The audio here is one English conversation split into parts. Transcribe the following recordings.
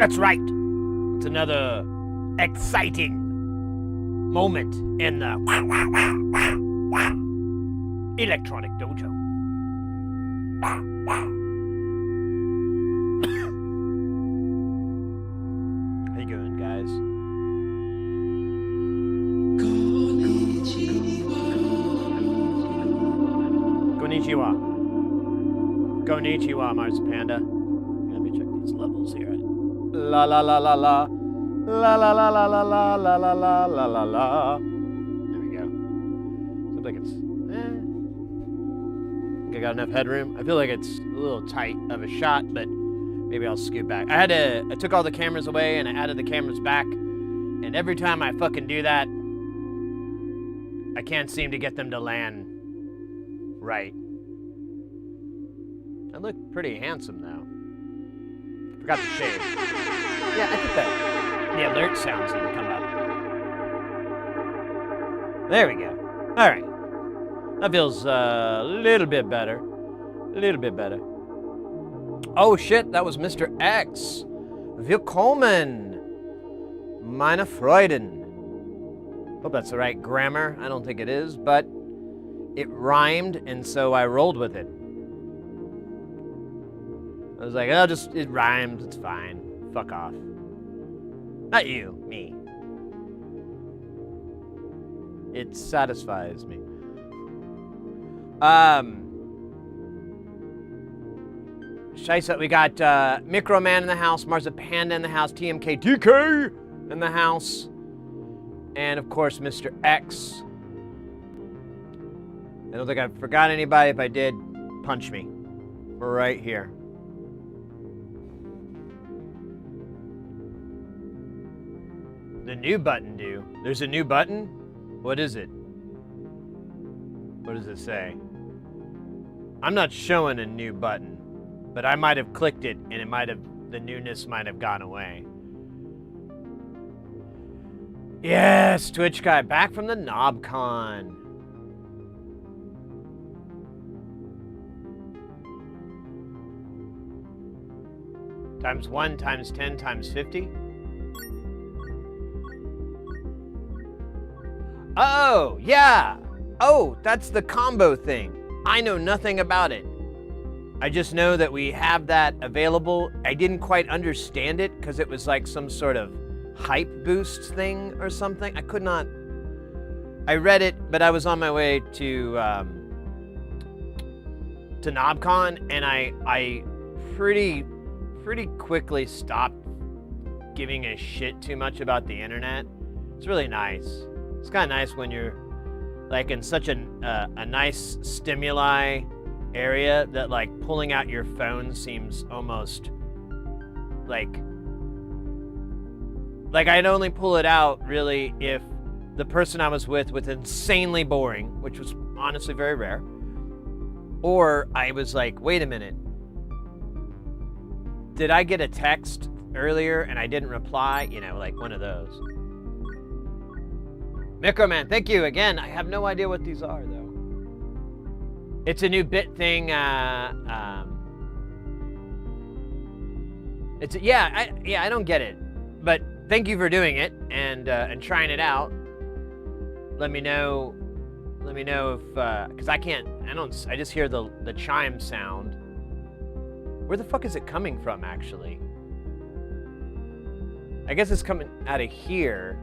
That's right. It's another exciting moment in the electronic dojo. How you doing, guys? Konnichiwa. Konnichiwa, Mars Panda. Let me check these levels here. La la la la la. La la la la la la la la la la la la. There we go. Seems like it's I think I got enough headroom. I feel like it's a little tight of a shot, but maybe I'll scoot back. I took all the cameras away and I added the cameras back, and every time I fucking do that, I can't seem to get them to land right. I look pretty handsome though. Forgot to shave. Yeah, I think the alert sounds need to come up. There we go. All right. That feels a little bit better. A little bit better. Oh shit, that was Mr. X. Willkommen, meine Freuden. Hope that's the right grammar. I don't think it is, but it rhymed, and so I rolled with it. I was like, oh, it rhymes, it's fine. Fuck off. Not you, me. It satisfies me. Scheisse, we got Microman in the house, Marza Panda in the house, TMK DK in the house, and of course, Mr. X. I don't think I forgot anybody. If I did, punch me. We're right here. The new button do. There's a new button? What is it? What does it say? I'm not showing a new button, but I might have clicked it and the newness might have gone away. Yes, Twitch guy, back from the Knobcon. Times 1, times 10, times 50. Oh, yeah. Oh, that's the combo thing. I know nothing about it. I just know that we have that available. I didn't quite understand it because it was like some sort of hype boost thing or something. I could not. I read it, but I was on my way to Knobcon, and I pretty quickly stopped giving a shit too much about the internet. It's really nice. It's kind of nice when you're like in such a nice stimuli area that like pulling out your phone seems almost like I'd only pull it out really if the person I was with was insanely boring, which was honestly very rare, or I was like, wait a minute, did I get a text earlier and I didn't reply? You know, like one of those. Microman, thank you again. I have no idea what these are though. It's a new bit thing. I don't get it, but thank you for doing it and trying it out. Let me know if because I just hear the chime sound. Where the fuck is it coming from actually? I guess it's coming out of here.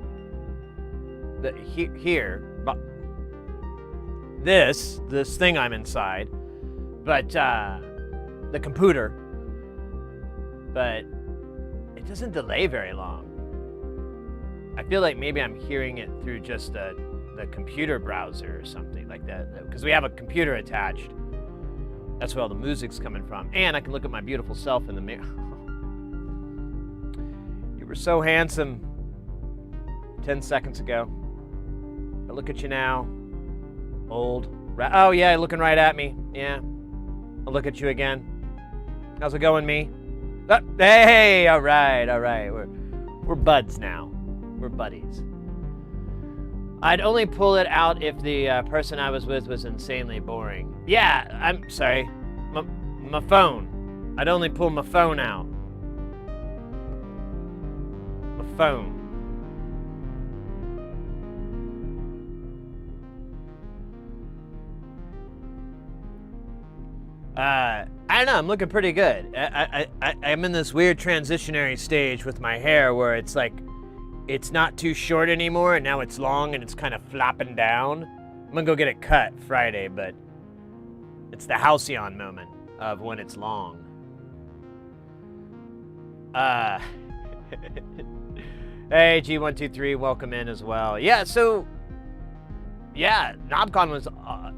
Here, but this thing I'm inside, but the computer, but it doesn't delay very long. I feel like maybe I'm hearing it through just the computer browser or something like that, because we have a computer attached. That's where all the music's coming from, and I can look at my beautiful self in the mirror. You were so handsome 10 seconds ago. I look at you now, old. Oh yeah, you're looking right at me. Yeah, I'll look at you again. How's it going, me? Hey, all right. We're buds now. We're buddies. I'd only pull it out if the person I was with was insanely boring. Yeah, I'm sorry. My phone. I'd only pull my phone out. phone. I don't know. I'm looking pretty good. I'm in this weird transitionary stage with my hair where it's like, it's not too short anymore, and now it's long and it's kind of flopping down. I'm gonna go get it cut Friday, but it's the halcyon moment of when it's long. Hey, G123, welcome in as well. Yeah, so, yeah, Knobcon was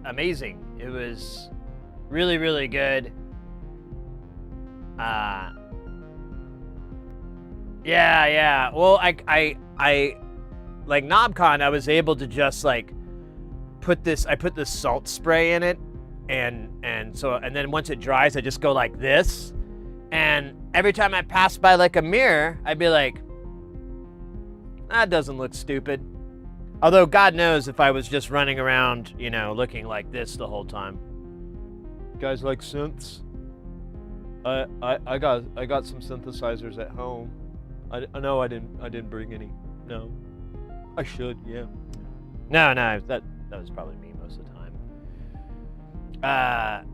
amazing. It was really, really good. Yeah. Well, I like Knobcon, I was able to just like put this salt spray in it, and then once it dries, I just go like this, and every time I pass by like a mirror, I'd be like, that doesn't look stupid. Although God knows if I was just running around, you know, looking like this the whole time. You guys like synths? I got some synthesizers at home. I know I didn't bring any. No, I should. Yeah. No, that was probably me most of the time.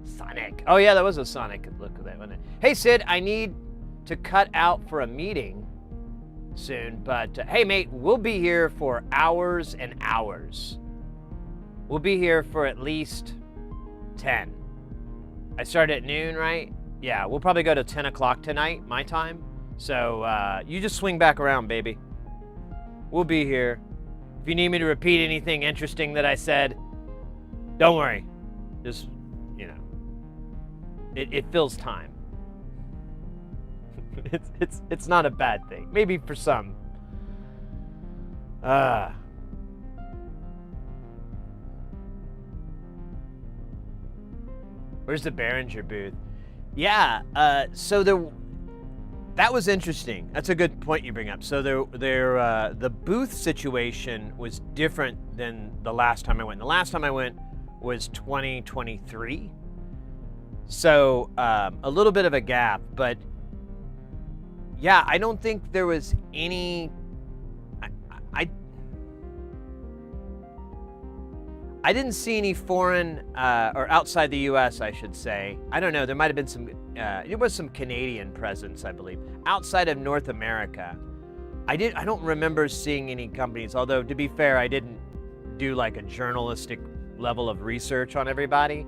Sonic. Oh yeah, that was a Sonic look at that, wasn't it? Hey Sid, I need to cut out for a meeting soon, but hey mate, we'll be here for hours and hours. We'll be here for at least 10. I start at noon, right? Yeah, we'll probably go to 10 o'clock tonight, my time. So you just swing back around, baby. We'll be here. If you need me to repeat anything interesting that I said, don't worry. Just, you know, it fills time. It's not a bad thing. Maybe for some. Where's the Behringer booth? Yeah, so that was interesting. That's a good point you bring up. So the booth situation was different than the last time I went. The last time I went was 2023. So a little bit of a gap, but yeah, I don't think there was any, I didn't see any foreign, or outside the US, I should say. I don't know, there might have been some, there was some Canadian presence, I believe. Outside of North America, I don't remember seeing any companies, although to be fair, I didn't do like a journalistic level of research on everybody.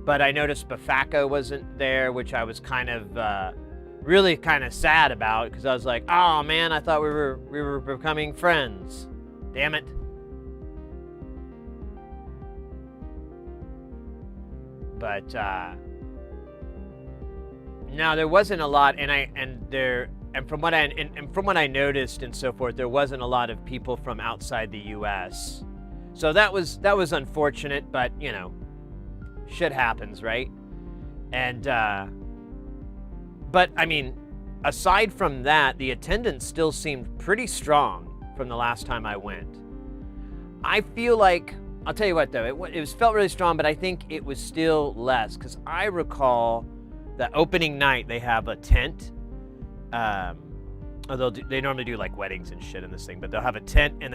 But I noticed Bafako wasn't there, which I was kind of, really kind of sad about, because I was like, oh man, I thought we were becoming friends. Damn it. But no, there wasn't a lot, and from what I noticed and so forth, there wasn't a lot of people from outside the U.S. So that was unfortunate, but you know, shit happens, right? And but I mean, aside from that, the attendance still seemed pretty strong from the last time I went. I feel like, I'll tell you what though, it felt really strong, but I think it was still less, because I recall the opening night they have a tent. Although they normally do like weddings and shit in this thing, but they'll have a tent, and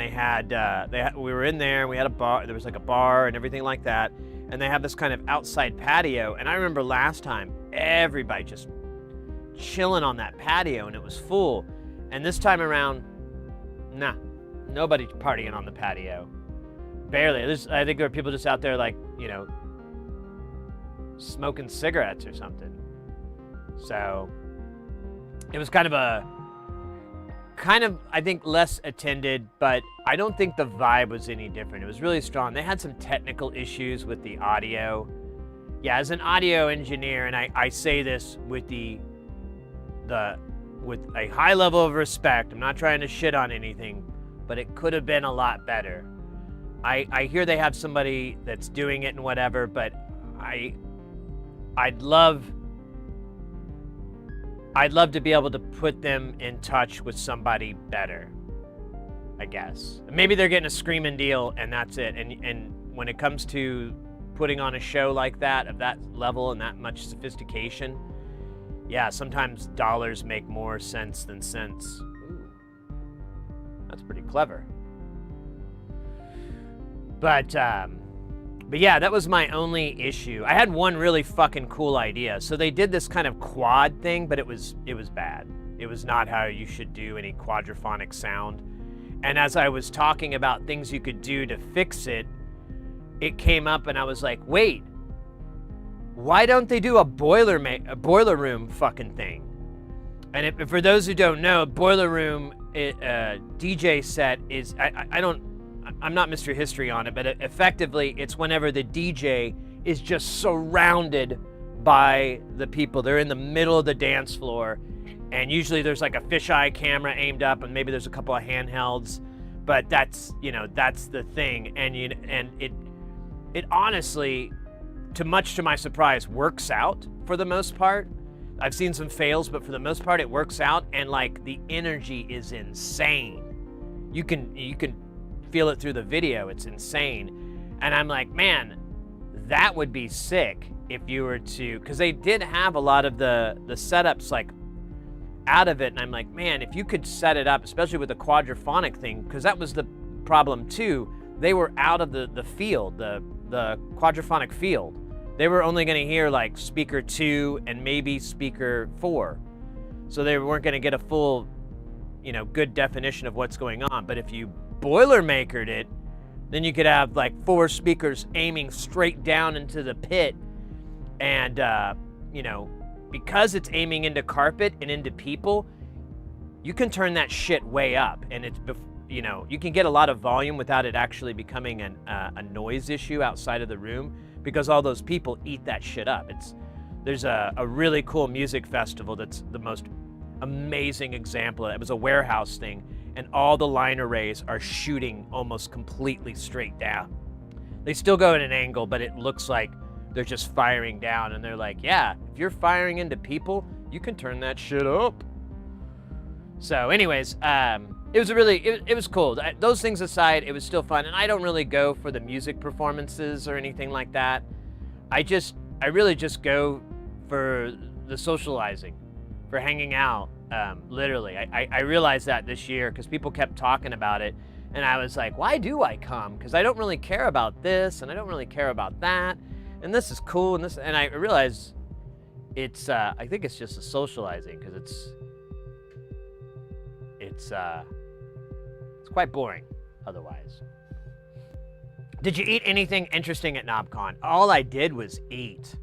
we were in there, and we had a bar. There was like a bar and everything like that, and they have this kind of outside patio. And I remember last time everybody just chilling on that patio, and it was full. And this time around, nah, nobody partying on the patio. Barely. I think there were people just out there, like, you know, smoking cigarettes or something. So it was kind of, I think, less attended, but I don't think the vibe was any different. It was really strong. They had some technical issues with the audio. Yeah, as an audio engineer, and I say this with with a high level of respect. I'm not trying to shit on anything, but it could have been a lot better. I hear they have somebody that's doing it and whatever, but I'd love to be able to put them in touch with somebody better, I guess. Maybe they're getting a screaming deal and that's it. And when it comes to putting on a show like that, of that level and that much sophistication, yeah, sometimes dollars make more sense than cents. Ooh, that's pretty clever. But yeah, that was my only issue. I had one really fucking cool idea. So they did this kind of quad thing, but it was bad. It was not how you should do any quadraphonic sound. And as I was talking about things you could do to fix it, it came up and I was like, wait, why don't they do a boiler room fucking thing? And for those who don't know, boiler room DJ set is, I'm not Mr. History on it, but effectively it's whenever the DJ is just surrounded by the people. They're in the middle of the dance floor, and usually there's like a fisheye camera aimed up, and maybe there's a couple of handhelds, but that's the thing. And it honestly, much to my surprise, works out for the most part. I've seen some fails, but for the most part it works out, and like the energy is insane. You can feel it through the video. It's insane. And I'm like, man, that would be sick if you were to, because they did have a lot of the setups like out of it, and I'm like, man, if you could set it up, especially with the quadraphonic thing, because that was the problem too. They were out of the field, the quadraphonic field. They were only going to hear like speaker 2 and maybe speaker 4. So they weren't going to get a full, good definition of what's going on. But if you Boilermakered it, then you could have like 4 speakers aiming straight down into the pit, and because it's aiming into carpet and into people, you can turn that shit way up, and it's you can get a lot of volume without it actually becoming a noise issue outside of the room, because all those people eat that shit up. There's a really cool music festival that's the most amazing example. It was a warehouse thing, and all the line arrays are shooting almost completely straight down. They still go at an angle, but it looks like they're just firing down, and they're like, yeah, if you're firing into people, you can turn that shit up. So anyways, it was cool. Those things aside, it was still fun, and I don't really go for the music performances or anything like that. I really just go for the socializing, for hanging out. Literally, I realized that this year because people kept talking about it, and I was like, why do I come? Because I don't really care about this, and I don't really care about that, and this is cool, and I realized I think it's just the socializing, because it's quite boring otherwise. Did you eat anything interesting at Knobcon? All I did was eat.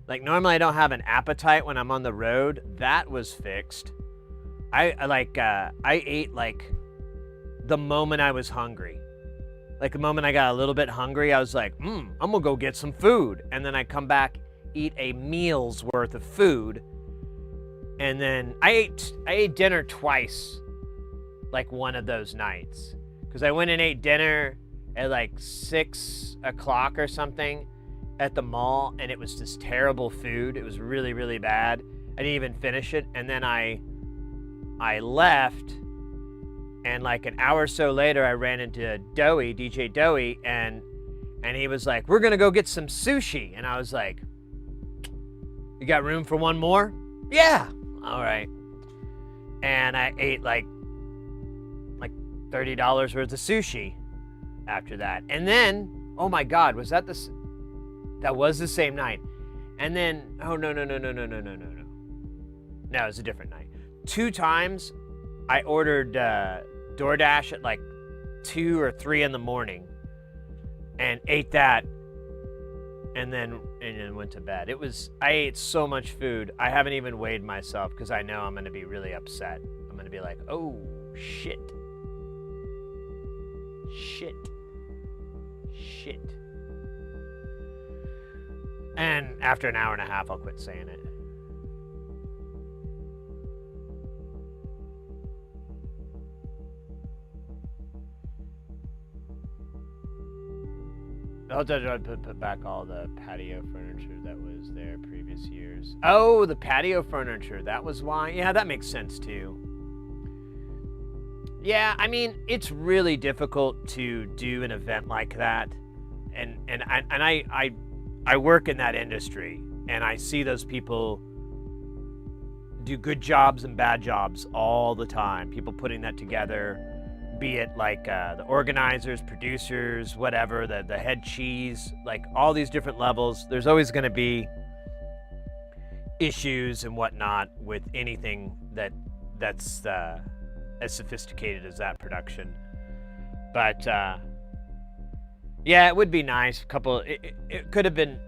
Like, normally I don't have an appetite when I'm on the road. That was fixed. I ate like the moment I was hungry. Like the moment I got a little bit hungry, I was like, I'm gonna go get some food. And then I come back, eat a meal's worth of food. And then I ate dinner twice, like one of those nights. Because I went and ate dinner at like 6 o'clock or something at the mall, and it was just terrible food. It was really, really bad. I didn't even finish it. And then I left, and like an hour or so later, I ran into DJ Doey, and he was like, we're gonna go get some sushi. And I was like, you got room for one more? Yeah, all right. And I ate like $30 worth of sushi after that. And then, oh my God, was that that was the same night. And then, oh, no. No, it was a different night. 2 times I ordered DoorDash at like 2 or 3 in the morning and ate that, and then went to bed. I ate so much food. I haven't even weighed myself because I know I'm going to be really upset. I'm going to be like, oh, shit. And after an hour and a half, I'll quit saying it. I'll put back all the patio furniture that was there previous years. Oh, the patio furniture. That was why. Yeah, that makes sense too. Yeah, I mean, it's really difficult to do an event like that, and I work in that industry, and I see those people do good jobs and bad jobs all the time. People putting that together, be it like the organizers, producers, whatever, the head cheese, like all these different levels. There's always going to be issues and whatnot with anything that's as sophisticated as that production. But yeah, it would be nice. It could have been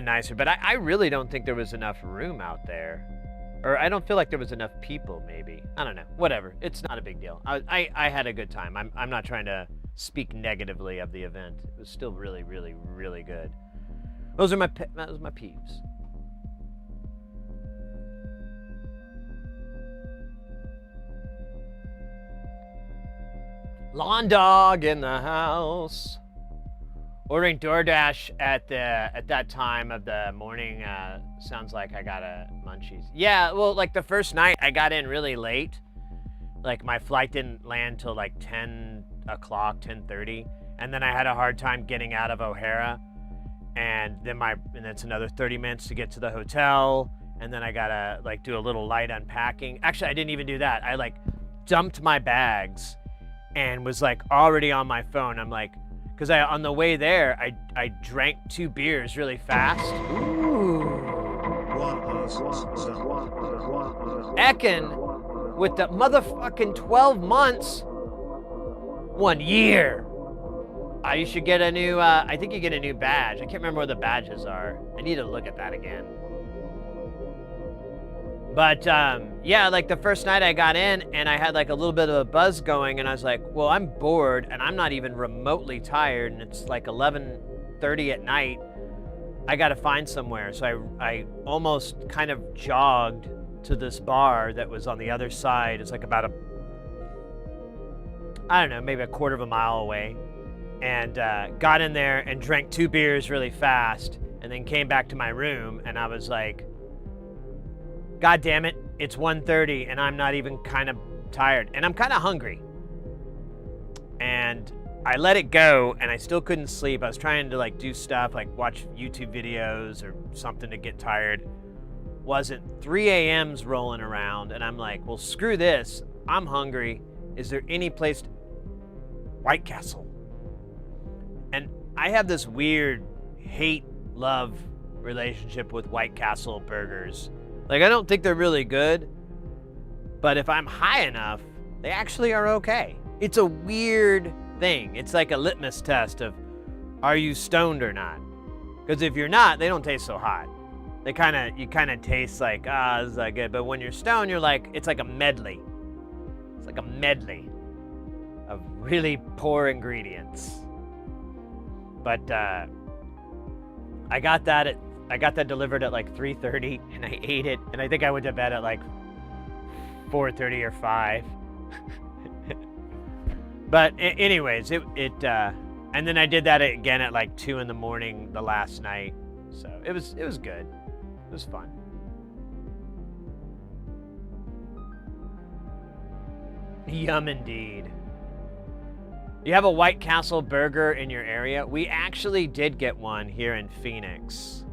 nicer, but I really don't think there was enough room out there, or I don't feel like there was enough people. Maybe, I don't know. Whatever. It's not a big deal. I had a good time. I'm not trying to speak negatively of the event. It was still really, really, really good. Those are my peeves. Lawn dog in the house. Ordering DoorDash at that time of the morning sounds like I got a munchies. Yeah, well, like the first night I got in really late. Like my flight didn't land till like 10 o'clock, 10:30, and then I had a hard time getting out of O'Hara, and it's another 30 minutes to get to the hotel, and then I gotta like do a little light unpacking. Actually, I didn't even do that. I like dumped my bags and was like already on my phone. I'm like, because on the way there, I drank 2 beers really fast. Ooh. Ekin with the motherfucking 12 months. 1 year. You should get a new, I think you get a new badge. I can't remember where the badges are. I need to look at that again. But yeah, like the first night I got in and I had like a little bit of a buzz going, and I was like, well, I'm bored and I'm not even remotely tired, and it's like 11:30 at night. I got to find somewhere. So I almost kind of jogged to this bar that was on the other side. It's like about I don't know, maybe a quarter of a mile away, and got in there and drank 2 beers really fast, and then came back to my room, and I was like, God damn it, it's 1:30 and I'm not even kind of tired, and I'm kind of hungry. And I let it go, and I still couldn't sleep. I was trying to like do stuff like watch YouTube videos or something to get tired. Wasn't 3 a.m.'s rolling around, and I'm like, well, screw this. I'm hungry. Is there any place White Castle? And I have this weird hate-love relationship with White Castle burgers. Like, I don't think they're really good, but if I'm high enough, they actually are okay. It's a weird thing. It's like a litmus test of, are you stoned or not? Because if you're not, they don't taste so hot. You kind of taste like, this is not good. But when you're stoned, you're like, it's like a medley. It's like a medley of really poor ingredients. But I got that delivered at like 3:30, and I ate it, and I think I went to bed at like 4:30 or 5. But anyways, and then I did that again at like 2 in the morning the last night. So it was good. It was fun. Yum indeed. You have a White Castle burger in your area? We actually did get one here in Phoenix.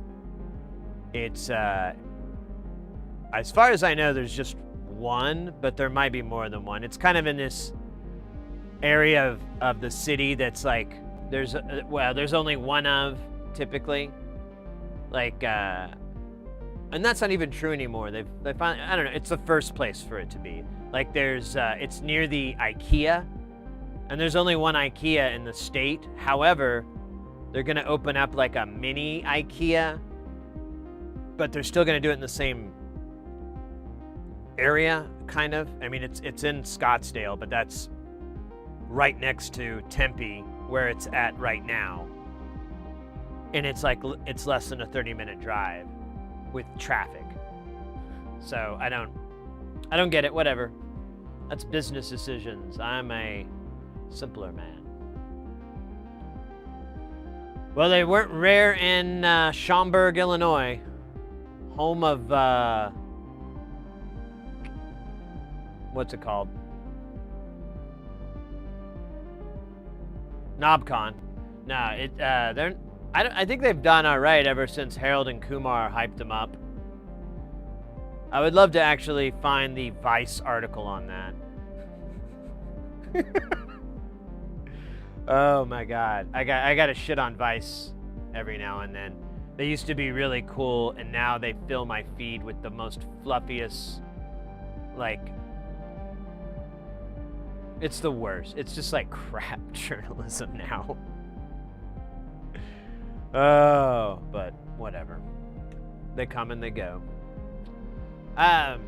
It's, as far as I know, there's just one, but there might be more than one. It's kind of in this area of the city that's like, there's only one of, typically. Like, and that's not even true anymore. They finally, I don't know, it's the first place for it to be. Like there's, it's near the IKEA, and there's only one IKEA in the state. However, they're gonna open up like a mini IKEA, but they're still going to do it in the same area, kind of. I mean, it's in Scottsdale, but that's right next to Tempe, where it's at right now. And it's less than a 30-minute drive with traffic. So I don't get it. Whatever. That's business decisions. I'm a simpler man. Well, they weren't rare in Schaumburg, Illinois. Home of, what's it called? Knobcon. No, I think they've done all right ever since Harold and Kumar hyped them up. I would love to actually find the Vice article on that. Oh my God. I got to shit on Vice every now and then. They used to be really cool, and now they fill my feed with the most fluffiest, like, it's the worst. It's just like crap journalism now. Oh, but whatever. They come and they go. I'm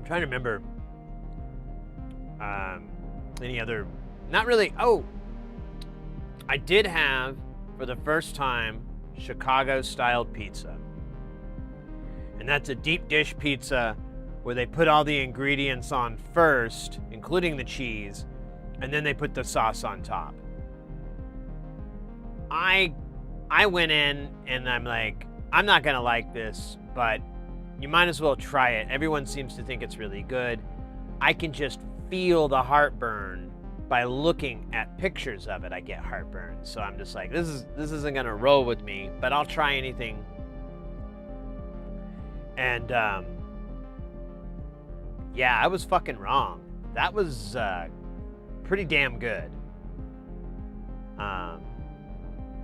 trying to remember any other, not really. Oh, I did have, for the first time, Chicago-style pizza. And that's a deep dish pizza where they put all the ingredients on first, including the cheese, and then they put the sauce on top. I went in and I'm like, I'm not gonna like this, but you might as well try it. Everyone seems to think it's really good. I can just feel the heartburn by looking at pictures of it. I get heartburn, so I'm just like, this isn't gonna roll with me, but I'll try anything. And yeah, I was fucking wrong. That was pretty damn good.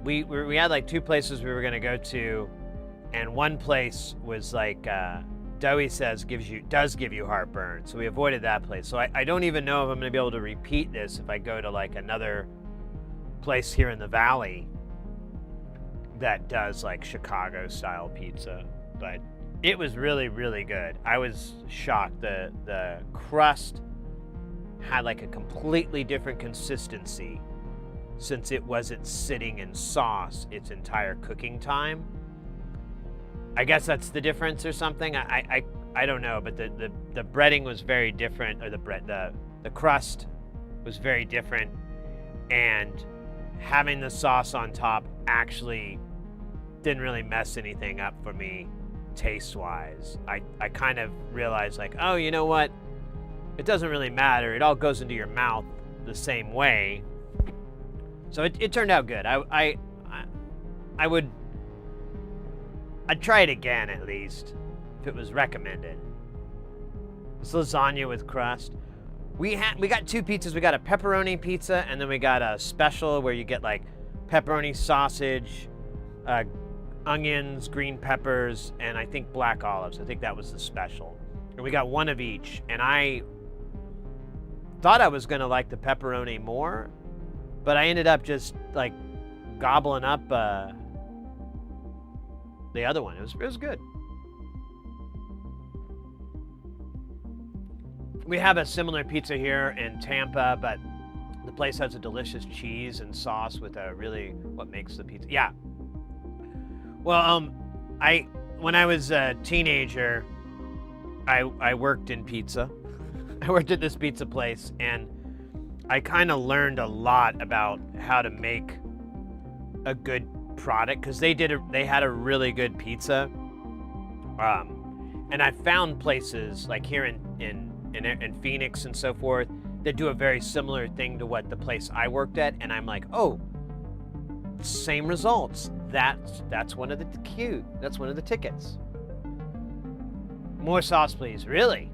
We had like two places we were gonna go to, and one place was like Dowie says does give you heartburn, so we avoided that place. So I don't even know if I'm gonna be able to repeat this if I go to like another place here in the valley that does like Chicago style pizza, but it was really, really good. I was shocked. The crust had like a completely different consistency since it wasn't sitting in sauce its entire cooking time. I guess that's the difference or something. I don't know, but the breading was very different, or the crust was very different, and having the sauce on top actually didn't really mess anything up for me taste-wise. I kind of realized like, oh, you know what? It doesn't really matter. It all goes into your mouth the same way. So it turned out good. I'd try it again at least if it was recommended. This lasagna with crust. We got two pizzas. We got a pepperoni pizza, and then we got a special where you get like pepperoni sausage, onions, green peppers, and I think black olives. I think that was the special. And we got one of each, and I thought I was gonna like the pepperoni more, but I ended up just like gobbling up the other one. It was good. We have a similar pizza here in Tampa, but the place has a delicious cheese and sauce with a really what makes the pizza. Yeah. Well, when I was a teenager, I worked in pizza. I worked at this pizza place, and I kind of learned a lot about how to make a good product, because they had a really good pizza. And I found places like here in Phoenix and so forth that do a very similar thing to what the place I worked at, and I'm like, oh, same results. That's one of the that's one of the tickets. More sauce, please. Really?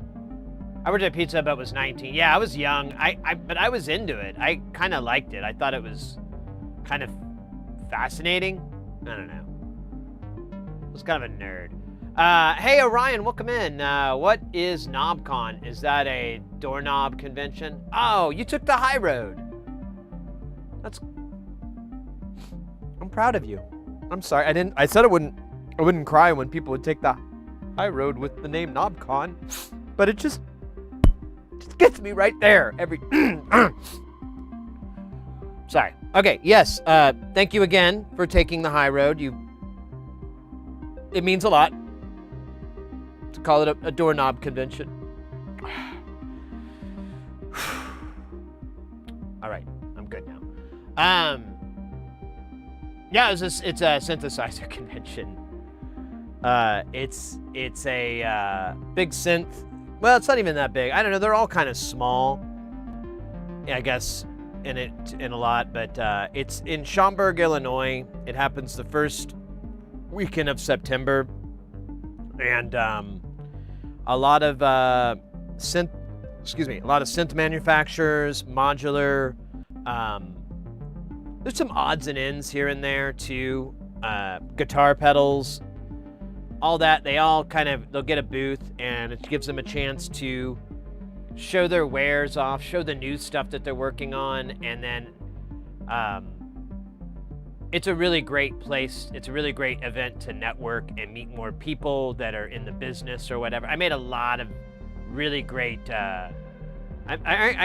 I worked at Pizza Hut, was 19. Yeah, I was young. But I was into it. I kind of liked it. I thought it was kind of fascinating. I don't know. I was kind of a nerd. Hey, Orion, welcome in. What is Knobcon? Is that a doorknob convention? Oh, you took the high road. I'm proud of you. I'm sorry. I said I wouldn't cry when people would take the high road with the name Knobcon, but it just gets me right there every. Sorry. Okay. Yes. Thank you again for taking the high road. It means a lot to call it a doorknob convention. All right. I'm good now. Yeah, it's a synthesizer convention. It's a big synth. Well, it's not even that big. I don't know. They're all kind of small. Yeah, I guess in it in a lot, but it's in Schaumburg, Illinois. It happens the first weekend of September, and a lot of synth manufacturers, modular. There's some odds and ends here and there too. Guitar pedals, all that. They'll get a booth, and it gives them a chance to show their wares off, show the new stuff that they're working on, and then it's a really great place. It's a really great event to network and meet more people that are in the business or whatever. I made a lot of really great, I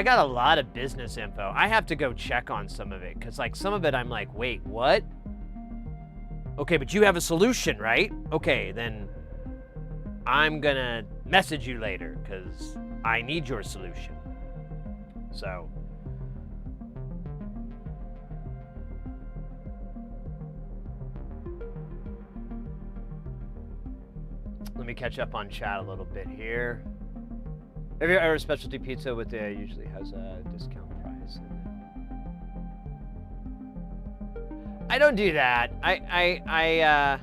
got a lot of business info. I have to go check on some of it, because like some of it I'm like, wait, what? Okay, but you have a solution, right? Okay, then I'm gonna message you later, because I need your solution. So let me catch up on chat a little bit here. Have you ever specialty pizza with the usually has a discount price? I don't do that. I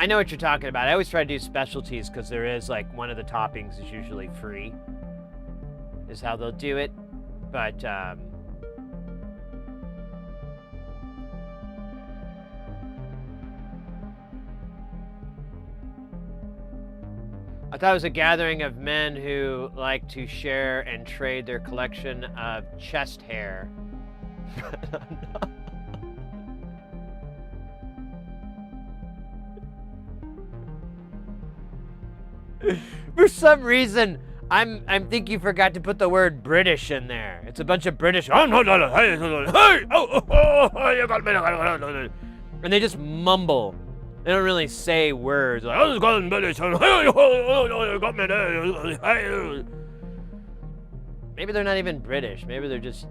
know what you're talking about. I always try to do specialties, because there is like one of the toppings is usually free, is how they'll do it. But I thought it was a gathering of men who like to share and trade their collection of chest hair. For some reason, I'm think you forgot to put the word British in there. It's a bunch of British. And they just mumble. They don't really say words. Like, maybe they're not even British. Maybe they're just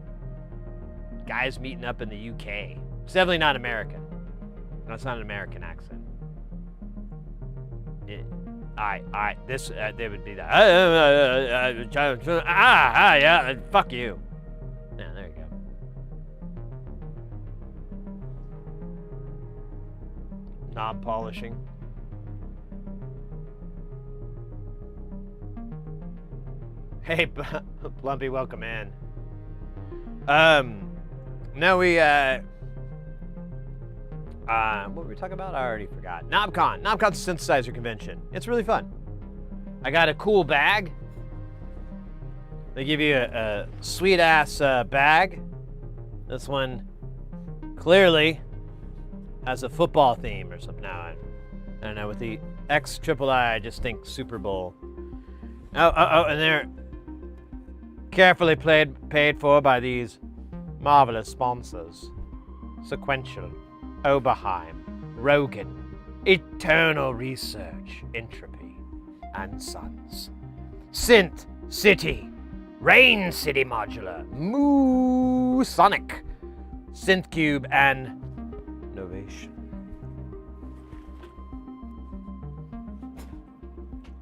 guys meeting up in the UK. It's definitely not American. No, it's not an American accent. They would be that. Yeah, fuck you. Yeah, there you go. Knob polishing. Hey, Blumpy, welcome in. No, we, what were we talking about? I already forgot. Knobcon. Knobcon's a synthesizer convention. It's really fun. I got a cool bag. They give you a sweet-ass bag. This one clearly has a football theme or something. Now, I don't know. With the XIII, I just think Super Bowl. Oh, and they're carefully paid for by these marvelous sponsors. Sequential, Oberheim, Rogan, Eternal Research, Entropy, and Sons. Synth City, Rain City Modular, Moo Sonic, Synthcube, and Novation.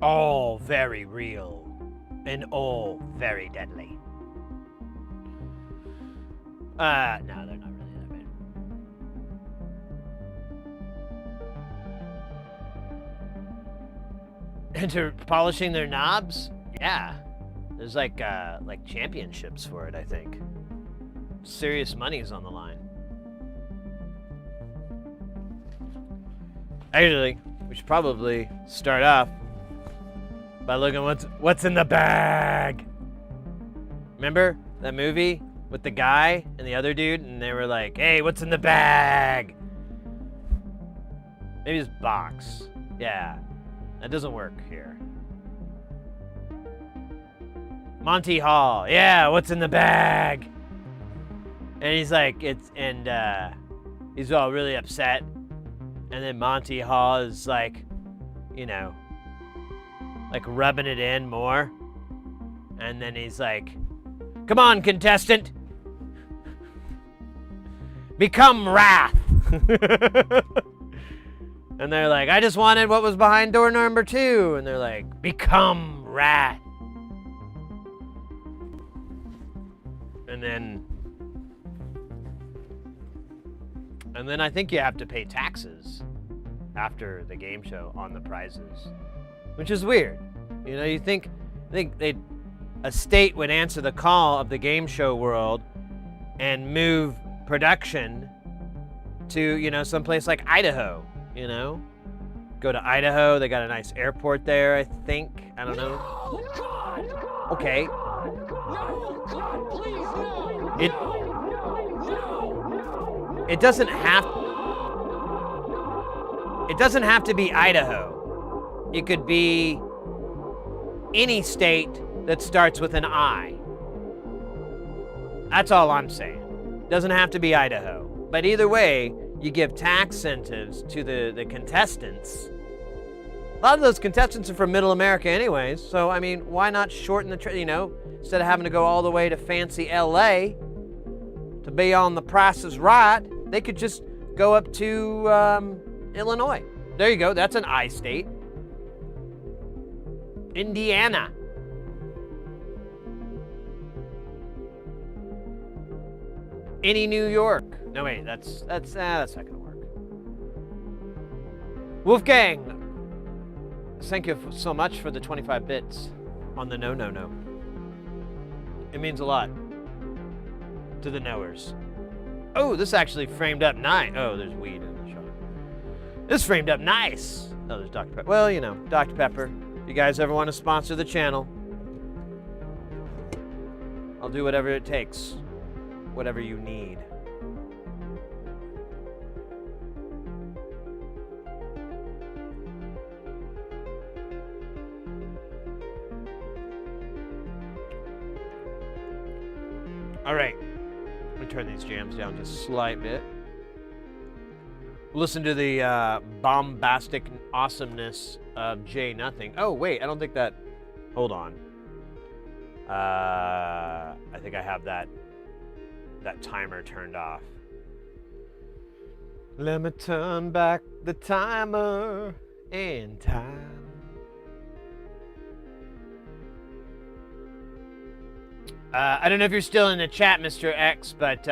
All very real and all very deadly. No, they're not really that bad. Into polishing their knobs? Yeah. There's like championships for it, I think. Serious money's on the line. Actually, we should probably start off by looking what's in the bag. Remember that movie with the guy and the other dude, and they were like, "Hey, what's in the bag?" Maybe it's box. Yeah, that doesn't work here. Monty Hall. Yeah, what's in the bag? And he's like, he's all really upset. And then Monty Hall is like, you know, like rubbing it in more. And then he's like, "Come on, contestant. Become Wrath." And they're like, "I just wanted what was behind door number 2. And they're like, "Become Wrath." And And then I think you have to pay taxes after the game show on the prizes, which is weird. You know, you think a state would answer the call of the game show world and move production to, you know, someplace like Idaho, you know? Go to Idaho, they got a nice airport there, I think. I don't know. No, God! Okay. No, God, please, no! It doesn't have to be Idaho. It could be any state that starts with an I. That's all I'm saying. Doesn't have to be Idaho. But either way, you give tax incentives to the contestants. A lot of those contestants are from Middle America anyways, so I mean, why not shorten the trip, you know, instead of having to go all the way to fancy LA to be on The Price is Right, they could just go up to Illinois. There you go, that's an I state. Indiana. Any New York. No wait, that's not gonna work. Wolfgang, thank you so much for the 25 bits on the no. It means a lot to the knowers. Oh, this actually framed up nice. Oh, there's weed in the shot. This framed up nice. Oh, there's Dr. Pepper. Well, you know, Dr. Pepper. If you guys ever want to sponsor the channel, I'll do whatever it takes. Whatever you need. All right, let me turn these jams down just a slight bit. Listen to the bombastic awesomeness of J Nothing. Oh wait, I don't think that. Hold on. I think I have that timer turned off. Let me turn back the timer in time. I don't know if you're still in the chat, Mr. X, but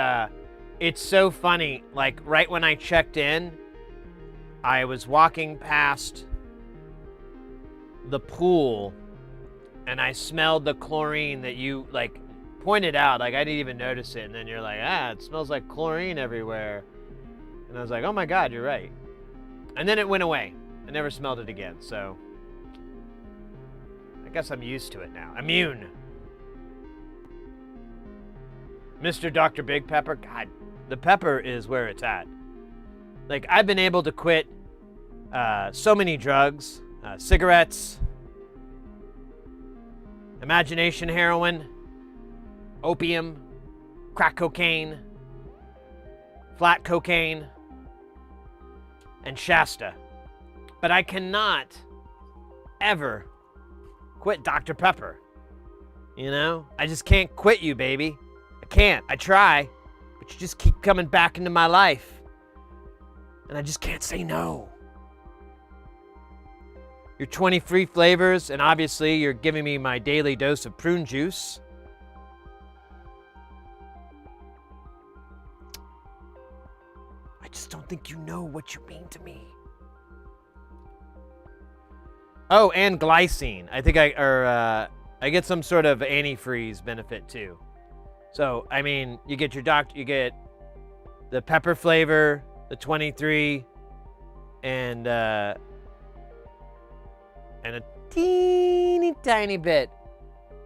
it's so funny. Like, right when I checked in, I was walking past the pool, and I smelled the chlorine that you, like, pointed out. Like, I didn't even notice it, and then you're like, it smells like chlorine everywhere. And I was like, oh my God, you're right. And then it went away. I never smelled it again, so I guess I'm used to it now. Immune. Mr. Dr. Big Pepper, God, the pepper is where it's at. Like, I've been able to quit so many drugs, cigarettes, imagination heroin, opium, crack cocaine, flat cocaine, and Shasta. But I cannot ever quit Dr. Pepper. You know? I just can't quit you, baby. I can't. I try, but you just keep coming back into my life. And I just can't say no. Your 20 free flavors, and obviously you're giving me my daily dose of prune juice. I just don't think you know what you mean to me. Oh, and glycine. I think I get some sort of antifreeze benefit too. So, I mean, you get you get the pepper flavor, the 23, and a teeny tiny bit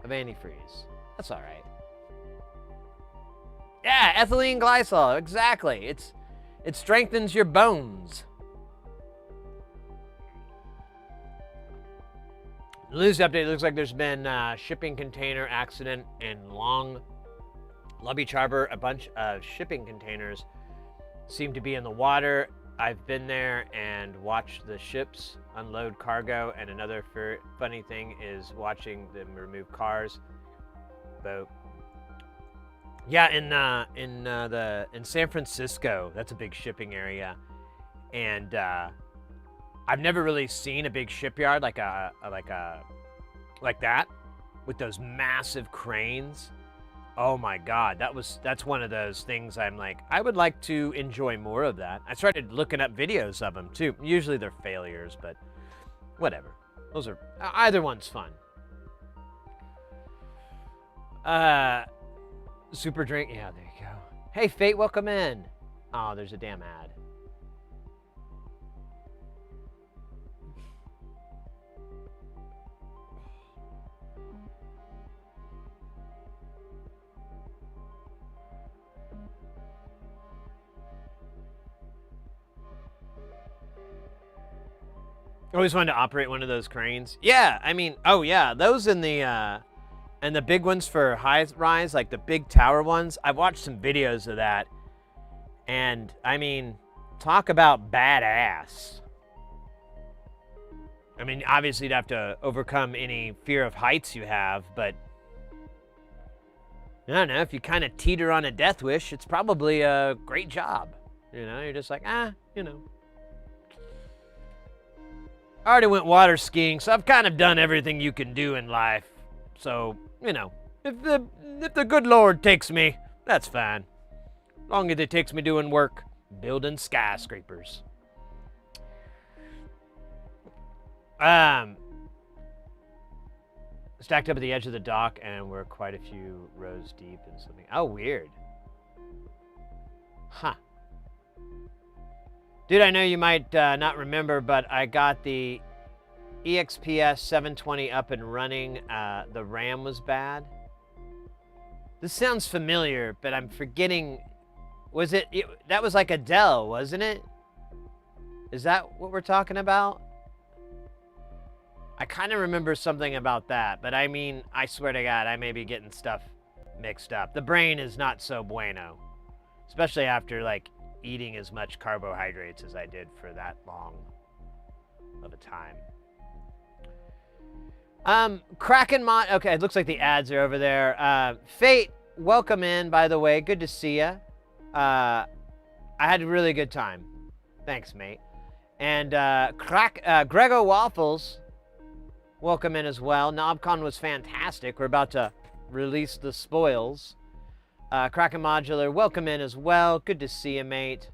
of antifreeze. That's all right. Yeah, ethylene glycol, exactly. It strengthens your bones. News update, looks like there's been a shipping container accident in Long Beach Harbor. A bunch of shipping containers seem to be in the water. I've been there and watched the ships unload cargo, and another funny thing is watching them remove cars. But yeah, in San Francisco, that's a big shipping area, and I've never really seen a big shipyard like that with those massive cranes. Oh my God, that's one of those things I'm like, I would like to enjoy more of that. I started looking up videos of them too. Usually they're failures, but whatever. Those are, either one's fun. Super drink, yeah, there you go. Hey, Fate, welcome in. Oh, there's a damn ad. Always wanted to operate one of those cranes. Yeah, I mean, oh yeah, those in the big ones for high rise, like the big tower ones. I've watched some videos of that, and I mean, talk about badass. I mean, obviously you'd have to overcome any fear of heights you have, but I don't know, if you kind of teeter on a death wish, it's probably a great job. You know, you're just like, you know. I already went water skiing, so I've kind of done everything you can do in life. So, you know, if the good Lord takes me, that's fine. As long as it takes me doing work, building skyscrapers. Stacked up at the edge of the dock, and we're quite a few rows deep in something. Oh, weird. Huh. Dude, I know you might not remember, but I got the EXPS 720 up and running. The RAM was bad. This sounds familiar, but I'm forgetting. Was it that was like a Dell, wasn't it? Is that what we're talking about? I kind of remember something about that, but I mean, I swear to God, I may be getting stuff mixed up. The brain is not so bueno, especially after, like, eating as much carbohydrates as I did for that long of a time. Kraken Mod. Okay, it looks like the ads are over there. Fate, welcome in, by the way. Good to see you. I had a really good time. Thanks, mate. And Grego Waffles, welcome in as well. Knobcon was fantastic. We're about to release the spoils. Kraken Modular, welcome in as well. Good to see you, mate.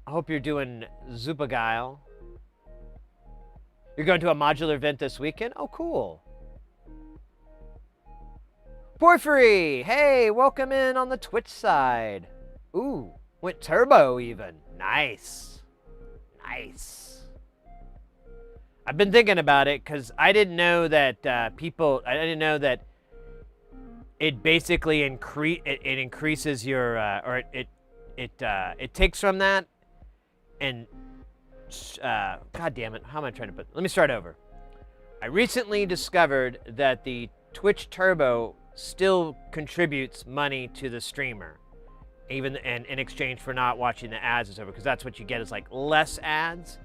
I hope you're doing Zupagile. You're going to a modular event this weekend? Oh, cool. Porphyry, hey, welcome in on the Twitch side. Ooh, went turbo even. Nice. Nice. I've been thinking about it because I didn't know that I didn't know that it basically increases your, or it takes from that and, God damn it, how am I trying to put, let me start over. I recently discovered that the Twitch Turbo still contributes money to the streamer, even and in exchange for not watching the ads and stuff, because that's what you get is like less ads.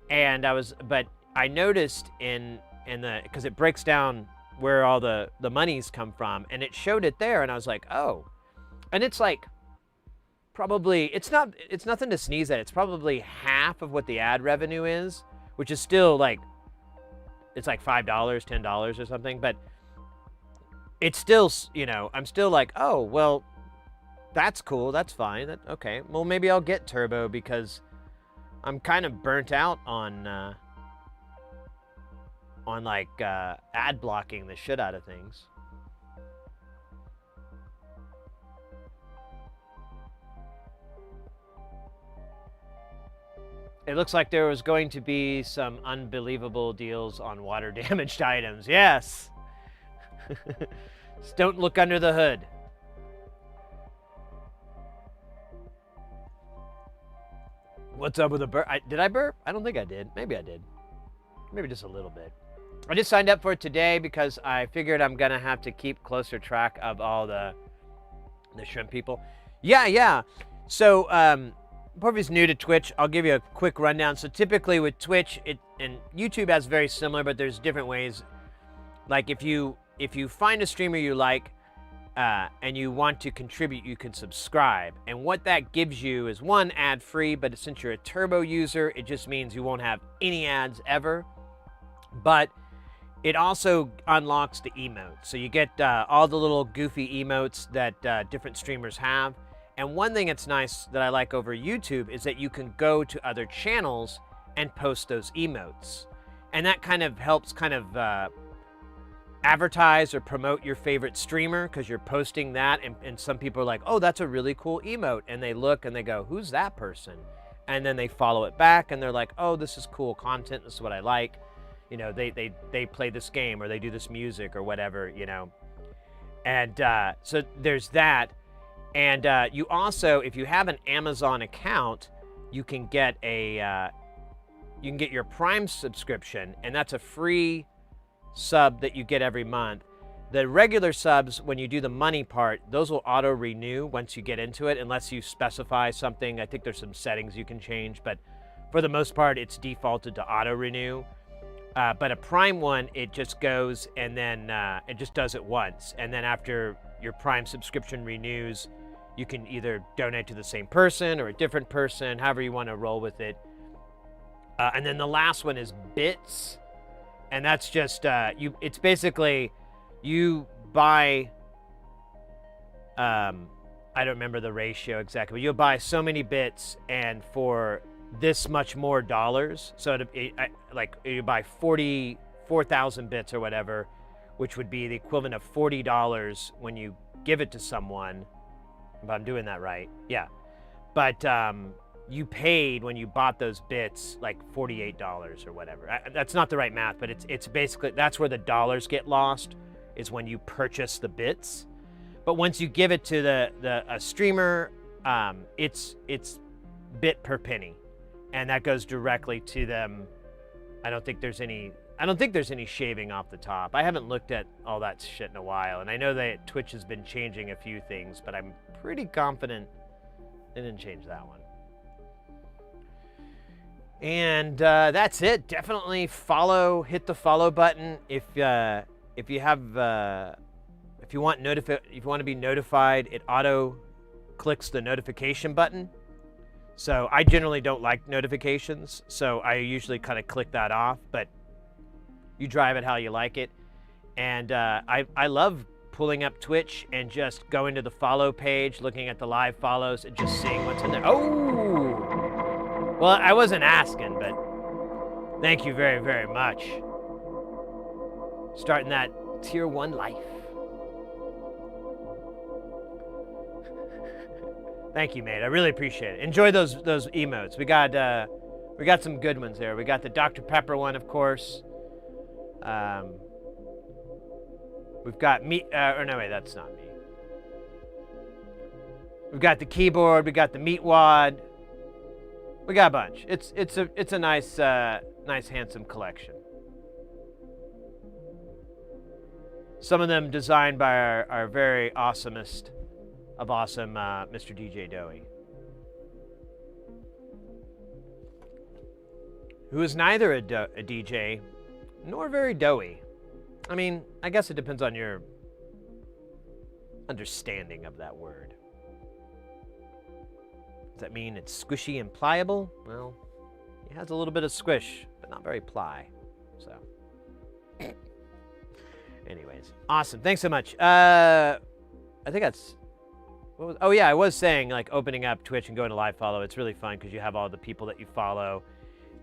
And but I noticed because it breaks down where all the monies come from, and it showed it there, and I was like, oh. And it's like probably, it's nothing to sneeze at. It's probably half of what the ad revenue is, which is still like, it's like $5, $10 or something, but it's still, you know, I'm still like, oh, well, that's cool, that's fine, okay. Well, maybe I'll get Turbo because I'm kind of burnt out on like ad blocking the shit out of things. It looks like there was going to be some unbelievable deals on water damaged items. Yes. Just don't look under the hood. What's up with a burp? Did I burp? I don't think I did. Maybe I did. Maybe just a little bit. I just signed up for it today because I figured I'm going to have to keep closer track of all the shrimp people. Yeah. So, Porphy's new to Twitch. I'll give you a quick rundown. So typically with Twitch, and YouTube has very similar, but there's different ways. Like if you find a streamer you like and you want to contribute, you can subscribe. And what that gives you is, one, ad-free, but since you're a Turbo user, it just means you won't have any ads ever. But it also unlocks the emotes. So you get all the little goofy emotes that different streamers have. And one thing that's nice that I like over YouTube is that you can go to other channels and post those emotes. And that kind of helps advertise or promote your favorite streamer because you're posting that. And some people are like, oh, that's a really cool emote. And they look and they go, who's that person? And then they follow it back and they're like, oh, this is cool content. This is what I like. You know, they play this game or they do this music or whatever, you know. And so there's that. And you also, if you have an Amazon account, you can get your Prime subscription, and that's a free sub that you get every month. The regular subs, when you do the money part, those will auto renew once you get into it, unless you specify something. I think there's some settings you can change, but for the most part, it's defaulted to auto renew. But a Prime one, it just goes and then it just does it once. And then after your Prime subscription renews, you can either donate to the same person or a different person, however you want to roll with it. And then the last one is bits. And that's just, it's basically, you buy, I don't remember the ratio exactly, but you'll buy so many bits and for this much more dollars. So like you buy 44,000 bits or whatever, which would be the equivalent of $40 when you give it to someone. If I'm doing that right, yeah. But you paid when you bought those bits like $48 or whatever. That's not the right math, but it's basically, that's where the dollars get lost, is when you purchase the bits. But once you give it to a streamer, it's bit per penny. And that goes directly to them. I don't think there's any shaving off the top. I haven't looked at all that shit in a while, and I know that Twitch has been changing a few things, but I'm pretty confident they didn't change that one. And that's it. Definitely hit the follow button if you want to be notified. It auto clicks the notification button. So I generally don't like notifications, so I usually kind of click that off, but you drive it how you like it. And I love pulling up Twitch and just going to the follow page, looking at the live follows, and just seeing what's in there. Oh! Well, I wasn't asking, but thank you very, very much. Starting that tier 1 life. Thank you, mate. I really appreciate it. Enjoy those emotes. We got some good ones there. We got the Dr. Pepper one, of course. We've got me. Or no, wait, that's not me. We've got the keyboard. We got the meat wad. We got a bunch. It's a nice handsome collection. Some of them designed by our very awesomest of awesome, Mr. DJ Doey, who is neither a DJ nor very doughy. I mean, I guess it depends on your understanding of that word. Does that mean it's squishy and pliable? Well, it has a little bit of squish, but not very ply. So, anyways, awesome. Thanks so much. I think that's. Oh yeah, I was saying, like, opening up Twitch and going to live follow. It's really fun because you have all the people that you follow,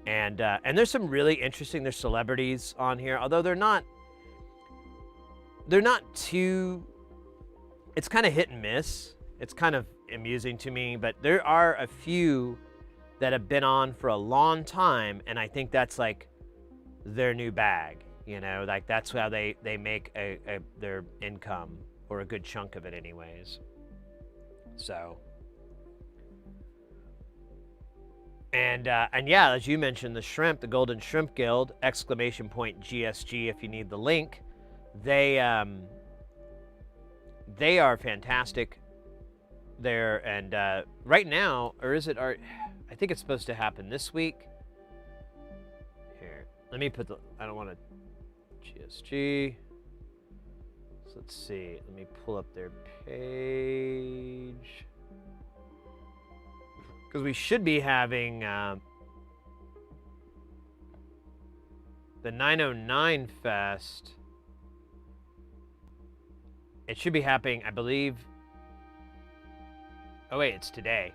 and there's some really interesting. There's celebrities on here, although they're not too. It's kind of hit and miss. It's kind of amusing to me, but there are a few that have been on for a long time, and I think that's like their new bag. You know, like that's how they make their income, or a good chunk of it, anyways. So, and yeah, as you mentioned, the shrimp, the Golden Shrimp Guild, !GSG if you need the link. They are fantastic there, and right now, or is it I think it's supposed to happen this week. Here, let me put I don't want to GSG. So let's see. Let me pull up their page, because we should be having The 909 Fest. It should be happening, I believe. Oh wait, it's today.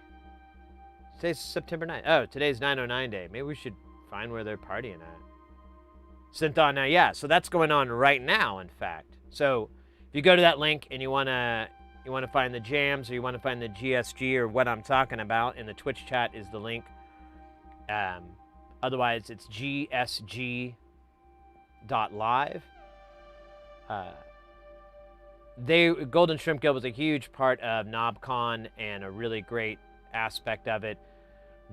Today's September 9th. Oh, today's 909 Day. Maybe we should find where they're partying at. Synthon now, yeah. So that's going on right now, in fact. So if you go to that link and you wanna find the jams or you wanna find the GSG or what I'm talking about, in the Twitch chat is the link. Otherwise, it's gsg.live. Golden Shrimp Guild was a huge part of Knobcon and a really great aspect of it.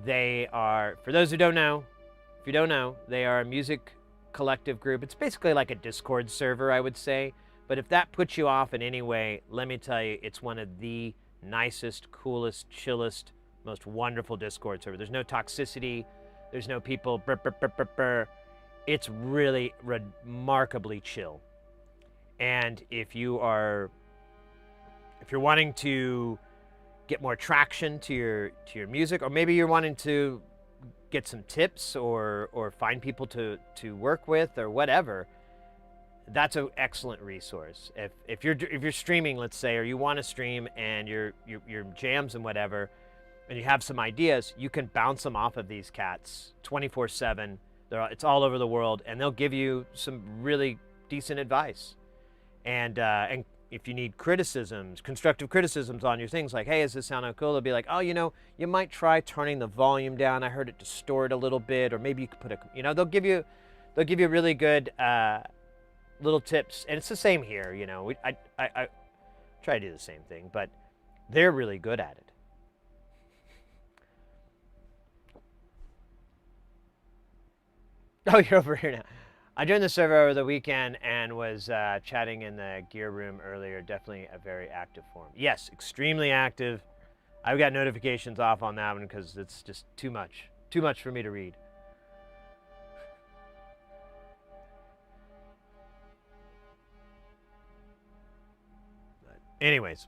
They are, for those who don't know, if you don't know, they are a music collective group. It's basically like a Discord server, I would say. But if that puts you off in any way, let me tell you, it's one of the nicest, coolest, chillest, most wonderful Discord servers. There's no toxicity. There's no people burr, burr, burr, burr, burr. It's really remarkably chill. And if you're wanting to get more traction to your music, or maybe you're wanting to get some tips or find people to work with or whatever, that's an excellent resource. If you're streaming, let's say, or you want to stream and your jams and whatever, and you have some ideas, you can bounce them off of these cats 24/7. It's all over the world, and they'll give you some really decent advice. And if you need criticisms, constructive criticisms on your things, like, hey, does this sound cool? They'll be like, oh, you might try turning the volume down. I heard it distort a little bit, or maybe you could put they'll give you really good little tips. And it's the same here, I try to do the same thing, but they're really good at it. Oh, you're over here now. I joined the server over the weekend and was chatting in the gear room earlier. Definitely a very active forum. Yes, extremely active. I've got notifications off on that one because it's just too much for me to read. But anyways,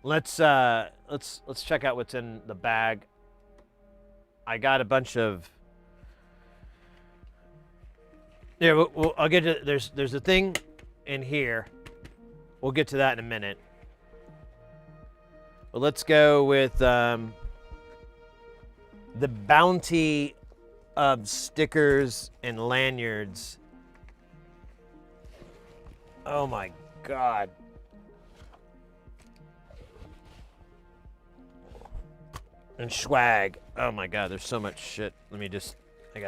let's check out what's in the bag. I got a bunch of. Yeah, I'll get to. There's a thing in here. We'll get to that in a minute. But let's go with the bounty of stickers and lanyards. Oh my God. And swag. Oh my God, there's so much shit. Let me just. I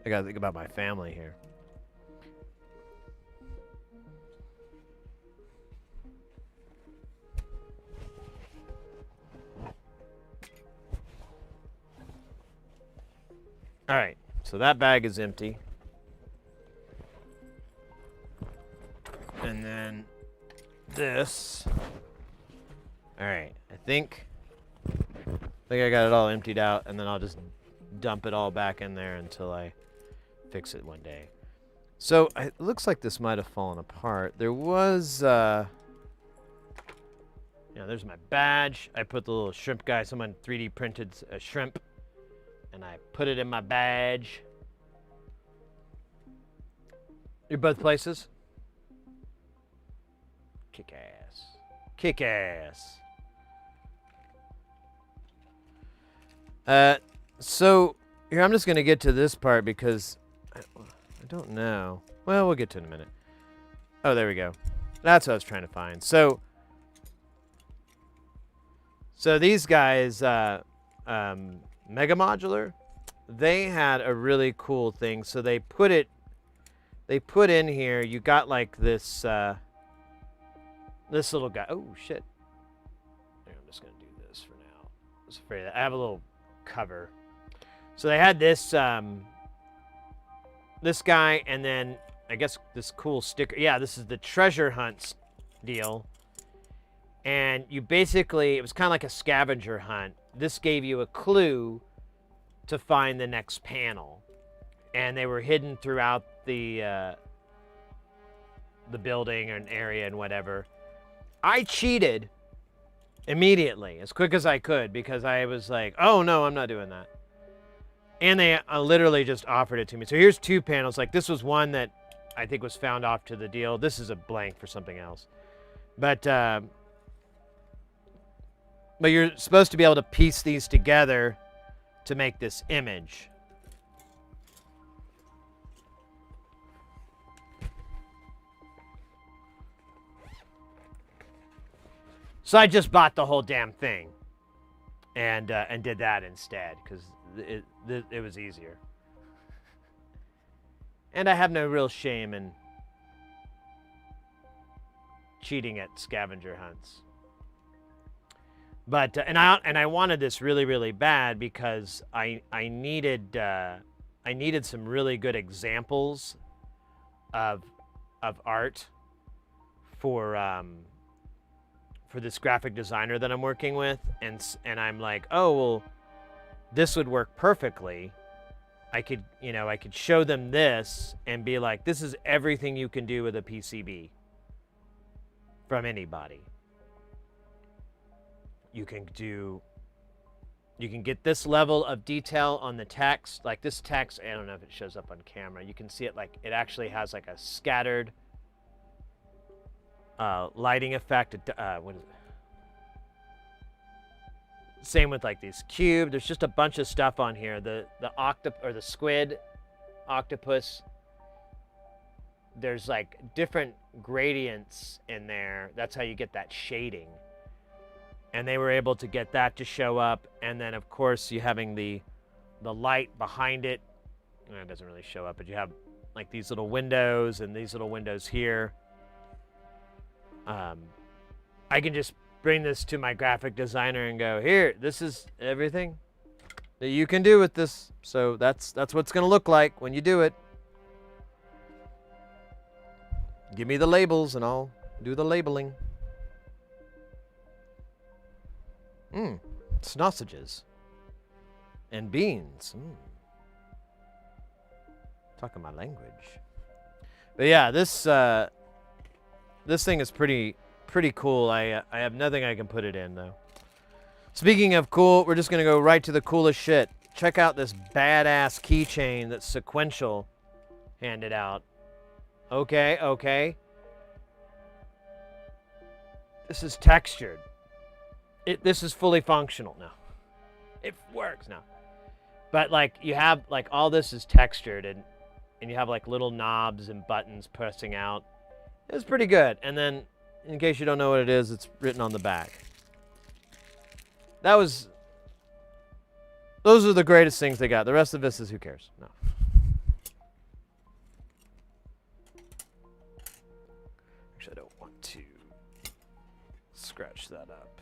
gotta think about my family here. All right, so that bag is empty. And then this. All right, I think I got it all emptied out, and then I'll just dump it all back in there until I fix it one day. So it looks like this might have fallen apart. There was, there's my badge. I put the little shrimp guy. Someone 3D printed a shrimp, and I put it in my badge. You're both places. Kick ass. Kick ass. So here, I'm just gonna get to this part because I don't know. Well, we'll get to it in a minute. Oh, there we go. That's what I was trying to find. So these guys, Mega Modular, they had a really cool thing. So they put in here, you got like this, this little guy. Oh, shit. I'm just going to do this for now. I was afraid that I have a little cover. So they had this, this guy, and then I guess this cool sticker. Yeah, this is the treasure hunt deal. And you basically, it was kind of like a scavenger hunt. This gave you a clue to find the next panel. And they were hidden throughout the building and area and whatever. I cheated immediately, as quick as I could, because I was like, oh no, I'm not doing that. And they literally just offered it to me. So here's 2 panels. Like this was one that I think was found off to the deal. This is a blank for something else. But you're supposed to be able to piece these together to make this image. So I just bought the whole damn thing and did that instead because it was easier. And I have no real shame in cheating at scavenger hunts. But and I wanted this really, really bad because I needed some really good examples of art for this graphic designer that I'm working with, and I'm like, oh well, this would work perfectly. I could show them this and be like, this is everything you can do with a PCB from anybody. You can get this level of detail on the text. Like this text, I don't know if it shows up on camera. You can see it like it actually has like a scattered lighting effect. What is it? Same with like these cube. There's just a bunch of stuff on here. The squid, octopus. There's like different gradients in there. That's how you get that shading. And they were able to get that to show up. And then of course you having the light behind it. It doesn't really show up, but you have like these little windows and these little windows here. I can just bring this to my graphic designer and go, here, this is everything that you can do with this. So that's what it's going to look like when you do it. Give me the labels and I'll do the labeling. Sausages and beans. Talking my language. But yeah, this thing is pretty cool. I have nothing I can put it in though. Speaking of cool, we're just gonna go right to the coolest shit. Check out this badass keychain that Sequential handed out. Okay. This is textured. This is fully functional now. It works now. But like you have like all this is textured and you have like little knobs and buttons pressing out. It's pretty good. And then in case you don't know what it is, it's written on the back. Those are the greatest things they got. The rest of this is who cares? No. Actually, I don't want to scratch that up.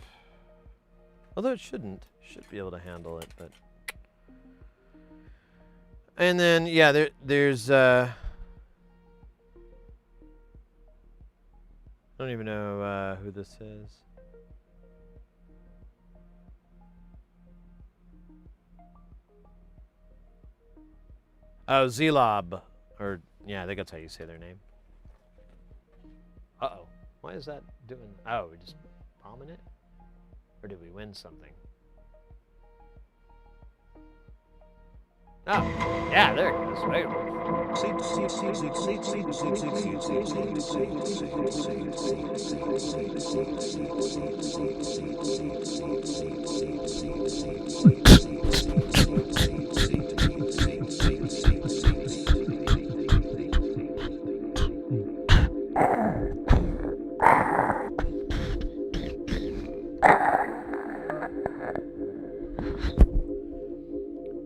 Although it shouldn't. Should be able to handle it, but. And then yeah, there's I don't even know who this is. Oh, Zlob. Or, yeah, I think that's how you say their name. Uh-oh. Why is that doing... Oh, we're just bombing it? Or did we win something? Oh, yeah, there it goes. Right.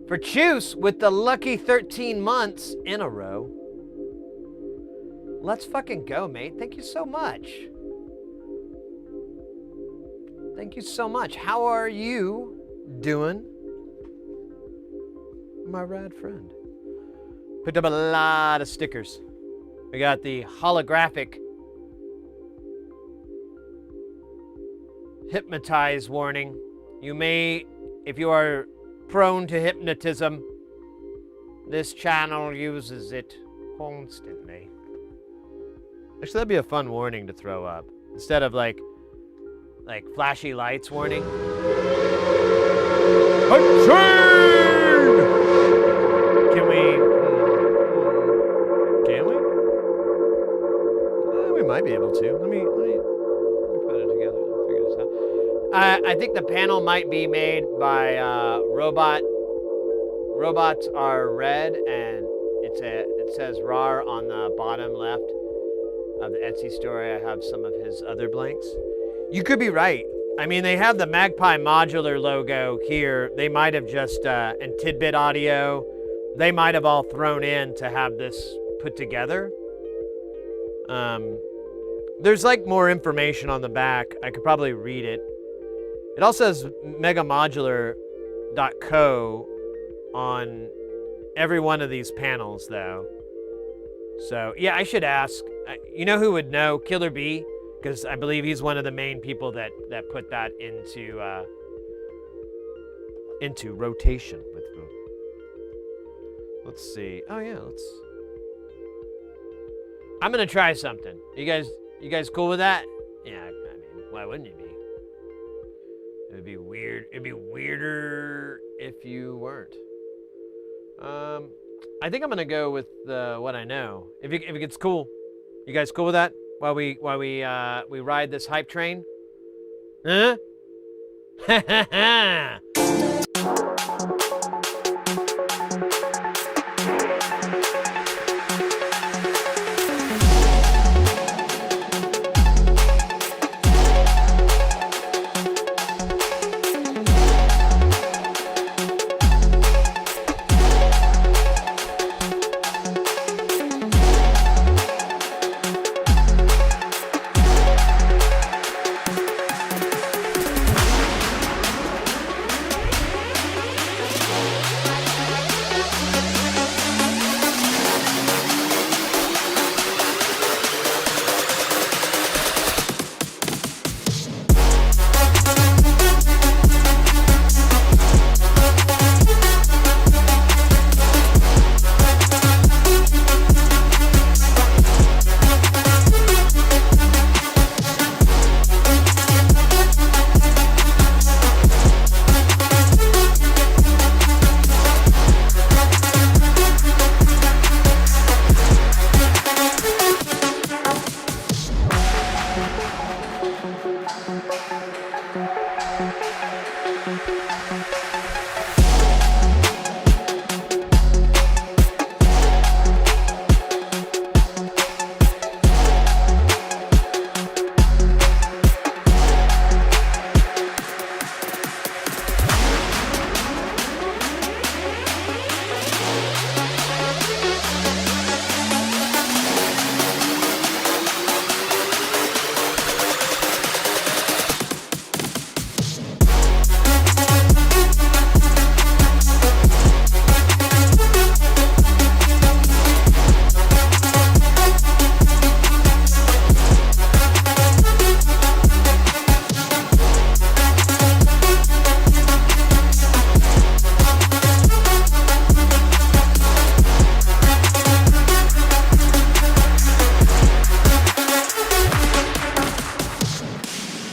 For Chus with the lucky 13 months in a row. Let's fucking go, mate. Thank you so much. Thank you so much. How are you doing, my rad friend? Picked up a lot of stickers. We got the holographic hypnotize warning. You may, if you are prone to hypnotism, this channel uses it constantly. Actually, that'd be a fun warning to throw up. Instead of like flashy lights warning. might be able to. Let me put it together. I'll figure this out. I think the panel might be made by Robot. Robots are red, and it says RAR on the bottom left of the Etsy store. I have some of his other blanks. You could be right. I mean, they have the Magpie Modular logo here. They might have just, and Tidbit Audio, they might have all thrown in to have this put together. There's like more information on the back. I could probably read it. It also says megamodular.co on every one of these panels, though. So, yeah, I should ask. You know who would know? Killer B, because I believe he's one of the main people that put that into rotation with them. Let's see. Oh, yeah, I'm going to try something. You guys cool with that? Yeah, I mean, why wouldn't you be? It would be weird. It'd be weirder if you weren't. I think I'm gonna go with what I know. If it gets cool, you guys cool with that? While we ride this hype train, huh?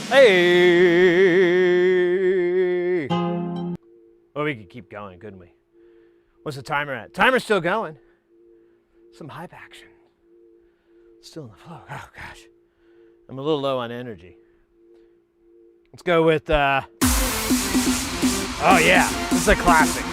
Hey! Well, we could keep going, couldn't we? What's the timer at? Timer's still going. Some hype action. Still in the flow. Oh, gosh. I'm a little low on energy. Let's go with, oh, yeah. This is a classic.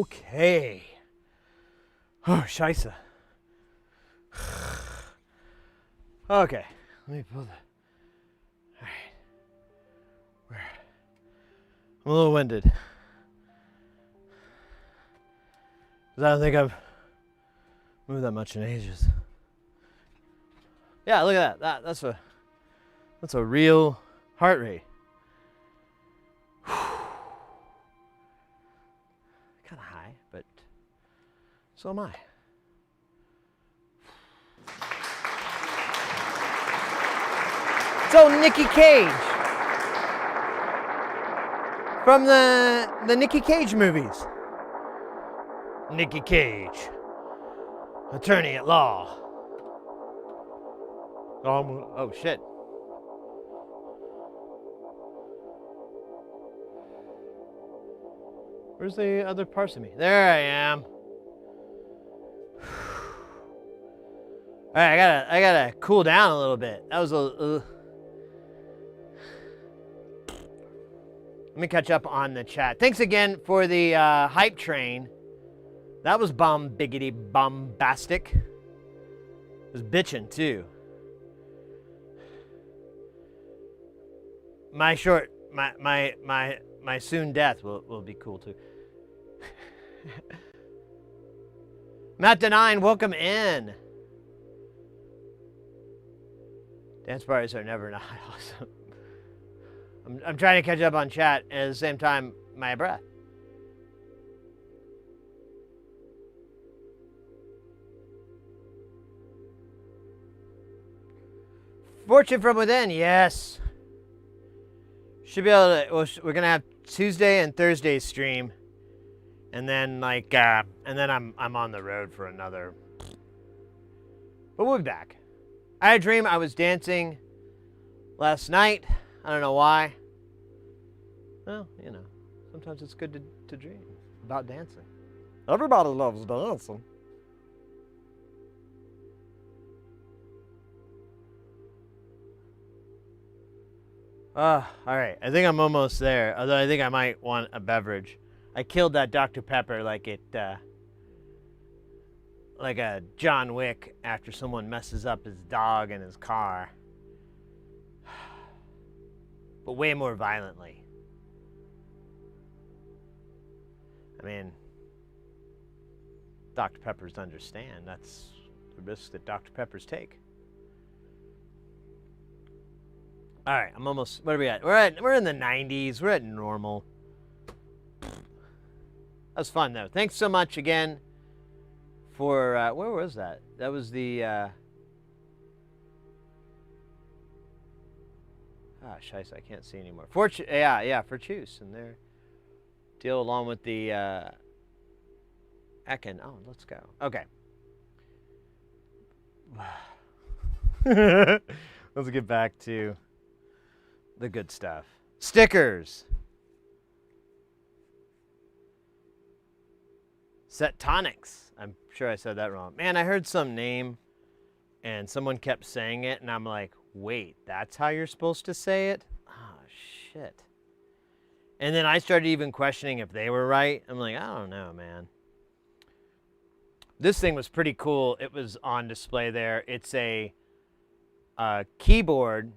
Okay. Oh, scheisse. Okay. Let me pull the... Alright. I'm a little winded. 'Cause I don't think I've moved that much in ages. Yeah, look at that. That's a real heart rate. Kind of high, but so am I. So Nicky Cage from the Nicky Cage movies. Nicky Cage, attorney at law. Oh shit. Where's the other parts of me? There I am. All right, I gotta cool down a little bit. That was a. Let me catch up on the chat. Thanks again for the hype train. That was biggity bombastic. It was bitchin' too. My soon death will be cool too. Matt Denine, welcome in. Dance parties are never not awesome. I'm trying to catch up on chat and at the same time my breath. Fortune from within, yes. Should be able to. Well, we're gonna have Tuesday and Thursday stream, and then I'm on the road for another. But we'll be back. I had a dream I was dancing last night. I don't know why. Well, you know, sometimes it's good to dream about dancing. Everybody loves dancing. All right. I think I'm almost there. Although I think I might want a beverage. I killed that Dr. Pepper like a John Wick after someone messes up his dog in his car. But way more violently. I mean, Dr. Peppers understand that's the risk that Dr. Peppers take. All right, I'm almost. What are we at? We're in the 90s. We're at normal. That was fun though. Thanks so much again for where was that? That was the scheisse, I can't see anymore. For Choose and their deal along with the Ekin. Oh, let's go. Okay. Let's get back to the good stuff. Stickers. Setonics. I'm sure I said that wrong. Man, I heard some name and someone kept saying it and I'm like, wait, that's how you're supposed to say it? Oh, shit. And then I started even questioning if they were right. I'm like, I don't know, man. This thing was pretty cool. It was on display there. It's a keyboard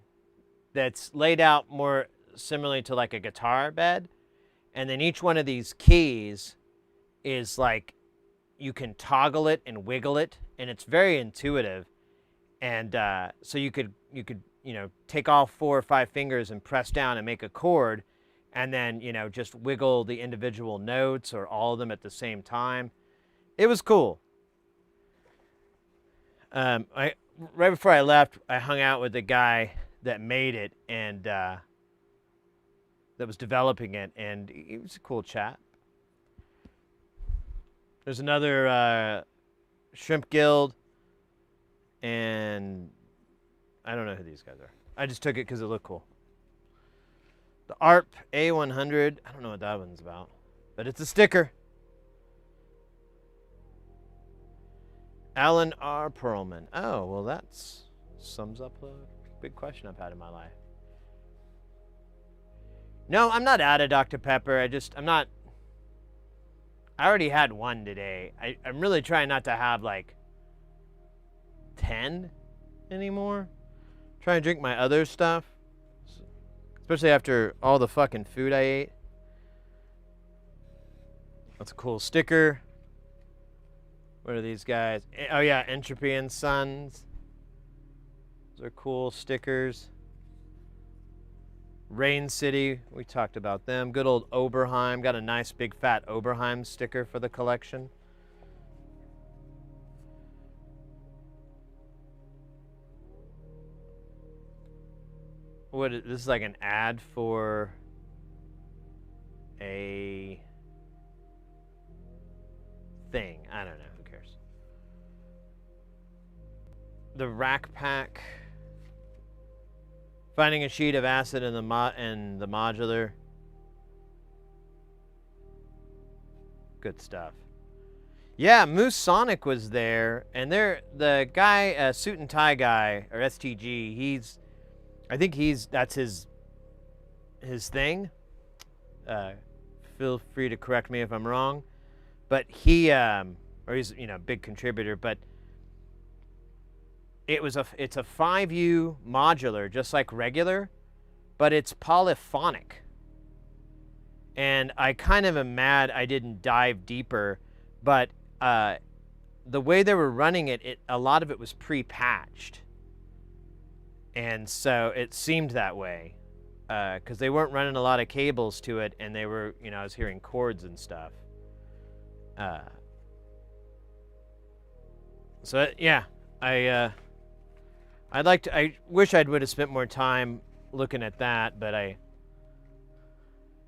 that's laid out more similarly to like a guitar bed. And then each one of these keys is like, you can toggle it and wiggle it. And it's very intuitive. And so you could take all 4 or 5 fingers and press down and make a chord. And then, just wiggle the individual notes or all of them at the same time. It was cool. Right before I left, I hung out with the guy that made it and that was developing it, and he was a cool chap. There's another Shrimp Guild, and I don't know who these guys are. I just took it because it looked cool. The ARP A100, I don't know what that one's about, but it's a sticker. Alan R. Perlman. Oh, well, that sums up a big question I've had in my life. No, I'm not out of Dr. Pepper. I'm not I already had one today. I'm really trying not to have like 10 anymore. Trying to drink my other stuff. Especially after all the fucking food I ate. That's a cool sticker. What are these guys? Oh yeah, Entropy and Sons. Those are cool stickers. Rain City, we talked about them. Good old Oberheim. Got a nice big fat Oberheim sticker for the collection. This is like an ad for a thing. I don't know. Who cares? The Rack Pack. Finding a sheet of acid in the modular. Good stuff. Yeah, Moose Sonic was there, and the guy, Suit and Tie guy, or STG. I think that's his thing. Feel free to correct me if I'm wrong, but he's a big contributor, but. It's a 5U modular, just like regular, but it's polyphonic. And I kind of am mad I didn't dive deeper, but the way they were running it, a lot of it was pre-patched. And so it seemed that way, because they weren't running a lot of cables to it, and they were, I was hearing chords and stuff. So yeah, I wish I would have spent more time looking at that, but I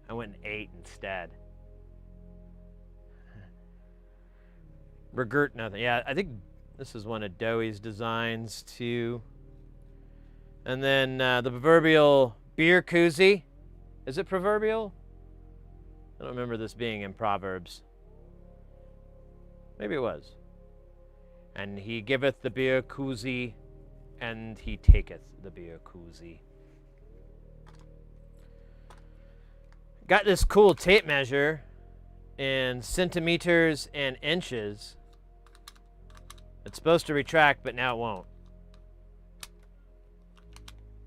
went and ate instead. Regret nothing. Yeah, I think this is one of Dewey's designs too. And then the proverbial beer koozie. Is it proverbial? I don't remember this being in Proverbs. Maybe it was. And he giveth the beer koozie, and he taketh the beer koozie. Got this cool tape measure in centimeters and inches. It's supposed to retract, but now it won't.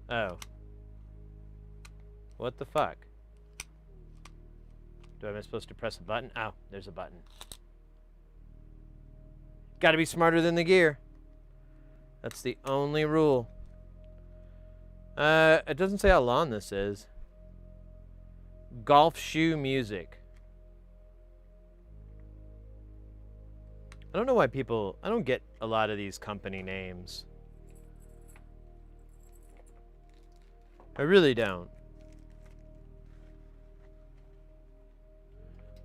Oh. What the fuck? Am I supposed to press a button? Oh, there's a button. Gotta be smarter than the gear. That's the only rule. It doesn't say how long this is. Golf shoe music. I don't know why I don't get a lot of these company names. I really don't.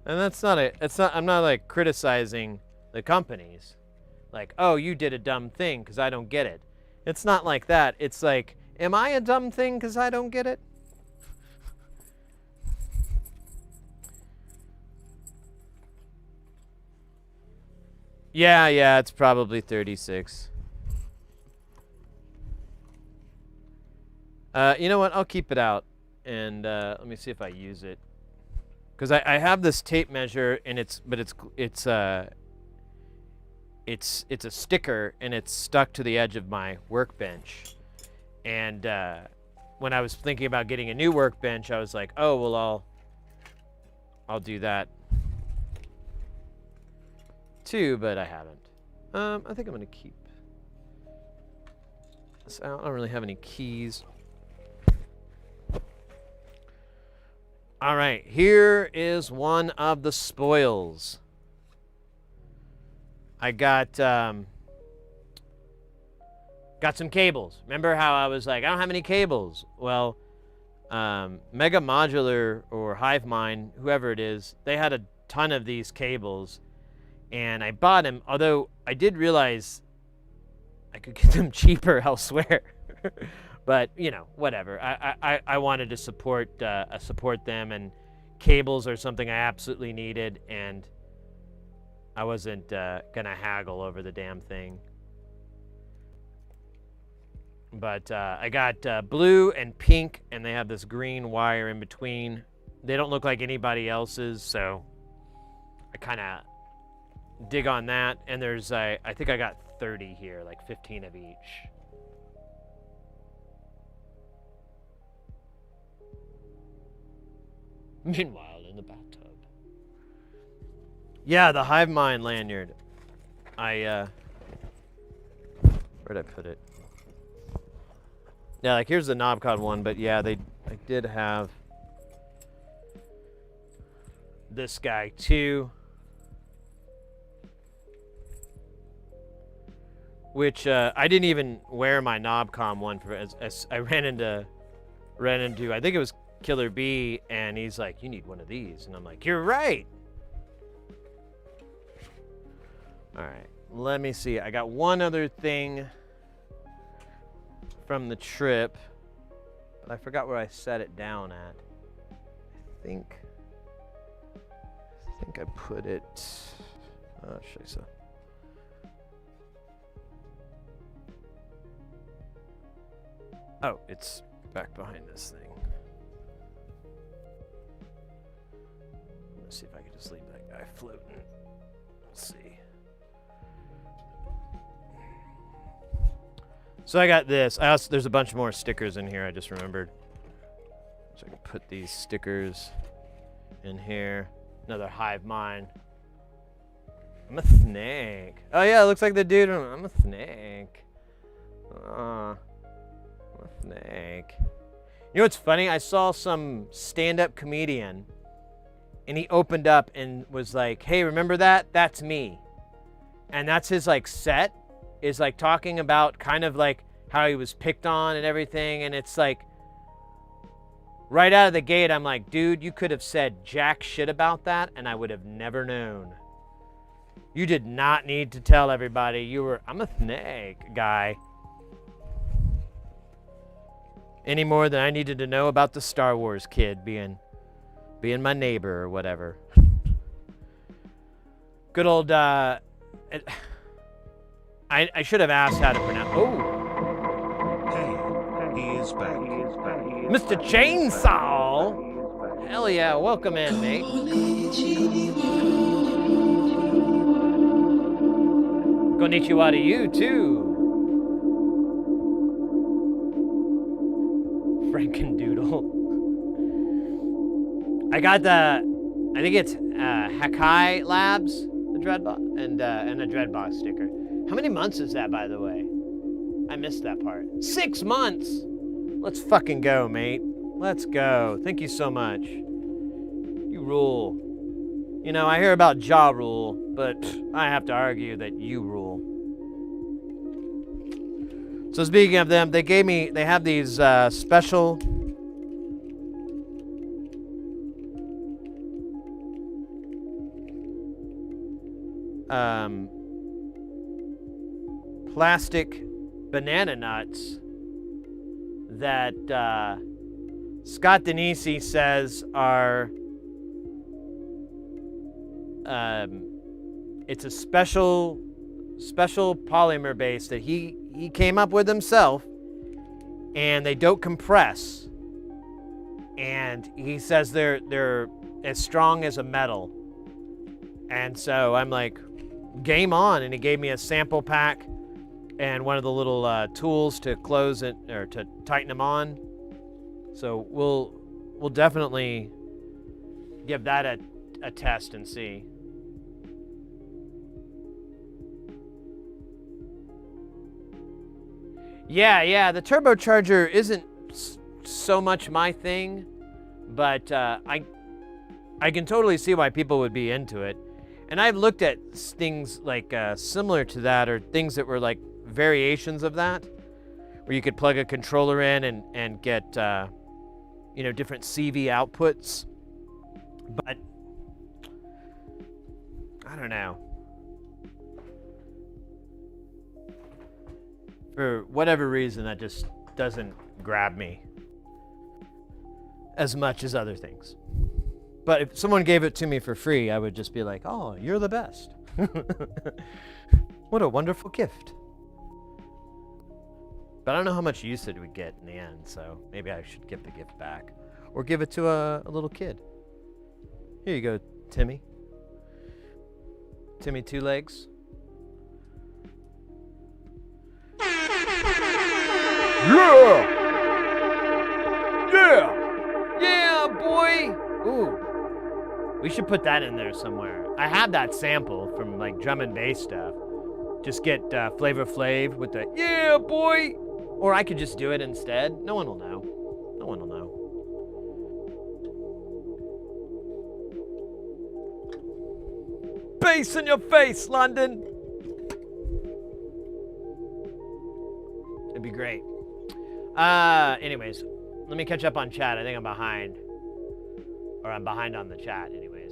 And I'm not like criticizing the companies. Like, oh, you did a dumb thing because I don't get it. It's not like that. It's like, am I a dumb thing because I don't get it? Yeah, it's probably 36. You know what? I'll keep it out, and let me see if I use it. Because I have this tape measure, and it's a sticker, and it's stuck to the edge of my workbench. And when I was thinking about getting a new workbench, I was like, oh well, I'll do that too, but I haven't. I think I'm gonna keep this out. I don't really have any keys. All right, here is one of the spoils. I got some cables. Remember how I was like, I don't have any cables? Well, Mega Modular or HiveMind, whoever it is, they had a ton of these cables, and I bought them, although I did realize I could get them cheaper elsewhere. But, whatever. I wanted to support them, and cables are something I absolutely needed, and I wasn't going to haggle over the damn thing. But I got blue and pink, and they have this green wire in between. They don't look like anybody else's, so I kind of dig on that, and there's I think I got 30 here, like 15 of each. Meanwhile, in the bathtub. Yeah, the Hive Mind lanyard. Where'd I put it? Yeah, like here's the Knobcon one, but yeah, I did have this guy too. Which I didn't even wear my Knobcon one for as I ran into I think it was Killer B, and he's like, "You need one of these," and I'm like, "You're right." All right, let me see. I got one other thing from the trip, but I forgot where I set it down at. I think I put it. Oh, shit. Oh, it's back behind this thing. Let's see if I can just leave that guy floating. Let's see. So I got this. There's a bunch more stickers in here, I just remembered. So I can put these stickers in here. Another Hive Mind. I'm a snake. Oh yeah, it looks like the dude. I'm a snake. I'm a snake. You know what's funny? I saw some stand-up comedian, and he opened up and was like, "Hey, remember that? That's me." And that's his like set, is like talking about kind of like how he was picked on and everything. And it's like, right out of the gate, I'm like, dude, you could have said jack shit about that, and I would have never known. You did not need to tell everybody you were, I'm a snake guy. Any more than I needed to know about the Star Wars kid being my neighbor or whatever. Good old, I should have asked how to pronounce, Hey, he is back. Mr. Chainsaw! Hell yeah, welcome in, mate. Konnichiwa to you, too. Frankendoodle. I got I think it's Hakai Labs, the Dreadbox, and a Dreadbox sticker. How many months is that, by the way? I missed that part. 6 months! Let's fucking go, mate. Let's go. Thank you so much. You rule. You know, I hear about Ja Rule, but I have to argue that you rule. So speaking of them, they have these special plastic banana nuts that Scott Denisi says are it's a special polymer base that he came up with himself, and they don't compress, and he says they're as strong as a metal. And so I'm like, game on, and he gave me a sample pack and one of the little tools to close it or to tighten them on. So we'll definitely give that a test and see. Yeah, the turbocharger isn't so much my thing, but I can totally see why people would be into it. And I've looked at things like similar to that, or things that were like variations of that, where you could plug a controller in and get different CV outputs. But I don't know. For whatever reason, that just doesn't grab me as much as other things. But if someone gave it to me for free, I would just be like, oh, you're the best. What a wonderful gift. But I don't know how much use it would get in the end, so maybe I should give the gift back. Or give it to a little kid. Here you go, Timmy. Timmy Two Legs. Yeah! Yeah! Yeah, boy! Ooh. We should put that in there somewhere. I have that sample from like drum and bass stuff. Just get Flavor Flav with the yeah, boy! Or I could just do it instead. No one will know. No one will know. Bass in your face, London! It'd be great. Anyways, let me catch up on chat. I think I'm behind. Or I'm behind on the chat, anyways.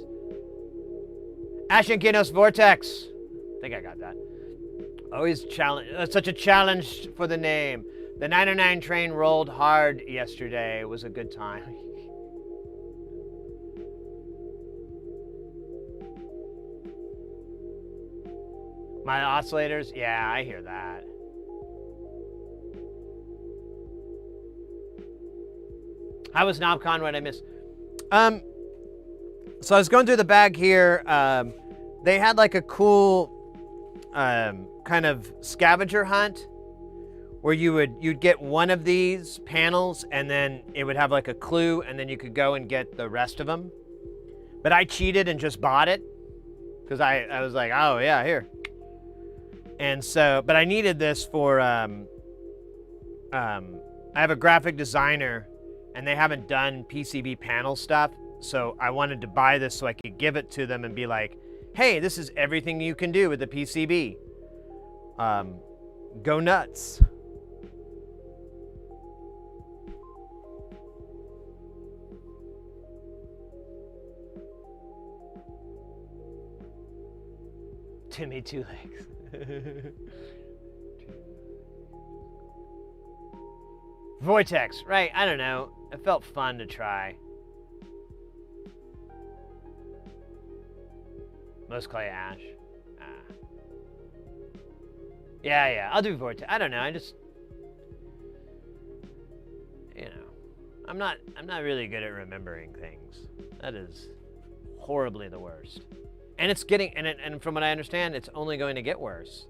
Ashen Kinos Vortex. I think I got that. Always challenge. Such a challenge for the name. The 909 train rolled hard yesterday. It was a good time. My oscillators? Yeah, I hear that. How was Knobcon? What did I miss? So I was going through the bag here. They had like a cool kind of scavenger hunt where you'd get one of these panels and then it would have like a clue and then you could go and get the rest of them. But I cheated and just bought it because I was like, oh yeah, here. And so, but I needed this for, I have a graphic designer and they haven't done PCB panel stuff. So I wanted to buy this so I could give it to them and be like, hey, this is everything you can do with the PCB. Go nuts. Timmy Two Legs. Vortex, right, I don't know. It felt fun to try. Most clay ash. Yeah, I'll do Vortex. I don't know, I just, you know, I'm not really good at remembering things. That is horribly the worst. And it's getting, and from what I understand, it's only going to get worse.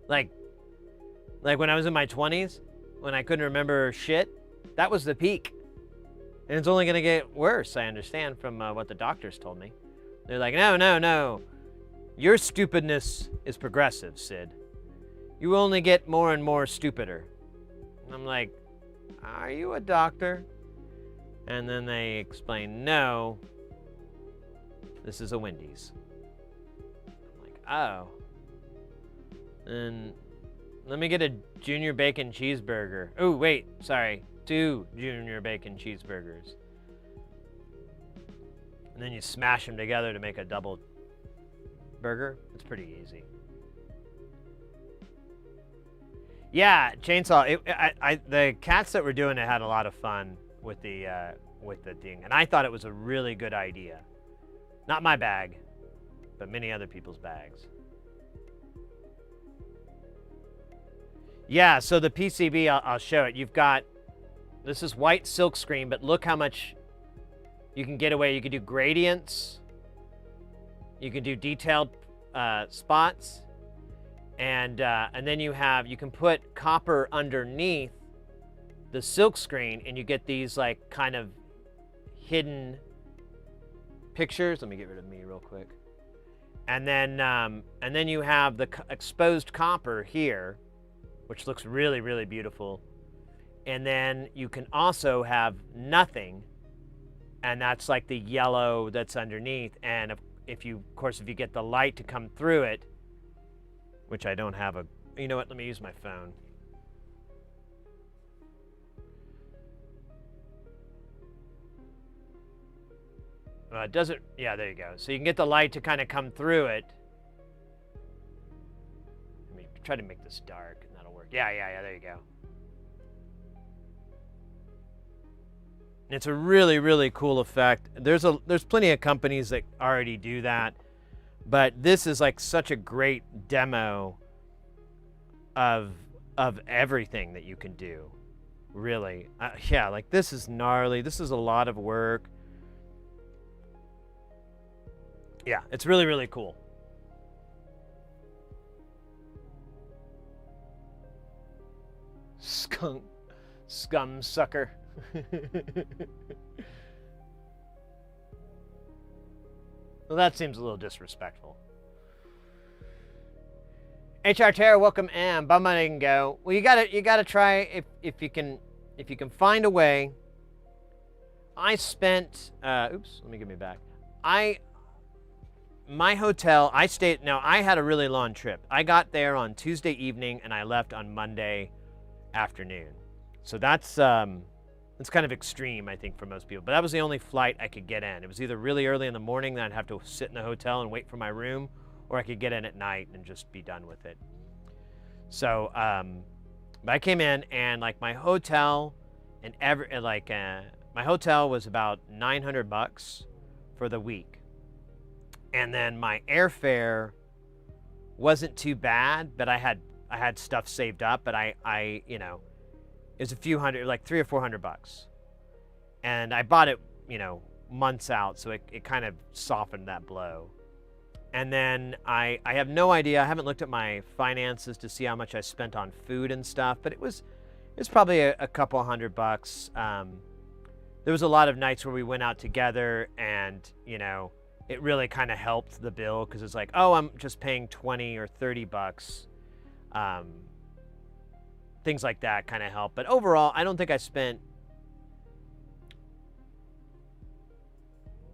Like when I was in my 20s, when I couldn't remember shit, that was the peak. And it's only going to get worse, I understand, from what the doctors told me. They're like, no. Your stupidness is progressive, Sid. You will only get more and more stupider. And I'm like, are you a doctor? And then they explain, no, this is a Wendy's. I'm like, oh. And let me get a junior bacon cheeseburger. Oh, wait, sorry. 2 junior bacon cheeseburgers. And then you smash them together to make a double burger. It's pretty easy. Yeah, chainsaw. The cats that were doing it had a lot of fun with the thing, and I thought it was a really good idea. Not my bag, but many other people's bags. Yeah, so the PCB, I'll show it. You've got, this is white silk screen, but look how much you can get away. You can do gradients. You can do detailed spots. And then you can put copper underneath the silk screen and you get these like kind of hidden pictures. Let me get rid of me real quick. And then you have the exposed copper here, which looks really, really beautiful. And then you can also have nothing, and that's like the yellow that's underneath. And if you get the light to come through it, which I don't have you know what, let me use my phone. It doesn't, yeah, there you go. So you can get the light to kind of come through it. Let me try to make this dark and that'll work. Yeah, there you go. It's a really, really cool effect. There's plenty of companies that already do that, but this is like such a great demo of everything that you can do. Really, yeah. Like this is gnarly. This is a lot of work. Yeah, it's really, really cool. Scum sucker. Well, that seems a little disrespectful. HR Terror, welcome, and bum I didn't go. Well, you gotta try if you can find a way. I spent oops, let me get me back. My hotel, I stayed, now I had a really long trip. I got there on Tuesday evening and I left on Monday afternoon. So that's kind of extreme, I think, for most people. But that was the only flight I could get in. It was either really early in the morning, then I'd have to sit in the hotel and wait for my room, or I could get in at night and just be done with it. So, but I came in and like my hotel and my hotel was about $900 for the week. And then my airfare wasn't too bad, but I had stuff saved up, but I you know, it was a few hundred, like $300 or $400. And I bought it, you know, months out, so it kind of softened that blow. And then I have no idea, I haven't looked at my finances to see how much I spent on food and stuff, but it was probably a couple $100. There was a lot of nights where we went out together and, you know, it really kind of helped the bill because it's like, oh, I'm just paying $20 or $30. Things like that kind of help. But overall, I don't think I spent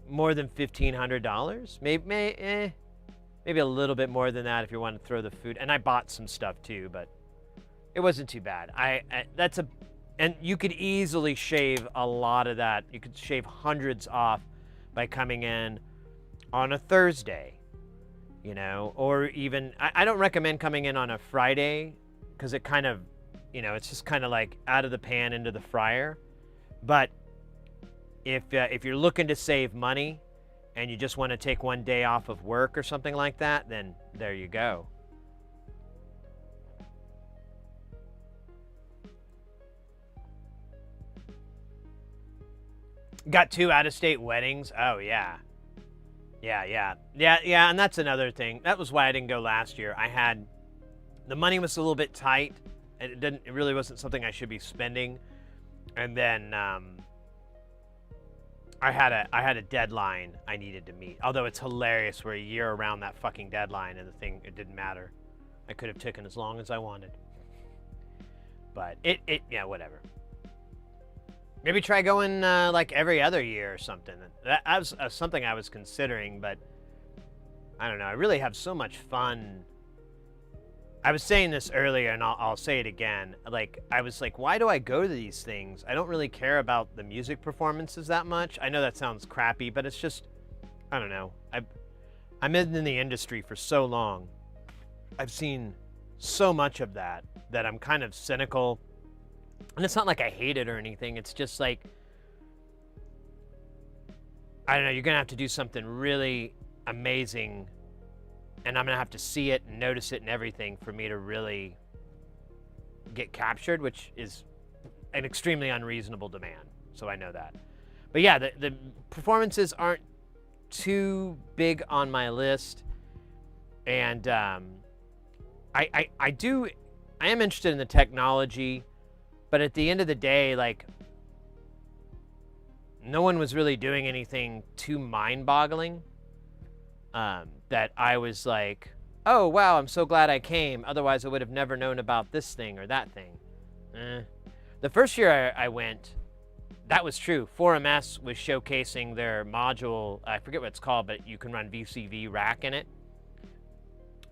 more than $1,500. Maybe a little bit more than that if you want to throw the food. And I bought some stuff too, but it wasn't too bad. And you could easily shave a lot of that. You could shave hundreds off by coming in on a Thursday, you know, or even, I don't recommend coming in on a Friday because it kind of, you know, it's just kind of like out of the pan into the fryer. But if you're looking to save money and you just want to take one day off of work or something like that, then there you go. Got 2 out-of-state weddings. Oh, yeah. Yeah, and that's another thing. That was why I didn't go last year. The money was a little bit tight, and it really wasn't something I should be spending. And then I had a deadline I needed to meet. Although it's hilarious, we're a year around that fucking deadline, and it didn't matter. I could have taken as long as I wanted. But yeah, whatever. Maybe try going like every other year or something. That was something I was considering, but I don't know. I really have so much fun. I was saying this earlier, and I'll say it again. Like, I was like, why do I go to these things? I don't really care about the music performances that much. I know that sounds crappy, but it's just, I don't know. I'm in the industry for so long. I've seen so much of that I'm kind of cynical. And it's not like I hate it or anything. It's just like, I don't know, you're going to have to do something really amazing, and I'm going to have to see it and notice it and everything for me to really get captured, which is an extremely unreasonable demand. So I know that. But yeah, the performances aren't too big on my list. And I am interested in the technology. But at the end of the day, like, no one was really doing anything too mind-boggling that I was like, oh, wow, I'm so glad I came. Otherwise, I would have never known about this thing or that thing. The first year I went, that was true. 4MS was showcasing their module. I forget what it's called, but you can run VCV rack in it.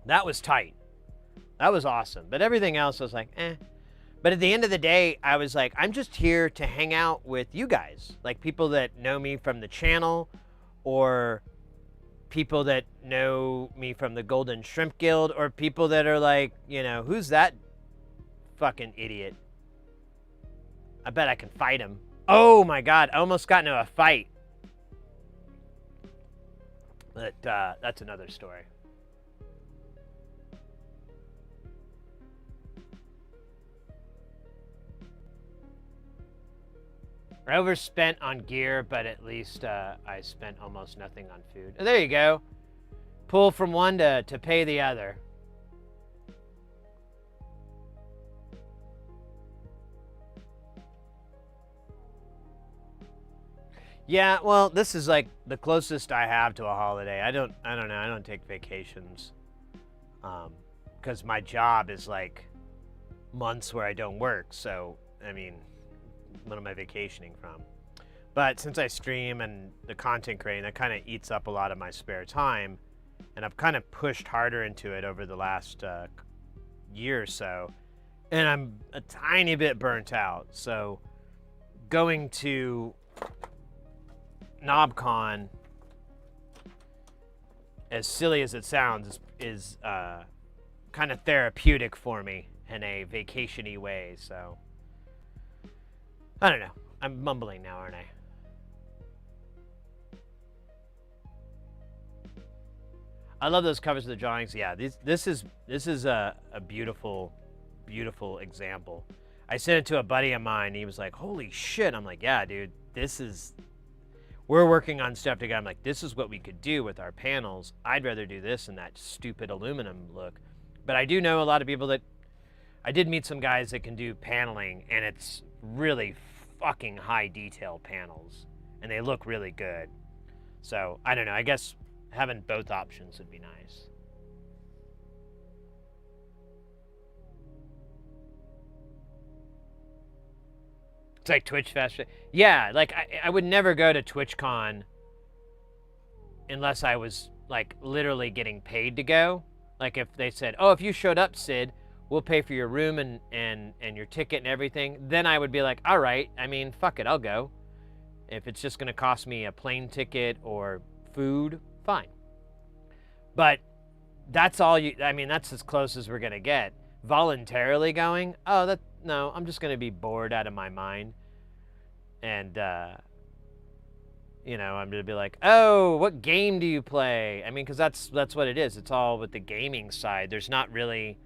That was tight. That was awesome. But everything else, I was like, eh. But at the end of the day, I was like, I'm just here to hang out with you guys. Like people that know me from the channel or people that know me from the Golden Shrimp Guild or people that are like, you know, who's that fucking idiot? I bet I can fight him. Oh my God, I almost got into a fight. But that's another story. I overspent on gear, but at least I spent almost nothing on food. Oh, there you go. Pull from one to pay the other. Yeah, well, this is like the closest I have to a holiday. I don't know. I don't take vacations. Because my job is like months where I don't work. So, I mean, what am I vacationing from? But since I stream and the content creating, that kind of eats up a lot of my spare time. And I've kind of pushed harder into it over the last year or so. And I'm a tiny bit burnt out. So going to Knobcon, as silly as it sounds, is kind of therapeutic for me in a vacation-y way. So I don't know. I'm mumbling now, aren't I? I love those covers of the drawings. Yeah, this is a beautiful, beautiful example. I sent it to a buddy of mine. He was like, "Holy shit!" I'm like, "Yeah, dude, we're working on stuff together." I'm like, "This is what we could do with our panels. I'd rather do this than that stupid aluminum look." But I do know a lot of people that I did meet some guys that can do paneling, and it's really fucking high detail panels, and they look really good. So I don't know. I guess having both options would be nice. It's like Twitch Fest. Yeah, like I would never go to TwitchCon unless I was like literally getting paid to go. Like if they said, "Oh, if you showed up, Sid, we'll pay for your room and your ticket and everything," then I would be like, "All right, I mean, fuck it, I'll go." If it's just going to cost me a plane ticket or food, fine. But that's all I mean, that's as close as we're going to get. Voluntarily going, no, I'm just going to be bored out of my mind. And, I'm going to be like, "Oh, what game do you play?" I mean, because that's what it is. It's all with the gaming side. There's not really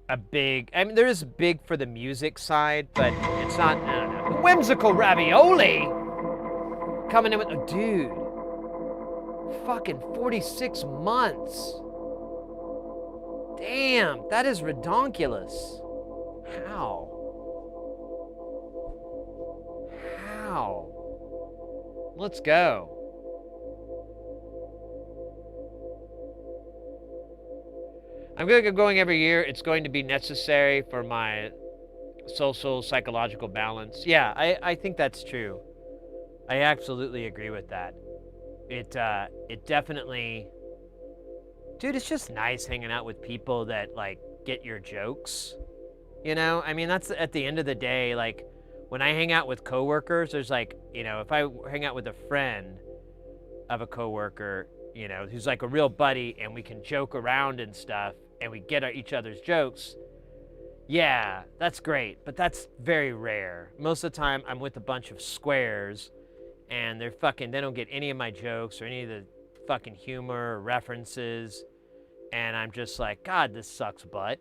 a big, I mean, there is big for the music side, but it's not, I don't know. Whimsical Ravioli coming in with, oh, dude, fucking 46 months. Damn, that is redonkulous. How? Let's go. I'm going to go going every year. It's going to be necessary for my social, psychological balance. Yeah, I think that's true. I absolutely agree with that. It definitely, dude, it's just nice hanging out with people that like get your jokes. I mean, that's at the end of the day, like when I hang out with coworkers, there's like, if I hang out with a friend of a coworker, who's like a real buddy and we can joke around and stuff and we get each other's jokes, yeah, that's great, but that's very rare. Most of the time I'm with a bunch of squares and they don't get any of my jokes or any of the fucking humor or references, and I'm just like, God, this sucks butt.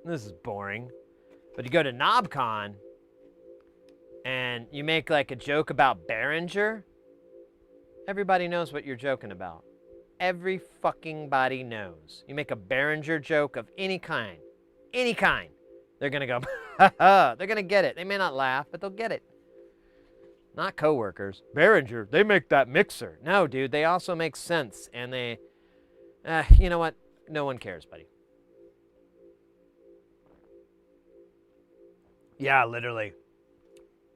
This is boring. But you go to Knobcon and you make like a joke about Behringer, everybody knows what you're joking about. Every fucking body knows. You make a Behringer joke of any kind, they're gonna go, ha ha, they're gonna get it. They may not laugh, but they'll get it. Not coworkers. Behringer, they make that mixer. No, dude, they also make sense, and they, you know what? No one cares, buddy. Yeah, literally.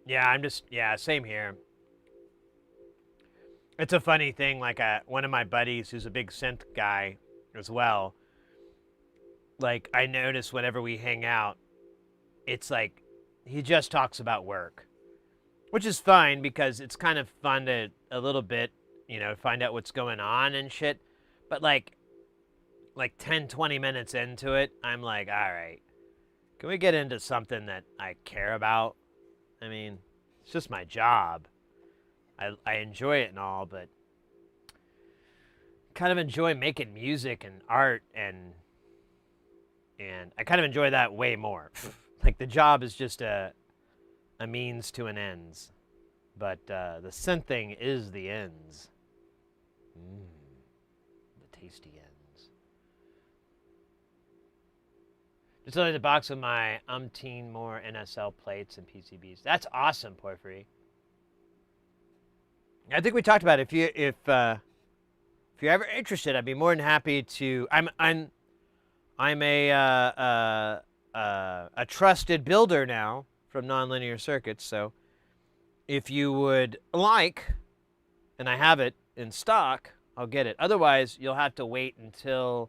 Yeah, same here. It's a funny thing, like one of my buddies who's a big synth guy as well, like I notice whenever we hang out, it's like he just talks about work, which is fine because it's kind of fun to a little bit, find out what's going on and shit. But like 10, 20 minutes into it, I'm like, all right, can we get into something that I care about? I mean, it's just my job. I enjoy it and all, but kind of enjoy making music and art, and I kind of enjoy that way more. Like the job is just a means to an ends, but the synthing is the ends. The tasty ends. Just loaded the box with my umpteen more NSL plates and PCBs. That's awesome, Porphyry. I think we talked about it. If you're ever interested, I'd be more than happy to. I'm a trusted builder now from Nonlinear Circuits. So if you would like, and I have it in stock, I'll get it. Otherwise, you'll have to wait until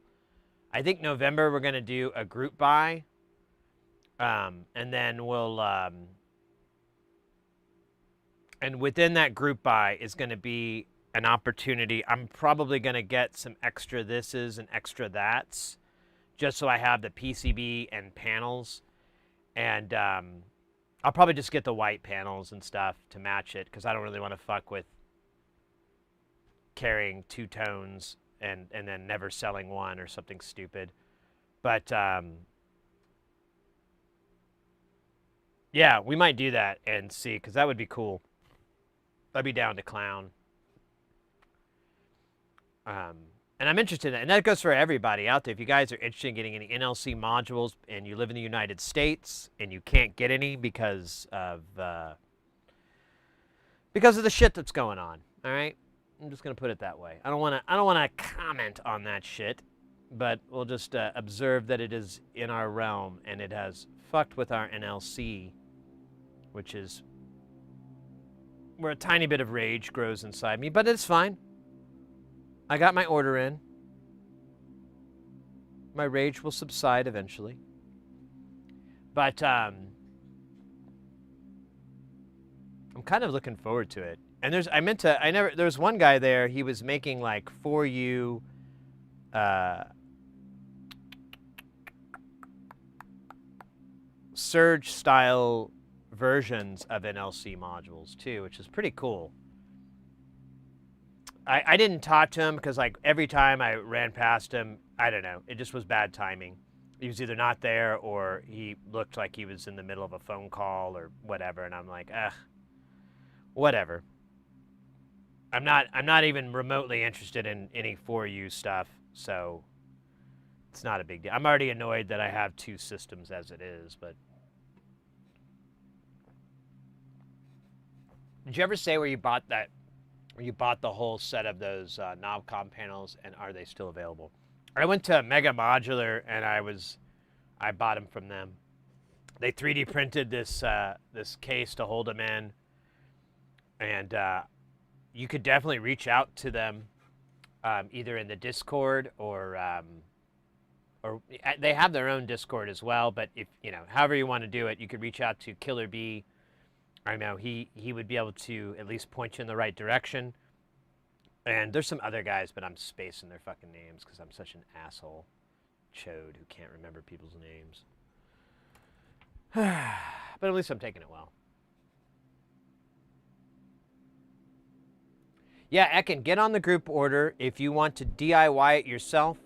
I think November. We're gonna do a group buy, and then we'll. And within that group buy is going to be an opportunity. I'm probably going to get some extra thises and extra that's, just so I have the PCB and panels. And I'll probably just get the white panels and stuff to match it, because I don't really want to fuck with carrying 2 tones and then never selling one or something stupid. But yeah, we might do that and see, because that would be cool. I'd be down to clown. And I'm interested in that. And that goes for everybody out there. If you guys are interested in getting any NLC modules and you live in the United States and you can't get any because of the shit that's going on, all right? I'm just going to put it that way. I don't want to comment on that shit, but we'll just observe that it is in our realm and it has fucked with our NLC, which is where a tiny bit of rage grows inside me, but it's fine. I got my order in. My rage will subside eventually. But I'm kind of looking forward to it. And there was one guy there, he was making like 4U surge style versions of NLC modules too, which is pretty cool. I didn't talk to him because like every time I ran past him, I don't know, it just was bad timing. He was either not there or he looked like he was in the middle of a phone call or whatever, and I'm like, whatever. I'm not even remotely interested in any 4U stuff, so it's not a big deal. I'm already annoyed that I have 2 systems as it is, but did you ever say where you bought the whole set of those Knobcon panels, and are they still available? I went to Mega Modular and I bought them from them. They 3D printed this case to hold them in, and you could definitely reach out to them either in the Discord or they have their own Discord as well. But if however you want to do it, you could reach out to Killer B. I know he would be able to at least point you in the right direction. And there's some other guys, but I'm spacing their fucking names because I'm such an asshole chode who can't remember people's names. But at least I'm taking it well. Yeah, Ekin, get on the group order. If you want to DIY it yourself,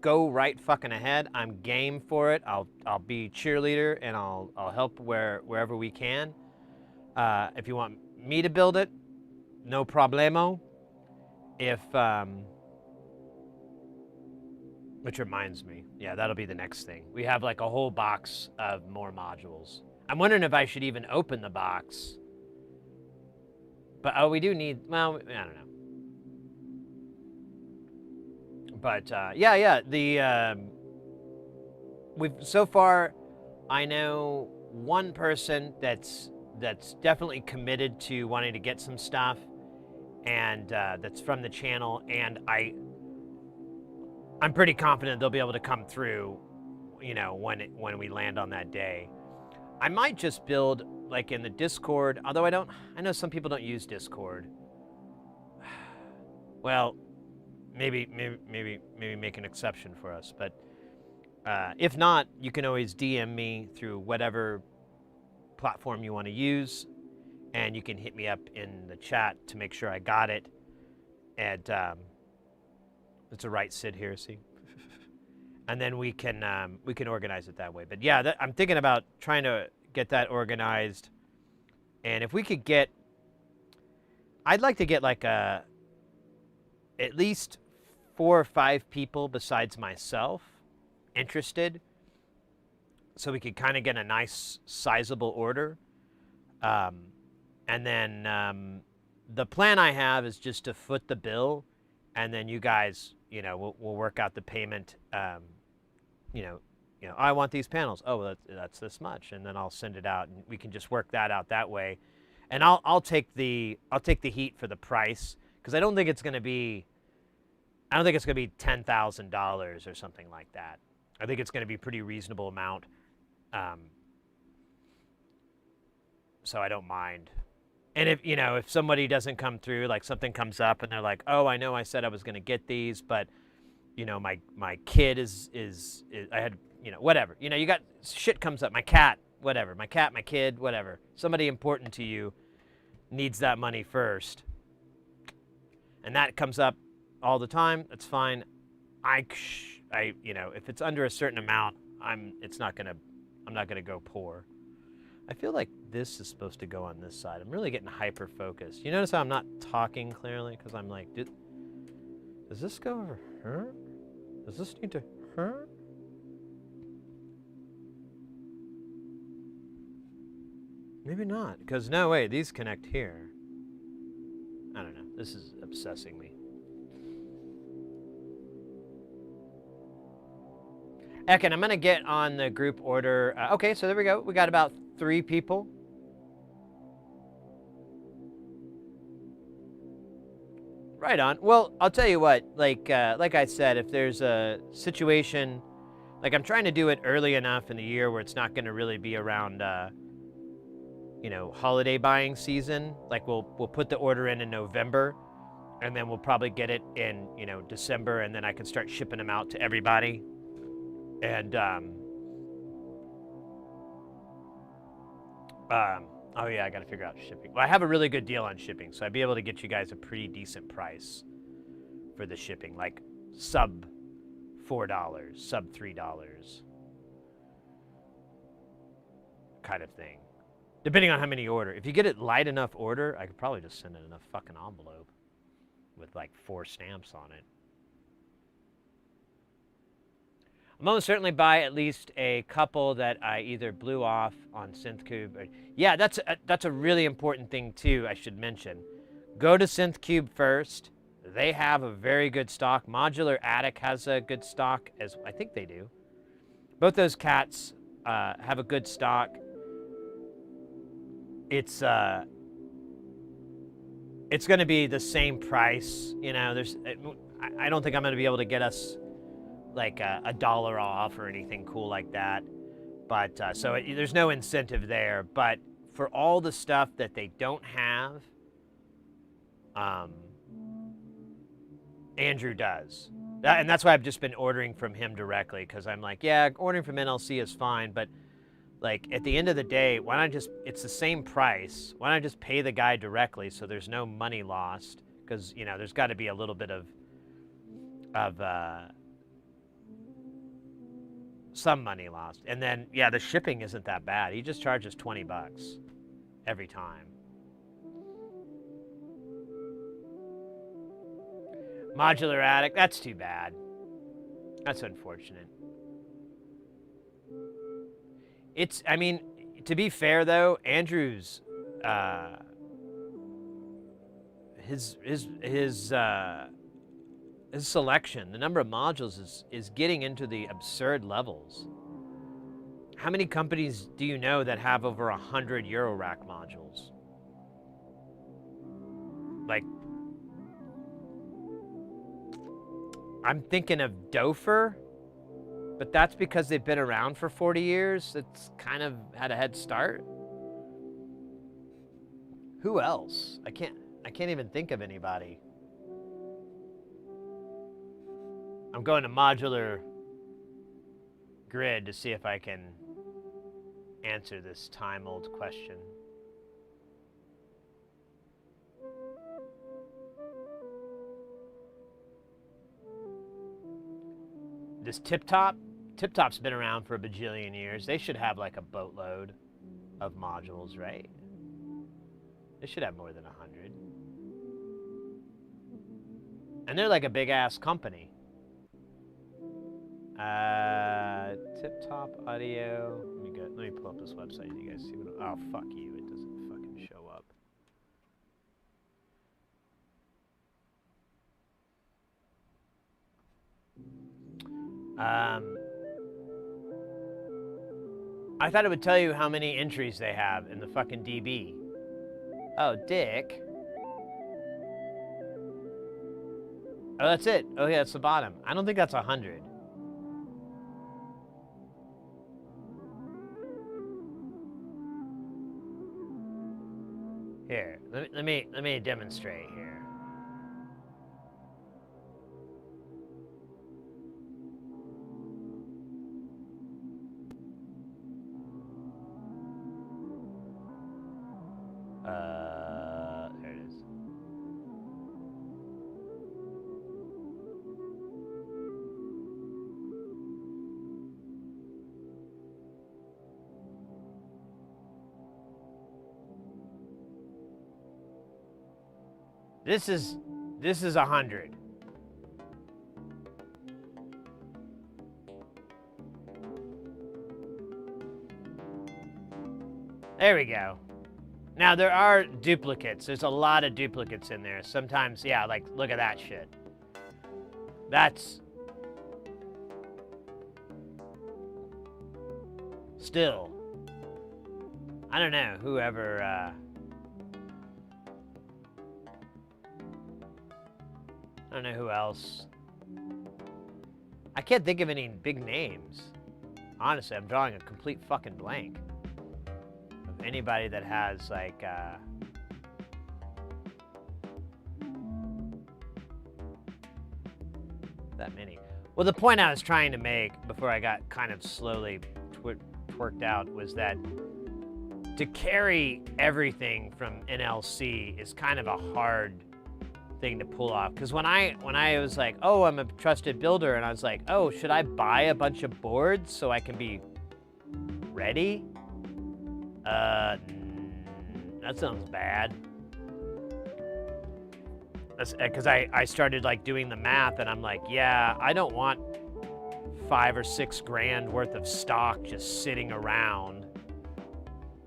go right fucking ahead. I'm game for it. I'll be cheerleader and I'll help wherever we can. If you want me to build it, no problemo. Which reminds me, yeah, that'll be the next thing. We have like a whole box of more modules. I'm wondering if I should even open the box. But we do need, well, I don't know. But yeah, we've so far, I know one person that's definitely committed to wanting to get some stuff, and that's from the channel, and I'm pretty confident they'll be able to come through, when we land on that day. I might just build like in the Discord, although I know some people don't use Discord. Well, maybe make an exception for us, but if not, you can always DM me through whatever platform you want to use, and you can hit me up in the chat to make sure I got it. And it's a right sit here, see? And then we can organize it that way. But yeah, I'm thinking about trying to get that organized. And if we could I'd like to get like at least 4 or 5 people besides myself interested. so we could kind of get a nice sizable order. And then the plan I have is just to foot the bill, and then you guys, you know, we'll work out the payment. You know, I want these panels. Oh, well, that's this much, and then I'll send it out, and we can just work that out that way. And I'll take the heat for the price, because I don't think it's going to be $10,000 or something like that. I think it's going to be a pretty reasonable amount. So I don't mind. And if somebody doesn't come through, like something comes up and they're like, oh, I know I said I was going to get these, but my kid is I had, whatever. You got shit comes up. My cat, whatever. My cat, my kid, whatever. Somebody important to you needs that money first. And that comes up all the time. That's fine. If it's under a certain amount, I'm not gonna go poor. I feel like this is supposed to go on this side. I'm really getting hyper focused. You notice how I'm not talking clearly because I'm like, does this go over here? Does this need to hurt? Maybe not, because no way, these connect here. I don't know. This is obsessing me. Ekin, I'm going to get on the group order. Okay, so there we go. We got about 3 people. Right on. Well, I'll tell you what, like I said, if there's a situation, like I'm trying to do it early enough in the year where it's not going to really be around, holiday buying season. Like we'll put the order in November, and then we'll probably get it in, December, and then I can start shipping them out to everybody. And, oh yeah, I got to figure out shipping. Well, I have a really good deal on shipping, so I'd be able to get you guys a pretty decent price for the shipping, like sub $4, sub $3 kind of thing. Depending on how many you order. If you get it light enough order, I could probably just send it in a fucking envelope with like 4 stamps on it. I'm almost certainly buy at least a couple that I either blew off on SynthCube. Yeah, that's a really important thing too, I should mention. Go to SynthCube first. They have a very good stock. Modular Attic has a good stock, as I think they do. Both those cats have a good stock. It's going to be the same price. I don't think I'm going to be able to get us like a $1 off or anything cool like that. But there's no incentive there. But for all the stuff that they don't have, Andrew does. And that's why I've just been ordering from him directly, because I'm like, yeah, ordering from NLC is fine, but like at the end of the day, why not it's the same price. Why not just pay the guy directly so there's no money lost? Because, there's got to be a little bit of some money lost. And then, yeah, the shipping isn't that bad. He just charges $20 every time. Modular Attic, that's too bad. That's unfortunate. I mean, to be fair though, Andrew's, his selection, the number of modules is getting into the absurd levels. How many companies do you know that have over 100 eurorack modules? Like, I'm thinking of Dofer, but that's because they've been around for 40 years. It's kind of had a head start. Who else? I can't even think of anybody. I'm going to Modular Grid to see if I can answer this time-old question. This Tip-Top's been around for a bajillion years. They should have like a boatload of modules, right? They should have more than 100. And they're like a big-ass company. Tip Top Audio. Let me pull up this website. You guys see what? Oh, fuck you! It doesn't fucking show up. I thought it would tell you how many entries they have in the fucking DB. Oh, dick. Oh, that's it. Oh, yeah, it's the bottom. I don't think that's 100. Here, let me demonstrate here. There it is. This is 100. There we go. Now, there are duplicates. There's a lot of duplicates in there. Sometimes, yeah, like, look at that shit. That's... Still. I don't know, whoever, I don't know who else. I can't think of any big names. Honestly, I'm drawing a complete fucking blank. Anybody that has like that many. Well, the point I was trying to make before I got kind of slowly twerked out was that to carry everything from NLC is kind of a hard thing to pull off. Because when I was like, oh, I'm a trusted builder, and I was like, oh, should I buy a bunch of boards so I can be ready? That sounds bad. That's because I started like doing the math, and I'm like, yeah, I don't want $5 or $6 grand worth of stock just sitting around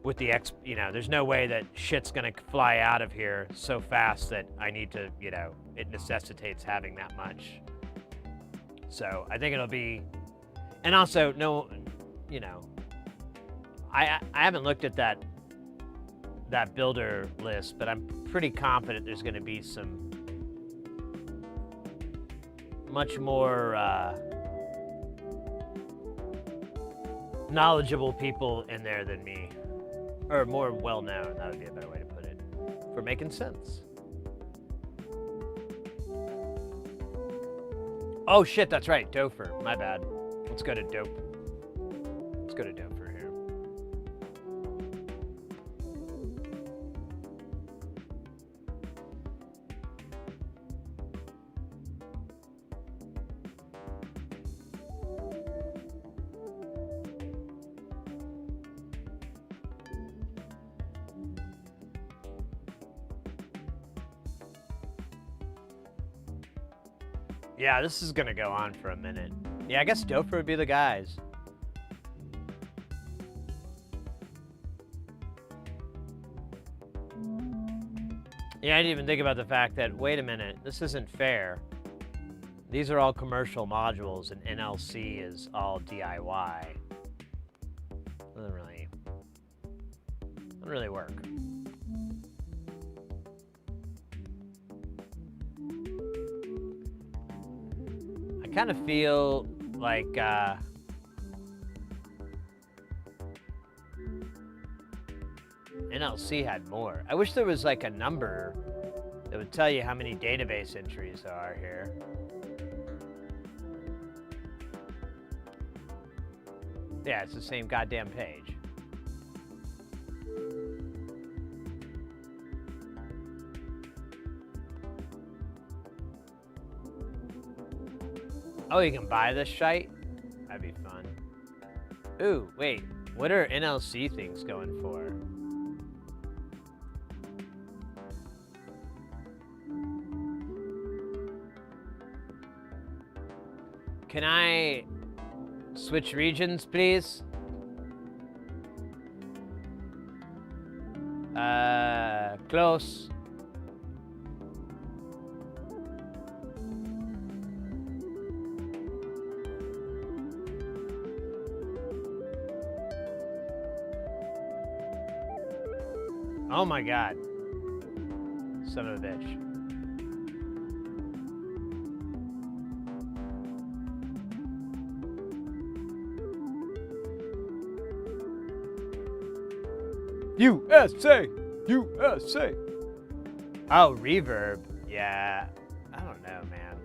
with the there's no way that shit's gonna fly out of here so fast that I need to, it necessitates having that much. So I think it'll be, and also no, I haven't looked at that builder list, but I'm pretty confident there's going to be some much more knowledgeable people in there than me, or more well-known. That would be a better way to put it, for making sense. Oh shit, that's right, Dofer. My bad. Let's go to Dope. Let's go to Dofer. Yeah, this is gonna go on for a minute. Yeah, I guess Dofer would be the guys. Yeah, I didn't even think about the fact that, wait a minute, this isn't fair. These are all commercial modules, and NLC is all DIY. Doesn't really work. I kind of feel like NLC had more. I wish there was like a number that would tell you how many database entries there are here. Yeah, it's the same goddamn page. Oh, you can buy this shite? That'd be fun. Ooh, wait. What are NLC things going for? Can I Switch regions, please. Close. Oh my God. Son of a bitch. USA! USA! Oh, reverb. Yeah. I don't know, man.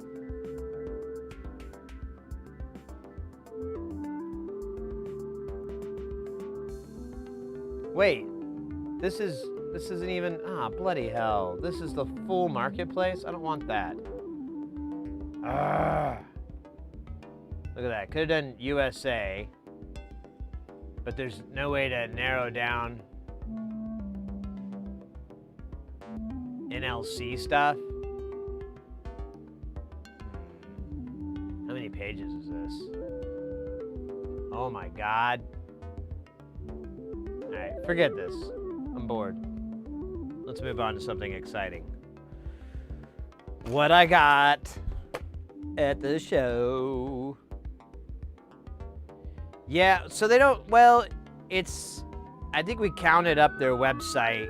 Wait. This isn't even, bloody hell. This is the full marketplace? I don't want that. Look at that. Could have done USA, but there's no way to narrow down NLC stuff. How many pages is this? Oh my God. All right, forget this. I'm bored. Let's move on to something exciting. What I got at the show. Yeah, so they don't, well, it's, I think we counted up their website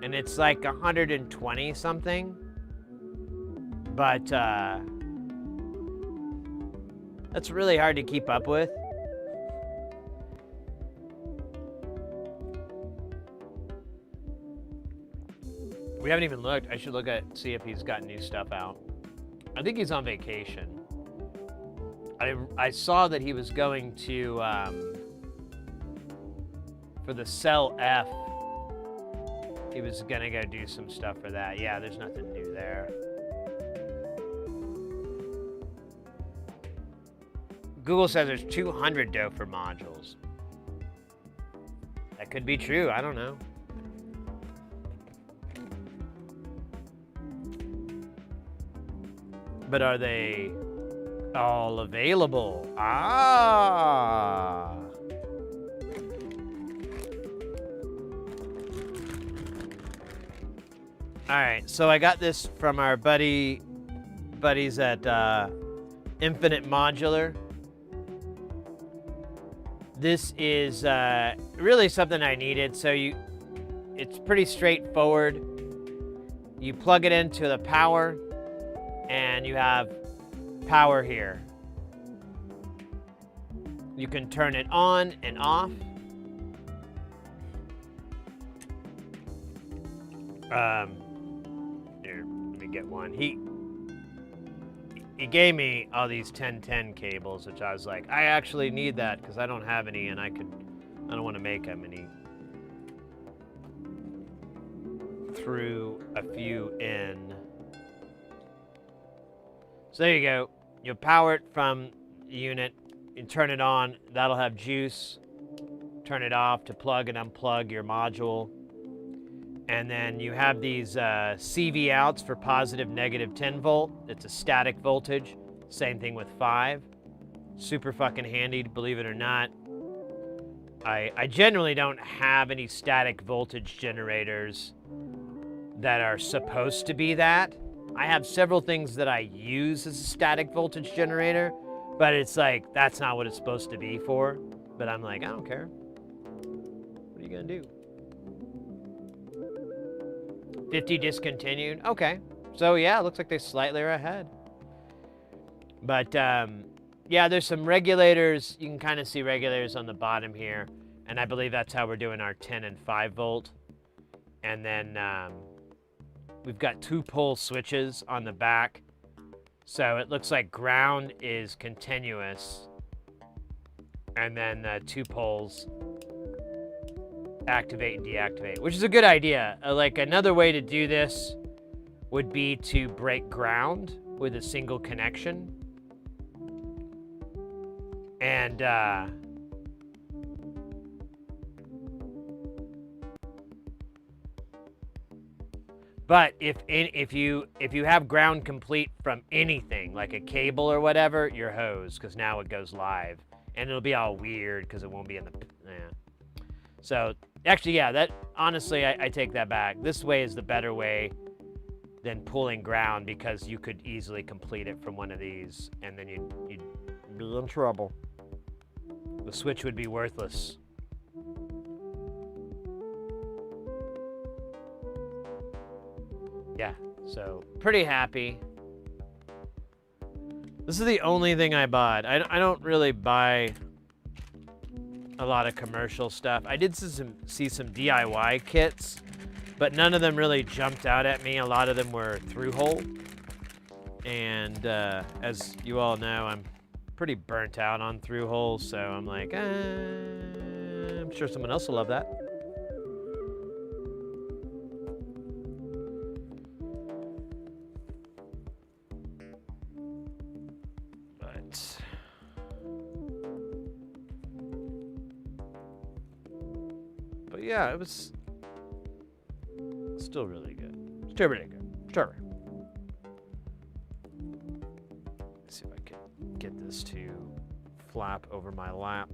and it's like 120 something. But that's really hard to keep up with. We haven't even looked. I should look at, see if he's got new stuff out. I think he's on vacation. I saw that he was going to, for the Cell F, he was gonna go do some stuff for that. Yeah, there's nothing new there. Google says there's 200 Dofer modules. That could be true, I don't know. But are they all available? Ah. All right, so I got this from our buddies at Infinite Modular. This is really something I needed. So it's pretty straightforward. You plug it into the power, and you have power here. You can turn it on and off. Here, let me get one. He gave me all these 1010 cables, which I was like, I actually need that because I don't have any, and I don't want to make them. And he threw a few in. So there you go. You'll power it from the unit. You turn it on. That'll have juice. Turn it off to plug and unplug your module. And then you have these CV outs for positive, negative 10 volt. It's a static voltage. Same thing with 5. Super fucking handy, believe it or not. I generally don't have any static voltage generators that are supposed to be that. I have several things that I use as a static voltage generator, but it's like, that's not what it's supposed to be for. But I'm like, I don't care. What are you gonna do? 50 discontinued. Okay. So yeah, it looks like they slightly are ahead. But yeah, there's some regulators. You can kind of see regulators on the bottom here. And I believe that's how we're doing our 10 and 5 volt. And then we've got 2-pole switches on the back. So it looks like ground is continuous. And then the 2 poles activate and deactivate, which is a good idea. Like another way to do this would be to break ground with a single connection. And but if you have ground complete from anything like a cable or whatever, you're hosed because now it goes live. And it'll be all weird because it won't be in the, yeah. So, actually, yeah, that, honestly, I take that back. This way is the better way than pulling ground because you could easily complete it from one of these and then you'd be in trouble. The switch would be worthless. Yeah, so pretty happy. This is the only thing I bought. I don't really buy a lot of commercial stuff. I did see some DIY kits, but none of them really jumped out at me. A lot of them were through-hole. And as you all know, I'm pretty burnt out on through-holes, so I'm like, I'm sure someone else will love that. But yeah, it was still really good. Still really good. Sure. Let's see if I can get this to flap over my lap.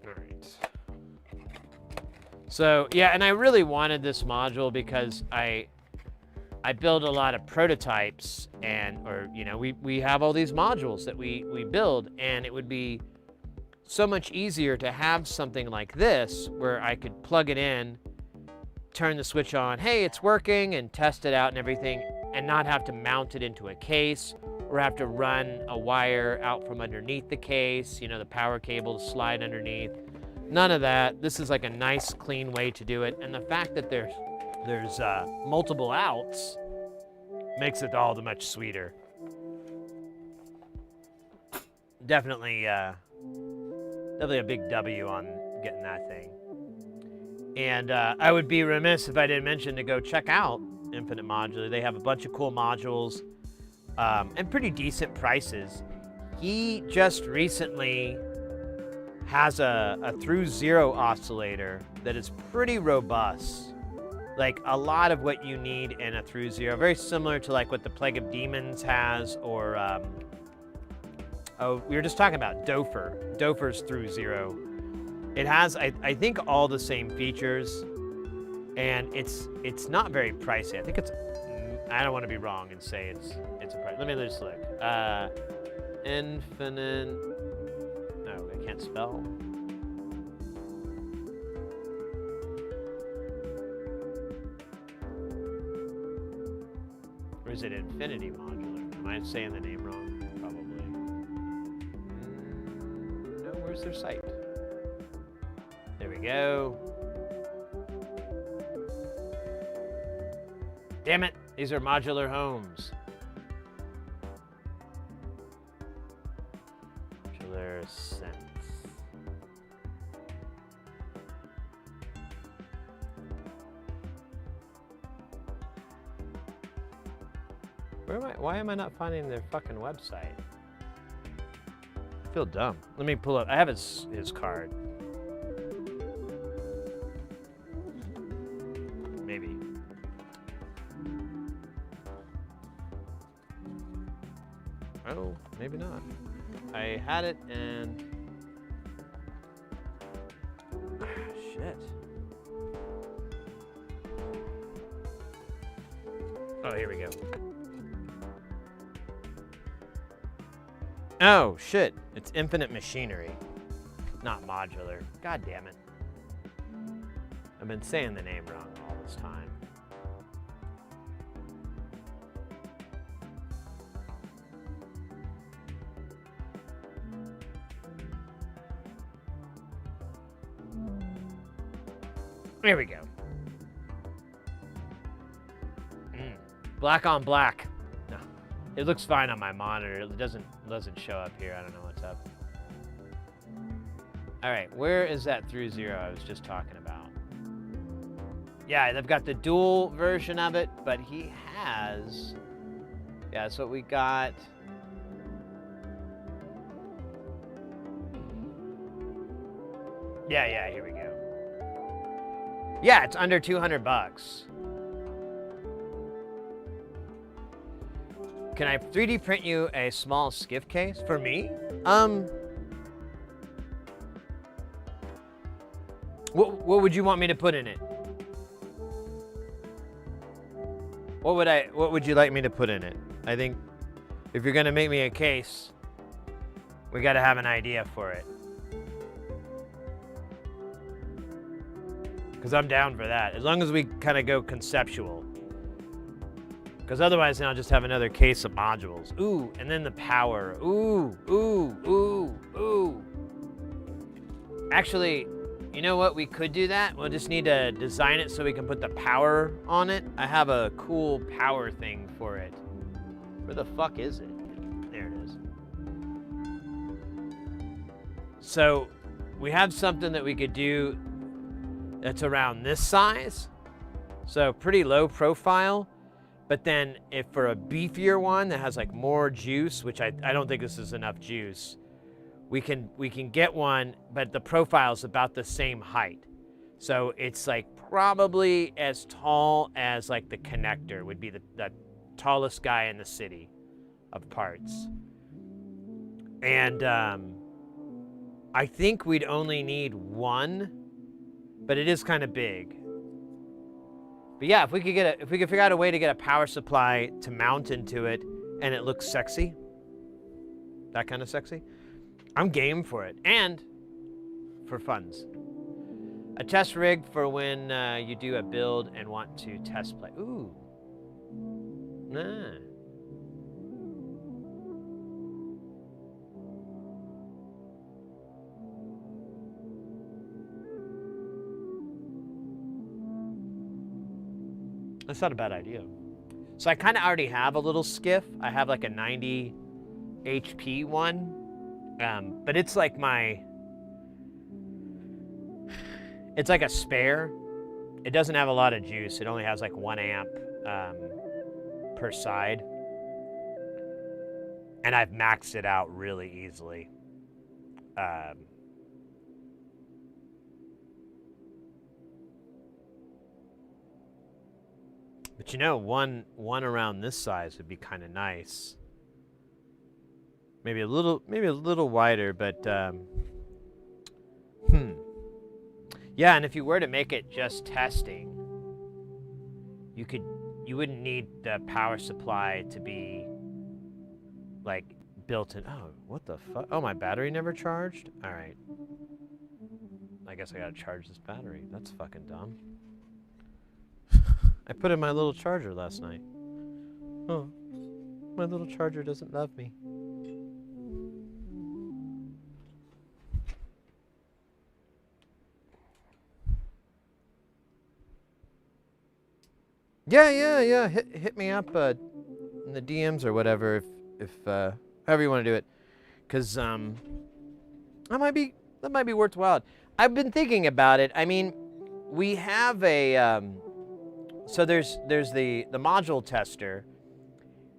All right. So yeah, and I really wanted this module because I build a lot of prototypes we have all these modules that we build, and it would be so much easier to have something like this where I could plug it in, turn the switch on, hey, it's working, and test it out and everything, and not have to mount it into a case or have to run a wire out from underneath the case, the power cable to slide underneath. None of that. This is like a nice, clean way to do it, and the fact that there's multiple outs makes it all the much sweeter. Definitely a big W on getting that thing. And I would be remiss if I didn't mention to go check out Infinite Modular. They have a bunch of cool modules and pretty decent prices. He just recently has a through zero oscillator that is pretty robust. Like a lot of what you need in a through zero, very similar to like what the Plague of Demons has, or we were just talking about Dofer's through zero. It has, I think, all the same features, and it's not very pricey. I think it's, I don't want to be wrong and say it's a price. Let me just look. Infinite. Oh, I can't spell. Or is it Infinity Modular? Am I saying the name wrong? Probably. No, where's their site? There we go. Damn it, these are modular homes. Modular sense. Why am I not finding their fucking website? I feel dumb. Let me pull up. I have his card. Maybe. Oh, maybe not. I had it and... shit. Oh, here we go. Oh, shit. It's Infinite Machinery, not Modular. God damn it. I've been saying the name wrong all this time. There we go. Black on black. No, it looks fine on my monitor. It doesn't show up here. I don't know what's up. All right, where is that through zero I was just talking about? Yeah, they've got the dual version of it, but he has. Yeah, that's what we got. Yeah, here we go. Yeah, it's under 200 bucks. Can I 3D print you a small skiff case for me? What would you want me to put in it? What would you like me to put in it? I think if you're gonna make me a case, we gotta have an idea for it. Because I'm down for that, as long as we kind of go conceptual. Because otherwise, then I'll just have another case of modules. Ooh, and then the power. Ooh, ooh, ooh, ooh. Actually, you know what? We could do that. We'll just need to design it so we can put the power on it. I have a cool power thing for it. Where the fuck is it? There it is. So we have something that we could do that's around this size. So pretty low profile. But then if for a beefier one that has like more juice, which I don't think this is enough juice, we can get one, but the profile is about the same height. So it's like probably as tall as like the connector would be the tallest guy in the city of parts. And I think we'd only need one, but it is kind of big. But yeah, if we could figure out a way to get a power supply to mount into it and it looks sexy, that kind of sexy, I'm game for it. And for funds. A test rig for when you do a build and want to test play. Ooh. Nah. That's not a bad idea. So I kind of already have a little skiff. I have like a 90 HP one, but it's like it's like a spare. It doesn't have a lot of juice. It only has like 1 amp per side. And I've maxed it out really easily. But you know, one around this size would be kind of nice. Maybe a little wider, but yeah. And if you were to make it just testing, you wouldn't need the power supply to be like built in. Oh, what the fuck? Oh, my battery never charged. All right. I guess I gotta charge this battery. That's fucking dumb. I put in my little charger last night. Oh, my little charger doesn't love me. Yeah. Hit me up in the DMs or whatever if however you want to do it, because that might be worthwhile. I've been thinking about it. I mean, we have a so there's the module tester,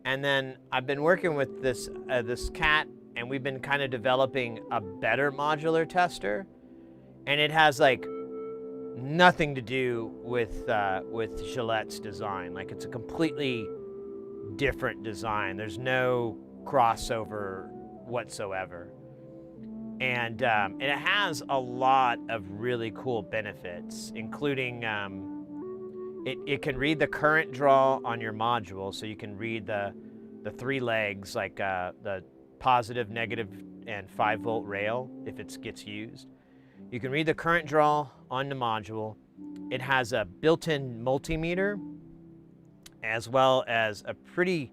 and then I've been working with this cat, and we've been kind of developing a better modular tester, and it has like nothing to do with Gillette's design. Like, it's a completely different design. There's no crossover whatsoever, and it has a lot of really cool benefits, including it can read the current draw on your module, so you can read the 3 legs, like the positive, negative, and 5-volt rail if it gets used. You can read the current draw on the module. It has a built-in multimeter, as well as a pretty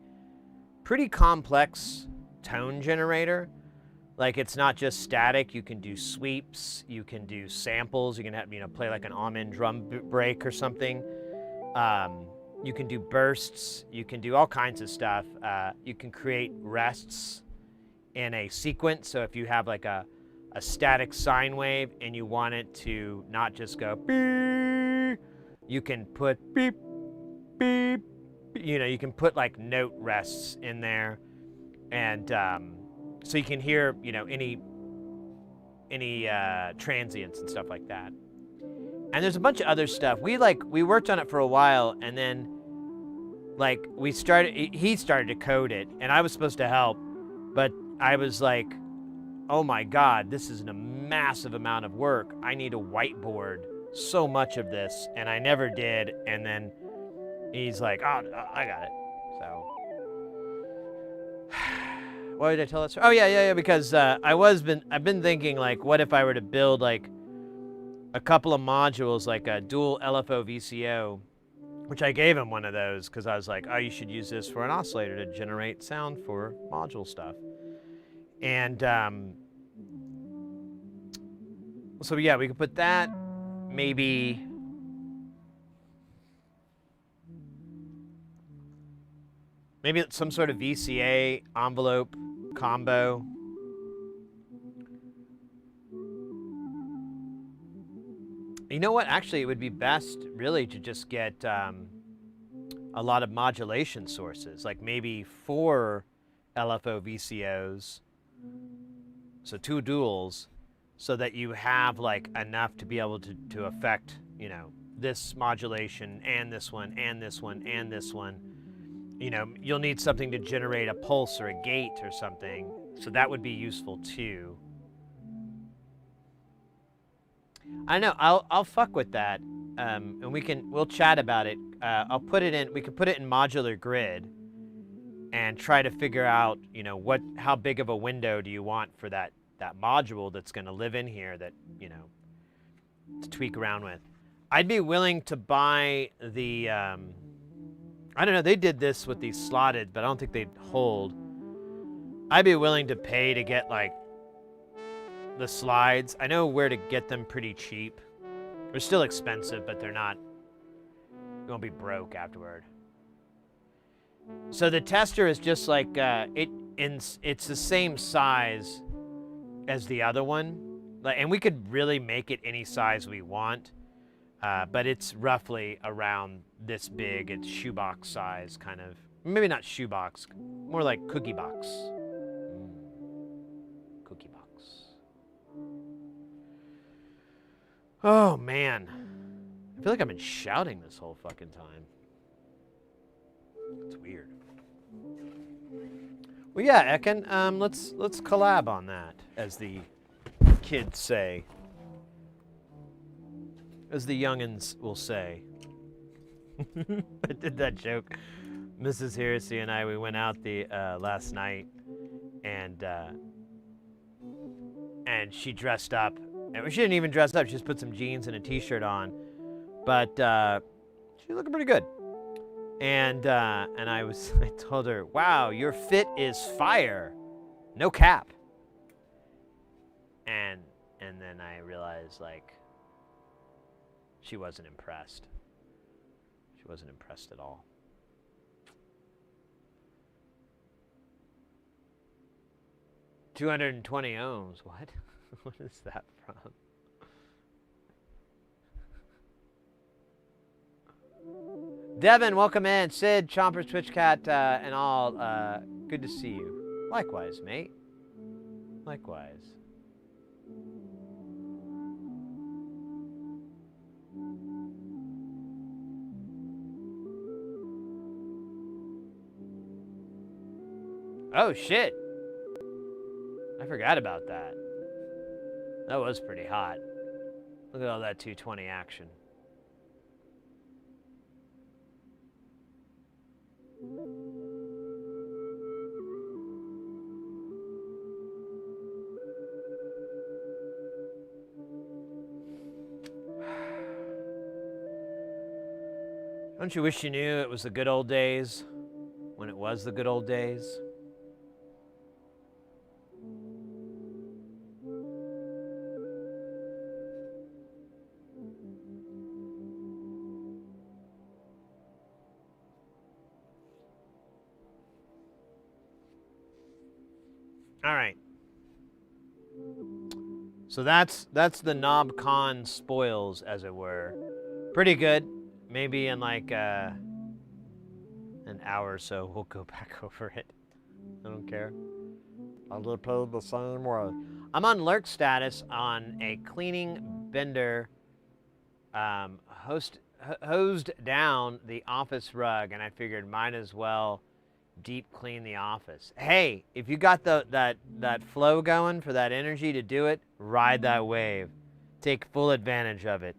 complex tone generator. Like, it's not just static. You can do sweeps. You can do samples. You can have, play like an almond drum break or something. You can do bursts. You can do all kinds of stuff. You can create rests in a sequence. So if you have like a static sine wave and you want it to not just go beep, you can put beep, beep. You can put like note rests in there, and so you can hear any transients and stuff like that. And there's a bunch of other stuff. We worked on it for a while, and then like he started to code it, and I was supposed to help, but I was like, oh my God, this is a massive amount of work. I need to whiteboard so much of this, and I never did. And then he's like, oh, I got it. So, why did I tell that story? Oh yeah, because I've been thinking, like, what if I were to build like a couple of modules, like a dual LFO VCO, which I gave him one of those because I was like, oh, you should use this for an oscillator to generate sound for module stuff. And so yeah, we could put that, maybe it's some sort of VCA envelope combo. You know what? Actually, it would be best really to just get a lot of modulation sources, like maybe 4 LFO VCOs, so 2 duals, so that you have like enough to be able to affect, you know, this modulation and this one and this one and this one. You know, you'll need something to generate a pulse or a gate or something, so that would be useful too. I know, I'll fuck with that, and we'll chat about it. I'll put it in. We can put it in modular grid, and try to figure out, you know, how big of a window do you want for that module that's going to live in here, that, you know, to tweak around with. I'd be willing to buy the. I don't know. They did this with these slotted, but I don't think they'd hold. I'd be willing to pay to get like the slides. I know where to get them pretty cheap. They're still expensive, but they're not. You won't be broke afterward. So the tester is just like it's the same size as the other one, and we could really make it any size we want. But it's roughly around this big. It's shoebox size, kind of. Maybe not shoebox, more like cookie box. Cookie box. Oh, man. I feel like I've been shouting this whole fucking time. It's weird. Well, yeah, Ekin, let's collab on that, as the kids say. As the youngins will say. I did that joke. Mrs. Heresy and I, we went out the last night, and she dressed up. And she didn't even dress up. She just put some jeans and a t-shirt on. But she was looking pretty good. And I told her, wow, your fit is fire. No cap. And then I realized, like, she wasn't impressed. She wasn't impressed at all. $220 ohms. What? What is that from? Devin, welcome in. Sid, Chompers, Twitch Cat, and all. Good to see you. Likewise, mate. Likewise. Oh, shit. I forgot about that. That was pretty hot. Look at all that 220 action. Don't you wish you knew it was the good old days, when it was the good old days? All right. So that's the Knobcon spoils, as it were. Pretty good. Maybe in like an hour or so, we'll go back over it. I don't care. I'll get paid the same way. I'm on lurk status on a cleaning bender hosed down the office rug, and I figured might as well deep clean the office. Hey, if you got that flow going for that energy to do it, ride that wave. Take full advantage of it.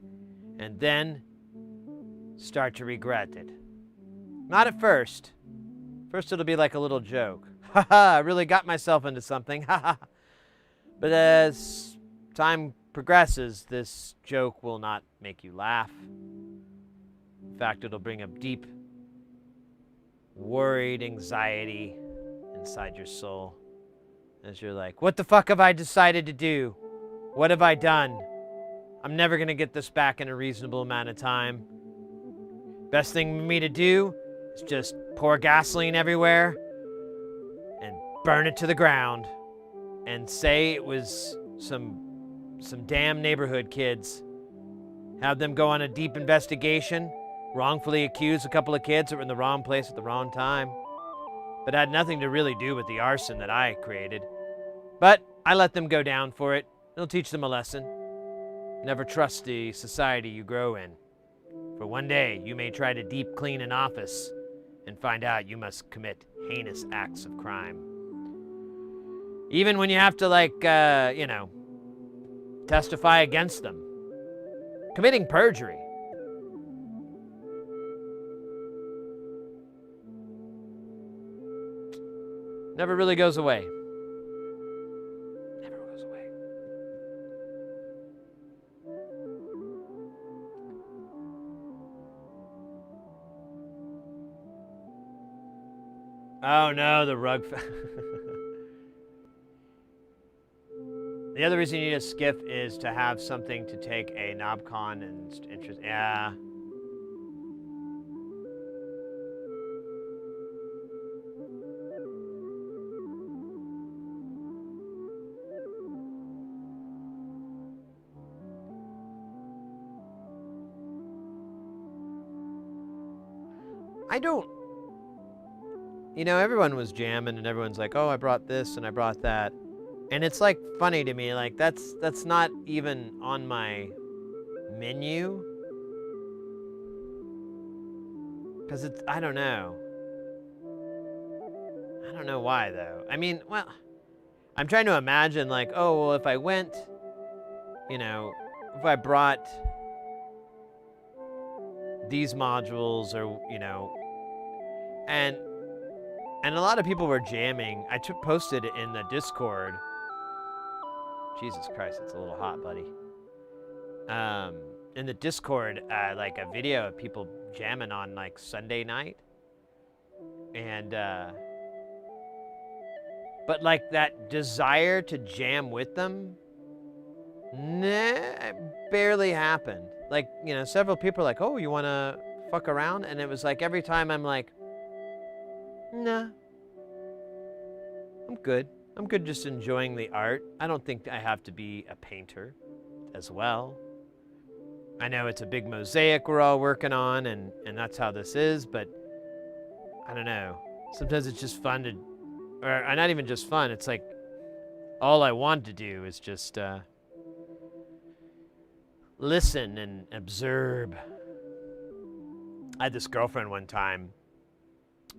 And then start to regret it. Not at first. First it'll be like a little joke. Haha, I really got myself into something. Haha. But as time progresses, this joke will not make you laugh. In fact, it'll bring a deep, worried anxiety inside your soul. As you're like, what the fuck have I decided to do? What have I done? I'm never gonna get this back in a reasonable amount of time. Best thing for me to do is just pour gasoline everywhere and burn it to the ground and say it was some damn neighborhood kids. Have them go on a deep investigation, wrongfully accuse a couple of kids that were in the wrong place at the wrong time, but had nothing to really do with the arson that I created. But I let them go down for it. It'll teach them a lesson. Never trust the society you grow in. For one day, you may try to deep clean an office and find out you must commit heinous acts of crime. Even when you have to, testify against them. Committing perjury. Never really goes away. Never goes away. Oh no, the rug. The other reason you need a skiff is to have something to take a Knobcon and interest. Yeah. I don't. Everyone was jamming and everyone's like, oh, I brought this and I brought that. And it's like funny to me, like that's not even on my menu. Cause I don't know. I don't know why though. I mean, well, I'm trying to imagine like, oh, well, if I went, if I brought these modules or, and a lot of people were jamming. I posted it in the Discord. Jesus Christ, it's a little hot, buddy. In the Discord, like a video of people jamming on like Sunday night. And, but like that desire to jam with them, nah, barely happened. Like, several people are like, oh, you want to fuck around? And it was like every time I'm like, nah, I'm good. I'm good just enjoying the art. I don't think I have to be a painter as well. I know it's a big mosaic we're all working on, and that's how this is, but I don't know. Sometimes it's just fun to, or not even just fun, it's like all I want to do is just listen and observe. I had this girlfriend one time,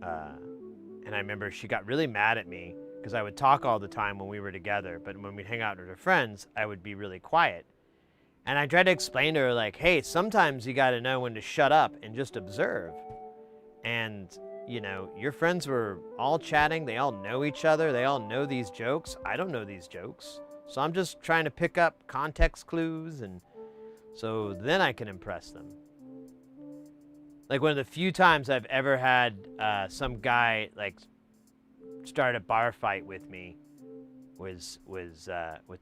and I remember she got really mad at me because I would talk all the time when we were together, but when we'd hang out with her friends, I would be really quiet. And I tried to explain to her, like, hey, sometimes you got to know when to shut up and just observe. And, your friends were all chatting. They all know each other. They all know these jokes. I don't know these jokes. So I'm just trying to pick up context clues, and so then I can impress them. Like one of the few times I've ever had some guy, like, start a bar fight with me was with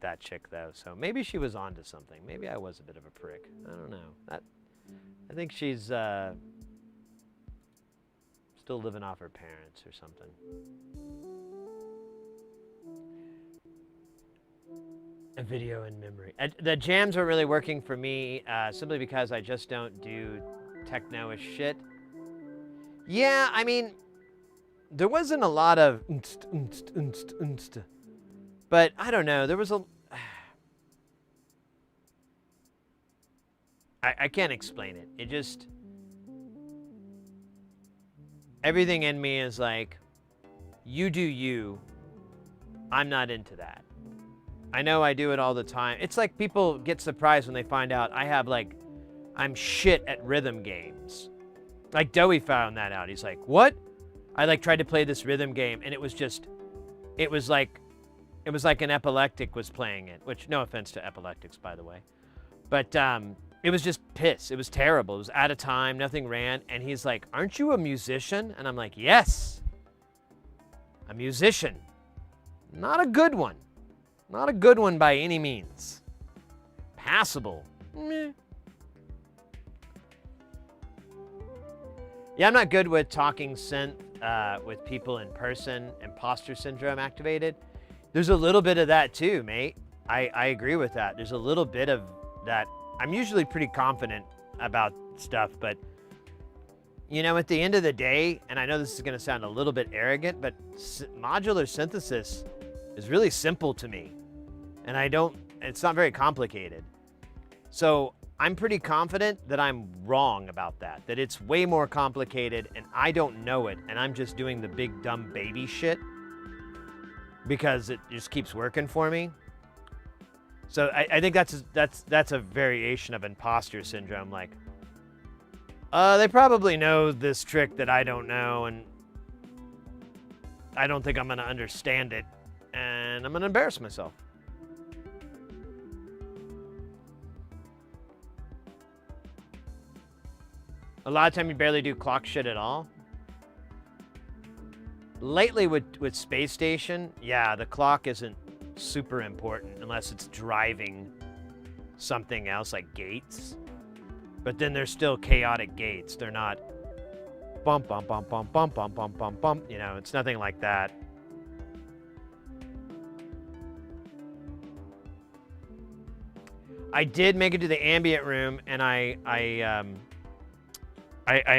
that chick though. So maybe she was onto something. Maybe I was a bit of a prick. I don't know. I think she's still living off her parents or something. A video in memory. The jams aren't really working for me simply because I just don't do techno-ish shit. Yeah, I mean, there wasn't a lot of but I don't know, there was I can't explain it. It just, everything in me is like, you do you. I'm not into that. I know I do it all the time. It's like people get surprised when they find out I'm shit at rhythm games. Like Doey found that out. He's like, what? I like tried to play this rhythm game and it was like an epileptic was playing it, which no offense to epileptics, by the way. But it was just piss. It was terrible. It was out of time. Nothing ran. And he's like, aren't you a musician? And I'm like, yes, a musician. Not a good one. Not a good one by any means. Passable. Meh. Yeah, I'm not good with talking synth with people in person. Imposter syndrome activated. There's a little bit of that too, mate. I agree with that. There's a little bit of that. I'm usually pretty confident about stuff, but you know, at the end of the day, and I know this is going to sound a little bit arrogant, but modular synthesis is really simple to me. And it's not very complicated. So I'm pretty confident that I'm wrong about that it's way more complicated and I don't know it. And I'm just doing the big dumb baby shit because it just keeps working for me. So I think that's a variation of imposter syndrome. Like, they probably know this trick that I don't know, and I don't think I'm going to understand it, and I'm going to embarrass myself. A lot of time you barely do clock shit at all. Lately with Space Station, yeah, the clock isn't super important unless it's driving something else like gates. But then there's still chaotic gates. They're not bump, bump, bump, bump, bump, bump, bump, bump, bump. You know, it's nothing like that. I did make it to the ambient room, and I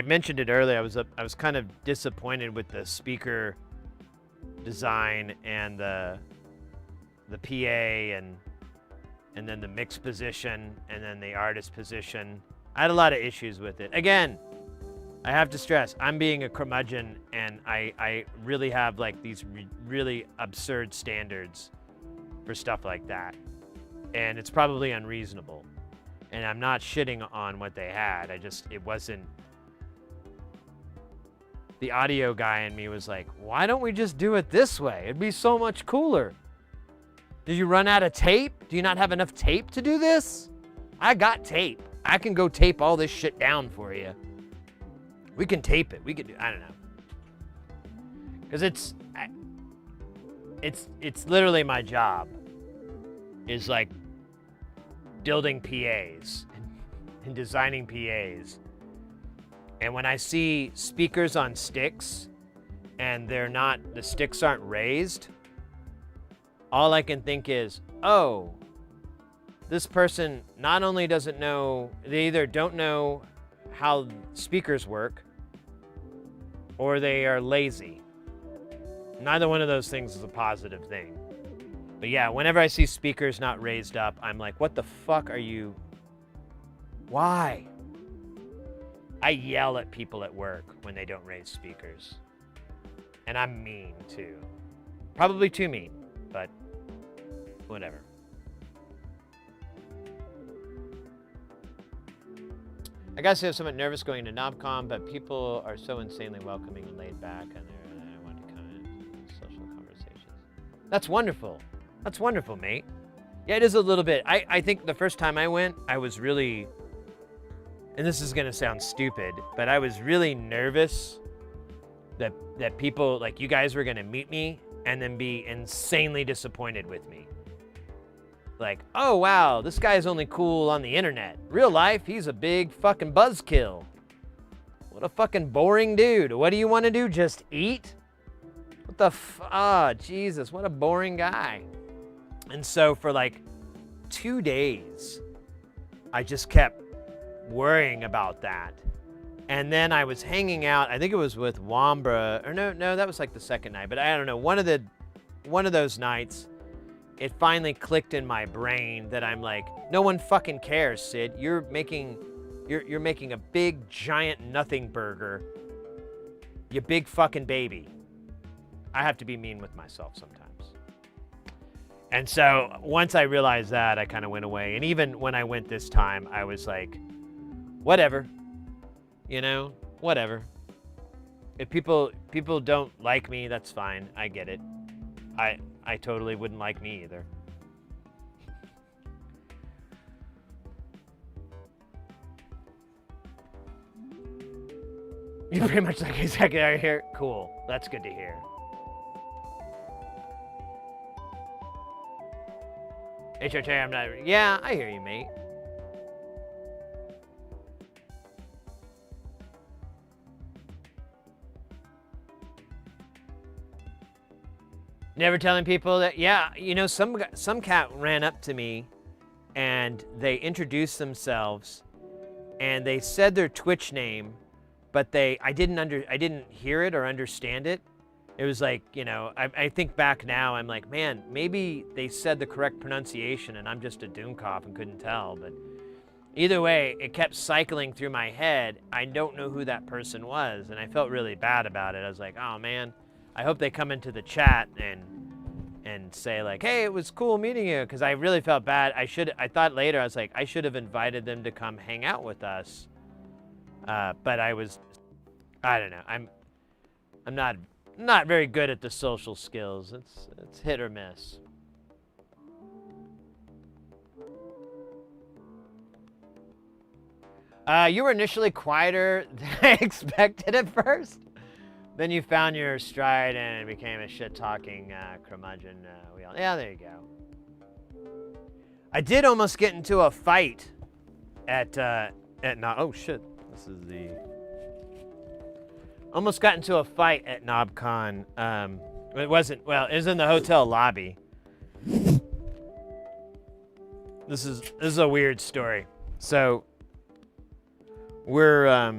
mentioned it earlier. I was kind of disappointed with the speaker design and the PA and then the mix position and then the artist position. I had a lot of issues with it. Again, I have to stress, I'm being a curmudgeon, and I really have like these really absurd standards for stuff like that. And it's probably unreasonable. And I'm not shitting on what they had. It wasn't. The audio guy in me was like, why don't we just do it this way? It'd be so much cooler. Did you run out of tape? Do you not have enough tape to do this? I got tape. I can go tape all this shit down for you. We can tape it. We could do, I don't know. Because it's literally my job is like building PAs and designing PAs. And when I see speakers on sticks and the sticks aren't raised, all I can think is, oh, this person not only doesn't know, they either don't know how speakers work or they are lazy. Neither one of those things is a positive thing. But yeah, whenever I see speakers not raised up, I'm like, what the fuck are you? Why? I yell at people at work when they don't raise speakers. And I'm mean too. Probably too mean, but whatever. I gotta say I'm somewhat nervous going to Knobcon, but people are so insanely welcoming and laid back, and I want to come in social conversations. That's wonderful. That's wonderful, mate. Yeah, it is a little bit. I think the first time I went, I was really, and this is gonna sound stupid, but I was really nervous that people, like you guys, were gonna meet me and then be insanely disappointed with me. Like, oh wow, this guy's only cool on the internet. Real life, he's a big fucking buzzkill. What a fucking boring dude. What do you want to do? Just eat? What the Jesus, what a boring guy. And so for like 2 days, I just kept worrying about that. And then I was hanging out, I think it was with Wambra, or no, that was like the second night, but I don't know, one of those nights, it finally clicked in my brain that I'm like, no one fucking cares, Sid. You're making You're making a big, giant nothing burger. You big fucking baby. I have to be mean with myself sometimes. And so once I realized that, I kind of went away. And even when I went this time, I was like, whatever. You know, whatever. If people don't like me, that's fine. I get it. I totally wouldn't like me either. You pretty much like a second out here. Cool. That's good to hear. HRT, I'm not. Yeah, I hear you, mate. Never telling people that. Yeah, you know, some cat ran up to me, and they introduced themselves, and they said their Twitch name, but I didn't hear it or understand it. It was like, you know, I think back now, I'm like, man, maybe they said the correct pronunciation and I'm just a doomcock and couldn't tell. But either way, it kept cycling through my head. I don't know who that person was, and I felt really bad about it. I was like, oh man, I hope they come into the chat and say like, hey, it was cool meeting you, because I really felt bad. I thought later, I was like, I should have invited them to come hang out with us. But I don't know. I'm not very good at the social skills. It's hit or miss. You were initially quieter than I expected at first. Then you found your stride and became a shit-talking curmudgeon. Yeah, there you go. I did almost get into a fight at oh shit, this is the. Almost got into a fight at Knobcon. It wasn't, well, it was in the hotel lobby. This is a weird story. So we're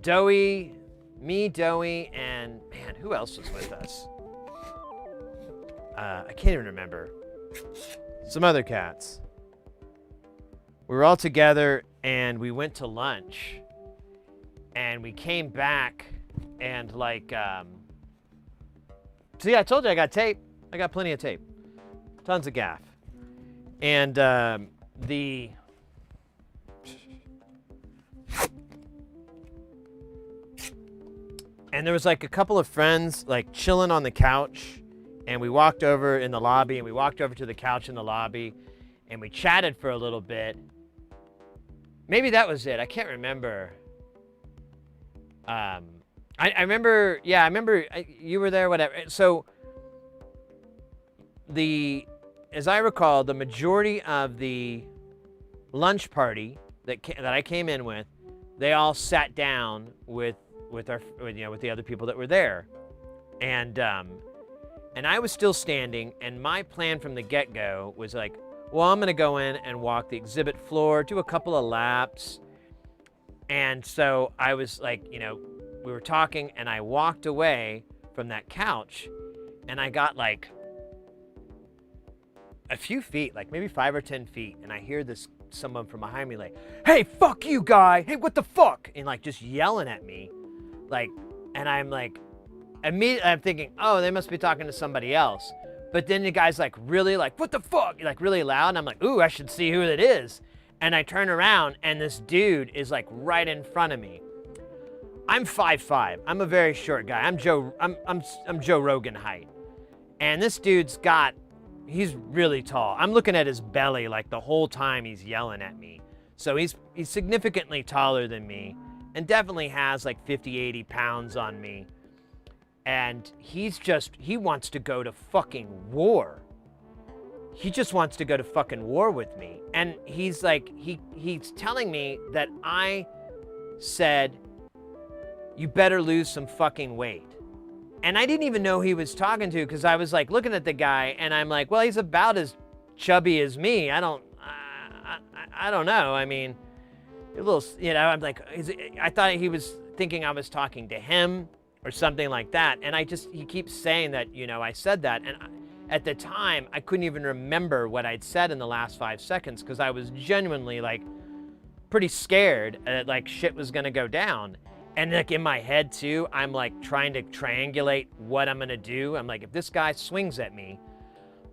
Doey, me, Doey, and man, who else was with us? I can't even remember. Some other cats. We were all together and we went to lunch and we came back and like, so yeah, I told you I got tape. I got plenty of tape. Tons of gaff. And and there was like a couple of friends like chilling on the couch, and we walked over in the lobby, and we walked over to the couch in the lobby, and we chatted for a little bit. Maybe that was it. I can't remember. I remember, yeah, I remember you were there, whatever. So as I recall, the majority of the lunch party that I came in with, they all sat down with the other people that were there, and I was still standing, and my plan from the get-go was like, well, I'm gonna go in and walk the exhibit floor, do a couple of laps, and so I was like, you know, we were talking, and I walked away from that couch, and I got like a few feet, like maybe 5 or 10 feet, and I hear someone from behind me like, hey, fuck you, guy, hey, what the fuck, and like just yelling at me, like, and I'm like, immediately I'm thinking, oh, they must be talking to somebody else, but then the guy's like really like, what the fuck, like really loud, and I'm like, ooh, I should see who it is, and I turn around, and this dude is like right in front of me. I'm 5'5". I'm a very short guy. I'm Joe Rogan height. And this dude's he's really tall. I'm looking at his belly like the whole time he's yelling at me. So he's significantly taller than me and definitely has like 50, 80 pounds on me. And he wants to go to fucking war. He just wants to go to fucking war with me. And he's like, he's telling me that I said, you better lose some fucking weight. And I didn't even know who he was talking to, because I was like looking at the guy and I'm like, well, he's about as chubby as me. I don't know. I mean, a little, you know, I'm like, I thought he was thinking I was talking to him or something like that. And he keeps saying that, you know, I said that. And at the time, I couldn't even remember what I'd said in the last 5 seconds, because I was genuinely like pretty scared like shit was gonna go down. And like in my head too, I'm like trying to triangulate what I'm gonna do. I'm like, if this guy swings at me,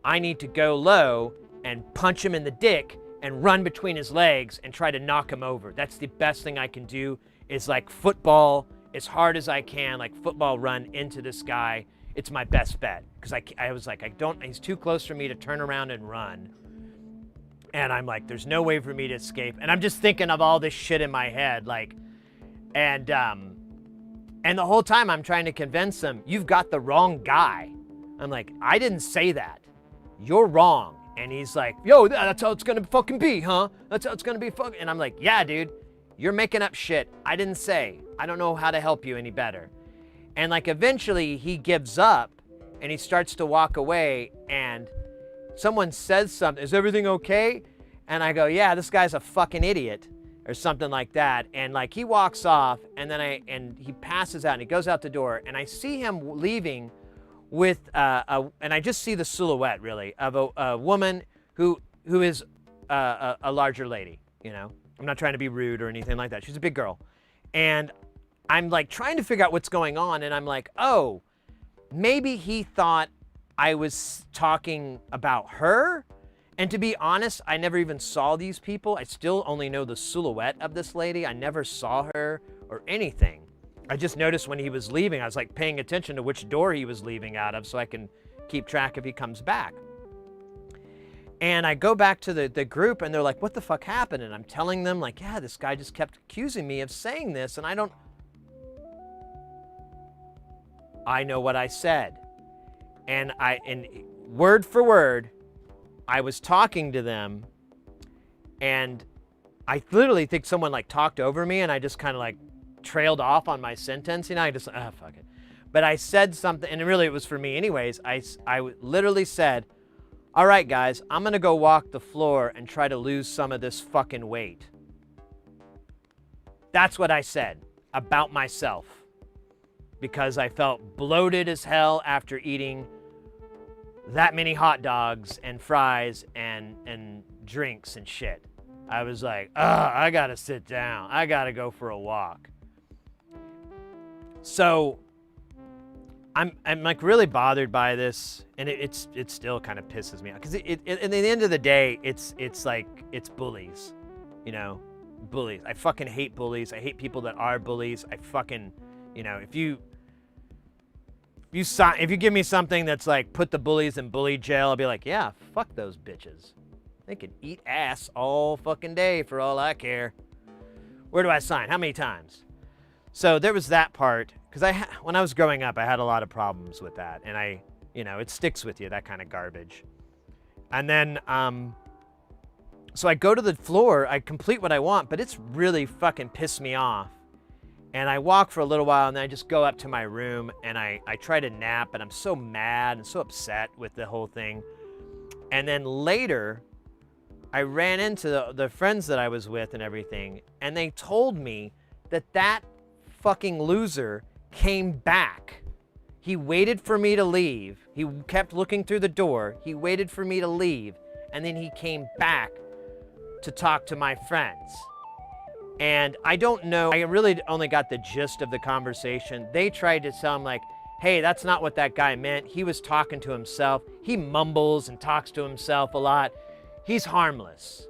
I need to go low and punch him in the dick and run between his legs and try to knock him over. That's the best thing I can do, is like football as hard as I can, like football run into this guy. It's my best bet. Because I was like, he's too close for me to turn around and run. And I'm like, there's no way for me to escape. And I'm just thinking of all this shit in my head, like, and the whole time I'm trying to convince him, you've got the wrong guy. I'm like, I didn't say that. You're wrong. And he's like, yo, that's how it's gonna fucking be, huh? That's how it's gonna be fucking. And I'm like, yeah, dude, you're making up shit. I didn't say. I don't know how to help you any better. And like eventually he gives up and he starts to walk away, and someone says something, is everything okay? And I go, yeah, this guy's a fucking idiot, or something like that. And like he walks off, and then he passes out and he goes out the door, and I see him leaving with and I just see the silhouette really of a woman who is a larger lady, you know. I'm not trying to be rude or anything like that. She's a big girl. And I'm like trying to figure out what's going on, and I'm like, oh, maybe he thought I was talking about her. And to be honest, I never even saw these people. I still only know the silhouette of this lady. I never saw her or anything. I just noticed when he was leaving, I was like paying attention to which door he was leaving out of so I can keep track if he comes back. And I go back to the group, and they're like, what the fuck happened? And I'm telling them like, yeah, this guy just kept accusing me of saying this, and I know what I said. And word for word, I was talking to them, and I literally think someone like talked over me, and I just kind of like trailed off on my sentence. You know, I just, fuck it. But I said something, and really it was for me anyways. I literally said, all right, guys, I'm going to go walk the floor and try to lose some of this fucking weight. That's what I said about myself, because I felt bloated as hell after eating that many hot dogs and fries and drinks and shit. I was like, I gotta sit down. I gotta go for a walk. So I'm like really bothered by this, and it still kind of pisses me off, because at the end of the day, it's like, it's bullies, you know, bullies. I fucking hate bullies. I hate people that are bullies. I fucking, you know, if you give me something that's like, put the bullies in bully jail, I'll be like, yeah, fuck those bitches. They can eat ass all fucking day for all I care. Where do I sign? How many times? So there was that part, because when I was growing up, I had a lot of problems with that, and it sticks with you, that kind of garbage. And then, so I go to the floor, I complete what I want, but it's really fucking pissed me off. And I walk for a little while, and then I just go up to my room, and I try to nap, and I'm so mad and so upset with the whole thing. And then later, I ran into the friends that I was with and everything, and they told me that fucking loser came back. He waited for me to leave. He kept looking through the door. He waited for me to leave, and then he came back to talk to my friends. And I don't know, I really only got the gist of the conversation. They tried to tell him like, hey, that's not what that guy meant. He was talking to himself. He mumbles and talks to himself a lot. He's harmless.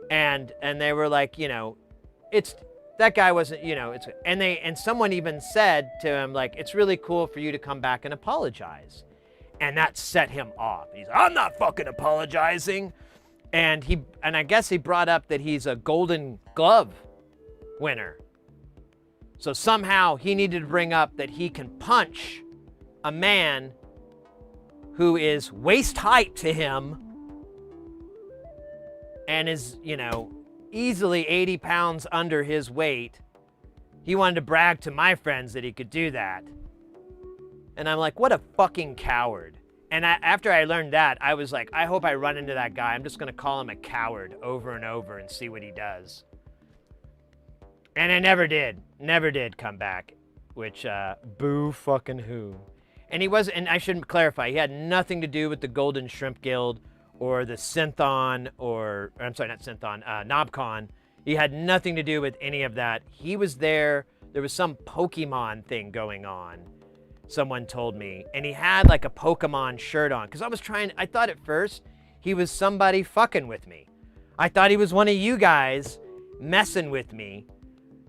And they were like, you know, that guy wasn't, you know, and someone even said to him like, it's really cool for you to come back and apologize. And that set him off. He's, I'm not fucking apologizing. And I guess he brought up that he's a Golden Glove winner. So somehow he needed to bring up that he can punch a man who is waist height to him and is, you know, easily 80 pounds under his weight. He wanted to brag to my friends that he could do that. And I'm like, what a fucking coward. And after I learned that, I was like, I hope I run into that guy. I'm just going to call him a coward over and over and see what he does. And I never did come back, which, boo fucking who. And he wasn't, and I should clarify, he had nothing to do with the Golden Shrimp Guild or the Synthon, or, I'm sorry, not Synthon, Knobcon. He had nothing to do with any of that. He was there. There was some Pokemon thing going on, someone told me. And he had like a Pokemon shirt on. Because I thought at first he was somebody fucking with me. I thought he was one of you guys messing with me.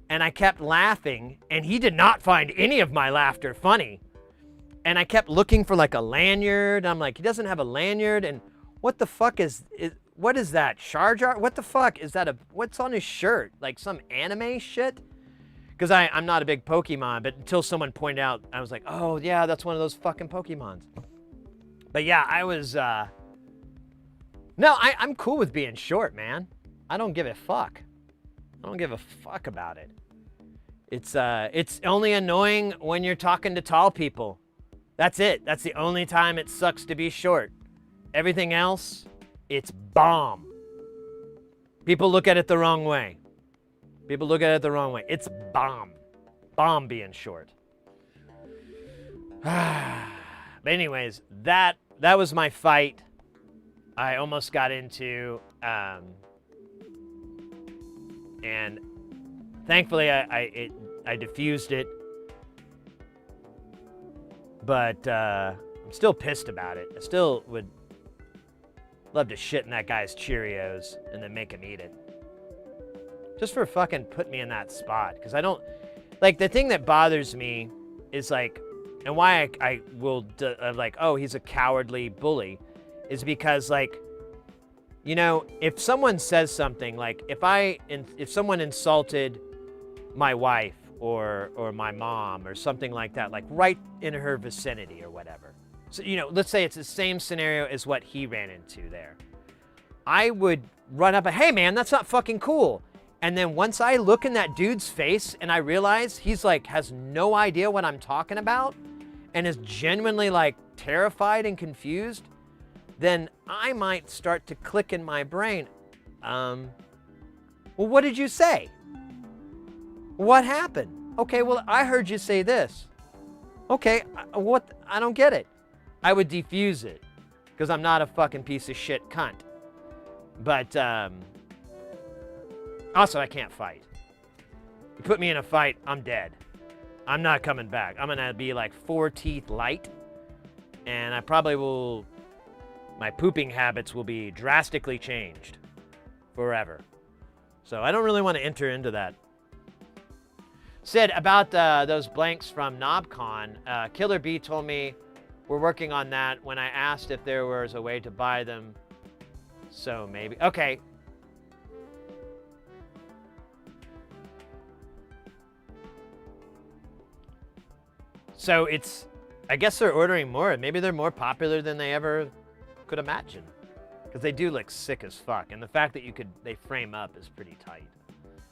And I kept laughing. And he did not find any of my laughter funny. And I kept looking for like a lanyard. I'm like, he doesn't have a lanyard. And what the fuck what is that? Charger? What the fuck is that? What's on his shirt? Like some anime shit? Because I'm not a big Pokemon, but until someone pointed out, I was like, oh yeah, that's one of those fucking Pokemons. But yeah, I was, no, I'm cool with being short, man. I don't give a fuck. I don't give a fuck about it. It's only annoying when you're talking to tall people. That's it. That's the only time it sucks to be short. Everything else, it's bomb. People look at it the wrong way. People look at it the wrong way. It's bomb. Bomb being short. But anyways, that was my fight. I almost got into, and thankfully I diffused it. But I'm still pissed about it. I still would love to shit in that guy's Cheerios and then make him eat it. Just for fucking put me in that spot. Because I don't... Like, the thing that bothers me is, like... And why I will... like, oh, he's a cowardly bully. Is because, like... You know, if someone says something, like, if someone insulted my wife or my mom or something like that, like, right in her vicinity or whatever. So, you know, let's say it's the same scenario as what he ran into there. I would run up and, hey, man, that's not fucking cool. And then once I look in that dude's face and I realize he's like, has no idea what I'm talking about and is genuinely like terrified and confused, then I might start to click in my brain. Well, what did you say? What happened? Okay, well, I heard you say this. Okay, what? I don't get it. I would defuse it because I'm not a fucking piece of shit cunt. But, also, I can't fight. You put me in a fight, I'm dead. I'm not coming back. I'm going to be like 4 teeth light. And I probably will... My pooping habits will be drastically changed. Forever. So I don't really want to enter into that. Sid, about those blanks from Knobcon, Killer B told me we're working on that when I asked if there was a way to buy them. So maybe... Okay. So it's, I guess they're ordering more. Maybe they're more popular than they ever could imagine. Because they do look sick as fuck. And the fact that they frame up is pretty tight.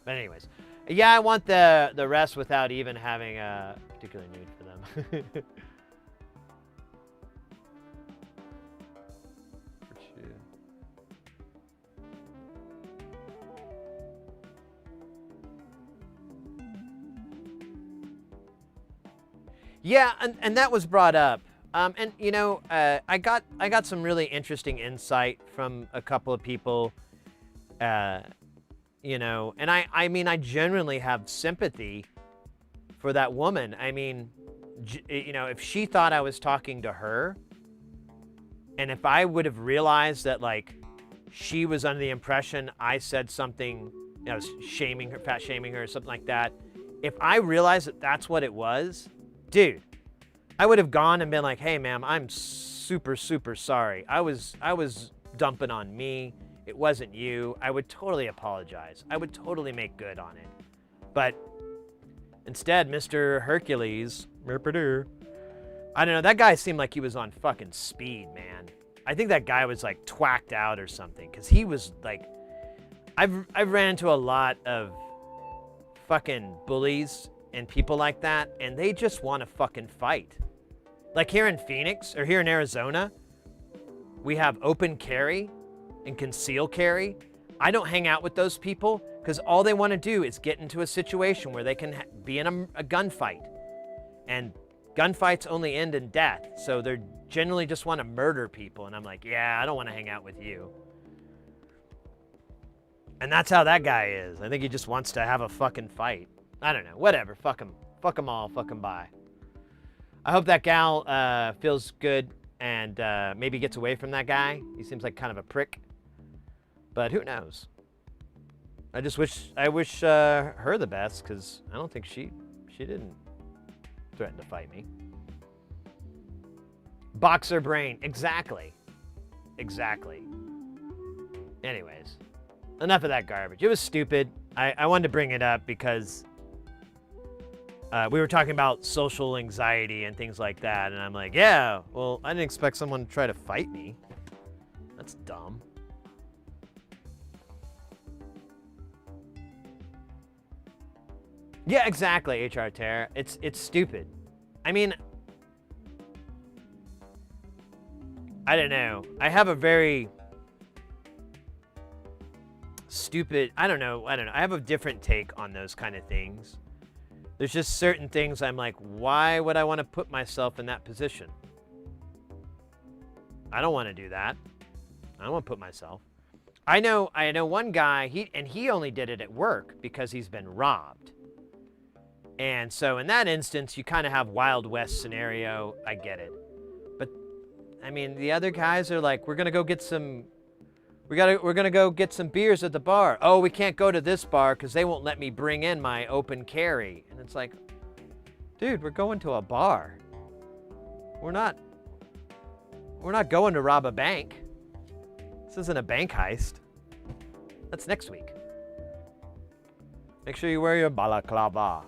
But anyways. Yeah, I want the rest without even having a particular need for them. Yeah, and that was brought up. And you know, I got some really interesting insight from a couple of people. You know, and I mean, I genuinely have sympathy for that woman. I mean, you know, if she thought I was talking to her, and if I would have realized that, like, she was under the impression I said something, you know, shaming her, fat shaming her, or something like that. If I realized that that's what it was, dude, I would have gone and been like, hey, ma'am, I'm super, super sorry. I was dumping on me. It wasn't you. I would totally apologize. I would totally make good on it. But instead, Mr. Hercules, I don't know, that guy seemed like he was on fucking speed, man. I think that guy was like twacked out or something, because he was like, I've ran into a lot of fucking bullies and people like that, and they just want to fucking fight. Like here in Phoenix, or here in Arizona, we have open carry and conceal carry. I don't hang out with those people because all they want to do is get into a situation where they can be in a gunfight. And gunfights only end in death. So they're generally just want to murder people. And I'm like, yeah, I don't want to hang out with you. And that's how that guy is. I think he just wants to have a fucking fight. I don't know. Whatever. Fuck him. Fuck them all. Fuck him bye. I hope that gal feels good and maybe gets away from that guy. He seems like kind of a prick. But who knows? I wish her the best, because I don't think she didn't threaten to fight me. Boxer brain. Exactly. Exactly. Anyways, enough of that garbage. It was stupid. I wanted to bring it up because we were talking about social anxiety and things like that, and I'm like, yeah, well, I didn't expect someone to try to fight me. That's dumb. Yeah, exactly, HR Terror. It's stupid. I mean, I don't know. I have a very stupid, I don't know. I have a different take on those kind of things. There's just certain things I'm like, why would I want to put myself in that position? I don't want to do that. I don't want to put myself. I know one guy, he only did it at work because he's been robbed. And so in that instance, you kind of have Wild West scenario. I get it. But I mean, the other guys are like, we're going to go get some beers at the bar. Oh, we can't go to this bar because they won't let me bring in my open carry. And it's like, dude, we're going to a bar. We're not going to rob a bank. This isn't a bank heist. That's next week. Make sure you wear your balaclava.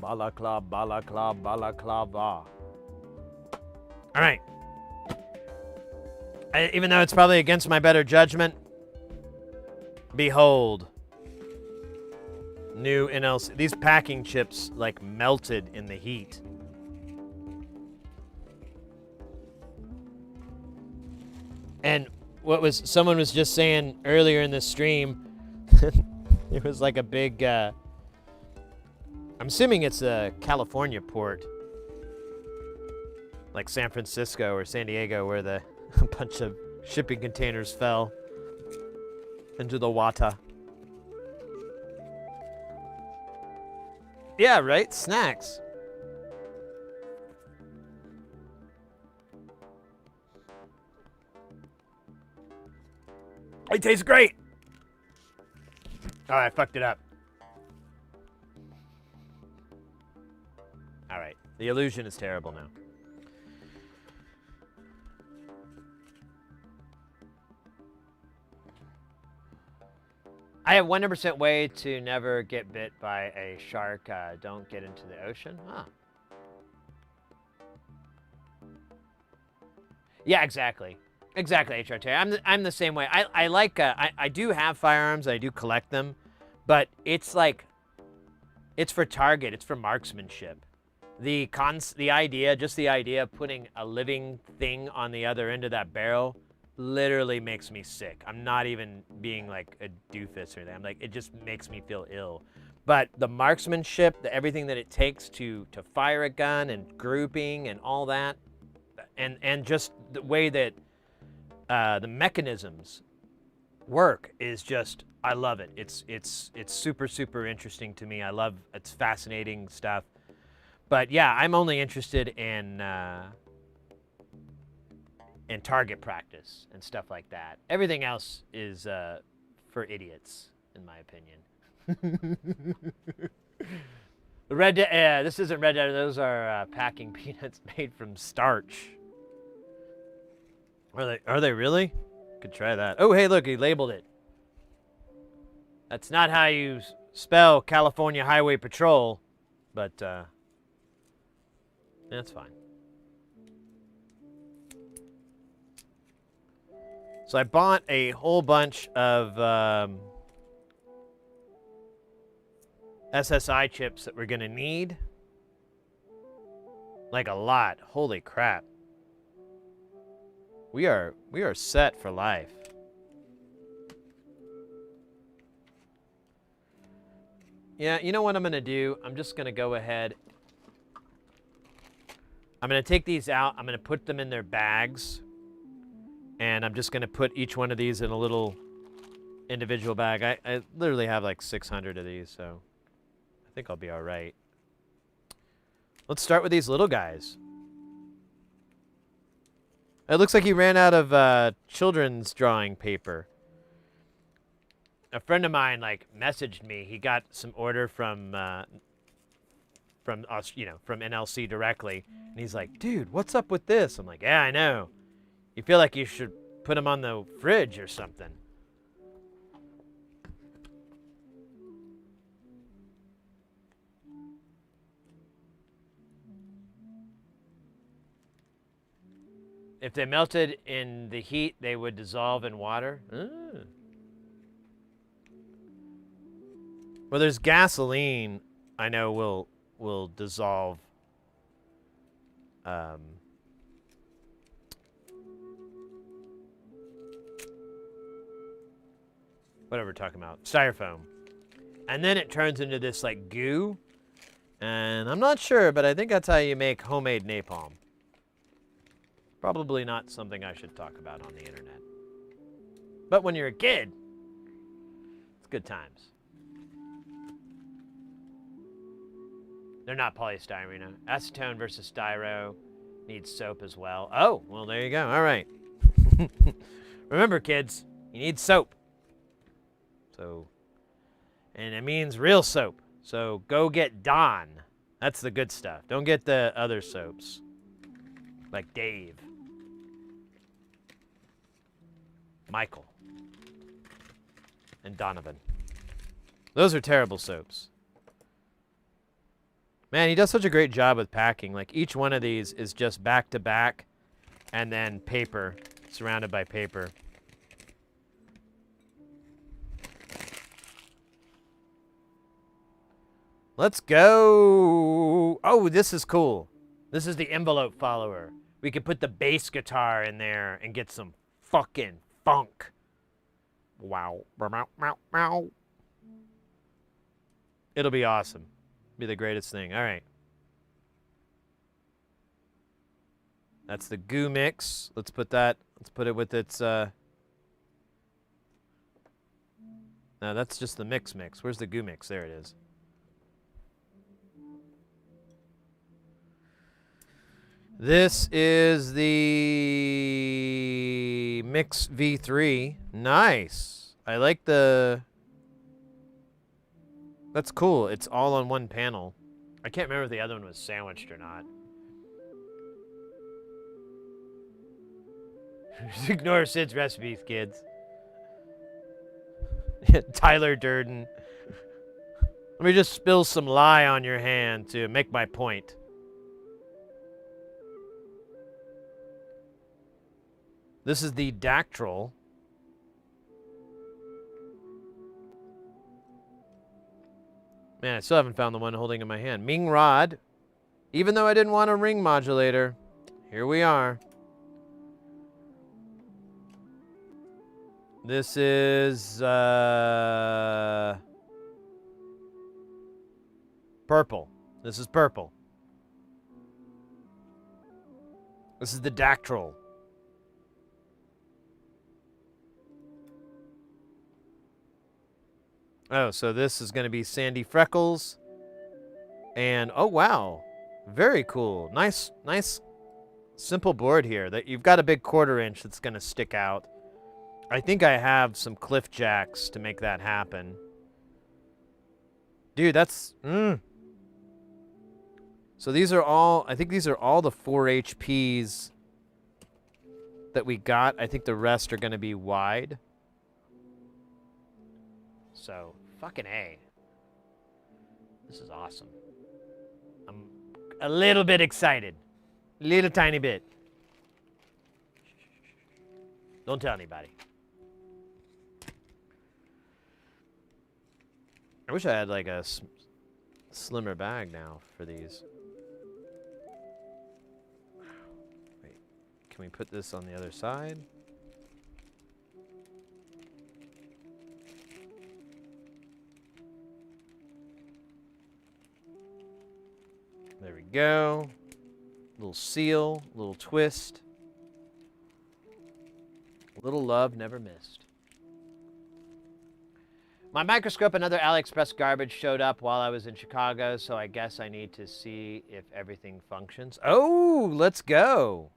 Balaclava, balaclava, balaclava. All right. Even though it's probably against my better judgment, behold, new NLC. These packing chips like melted in the heat. And someone was just saying earlier in this stream, it was like a big, I'm assuming it's a California port, like San Francisco or San Diego, where a bunch of shipping containers fell into the water. Yeah, right? Snacks. It tastes great. Oh, I fucked it up. All right. The illusion is terrible now. I have 100% way to never get bit by a shark. Don't get into the ocean. Huh. Yeah, exactly. Exactly, HRT. I'm the same way. I like, I do have firearms. I do collect them. But it's like, it's for target. It's for marksmanship. The idea of putting a living thing on the other end of that barrel literally makes me sick. I'm not even being like a doofus or anything. I'm like, it just makes me feel ill. But the marksmanship, everything that it takes to fire a gun and grouping and all that, and just the way that the mechanisms work is just, I love it. It's super, super interesting to me. It's fascinating stuff. But yeah, I'm only interested in target practice and stuff like that. Everything else is for idiots, in my opinion. This isn't Red Dead. Those are packing peanuts made from starch. Are they really? Could try that. Oh, hey, look, he labeled it. That's not how you spell California Highway Patrol, but that's fine. So I bought a whole bunch of SSI chips that we're gonna need. Like a lot. Holy crap. We are set for life. Yeah, you know what I'm gonna do? I'm just gonna go ahead. I'm gonna take these out. I'm gonna put them in their bags. And I'm just going to put each one of these in a little individual bag. I literally have like 600 of these, so I think I'll be all right. Let's start with these little guys. It looks like he ran out of children's drawing paper. A friend of mine like messaged me. He got some order from us, from NLC directly, and he's like, "Dude, what's up with this?" I'm like, "Yeah, I know. You feel like you should put them on the fridge or something." If they melted in the heat, they would dissolve in water. Well, there's gasoline. I know will dissolve. Whatever we're talking about, styrofoam, and then it turns into this like goo. And I'm not sure, but I think that's how you make homemade napalm. Probably not something I should talk about on the internet. But when you're a kid, it's good times. They're not polystyrene. Acetone versus styro needs soap as well. Oh, well, there you go. All right. Remember, kids, you need soap. So, and it means real soap. So go get Dawn. That's the good stuff. Don't get the other soaps. Like Dave. Michael. And Donovan. Those are terrible soaps. Man, he does such a great job with packing. Like, each one of these is just back to back and then paper, surrounded by paper. Let's go. Oh, this is cool. This is the envelope follower. We could put the bass guitar in there and get some fucking funk. Wow. It'll be awesome. Be the greatest thing. All right. That's the goo mix. Let's put that. Let's put it with its. No, that's just the mix. Where's the goo mix? There it is. This is the Mix V3. Nice. I like the... That's cool. It's all on one panel. I can't remember if the other one was sandwiched or not. Just ignore Sid's recipes, kids. Tyler Durden. Let me just spill some lye on your hand to make my point. This is the Dactyl. Man, I still haven't found the one holding in my hand. Ming Rod. Even though I didn't want a ring modulator, here we are. This is purple. This is purple. This is the Dactyl. Oh, so this is going to be Sandy Freckles. And, oh, wow. Very cool. Nice, simple board here. That you've got a big 1/4 inch that's going to stick out. I think I have some cliff jacks to make that happen. Dude, that's... So these are all... I think these are all the 4 HPs that we got. I think the rest are going to be wide. So, fucking A. This is awesome. I'm a little bit excited. Little tiny bit. Don't tell anybody. I wish I had like a slimmer bag now for these. Wait, can we put this on the other side? There we go. Little seal, little twist. Little love never missed. My microscope and other AliExpress garbage showed up while I was in Chicago, so I guess I need to see if everything functions. Oh, let's go.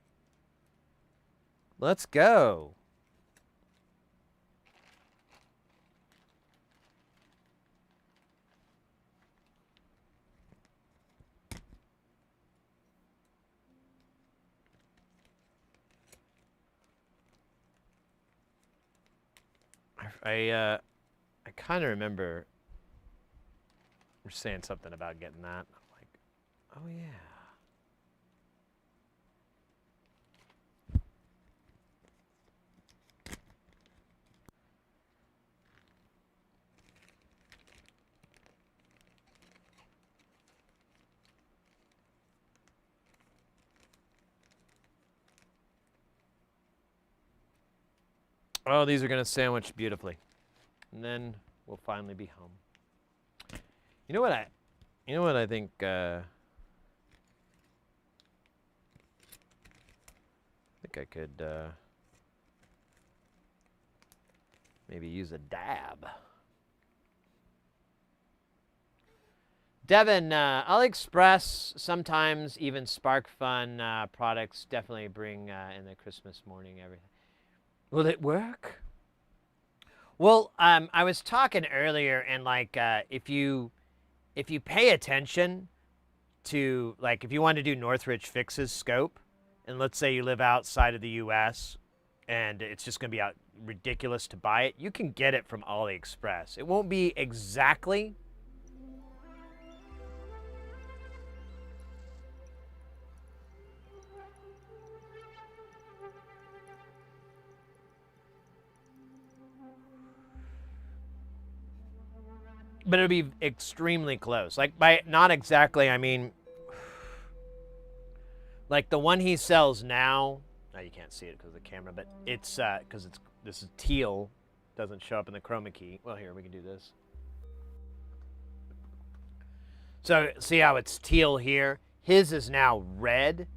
Let's go. I kind of remember saying something about getting that. I'm like, oh yeah. Oh, these are going to sandwich beautifully. And then we'll finally be home. You know what I think I could maybe use a dab. Devin, AliExpress, sometimes even Spark Fun products definitely bring in the Christmas morning everything. Will it work? Well, I was talking earlier, and like, if you pay attention to, like, if you want to do Northridge Fix's scope, and let's say you live outside of the U.S. and it's just going to be ridiculous to buy it, you can get it from AliExpress. It won't be exactly. But it'll be extremely close. Like, by not exactly, I mean, like the one he sells now. No, you can't see it because of the camera, but it's because this is teal, doesn't show up in the chroma key. Well, here we can do this. So see how it's teal here? His is now red,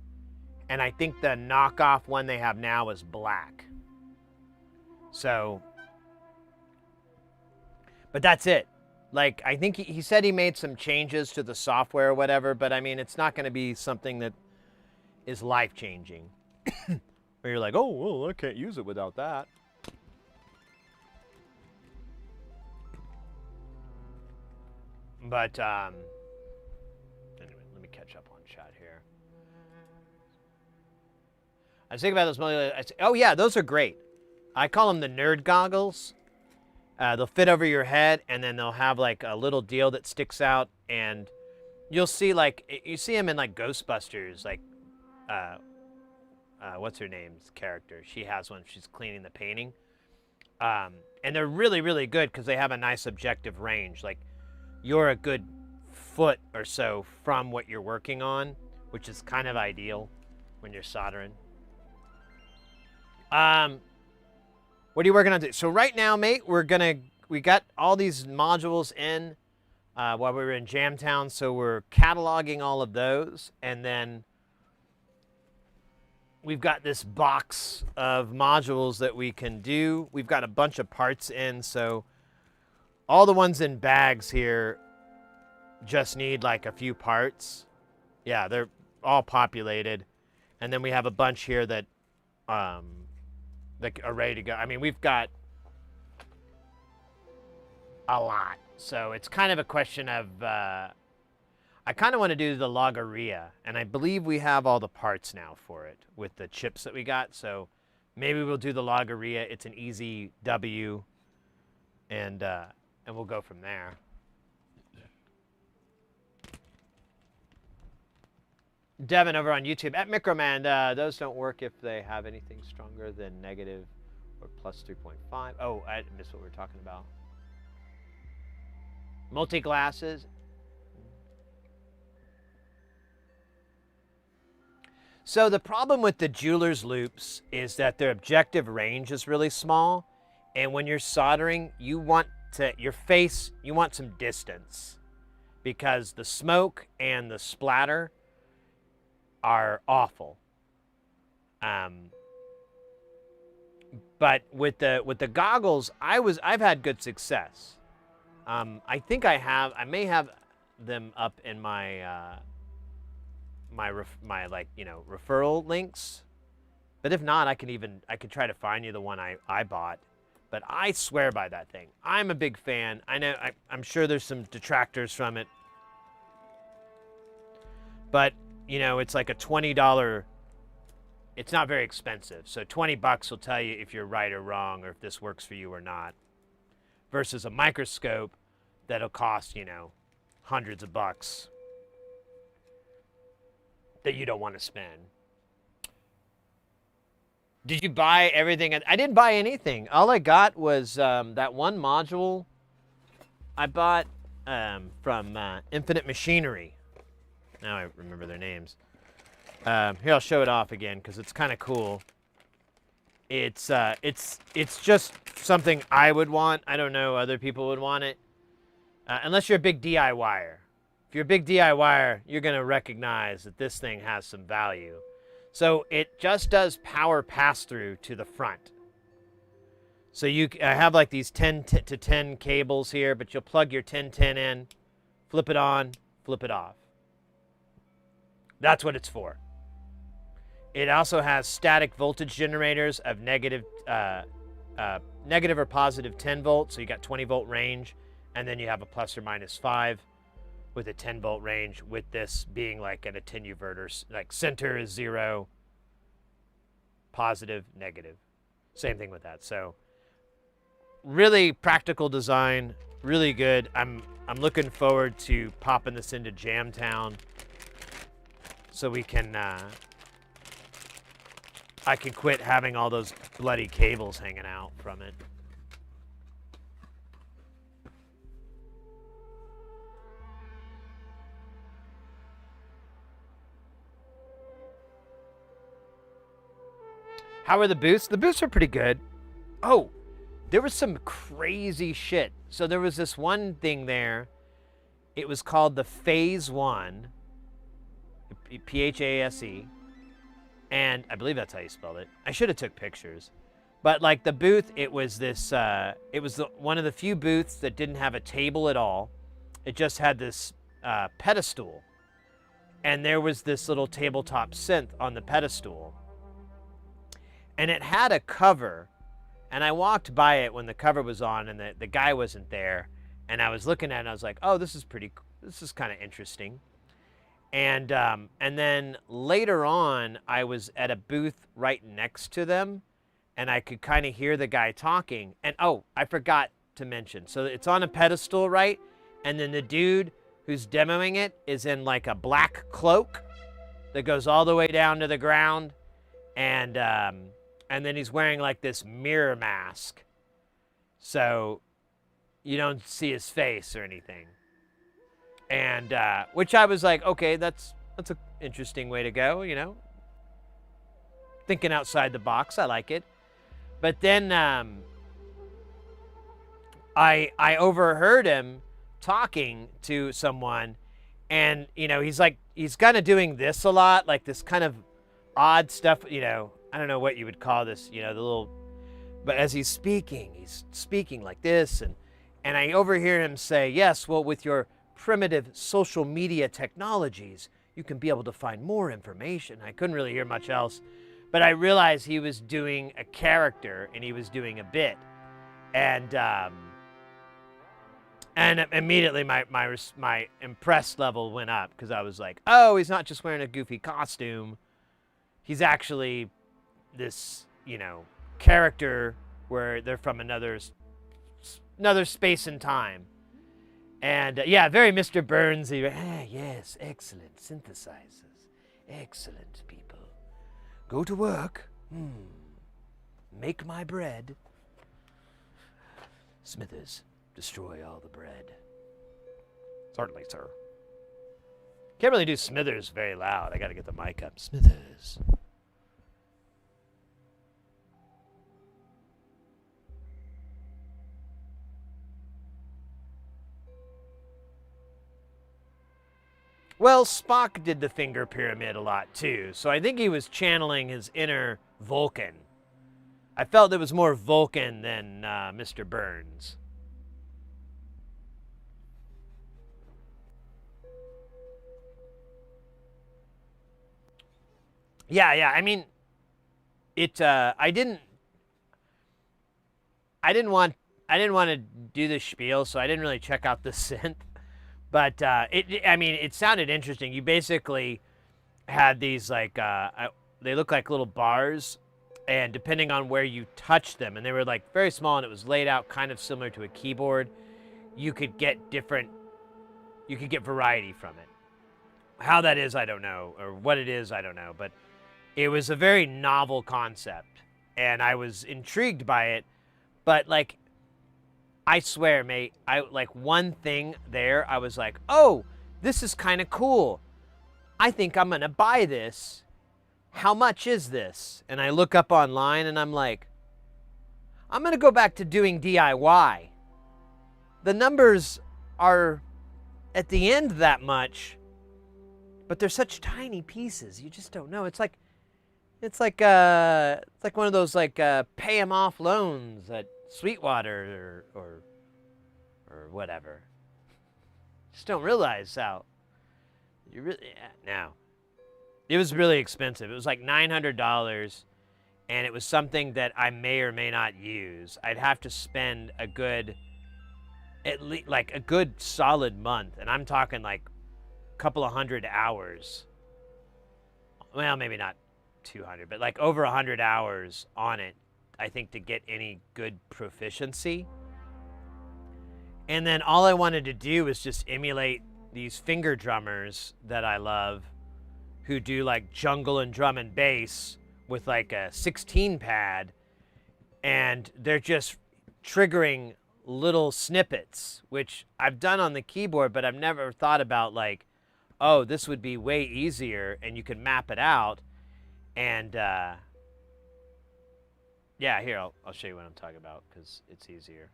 and I think the knockoff one they have now is black. So, but that's it. Like, I think he said he made some changes to the software or whatever, but I mean, it's not going to be something that is life-changing. Where you're like, oh, well, I can't use it without that. But, anyway, let me catch up on chat here. I was thinking about those. Oh, yeah, those are great. I call them the nerd goggles. They'll fit over your head, and then they'll have like a little deal that sticks out, and you'll see like you see them in like Ghostbusters, like what's her name's character? She has one. She's cleaning the painting, and they're really really good because they have a nice objective range. Like you're a good foot or so from what you're working on, which is kind of ideal when you're soldering. What are you working on? So right now, mate, we got all these modules in while we were in Jamtown, so we're cataloging all of those, and then we've got this box of modules that we can do. We've got a bunch of parts in, so all the ones in bags here just need like a few parts. Yeah, they're all populated, and then we have a bunch here that are ready to go. I mean, we've got a lot. So it's kind of a question of, I kind of want to do the Logorrhea, and I believe we have all the parts now for it with the chips that we got. So maybe we'll do the Logorrhea. It's an easy W, and we'll go from there. Devin over on YouTube at Microman, those don't work if they have anything stronger than negative or plus 3.5. Oh, I missed what we were talking about. Multi-glasses. So the problem with the jeweler's loops is that their objective range is really small, and when you're soldering, you want some distance because the smoke and the splatter are awful. But with the goggles, I've had good success. I think I may have them up in my my like, you know, referral links. But if not, I could try to find you the one I bought. But I swear by that thing. I'm a big fan. I know I'm sure there's some detractors from it. But, you know, it's like a $20. It's not very expensive. So 20 bucks will tell you if you're right or wrong, or if this works for you or not. Versus a microscope that'll cost, you know, hundreds of bucks that you don't want to spend. Did you buy everything? I didn't buy anything. All I got was that one module I bought from Infinite Machinery. Now I remember their names. Here, I'll show it off again because it's kind of cool. It's just something I would want. I don't know other people would want it. Unless you're a big DIYer. If you're a big DIYer, you're going to recognize that this thing has some value. So it just does power pass-through to the front. So I have like these 10 to 10 cables here, but you'll plug your 1010 in, flip it on, flip it off. That's what it's for. It also has static voltage generators of negative or positive 10 volts, so you got 20 volt range, and then you have a plus or minus 5 with a 10 volt range, with this being like an attenuverter, like center is 0, positive, negative. Same thing with that. So really practical design, really good. I'm looking forward to popping this into Jamtown so we can I can quit having all those bloody cables hanging out from it. How are the booths? The booths are pretty good. Oh, there was some crazy shit. So there was this one thing there. It was called the Phase 1, P-H-A-S-E. And I believe that's how you spelled it. I should have took pictures. But like the booth, it was this, it was one of the few booths that didn't have a table at all. It just had this pedestal. And there was this little tabletop synth on the pedestal. And it had a cover, and I walked by it when the cover was on, and the guy wasn't there. And I was looking at it, and I was like, "Oh, this is kind of interesting." And then later on, I was at a booth right next to them, and I could kind of hear the guy talking. And oh, I forgot to mention, so it's on a pedestal, right? And then the dude who's demoing it is in like a black cloak that goes all the way down to the ground, and then he's wearing like this mirror mask, so you don't see his face or anything. And which I was like, okay, that's an interesting way to go, you know. Thinking outside the box, I like it. But then I overheard him talking to someone, and you know, he's kind of doing this a lot, like this kind of odd stuff, you know. I don't know what you would call this, you know, but as he's speaking like this, and I overhear him say, "Yes, well, with your primitive social media technologies, you can be able to find more information." I couldn't really hear much else, but I realized he was doing a character and he was doing a bit, and immediately my impressed level went up, because I was like, oh, he's not just wearing a goofy costume, he's actually this, you know, character where they're from another space and time. And yeah, very Mr. Burnsy. Yes, excellent synthesizers, excellent people. Go to work. Make my bread. Smithers, destroy all the bread. Certainly, sir. Can't really do Smithers very loud. I got to get the mic up. Smithers. Well, Spock did the finger pyramid a lot too, so I think he was channeling his inner Vulcan. I felt it was more Vulcan than Mr. Burns. Yeah. I mean, it. I didn't want to do the spiel, so I didn't really check out the synth. But I mean, it sounded interesting. You basically had these like they look like little bars, and depending on where you touch them, and they were like very small, and it was laid out kind of similar to a keyboard. You could get variety from it. How that is, I don't know, or what it is, I don't know. But it was a very novel concept, and I was intrigued by it. But like, I swear, mate, I like one thing there. I was like, oh, this is kind of cool. I think I'm gonna buy this. How much is this? And I look up online, and I'm like, I'm gonna go back to doing DIY. The numbers are at the end that much, but they're such tiny pieces. You just don't know. It's like one of those like pay 'em off loans at Sweetwater or whatever. Just don't realize how you really now. It was really expensive. It was like $900, and it was something that I may or may not use. I'd have to spend a good, at least like a good solid month, and I'm talking like a couple of hundred hours. Well, maybe not 200, but like over 100 hours on it, I think, to get any good proficiency. And then all I wanted to do was just emulate these finger drummers that I love, who do like jungle and drum and bass with like a 16 pad, and they're just triggering little snippets, which I've done on the keyboard, but I've never thought about like, oh, this would be way easier, and you can map it out. And yeah, here, I'll show you what I'm talking about, because it's easier.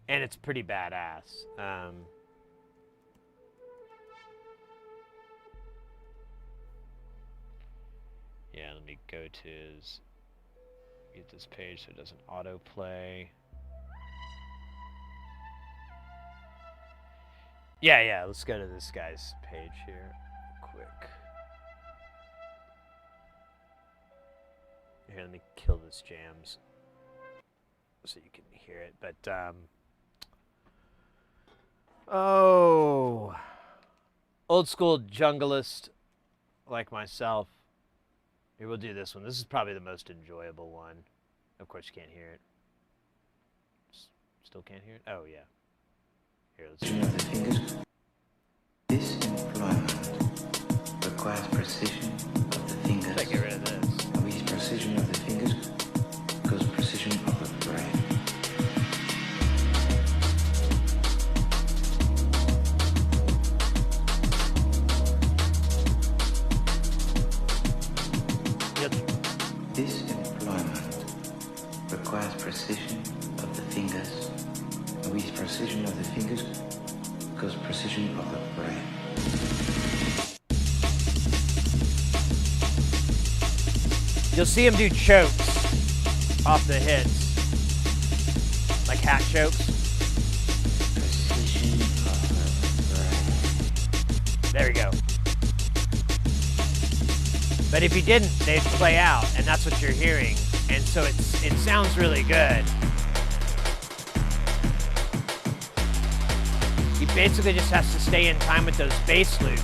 And it's pretty badass. Yeah, let me go to get this page so it doesn't autoplay. Yeah, let's go to this guy's page here quick. Here, let me kill this jams so you can hear it. But oh, old school junglist like myself, we will do this one. This is probably the most enjoyable one. Of course, you can't hear it. Still can't hear it? Oh, yeah. Here, let's see. This employment requires precision of the fingers. Let's get rid of this. With precision of the fingers goes precision of the brain. This employment requires precision of the fingers. With precision of the fingers goes precision of the brain. You'll see him do chokes off the hits, like hat chokes. Precision of the brain. There we go. But if he didn't, they'd play out, and that's what you're hearing. And so it sounds really good. He basically just has to stay in time with those bass loops.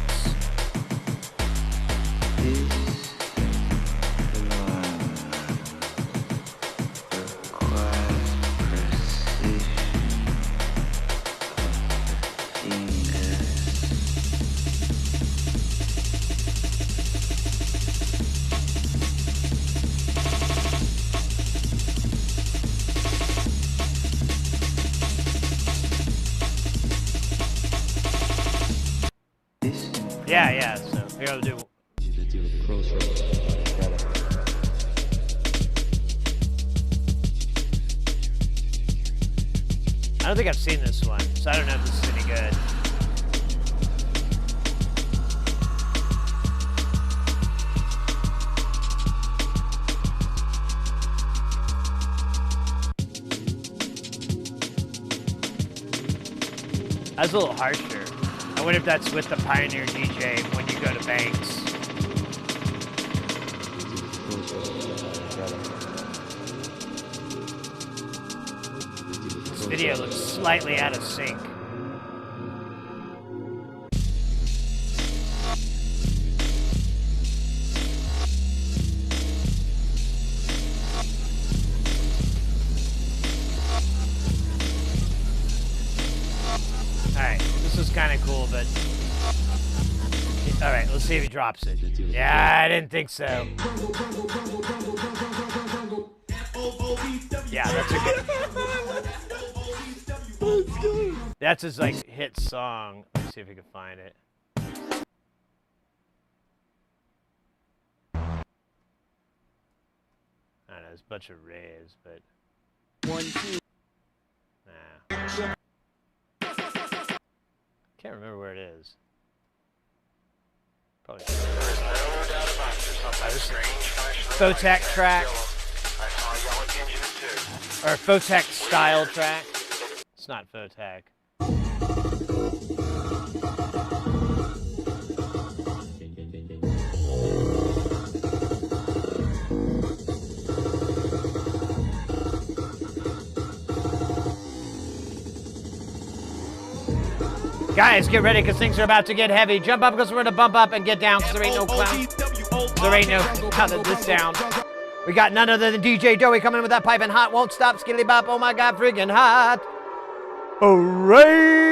Yeah, so here I'll do. I don't think I've seen this one, so I don't know if this is any good. That's a little harsher. I wonder if that's with the Pioneer DJ when you go to Banks. This video looks slightly out of sync. Alright, this is kind of cool, but... Alright, let's see if he drops it. Yeah, I didn't think so. Yeah, that's a good... That's his, like, hit song. Let's see if we can find it. I don't know, there's a bunch of raves, but... 1, 2... Nah. Can't remember where it is. Probably. Photech track. Or Photech style track. It's not Photech. Guys, get ready because things are about to get heavy. Jump up because we're going to bump up and get down because there ain't no clown. There ain't no out of this sound. We got none other than DJ Doughy coming in with that piping hot. Won't stop, skiddly bop. Oh my God, friggin' hot. Hooray!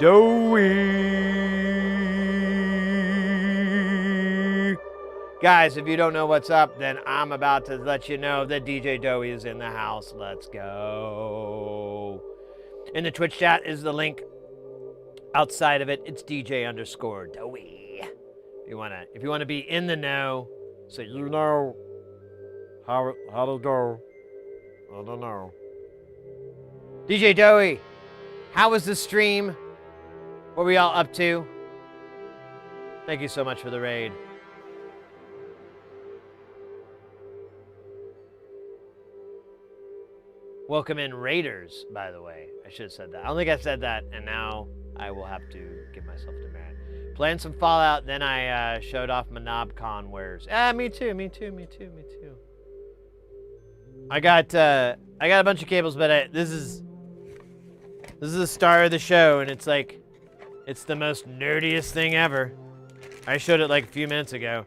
Doughy. Guys, if you don't know what's up, then I'm about to let you know that DJ Doughy is in the house. Let's go. In the Twitch chat is the link. Outside of it, it's DJ_Doughy. If you wanna be in the know, so you know how to go. I don't know. DJ Doughy, how was the stream? What were y'all up to? Thank you so much for the raid. Welcome in Raiders, by the way. I should have said that. I don't think I said that, and now I will have to give myself to merit. Playing some Fallout, then I showed off my Knobcon wares. Me too. I got a bunch of cables, but this is the star of the show, and it's like, it's the most nerdiest thing ever. I showed it like a few minutes ago.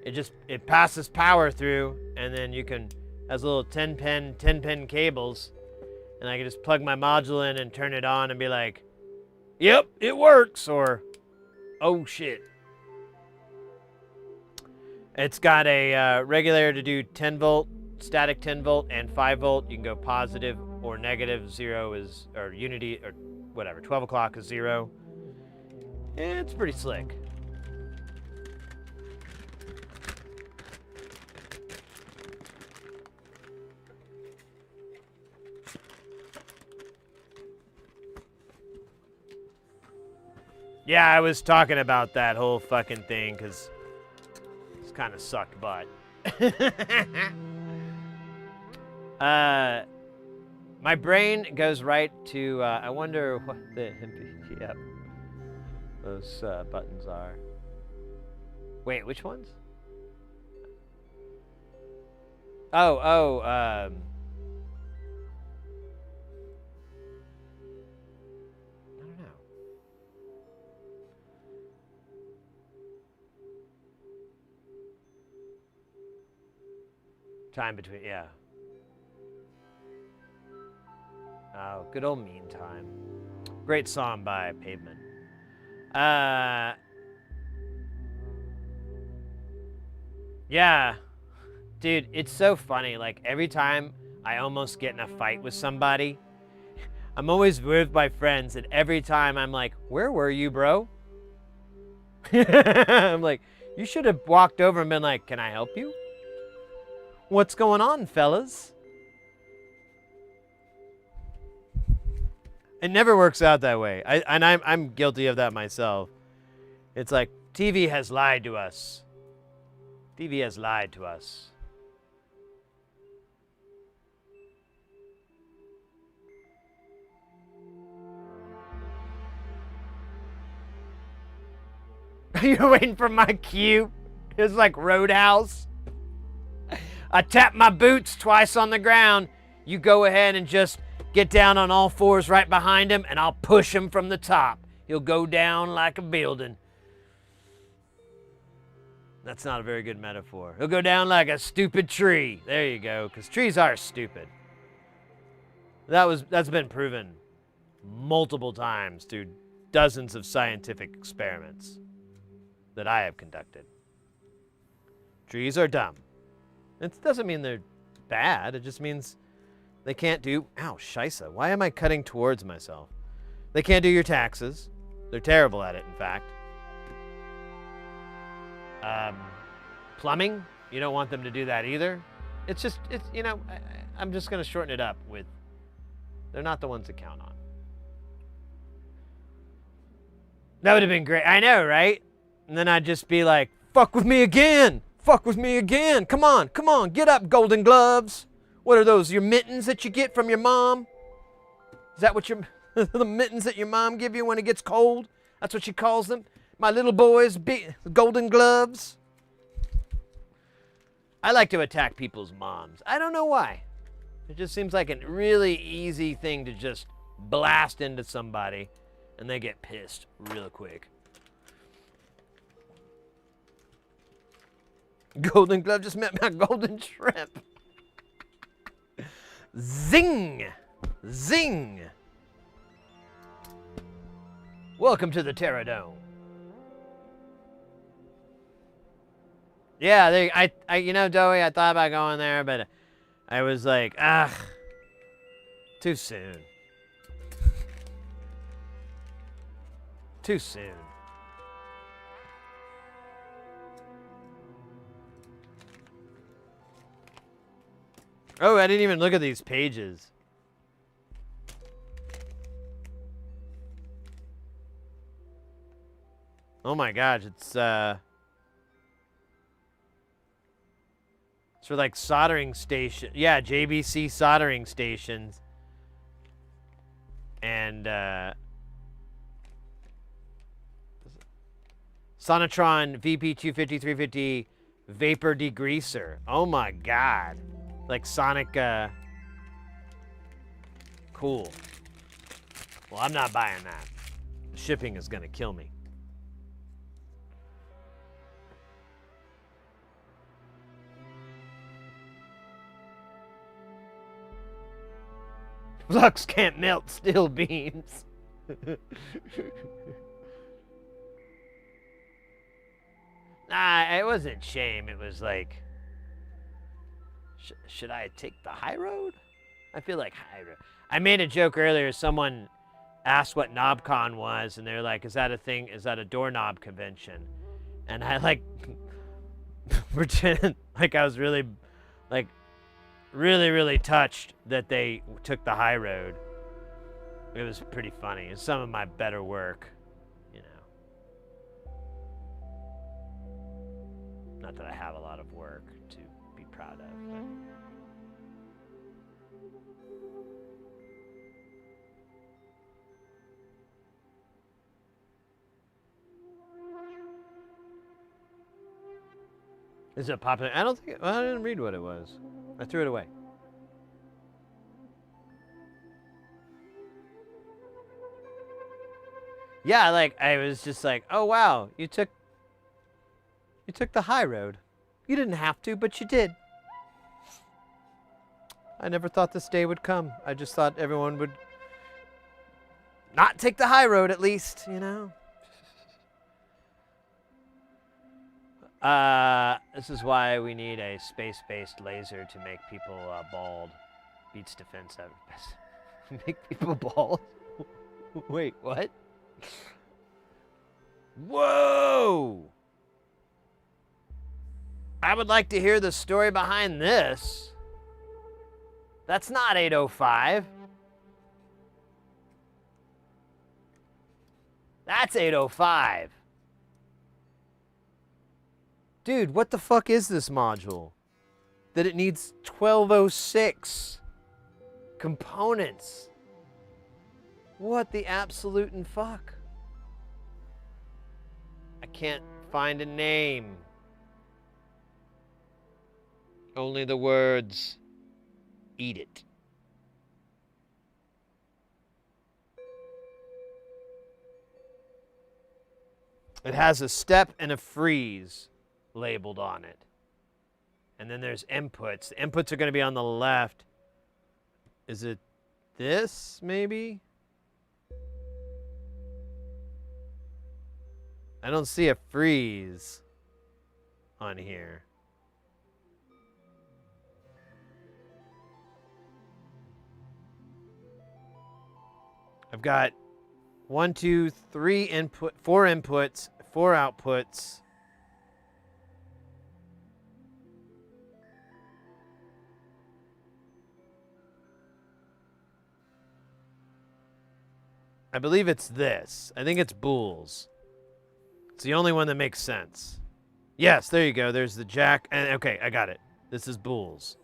It passes power through, and then you can, has little 10 pin cables, and I can just plug my module in and turn it on and be like, yep, it works, or, oh shit. It's got a regulator to do 10 volt, static 10 volt, and 5 volt. You can go positive or negative. 0 is, or unity, or whatever. 12 o'clock is 0. It's pretty slick. Yeah, I was talking about that whole fucking thing because it's kind of sucked butt. My brain goes right to, I wonder what the yep, those buttons are. Wait, which ones? I don't know. Time between, yeah. Oh, good old Meantime. Great song by Pavement. Yeah. Dude, it's so funny. Like, every time I almost get in a fight with somebody, I'm always with my friends, and every time I'm like, where were you, bro? I'm like, you should have walked over and been like, can I help you? What's going on, fellas? It never works out that way. I'm guilty of that myself. It's like, TV has lied to us. TV has lied to us. You're waiting for my cue? It's like Roadhouse. I tap my boots twice on the ground. You go ahead and just get down on all fours right behind him, and I'll push him from the top. He'll go down like a building. That's not a very good metaphor. He'll go down like a stupid tree. There you go, because trees are stupid. That's been proven multiple times through dozens of scientific experiments that I have conducted. Trees are dumb. It doesn't mean they're bad. It just means they can't do... Ow, shisa. Why am I cutting towards myself? They can't do your taxes. They're terrible at it, in fact. Plumbing, you don't want them to do that either. It's you know, I'm just going to shorten it up with, they're not the ones to count on. That would have been great. I know, right? And then I'd just be like, fuck with me again. Fuck with me again. Come on, get up, Golden Gloves. What are those, your mittens that you get from your mom? Is that what the mittens that your mom give you when it gets cold? That's what she calls them? My little boys, Golden Gloves. I like to attack people's moms. I don't know why. It just seems like a really easy thing to just blast into somebody and they get pissed real quick. Golden Glove just met my golden shrimp. Zing! Zing! Welcome to the Terradome. Yeah, I you know, Doey, I thought about going there, but I was like, too soon. Too soon. Oh, I didn't even look at these pages. Oh my gosh, it's for like soldering station. Yeah, JBC soldering stations. And Sonotron VP250-350 vapor degreaser. Oh my god. Like Sonic, cool. Well, I'm not buying that. The shipping is gonna kill me. Flux can't melt steel beams. Nah, it wasn't shame. It was like, should I take the high road? I feel like high road. I made a joke earlier. Someone asked what Knobcon was, and they're like, is that a thing? Is that a doorknob convention? And I like pretend like I was really, like, really touched that they took the high road. It was pretty funny. It's some of my better work, you know. Not that I have a lot of work to be proud of, but... Is it popular? I don't think... Well, I didn't read what it was. I threw it away. Yeah, like, I was just like, oh, wow, you took the high road. You didn't have to, but you did. I never thought this day would come. I just thought everyone would not take the high road, at least, you know? This is why we need a space-based laser to make people bald. Beats defense out of best. Make people bald? Wait, what? Whoa! I would like to hear the story behind this. That's not 805. That's 805. Dude, what the fuck is this module? That it needs 1206 components. What the absolute and fuck? I can't find a name. Only the words. Eat it. It has a step and a freeze labeled on it. And then there's inputs. The inputs are going to be on the left. Is it this, maybe? I don't see a freeze on here. I've got 4 inputs, 4 outputs. I believe it's this. I think it's Bools. It's the only one that makes sense. Yes, there you go. There's the jack. And okay, I got it. This is Bools.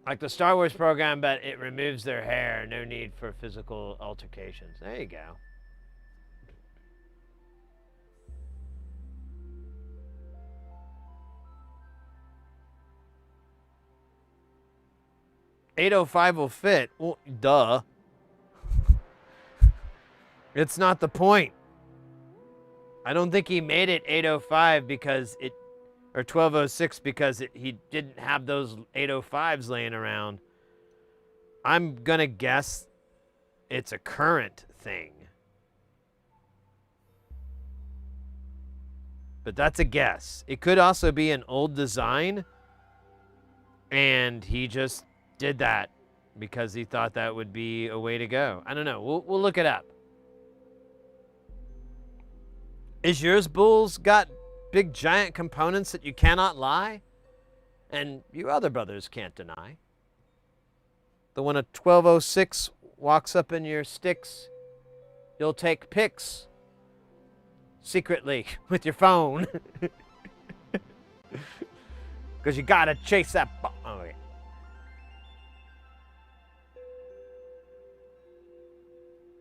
Like the Star Wars program, but it removes their hair. No need for physical altercations. There you go. $805 will fit. Well, duh. It's not the point. I don't think he made it 805 because it, or 1206 because he didn't have those 805s laying around. I'm gonna guess it's a current thing. But that's a guess. It could also be an old design and he just did that because he thought that would be a way to go. I don't know. We'll look it up. Is yours, Bulls, got big giant components that you cannot lie? And you other brothers can't deny. The when a 1206 walks up in your sticks, you'll take pics secretly with your phone. Because you gotta chase that ball. Oh, okay.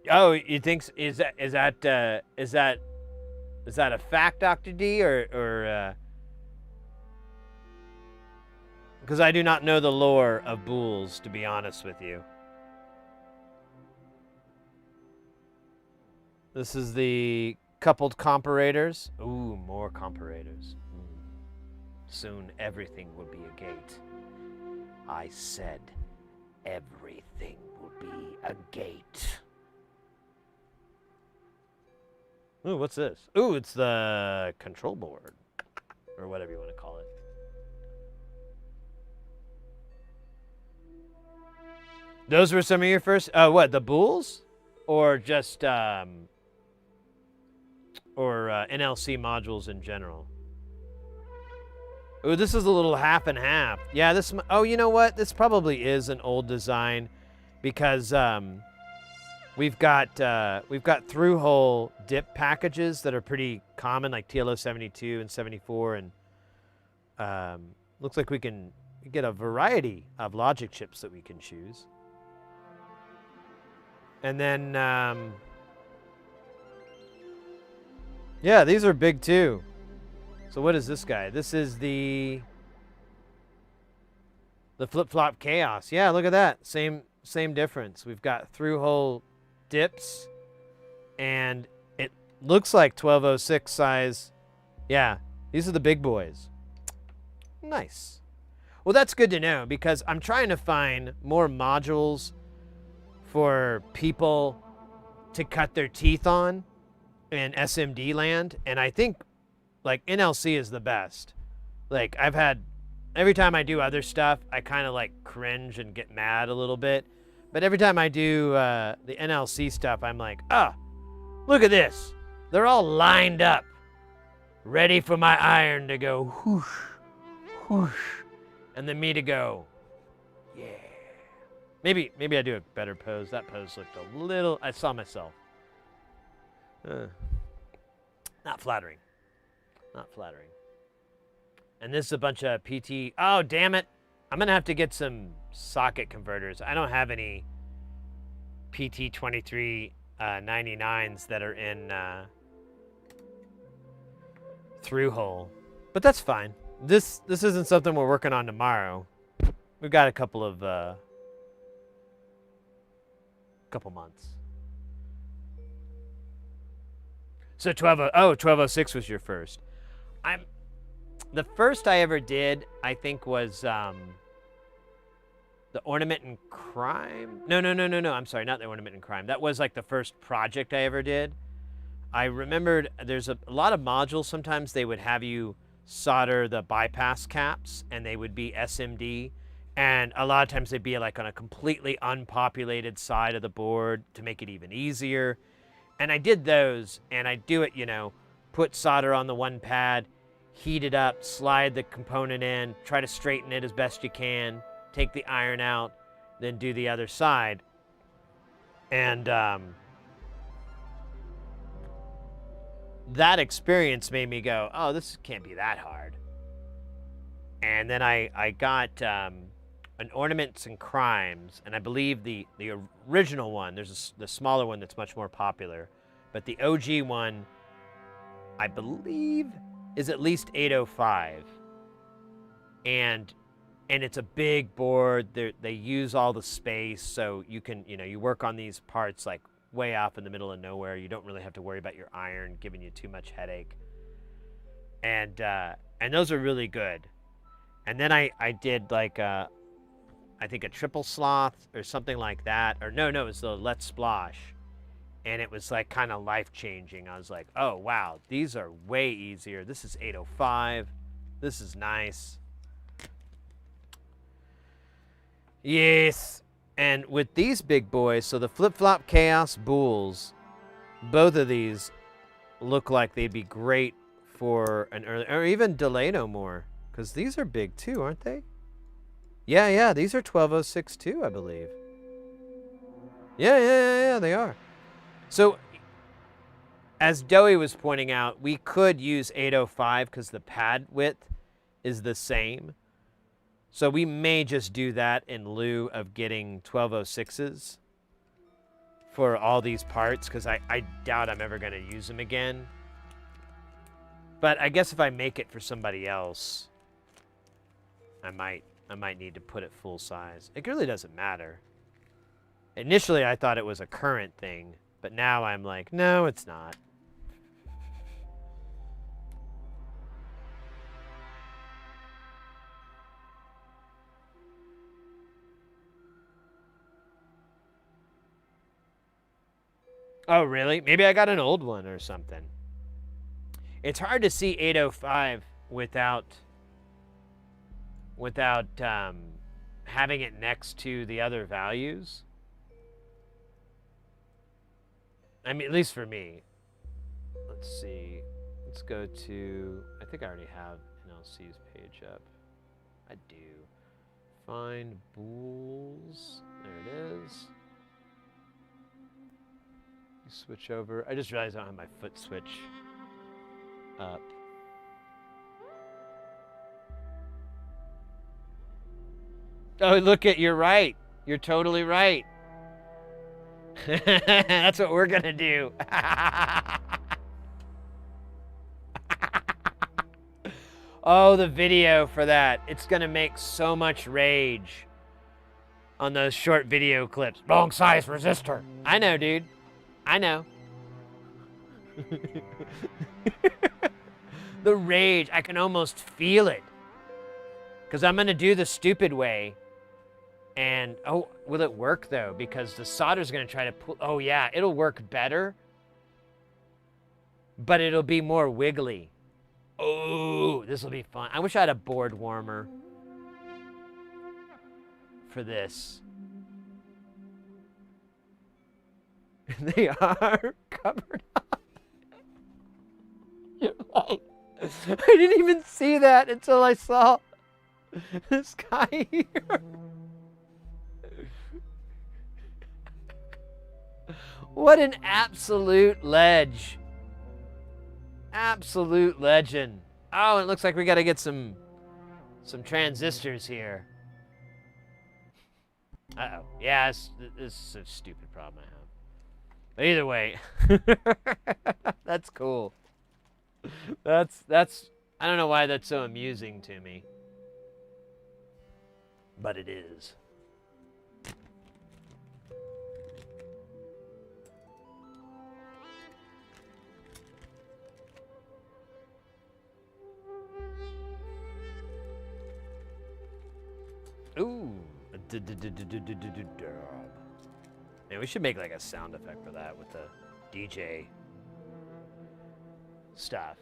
Oh, you think is that a fact, Dr. D, or because I do not know the lore of Bulls, to be honest with you. This is the coupled comparators. Ooh, more comparators. Soon everything will be a gate. I said everything will be a gate. Ooh, what's this? Ooh, it's the control board. Or whatever you want to call it. Those were some of your first... what, the Bulls? Or just... or NLC modules in general? Ooh, this is a little half and half. Yeah, this... Oh, you know what? This probably is an old design. Because... We've got through-hole dip packages that are pretty common, like TLO 72 and 74, and looks like we get a variety of logic chips that we can choose. And then, yeah, these are big too. So what is this guy? This is the flip-flop chaos. Yeah, look at that. Same difference. We've got through-hole dips, and it looks like 1206 size. Yeah, these are the big boys. Nice. Well, that's good to know because I'm trying to find more modules for people to cut their teeth on in SMD land, and I think like NLC is the best. Like I've had, every time I do other stuff, I kind of like cringe and get mad a little bit. But every time I do the NLC stuff, I'm like, ah, look at this. They're all lined up, ready for my iron to go whoosh, whoosh, and then me to go, yeah. Maybe I do a better pose. That pose looked a little, I saw myself. Not flattering. Not flattering. And this is a bunch of PT. Oh, damn it. I'm going to have to get some socket converters. I don't have any PT 2399s that are in through hole. But that's fine. This isn't something we're working on tomorrow. We've got a couple of couple months. So 1206 was your first. The first I ever did, I think, was the Ornament and Crime. No. I'm sorry, not the Ornament and Crime. That was like the first project I ever did. I remembered there's a lot of modules. Sometimes they would have you solder the bypass caps, and they would be SMD. And a lot of times they'd be like on a completely unpopulated side of the board to make it even easier. And I did those, and I do it, put solder on the one pad, heat it up, slide the component in, try to straighten it as best you can, take the iron out, then do the other side. And that experience made me go, oh, this can't be that hard. And then I got an Ornaments and Crimes, and I believe the original one, there's the smaller one that's much more popular, but the OG one, I believe, is at least 805. And it's a big board. They use all the space, so you can, you work on these parts like way off in the middle of nowhere. You don't really have to worry about your iron giving you too much headache. And those are really good. And then I did like I think a triple sloth or something like that. Or no, it was the Let's Splosh. And it was like kind of life-changing. I was like, oh, wow, these are way easier. This is 805. This is nice. Yes. And with these big boys, so the Flip-Flop Chaos Bulls, both of these look like they'd be great for an early, or even Delay No More, because these are big too, aren't they? Yeah, these are 1206 too, I believe. Yeah, they are. So, as Doey was pointing out, we could use 805 because the pad width is the same. So we may just do that in lieu of getting 1206s for all these parts, because I doubt I'm ever going to use them again. But I guess if I make it for somebody else, I might need to put it full size. It really doesn't matter. Initially, I thought it was a current thing, but now I'm like, no, it's not. Oh, really? Maybe I got an old one or something. It's hard to see 805 without having it next to the other values. I mean, at least for me. Let's see. Let's go to, I think I already have NLC's page up. I do. Find Bulls. There it is. Switch over. I just realized I don't have my foot switch up. Oh, look at, you're right. You're totally right. That's what we're gonna do. Oh, the video for that. It's gonna make so much rage on those short video clips. Wrong size resistor. I know, dude. I know. The rage, I can almost feel it. Because I'm going to do the stupid way. And, oh, will it work, though? Because the solder's going to try to pull. Oh, yeah, it'll work better. But it'll be more wiggly. Oh, this will be fun. I wish I had a board warmer for this. They are covered up. You're right. I didn't even see that until I saw this guy here. What an absolute ledge. Absolute legend. Oh, it looks like we got to get some transistors here. Uh-oh. Yeah, this is a stupid problem I have. But either way, that's cool. That's I don't know why that's so amusing to me. But it is. Ooh. Man, we should make like a sound effect for that with the DJ stuff.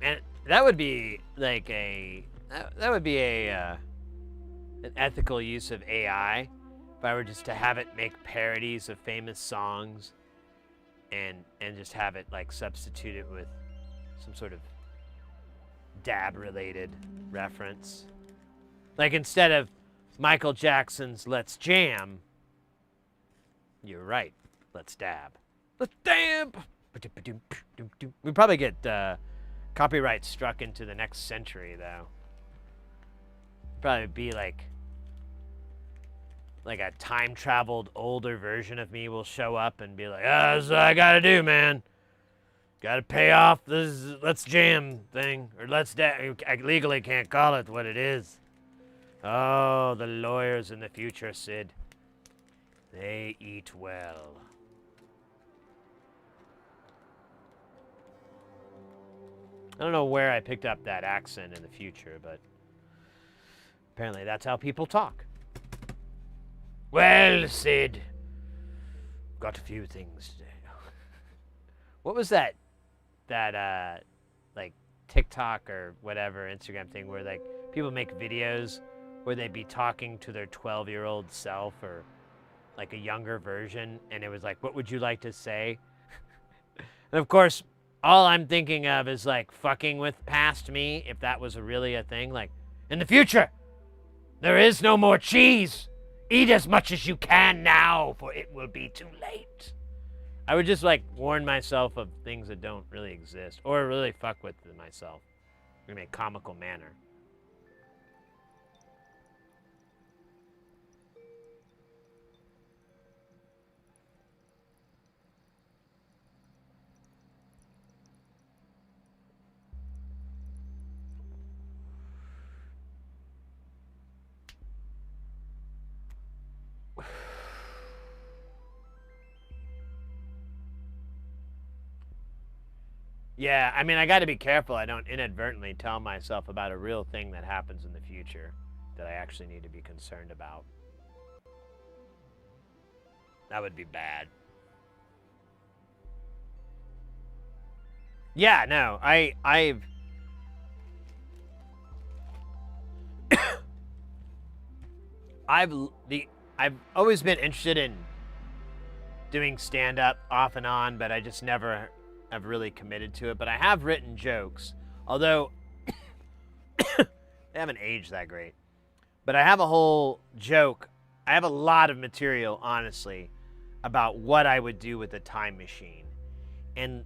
Man, that would be like that would be an ethical use of AI if I were just to have it make parodies of famous songs and just have it like substitute it with some sort of dab related reference. Like instead of Michael Jackson's Let's Jam, you're right, let's dab. Let's dab! We'd probably get copyright struck into the next century though. Probably be like a time-traveled older version of me will show up and be like, oh, this is what I gotta do, man. Gotta pay off this Let's Jam thing. Or Let's Dab. I legally can't call it what it is. Oh, the lawyers in the future, Sid. They eat well. I don't know where I picked up that accent in the future, but apparently that's how people talk. Well, Sid, got a few things today. What was that like TikTok or whatever Instagram thing where like people make videos where they'd be talking to their 12-year-old self or like a younger version, and it was like, what would you like to say? And of course, all I'm thinking of is like fucking with past me, if that was really a thing. Like, in the future, there is no more cheese. Eat as much as you can now, for it will be too late. I would just like warn myself of things that don't really exist, or really fuck with myself in a comical manner. Yeah, I mean, I got to be careful I don't inadvertently tell myself about a real thing that happens in the future that I actually need to be concerned about. That would be bad. Yeah, no, I've I've always been interested in doing stand-up off and on, but I just never have really committed to it. But I have written jokes, although they haven't aged that great. But I have a whole joke. I have a lot of material, honestly, about what I would do with a time machine. And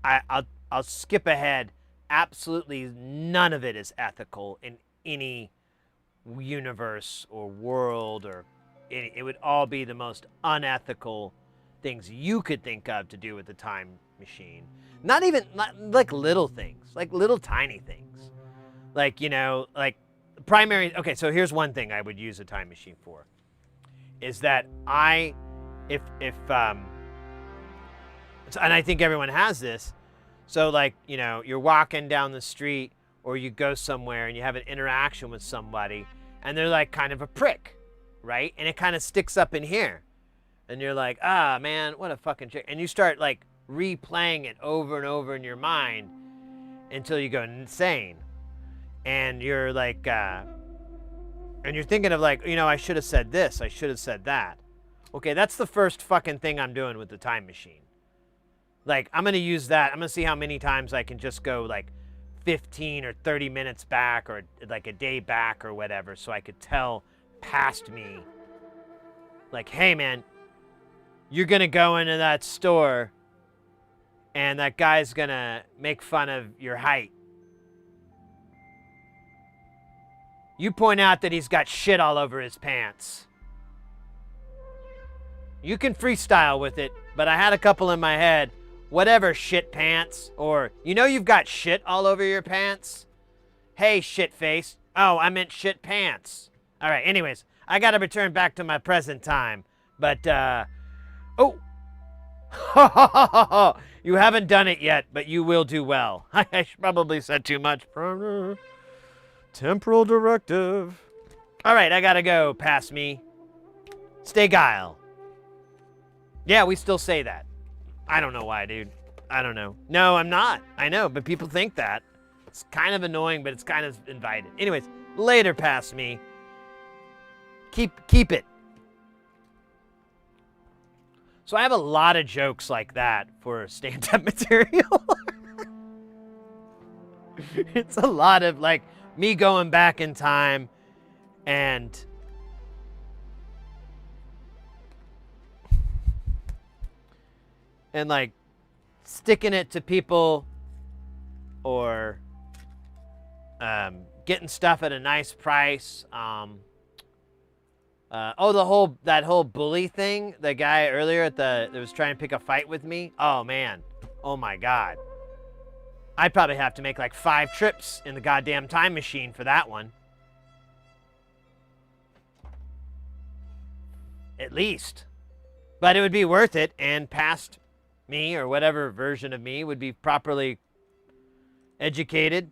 I'll skip ahead. Absolutely none of it is ethical in any universe or world, or it would all be the most unethical things you could think of to do with the time machine. Not like little things, like little tiny things. Like, you know, like primary. Okay, so here's one thing I would use a time machine for. Is that and I think everyone has this. So like, you know, you're walking down the street or you go somewhere and you have an interaction with somebody and they're like kind of a prick, right? And it kind of sticks up in here. And you're like, ah, man, what a fucking chick. And you start like replaying it over and over in your mind until you go insane. And you're like, and you're thinking of like, you know, I should have said this, I should have said that. Okay, that's the first fucking thing I'm doing with the time machine. Like, I'm gonna use that. I'm gonna see how many times I can just go like 15 or 30 minutes back or like a day back or whatever, so I could tell past me, like, hey man, you're gonna go into that store and that guy's gonna make fun of your height. You point out that he's got shit all over his pants. You can freestyle with it, but I had a couple in my head. Whatever, shit pants. Or, you know you've got shit all over your pants? Hey, shit face. Oh, I meant shit pants. All right, anyways, I got to return back to my present time. But, oh. You haven't done it yet, but you will do well. I probably said too much. Temporal directive. All right, I got to go. Pass me. Stay guile. Yeah, we still say that. I don't know why, dude. I don't know. No, I'm not. I know, but people think that. It's kind of annoying, but it's kind of invited. Anyways, later pass me. Keep it. So I have a lot of jokes like that for stand-up material. It's a lot of like me going back in time and like sticking it to people or getting stuff at a nice price. That whole bully thing, the guy earlier that was trying to pick a fight with me. Oh man. Oh my God. I'd probably have to make like 5 trips in the goddamn time machine for that one. At least. But it would be worth it, and past me or whatever version of me would be properly educated.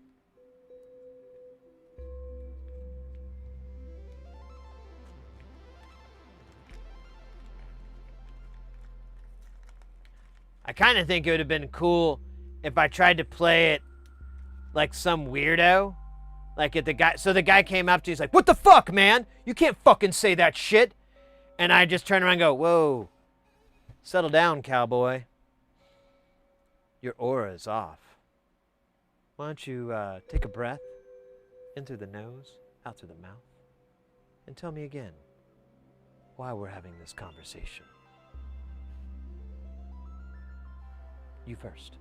I kind of think it would have been cool if I tried to play it like some weirdo. Like if the guy came up to me, he's like, "What the fuck, man? You can't fucking say that shit." And I just turn around and go, "Whoa, settle down, cowboy. Your aura is off. Why don't you take a breath in through the nose, out through the mouth, and tell me again why we're having this conversation. You first."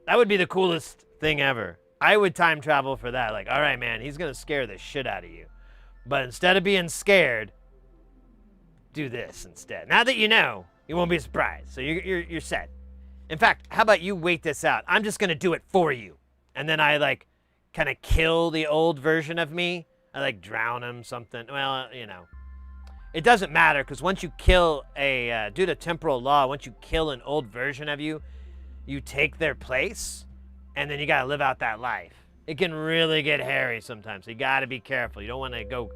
That would be the coolest thing ever. I would time travel for that. Like, all right, man, he's going to scare the shit out of you. But instead of being scared, do this instead. Now that you know, you won't be surprised. So you're set. In fact, how about you wait this out? I'm just going to do it for you. And then I, like, kind of kill the old version of me. I, like, drown him, something. Well, you know. It doesn't matter, because once you kill due to temporal law, once you kill an old version of you, you take their place, and then you got to live out that life. It can really get hairy sometimes. So you got to be careful. You don't want to go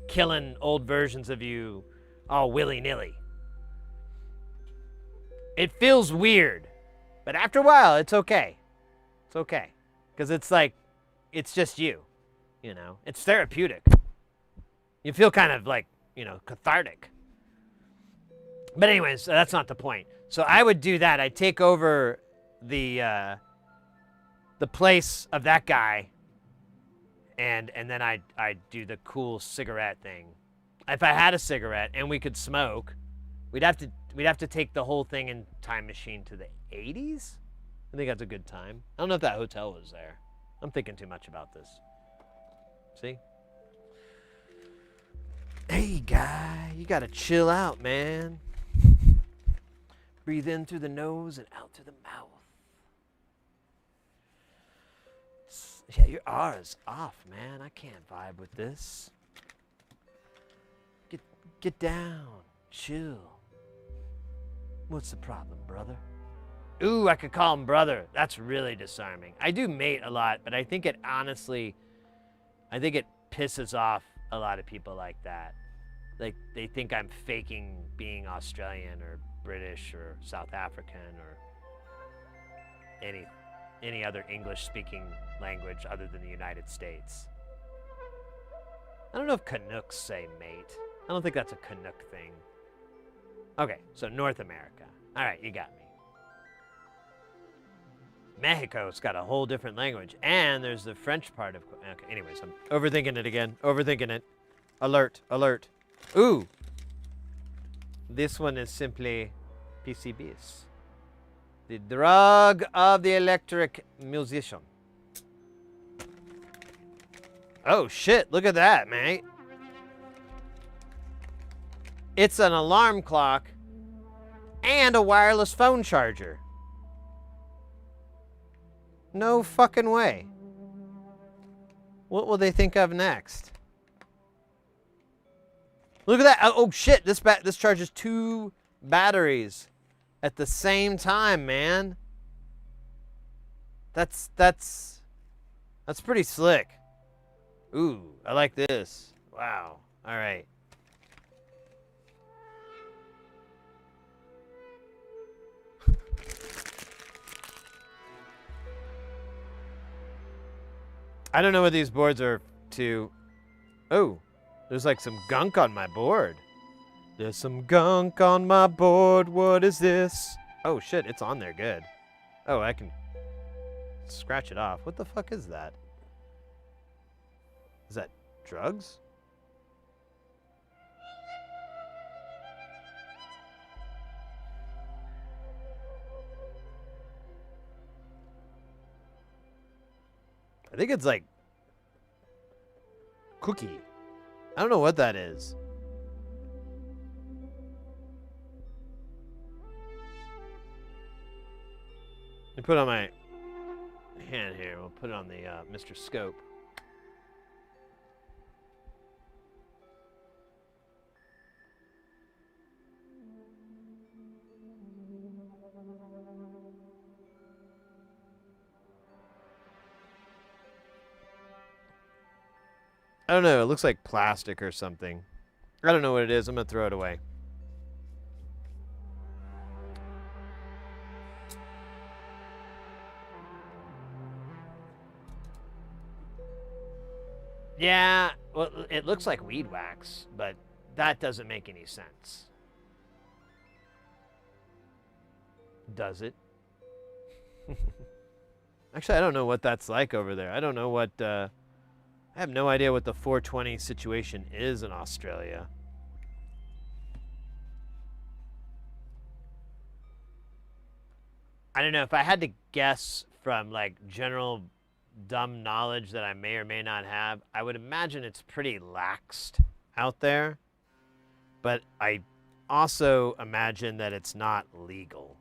killing old versions of you all willy-nilly. It feels weird, but after a while, it's okay. It's okay, because it's like, it's just you, you know? It's therapeutic. You feel kind of like, you know, cathartic. But anyways, that's not the point. So I would do that. I'd take over the place of that guy, and then I'd do the cool cigarette thing. If I had a cigarette and we could smoke, we'd have to take the whole thing in time machine to the 80s. I think that's a good time. I don't know if that hotel was there. I'm thinking too much about this. See? Hey, guy, you gotta chill out, man. Breathe in through the nose and out through the mouth. Yeah, your aura's off, man. I can't vibe with this. Get down. Chill. What's the problem, brother? Ooh, I could call him brother. That's really disarming. I do mate a lot, but I think it honestly, I think it pisses off a lot of people like that. Like, they think I'm faking being Australian or British or South African or any other English-speaking language other than the United States. I don't know if Canucks say mate. I don't think that's a Canuck thing. Okay, so North America. All right, you got me. Mexico's got a whole different language, and there's the French part of... Okay, anyways, I'm overthinking it again. Overthinking it. Alert, alert. Ooh. This one is simply PCBs. The drug of the electric musician. Oh, shit. Look at that, mate. It's an alarm clock and a wireless phone charger. No fucking way. What will they think of next? Look at that. Oh, shit. This charges 2 batteries at the same time, man. That's pretty slick. Ooh, I like this. Wow. All right. I don't know what these boards are to... Oh, there's like some gunk on my board. There's some gunk on my board. What is this? Oh, shit, it's on there good. Oh, I can scratch it off. What the fuck is that? Is that drugs? I think it's like cookie. I don't know what that is. Let me put it on my hand here. We'll put it on the Mr. Scope. I don't know. It looks like plastic or something. I don't know what it is. I'm going to throw it away. Yeah, well, it looks like weed wax, but that doesn't make any sense. Does it? Actually, I don't know what that's like over there. I don't know what... I have no idea what the 420 situation is in Australia. I don't know. If I had to guess from like general dumb knowledge that I may or may not have, I would imagine it's pretty laxed out there. But I also imagine that it's not legal.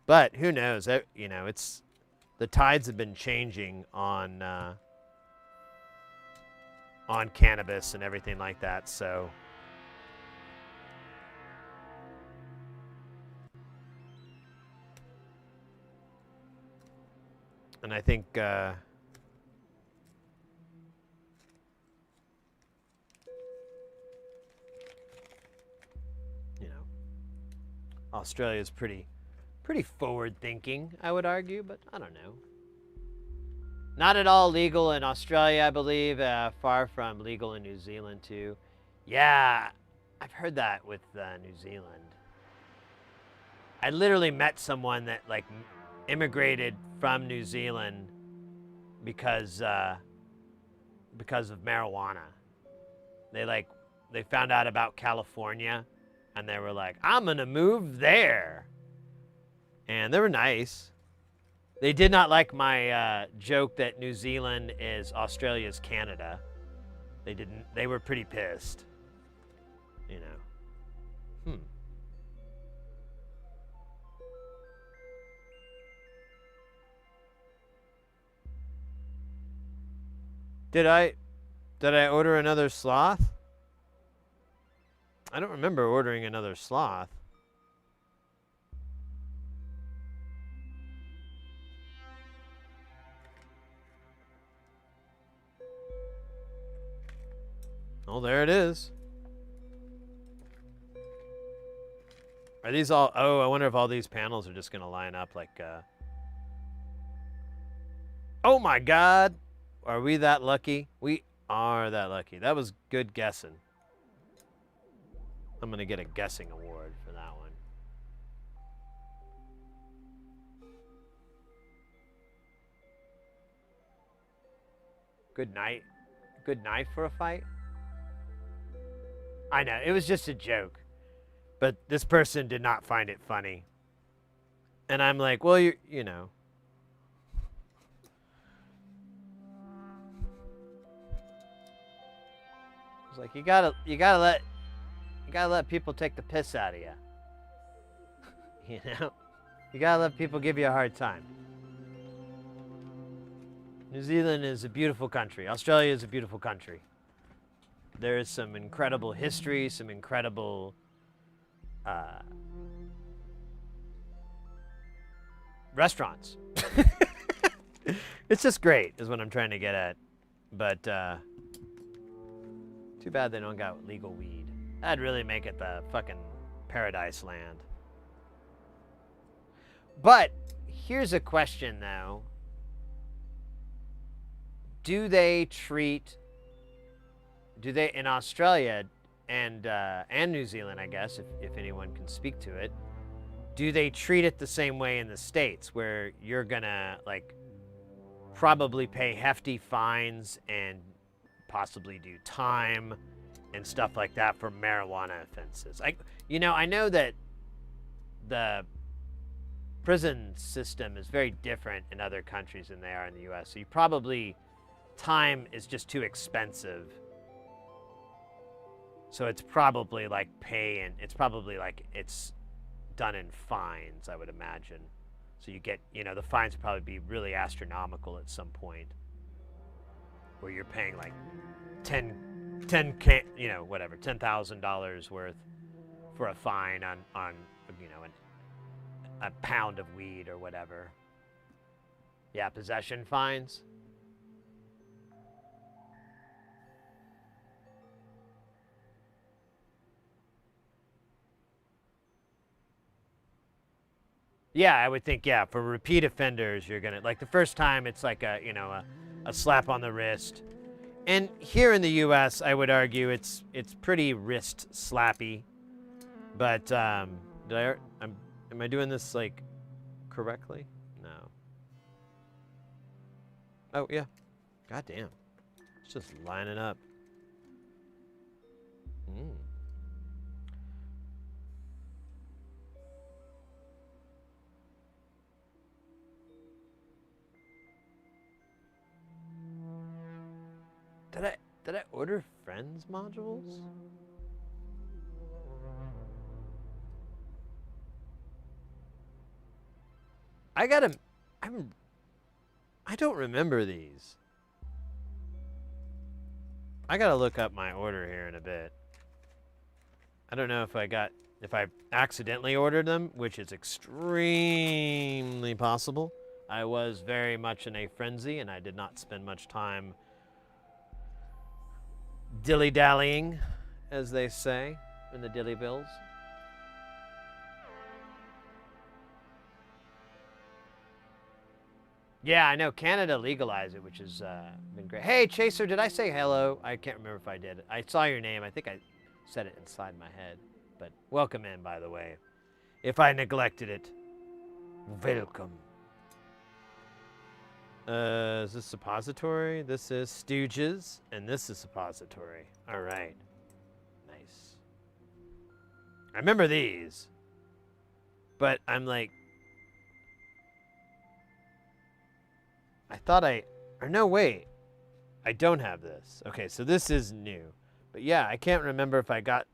But who knows? You know, it's the tides have been changing on cannabis and everything like that, so and I think you know, Australia is pretty forward thinking, I would argue, but I don't know. Not at all legal in Australia, I believe. Far from legal in New Zealand, too. Yeah, I've heard that with New Zealand. I literally met someone that, like, immigrated from New Zealand because of marijuana. They found out about California, and they were like, I'm going to move there. And they were nice. They did not like my joke that New Zealand is Australia's Canada. They didn't. They were pretty pissed. You know. Did I order another sloth? I don't remember ordering another sloth. Well, there it is. Are these all... Oh, I wonder if all these panels are just going to line up like... Oh, my God. Are we that lucky? We are that lucky. That was good guessing. I'm going to get a guessing award for that one. Good night. Good night for a fight? I know, it was just a joke. But this person did not find it funny. And I'm like, well, you know. It's like, you gotta let people take the piss out of you. You know? You gotta let people give you a hard time. New Zealand is a beautiful country. Australia is a beautiful country. There is some incredible history, some incredible restaurants. It's just great, is what I'm trying to get at. But too bad they don't got legal weed. That'd really make it the fucking paradise land. But here's a question, though. Do they in Australia and New Zealand, I guess, if anyone can speak to it, do they treat it the same way in the States, where you're gonna like probably pay hefty fines and possibly do time and stuff like that for marijuana offenses? I know that the prison system is very different in other countries than they are in the U.S. So you probably, time is just too expensive. So it's probably like it's done in fines, I would imagine. So you get, the fines would probably be really astronomical at some point, where you're paying like $10,000 worth for a fine on a pound of weed or whatever. Yeah, possession fines. Yeah, I would think, for repeat offenders, you're gonna, like, the first time it's like a slap on the wrist. And here in the U.S., I would argue it's pretty wrist slappy. But am I doing this like correctly? No. Oh yeah. God damn. It's just lining up. Did I order Friends modules? I don't remember these. I gotta look up my order here in a bit. I don't know if I accidentally ordered them, which is extremely possible. I was very much in a frenzy and I did not spend much time dilly-dallying, as they say in the dilly bills. Yeah, I know Canada legalized it, which has been great. Hey, Chaser, did I say hello? I can't remember if I did. I saw your name. I think I said it inside my head. But welcome in, by the way. If I neglected it, welcome. Is this suppository? This is Stooges, and this is suppository. All right. Nice. I remember these. But I'm like... no, wait. I don't have this. Okay, so this is new. But yeah, I can't remember if I got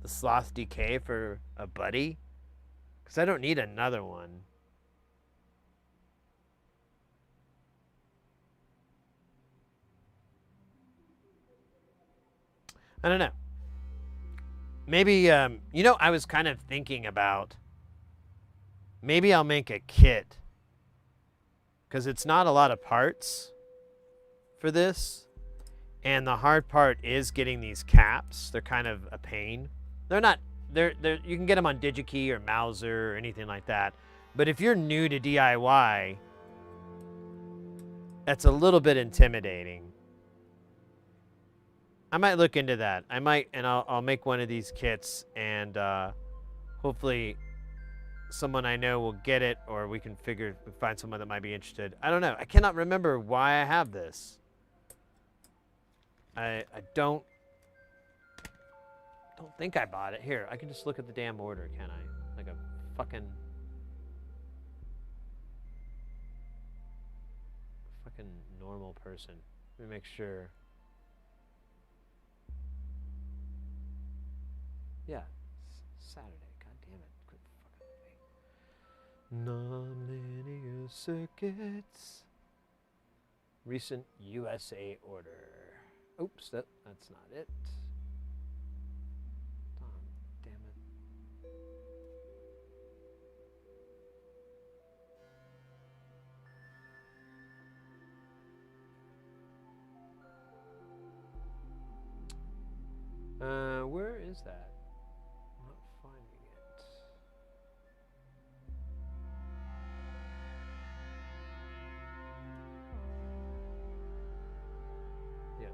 the Sloth Decay for a buddy. Because I don't need another one. I don't know. Maybe, I was kind of thinking about... maybe I'll make a kit. Because it's not a lot of parts for this. And the hard part is getting these caps. They're kind of a pain. They're not, you can get them on DigiKey or Mauser or anything like that. But if you're new to DIY, that's a little bit intimidating. I might look into that. I might, and I'll make one of these kits, and hopefully someone I know will get it, or we can find someone that might be interested. I don't know. I cannot remember why I have this. I don't think I bought it. Here, I can just look at the damn order, can I? Like a fucking normal person. Let me make sure. Yeah, Saturday. God damn it. Quit fucking with me. Non-linear circuits. Recent USA order. Oops, that's not it. Oh, damn it. Where is that? I'm not finding it. Yes.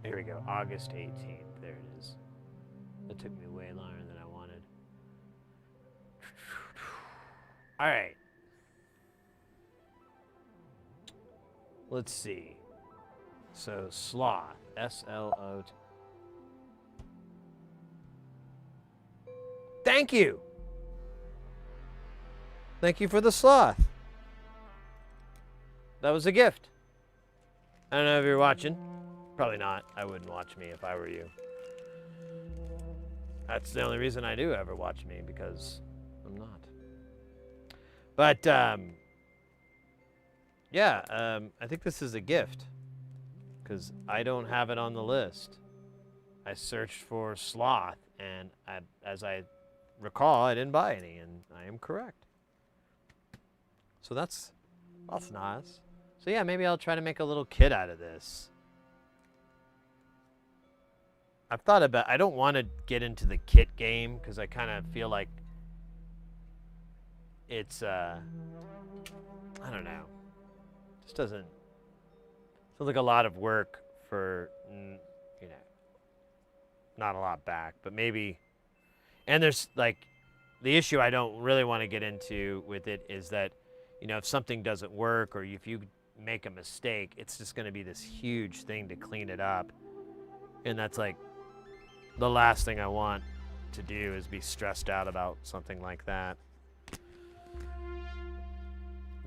Here we go, August 18th. There it is. That took me way longer than I wanted. All right. Let's see. So, sloth. S-L-O-T. Thank you. Thank you for the sloth. That was a gift. I don't know if you're watching. Probably not. I wouldn't watch me if I were you. That's the only reason I do ever watch me, because I'm not. But, yeah, I think this is a gift, because I don't have it on the list. I searched for sloth, and as I recall, I didn't buy any, and I am correct. So that's nice. So yeah, maybe I'll try to make a little kit out of this. I've thought about, I don't want to get into the kit game because I kind of feel like it's, I don't know. Just doesn't feel like a lot of work for, you know, not a lot back, but maybe, and there's like, the issue I don't really want to get into with it is that, you know, if something doesn't work or if you make a mistake, it's just going to be this huge thing to clean it up. And that's like, the last thing I want to do is be stressed out about something like that.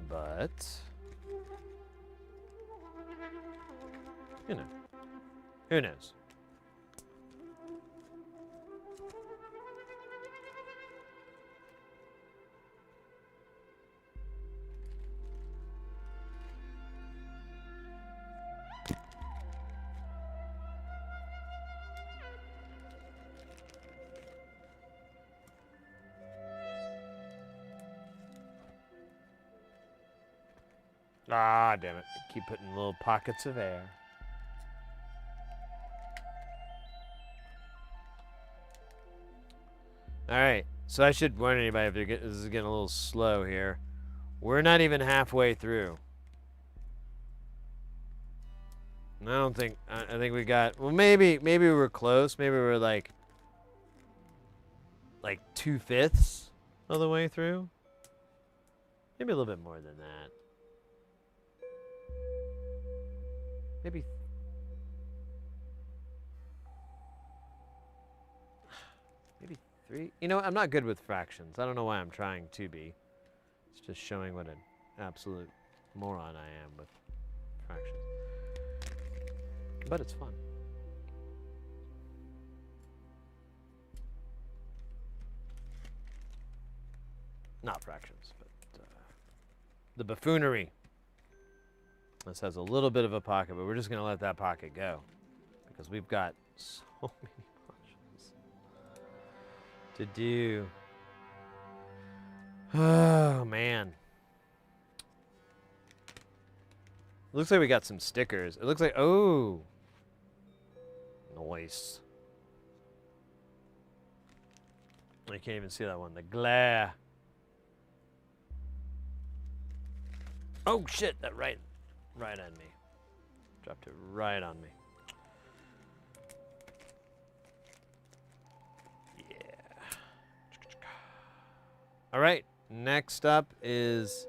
But, you know, who knows? Ah, damn it. Keep putting little pockets of air. Alright, so I should warn anybody if this is getting a little slow here. We're not even halfway through. I don't think, I think we got, well, maybe we were close. Maybe we were like 2/5 of the way through. Maybe a little bit more than that. Maybe 3. You know, I'm not good with fractions. I don't know why I'm trying to be. It's just showing what an absolute moron I am with fractions. But it's fun. Not fractions, but the buffoonery. This has a little bit of a pocket, but we're just going to let that pocket go because we've got So many modules to do. Oh, man. Looks like we got some stickers. It looks like, oh. Nice. I can't even see that one. The glare. Oh, shit. That right on me. Dropped it right on me. Yeah. All right. Next up is,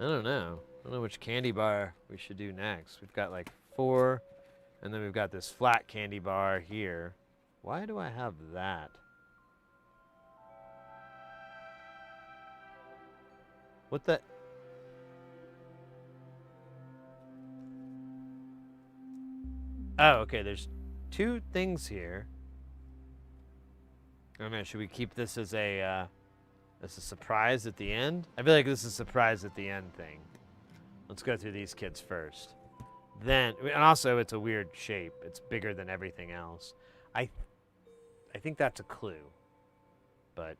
I don't know which candy bar we should do next. We've got like 4, and then we've got this flat candy bar here. Why do I have that? What the? Oh, okay, there's 2 things here. I don't know, should we keep this as a surprise at the end? I feel like this is a surprise at the end thing. Let's go through these kids first. Then, and also it's a weird shape. It's bigger than everything else. I think that's a clue. But,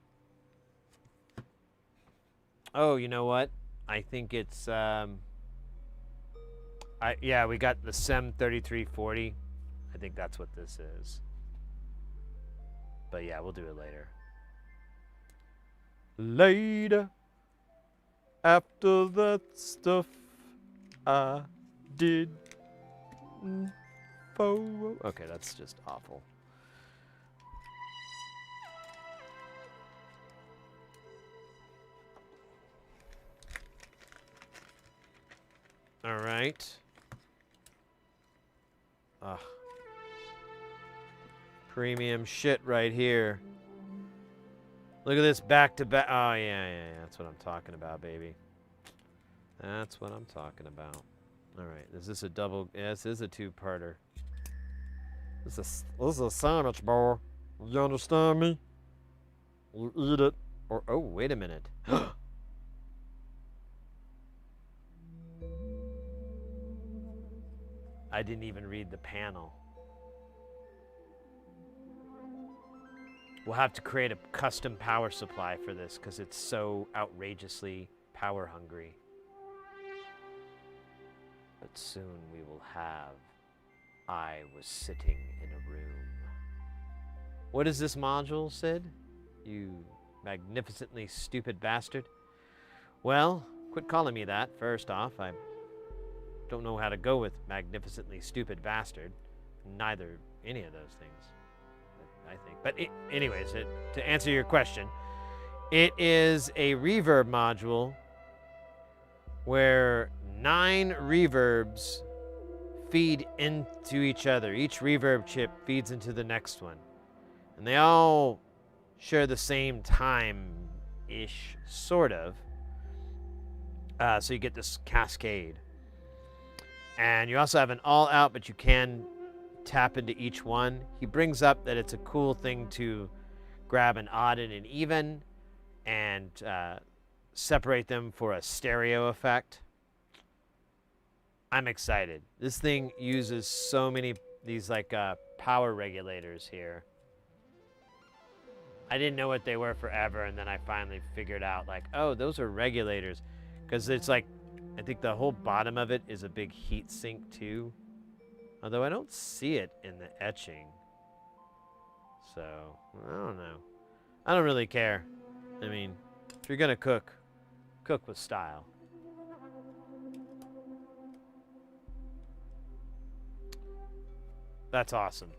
oh, you know what? I think it's, yeah, we got the SEM 3340. I think that's what this is. But yeah, we'll do it later. Later. After that stuff I did. Okay, that's just awful. All right. Ugh. Premium shit right here. Look at this back to back. Oh, yeah. That's what I'm talking about, baby. That's what I'm talking about. All right. Is this a double? Yeah, this is a 2-parter. This is a sandwich bar. You understand me? You eat it. Or, oh, wait a minute. I didn't even read the panel. We'll have to create a custom power supply for this because it's so outrageously power hungry. But soon we will have I was sitting in a room. What is this module, Sid? You magnificently stupid bastard. Well, quit calling me that, first off. I don't know how to go with magnificently stupid bastard. Neither any of those things, I think. But anyways, to answer your question, it is a reverb module where 9 reverbs feed into each other. Each reverb chip feeds into the next one. And they all share the same time-ish, sort of. So you get this cascade. And you also have an all-out, but you can tap into each one. He brings up that it's a cool thing to grab an odd and an even and separate them for a stereo effect. I'm excited. This thing uses so many these like power regulators here. I didn't know what they were forever, and then I finally figured out like, oh, those are regulators, because it's like, I think the whole bottom of it is a big heat sink too. Although I don't see it in the etching. So, I don't know. I don't really care. I mean, if you're gonna cook, cook with style. That's awesome.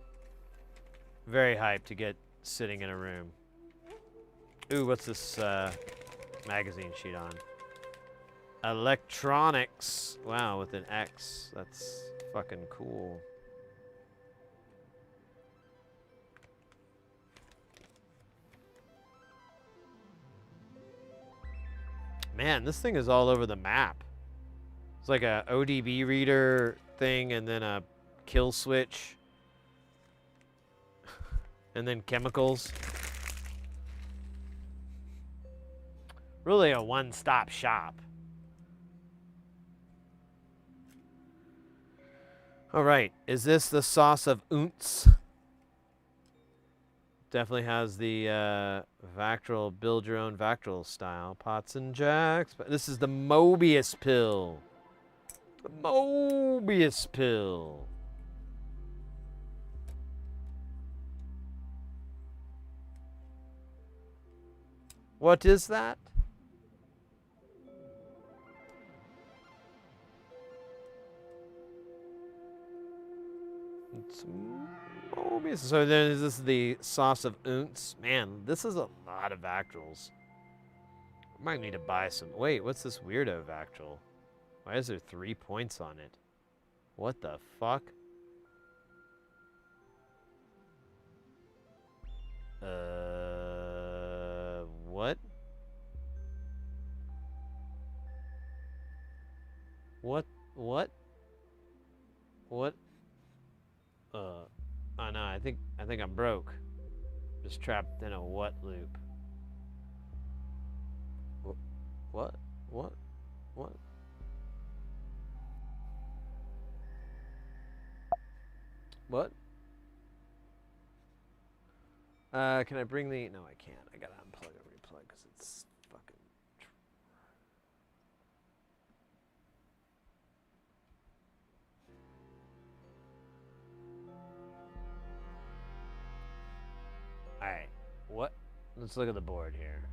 Very hyped to get sitting in a room. Ooh, what's this magazine sheet on? Electronics. Wow, with an X. That's fucking cool. Man, this thing is all over the map. It's like a ODB reader thing and then a kill switch. And then chemicals. Really a one-stop shop. All right, is this the sauce of ounce? Definitely has the Vactral, build your own Vactral style. Pots and jacks. But this is the Mobius pill. The Mobius pill. What is that? It's Mobius. So then this is the sauce of ounce. Man, this is a lot of Vactrals. Might need to buy some. Wait, what's this weirdo Vactral? Why is there 3 points on it? What the fuck? What? What? What? What? Oh no, I think I'm broke. Just trapped in a what loop. What? What? What? What? Can I bring the... No, I can't. I gotta unplug and replug because it's fucking... Alright. What? Let's look at the board here.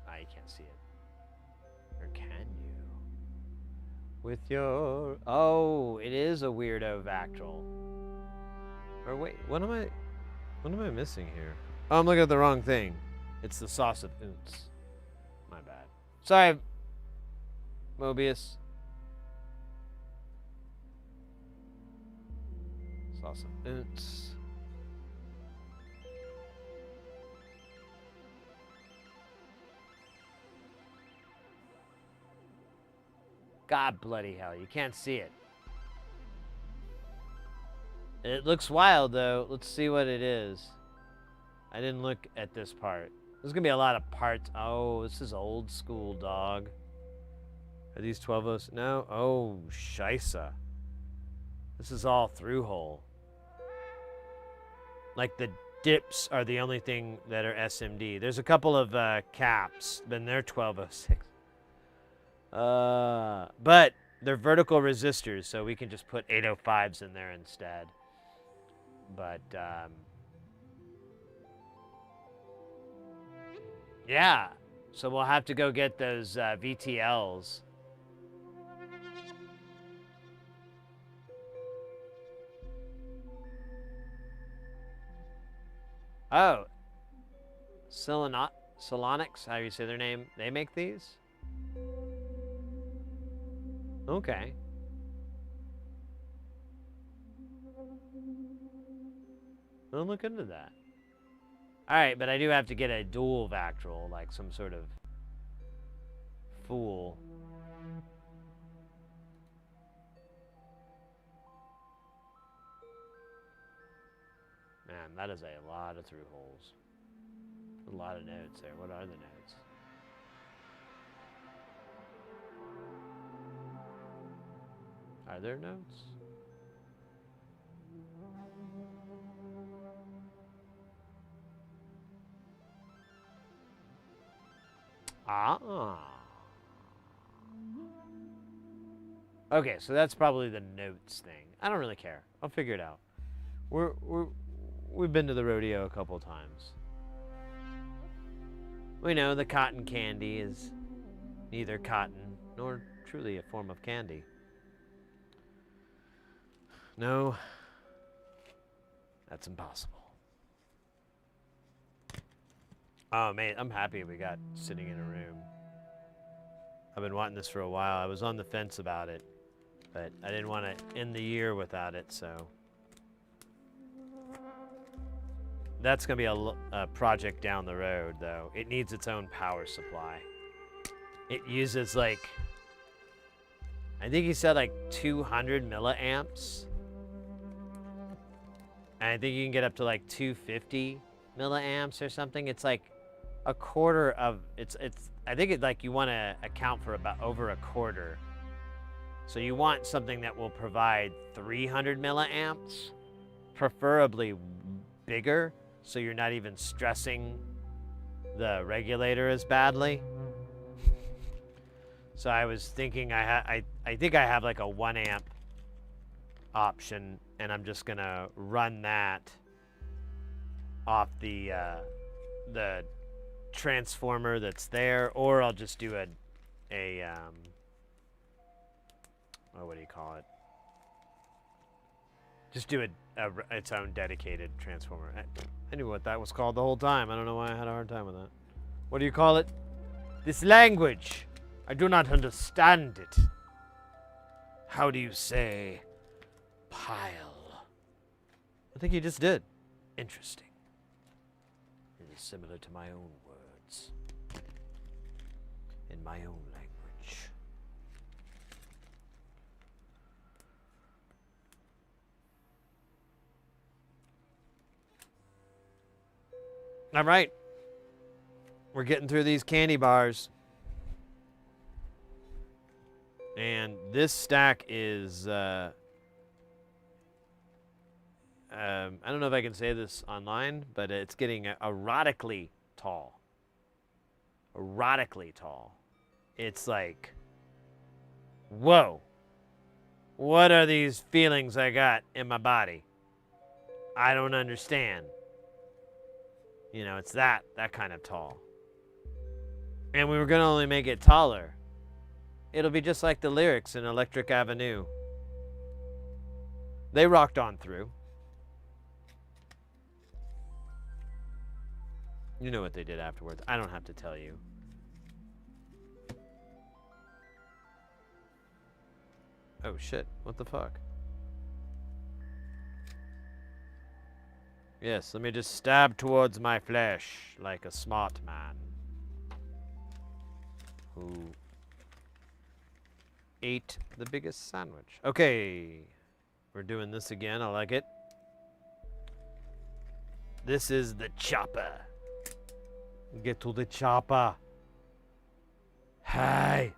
Ah, you can't see it. Or can you? With your... Oh, it is a weirdo Vactral. Or wait, what am I missing here? Oh, I'm looking at the wrong thing. It's the sauce of ounce. My bad. Sorry, Mobius. Sauce of ounce. God bloody hell, you can't see it. It looks wild, though. Let's see what it is. I didn't look at this part. There's going to be a lot of parts. Oh, this is old school, dog. Are these 12-os? No? Oh, scheisse. This is all through hole. Like, the dips are the only thing that are SMD. There's a couple of caps, but they're 1206. But they're vertical resistors, so we can just put 805s in there instead. But, yeah. So we'll have to go get those VTLs. Oh. Solonix, how do you say their name? They make these? Okay. I'll look into that. Alright, but I do have to get a dual Vactral, like some sort of fool. Man, that is a lot of through holes. A lot of notes there. What are the notes? Are there notes? Ah. Okay, so that's probably the notes thing. I don't really care. I'll figure it out. We've been to the rodeo a couple times. We know the cotton candy is neither cotton nor truly a form of candy. No, that's impossible. Oh, man, I'm happy we got sitting in a room. I've been wanting this for a while. I was on the fence about it, but I didn't want to end the year without it, so. That's going to be a project down the road, though. It needs its own power supply. It uses, like, I think he said, like, 200 milliamps. And I think you can get up to, like, 250 milliamps or something. It's, like, a quarter of, I think like, you want to account for about over a quarter. So you want something that will provide 300 milliamps, preferably bigger, so you're not even stressing the regulator as badly. So I was thinking I think I have like a 1 amp option, and I'm just gonna run that off the transformer that's there, or I'll just do a oh, what do you call it? Just do its own dedicated transformer. I knew what that was called the whole time. I don't know why I had a hard time with that. What do you call it? This language. I do not understand it. How do you say pile? I think you just did. Interesting. It is similar to my own words. In my own language. All right. We're getting through these candy bars. And this stack is, I don't know if I can say this online, but it's getting erotically tall. Erotically tall. It's like, whoa. What are these feelings I got in my body? I don't understand. You know, it's that kind of tall. And we were going to only make it taller. It'll be just like the lyrics in Electric Avenue. They rocked on through. You know what they did afterwards. I don't have to tell you. Oh shit, what the fuck? Yes, let me just stab towards my flesh like a smart man who ate the biggest sandwich. Okay, we're doing this again. I like it. This is the chopper. Get to the chopper. Hey.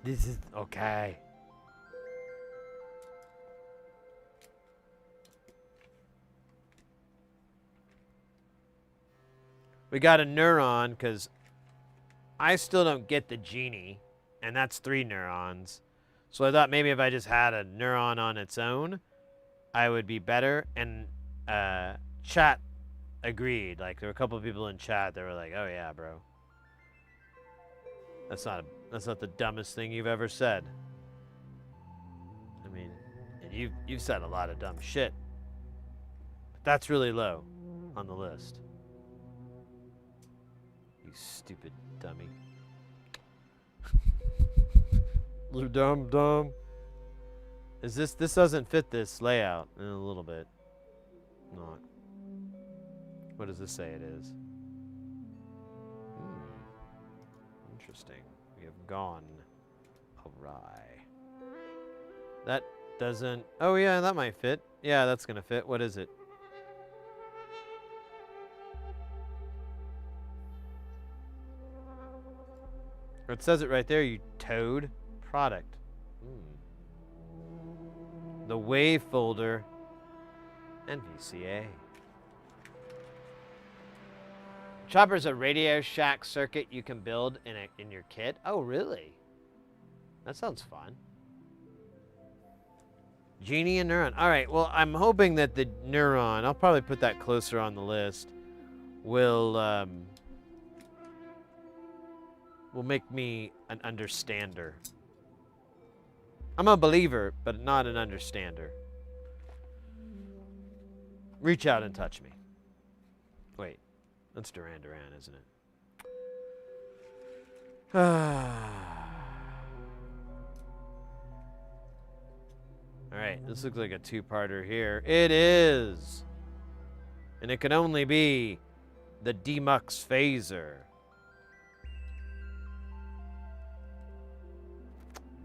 This is okay. We got a neuron because I still don't get the genie, and that's 3 neurons. So I thought maybe if I just had a neuron on its own, I would be better. And chat agreed. Like, there were a couple of people in chat that were like, "Oh yeah, bro, that's not the dumbest thing you've ever said." I mean, and you've said a lot of dumb shit, but that's really low on the list. You stupid dummy. You dumb. Is this doesn't fit this layout in a little bit. Not. What does this say it is? Interesting. We have gone awry. That doesn't... Oh yeah, that might fit. Yeah, that's gonna fit. What is it? It says it right there, you toad. Product. The wave folder. And VCA. Chopper's a Radio Shack circuit you can build in your kit. Oh, really? That sounds fun. Genie and Neuron. All right, well, I'm hoping that the Neuron, I'll probably put that closer on the list, will make me an understander. I'm a believer, but not an understander. Reach out and touch me. Wait, that's Duran Duran, isn't it? Alright, this looks like a 2-parter here. It is! And it can only be the Demux Phaser.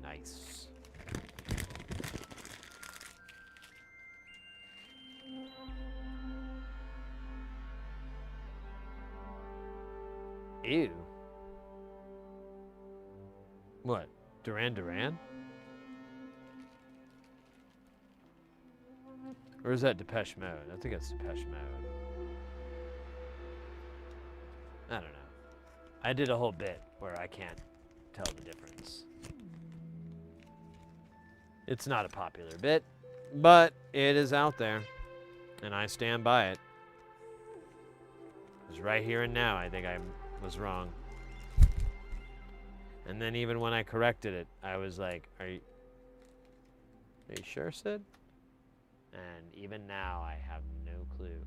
Nice. Ew. What? Duran Duran? Or is that Depeche Mode? I think it's Depeche Mode. I don't know. I did a whole bit where I can't tell the difference. It's not a popular bit, but it is out there, and I stand by it. Because right here and now, I think I was wrong. And then even when I corrected it, I was like, are you sure, Sid? And even now, I have no clue.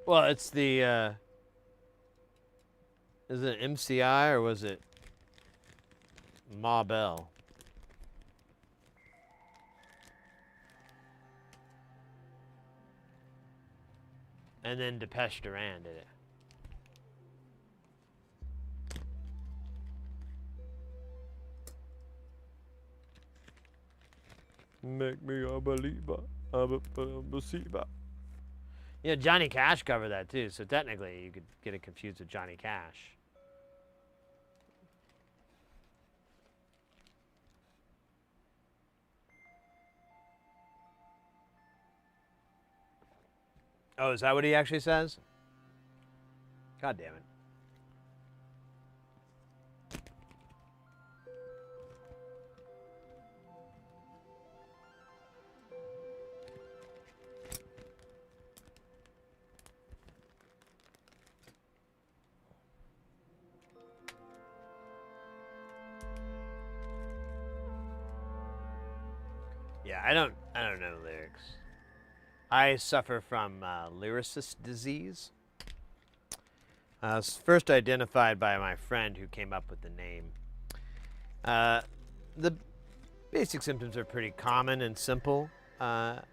Well, it's the, is it MCI or was it Ma Bell? And then Depeche Duran did it. Make me a believer, a believer. Yeah, Johnny Cash covered that too, so technically you could get it confused with Johnny Cash. Oh, is that what he actually says? God damn it. Yeah, I don't know lyrics. I suffer from lyricist disease. First identified by my friend who came up with the name. The basic symptoms are pretty common and simple. A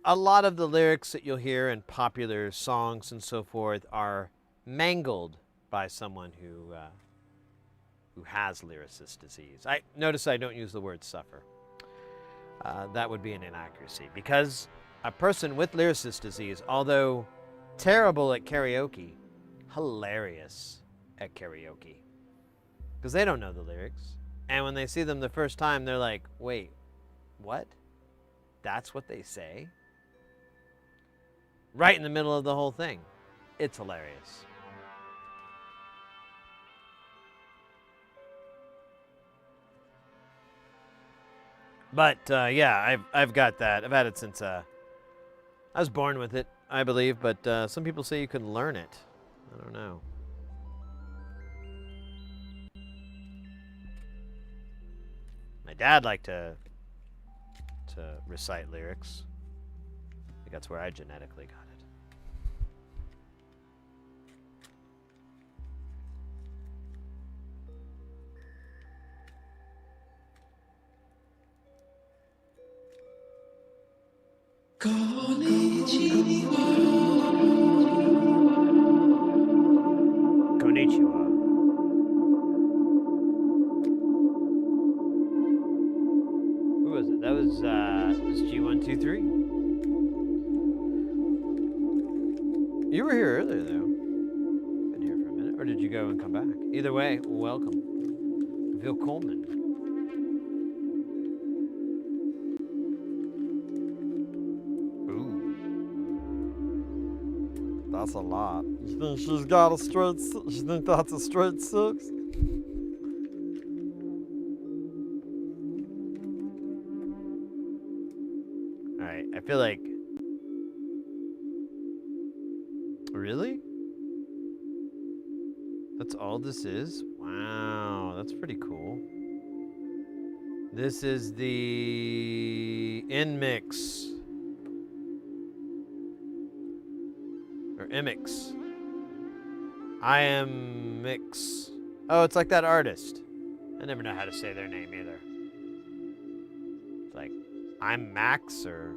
lot of the lyrics that you'll hear in popular songs and so forth are mangled by someone who has lyricist disease. I notice I don't use the word suffer. That would be an inaccuracy because a person with lyricist disease, although terrible at karaoke, hilarious at karaoke because they don't know the lyrics, and when they see them the first time, they're like, "Wait, what? That's what they say?" Right in the middle of the whole thing. It's hilarious. But yeah, I've got that. I've had it since I was born with it, I believe. But some people say you can learn it. I don't know. My dad liked to recite lyrics. I think that's where I genetically got it. Konnichiwa. Who was it? That was G123. You were here earlier, though. Been here for a minute. Or did you go and come back? Either way, welcome. Willkommen. That's a lot. You think she's got a straight? You think that's a straight 6? All right, I feel like. Really? That's all this is? Wow, that's pretty cool. This is the in mix. Or Imix. I am Mix. Oh, it's like that artist. I never know how to say their name either. It's like I'm Max or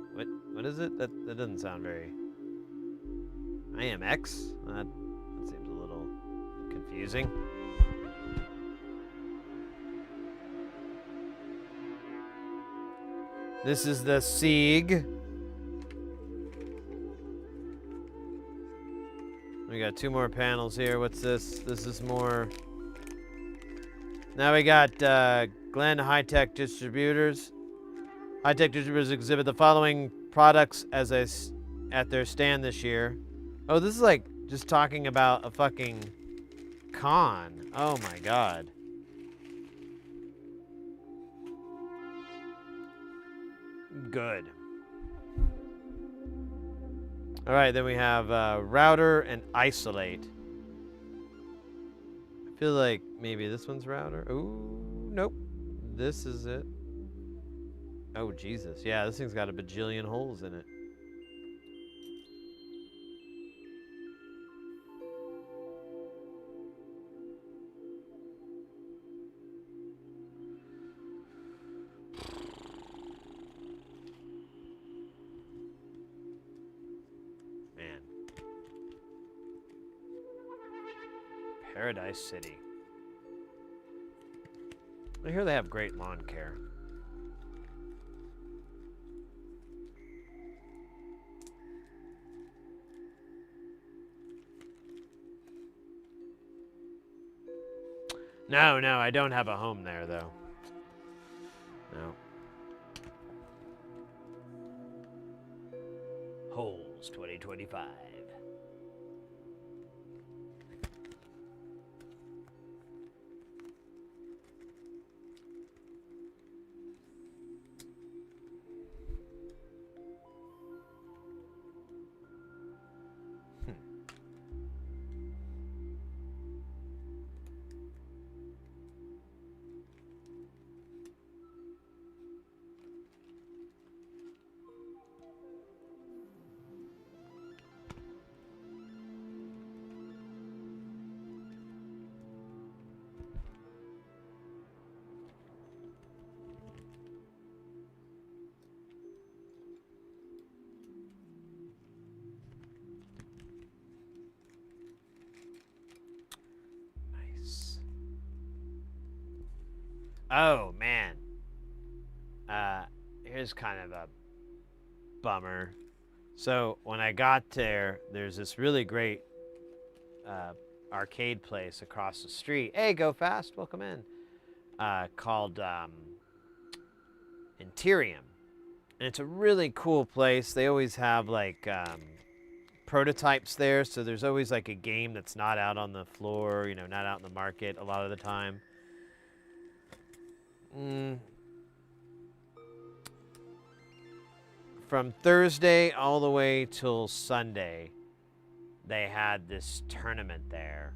what is it? That doesn't sound very. I am X? That seems a little confusing. This is the Sieg. We got 2 more panels here. What's this? This is more. Now we got Glenn High-Tech Distributors. High-Tech Distributors exhibit the following products at their stand this year. Oh, this is like just talking about a fucking con. Oh my god. Good. All right, then we have router and isolate. I feel like maybe this one's router. Ooh, nope. This is it. Oh, Jesus. Yeah, this thing's got a bajillion holes in it. Man. Paradise City. I hear they have great lawn care. No, I don't have a home there, though. No. Holes 2025. Oh, man. Here's kind of a bummer. So, when I got there, there's this really great arcade place across the street. Hey, Go Fast, welcome in. Called Interium. And it's a really cool place. They always have, like, prototypes there, so there's always, like, a game that's not out on the floor, you know, not out in the market a lot of the time. From Thursday all the way till Sunday, they had this tournament there.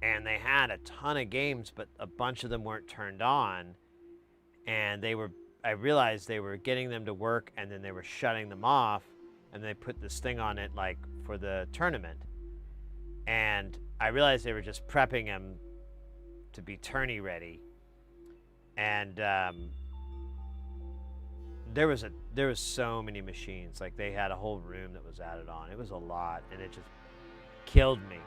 And they had a ton of games, but a bunch of them weren't turned on. And I realized they were getting them to work and then they were shutting them off. And they put this thing on it, like, for the tournament. And I realized they were just prepping them to be tourney ready. And there was so many machines. Like, they had a whole room that was added on. It was a lot, and it just killed me.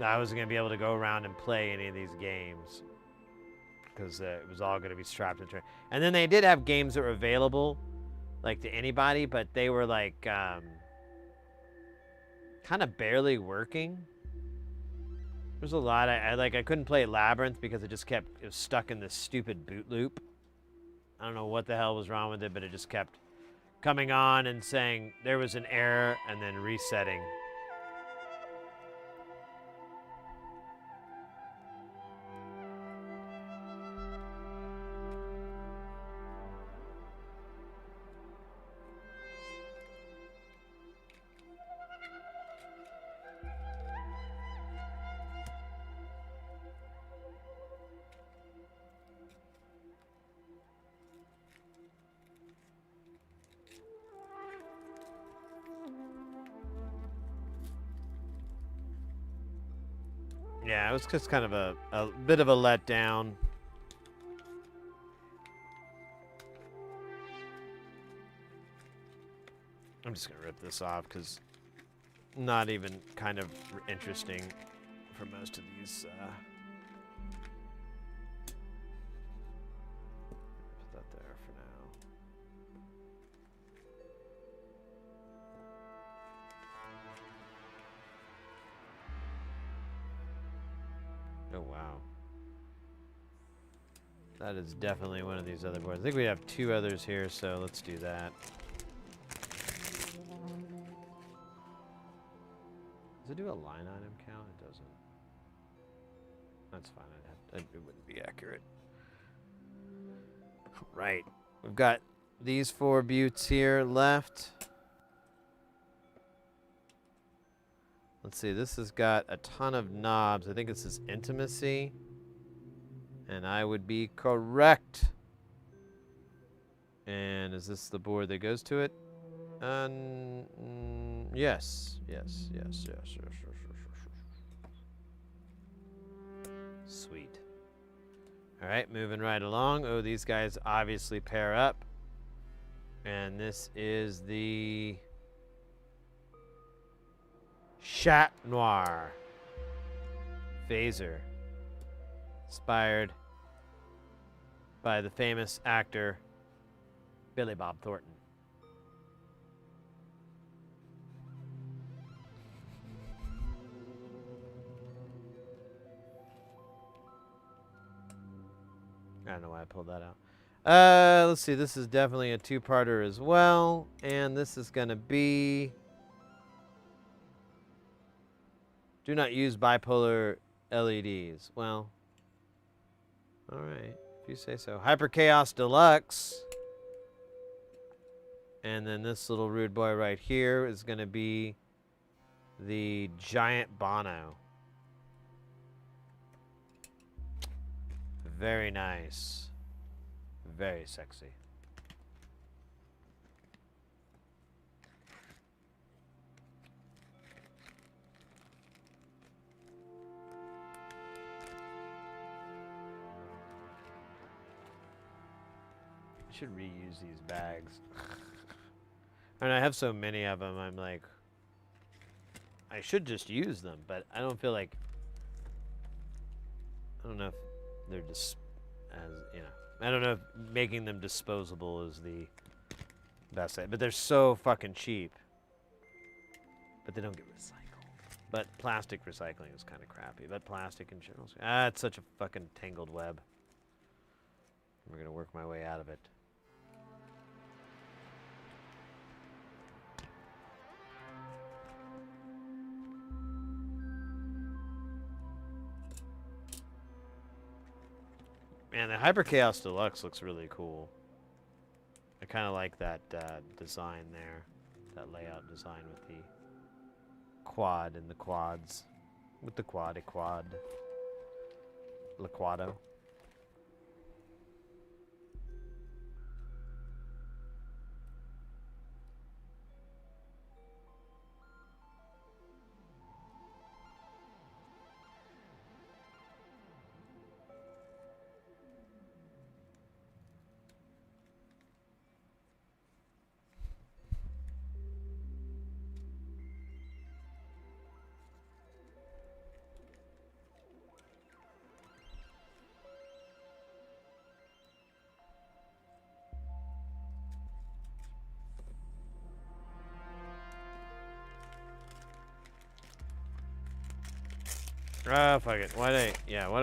I wasn't going to be able to go around and play any of these games because it was all going to be strapped to turn. And then they did have games that were available, like, to anybody, but they were, like, kind of barely working. There's a lot. I couldn't play Labyrinth because it was stuck in this stupid boot loop. I don't know what the hell was wrong with it, but it just kept coming on and saying there was an error and then resetting. Yeah, it was just kind of a bit of a letdown. I'm just going to rip this off because not even kind of interesting for most of these. Put that there for now. Oh, wow. That is definitely one of these other boards. I think we have 2 others here, so let's do that. Does it do a line item count? It doesn't. That's fine. It wouldn't be accurate. Right. We've got these 4 buttes here left. Let's see. This has got a ton of knobs. I think this is intimacy. And I would be correct. And is this the board that goes to it? Yes. Yes. Sweet. All right, moving right along. Oh, these guys obviously pair up. And this is the Chat Noir phaser, inspired by the famous actor Billy Bob Thornton. I don't know why I pulled that out. Let's see. This is definitely a 2-parter as well. And this is going to be... Do not use bipolar LEDs. Well, all right. If you say so. Hyper Chaos Deluxe. And then this little rude boy right here is going to be the Giant Bono. Very nice. Very sexy. I should reuse these bags. And I have so many of them, I'm like, I should just use them, but I don't feel like, I don't know if they're just, as, you know, I don't know if making them disposable is the best thing, but they're so fucking cheap. But they don't get recycled. But plastic recycling is kind of crappy, but plastic in general, it's such a fucking tangled web. We're gonna work my way out of it. Man, the Hyper Chaos Deluxe looks really cool. I kind of like that design there. That layout design with the quad and the quads. With the quad, a quad. Liquado. Ah, fuck it. Why do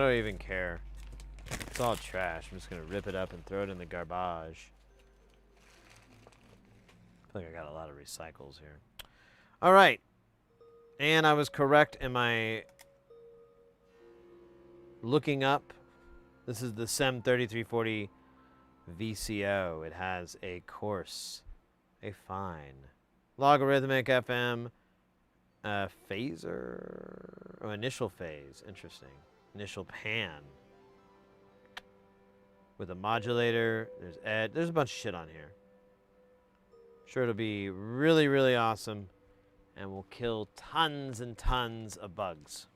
I even care? It's all trash. I'm just gonna rip it up and throw it in the garbage. I feel like I got a lot of recycles here. All right. And I was correct in my looking up. This is the SEM 3340 VCO. It has a coarse, a fine, logarithmic FM, phaser, oh, initial phase. Interesting. Initial pan. With a modulator. There's ed. There's a bunch of shit on here. Sure, it'll be really, really awesome. And we'll kill tons and tons of bugs.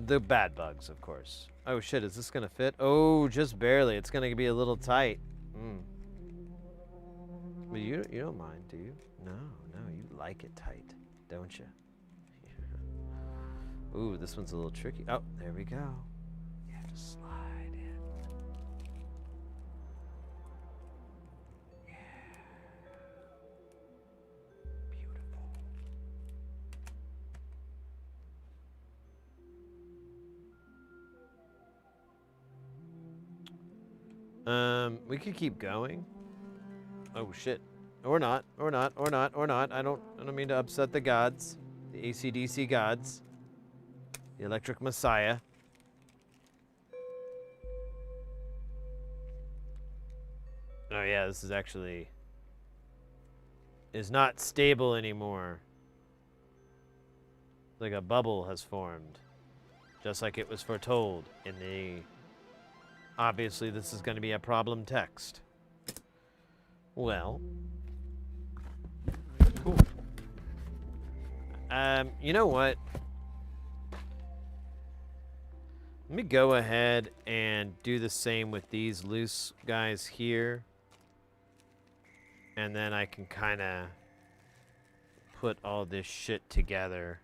The bad bugs, of course. Oh shit, is this gonna fit? Oh, just barely. It's gonna be a little tight. But you don't mind, do you? No, you like it tight, don't you? Ooh, this one's a little tricky. Oh, there we go. You have to slide in. Yeah. Beautiful. We could keep going. Oh shit. Or not. Or not. Or not. Or not. I don't mean to upset the gods. The AC/DC gods. The electric messiah. Oh yeah, this is actually is not stable anymore. Like a bubble has formed. Just like it was foretold in the... Obviously, this is going to be a problem text. Well. Cool. You know what? Let me go ahead and do the same with these loose guys here. And then I can kind of put all this shit together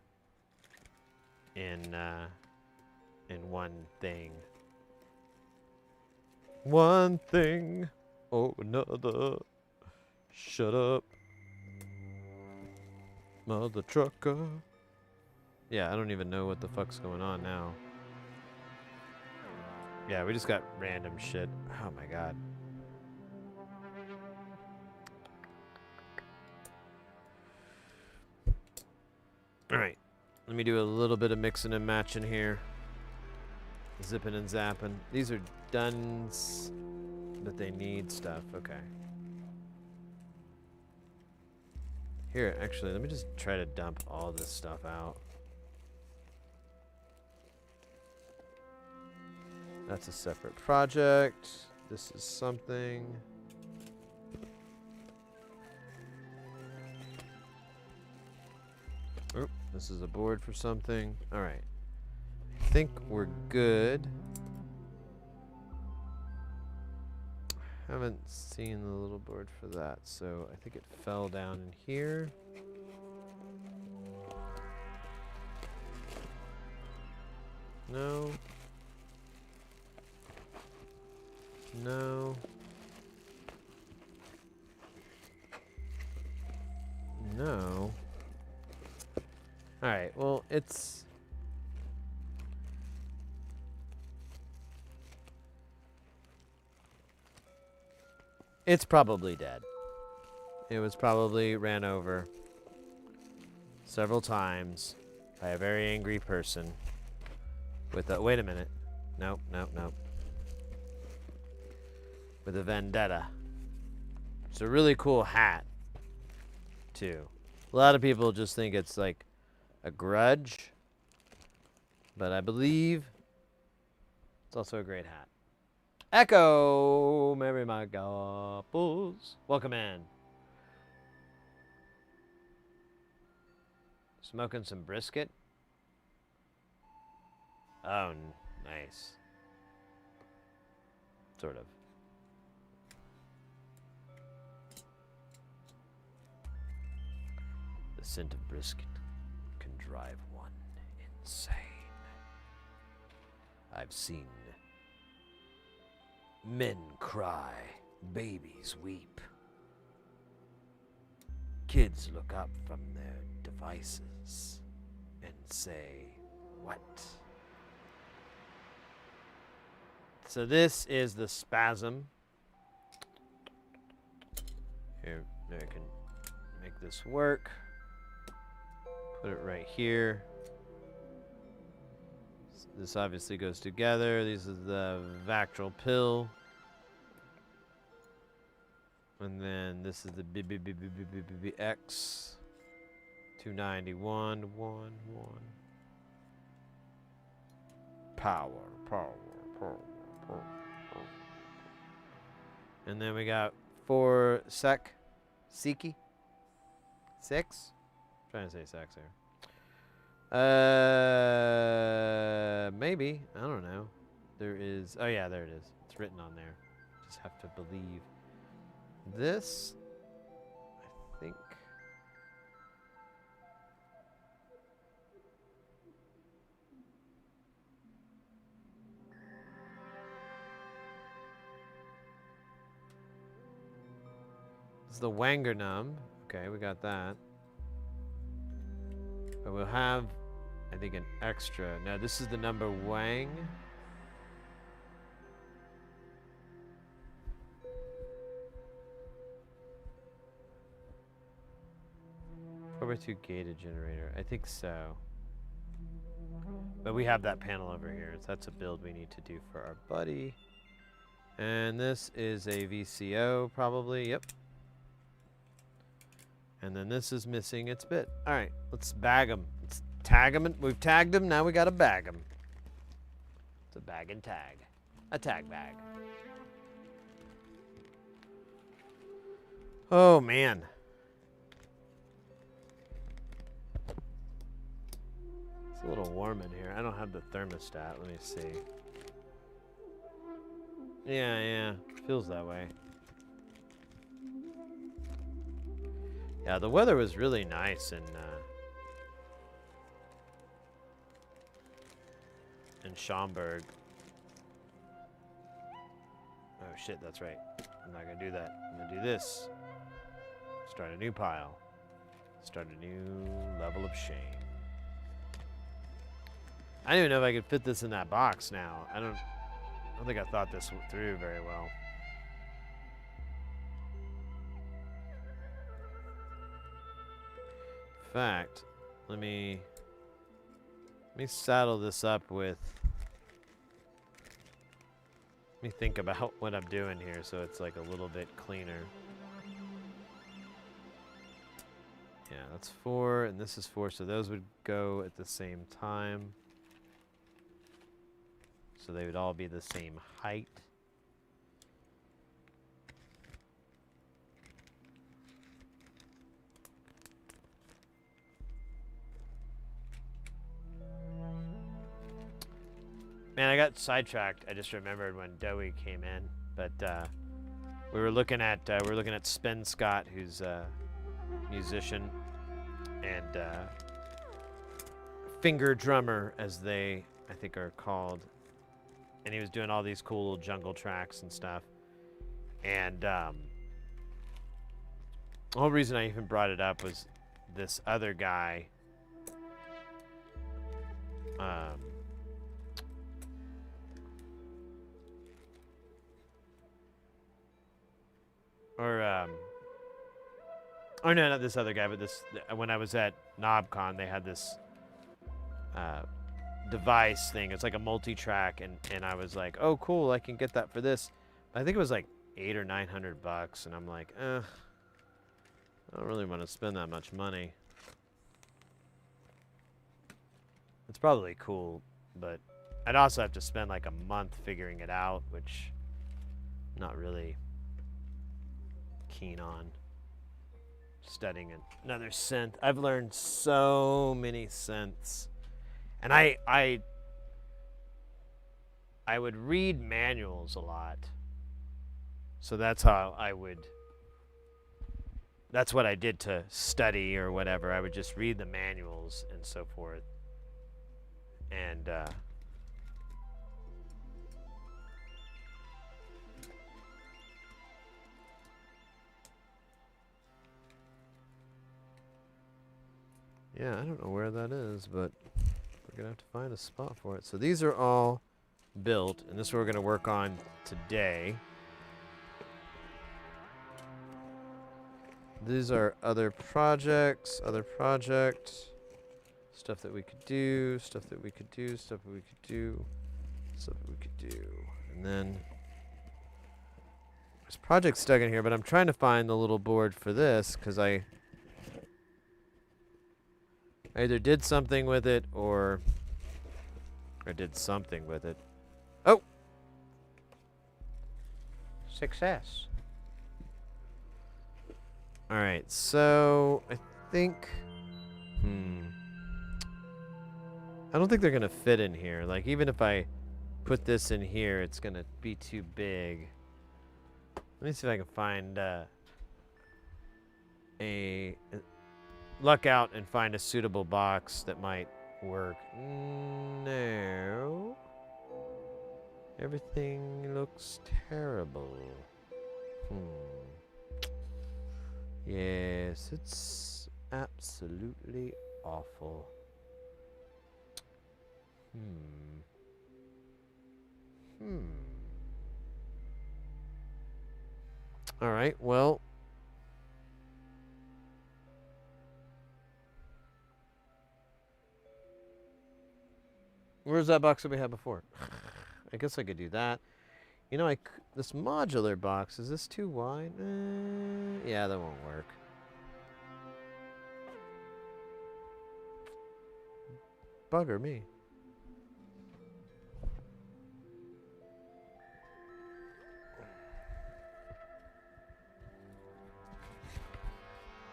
in one thing. One thing or another. Shut up, mother trucker. Yeah, I don't even know what the fuck's going on now. Yeah, we just got random shit. Oh my god. Alright. Let me do a little bit of mixing and matching here. Zipping and zapping. These are duns, but they need stuff. Okay. Here, actually, let me just try to dump all this stuff out. That's a separate project. This is something. Oh, this is a board for something. All right. I think we're good. Haven't seen the little board for that, so I think it fell down in here. No. No. No. Alright, well, it's... It's probably dead. It was probably ran over several times by a very angry person with a... Wait a minute. Nope, nope, nope. With a vendetta. It's a really cool hat, too. A lot of people just think it's like a grudge, but I believe it's also a great hat. Echo, Mary my gopples. Welcome in. Smoking some brisket. Oh, nice. Sort of. The scent of brisket can drive one insane. I've seen men cry, babies weep. Kids look up from their devices and say, what? So this is the spasm. Here, I can make this work. Put it right here. This obviously goes together. This is the Vactral pill. And then this is the BBBBBBX 291 1 1. Power. And then we got 4 Seki. 6? Trying to say sex here. Maybe. I don't know. There is... Oh, yeah, there it is. It's written on there. Just have to believe. This, I think... It's the Wangernum. Okay, we got that. But we'll have, I think, an extra. No, this is the number Wang. 4x2 gated generator. I think so. But we have that panel over here. So that's a build we need to do for our buddy. And this is a VCO, probably. Yep. And then this is missing its bit. All right, let's bag them. Let's tag them. We've tagged them. Now we got to bag them. It's a bag and tag. A tag bag. Oh, man. It's a little warm in here. I don't have the thermostat. Let me see. Yeah. Feels that way. Yeah, the weather was really nice in Schaumburg. Oh shit, that's right. I'm not gonna do that. I'm gonna do this. Start a new pile. Start a new level of shame. I don't even know if I could fit this in that box now. I don't think I thought this through very well. In fact, let me saddle this up with. Let me think about what I'm doing here so it's like a little bit cleaner. Yeah, that's 4 and this is 4, so those would go at the same time. So they would all be the same height. Man, I got sidetracked. I just remembered when Dowie came in, but we were looking at Spen Scott, who's a musician and finger drummer, as they I think are called, and he was doing all these cool little jungle tracks and stuff. And the whole reason I even brought it up was this other guy. Or no, not this other guy, but this. When I was at Knobcon, they had this device thing. It's like a multi-track, and I was like, oh, cool, I can get that for this. I think it was like $800 or $900, and I'm like, I don't really want to spend that much money. It's probably cool, but I'd also have to spend like a month figuring it out, which I'm not really keen on. Studying another synth. I've learned so many synths, and I would read manuals a lot, so that's how that's what I did to study or whatever. I would just read the manuals and so forth, and yeah, I don't know where that is, but we're gonna have to find a spot for it. So these are all built, and this is what we're gonna work on today. These are other projects, stuff that we could do, stuff that we could do, stuff that we could do, stuff that we could do. And then there's projects stuck in here, but I'm trying to find the little board for this, because I either did something with it or did something with it. Oh! Success. Alright, so I think... I don't think they're going to fit in here. Like, even if I put this in here, it's going to be too big. Let me see if I can find luck out and find a suitable box that might work. No. Everything looks terrible. Yes, it's absolutely awful. All right, well, Where's that box that we had before? I guess I could do that. You know, this modular box, is this too wide? Yeah, that won't work. Bugger me.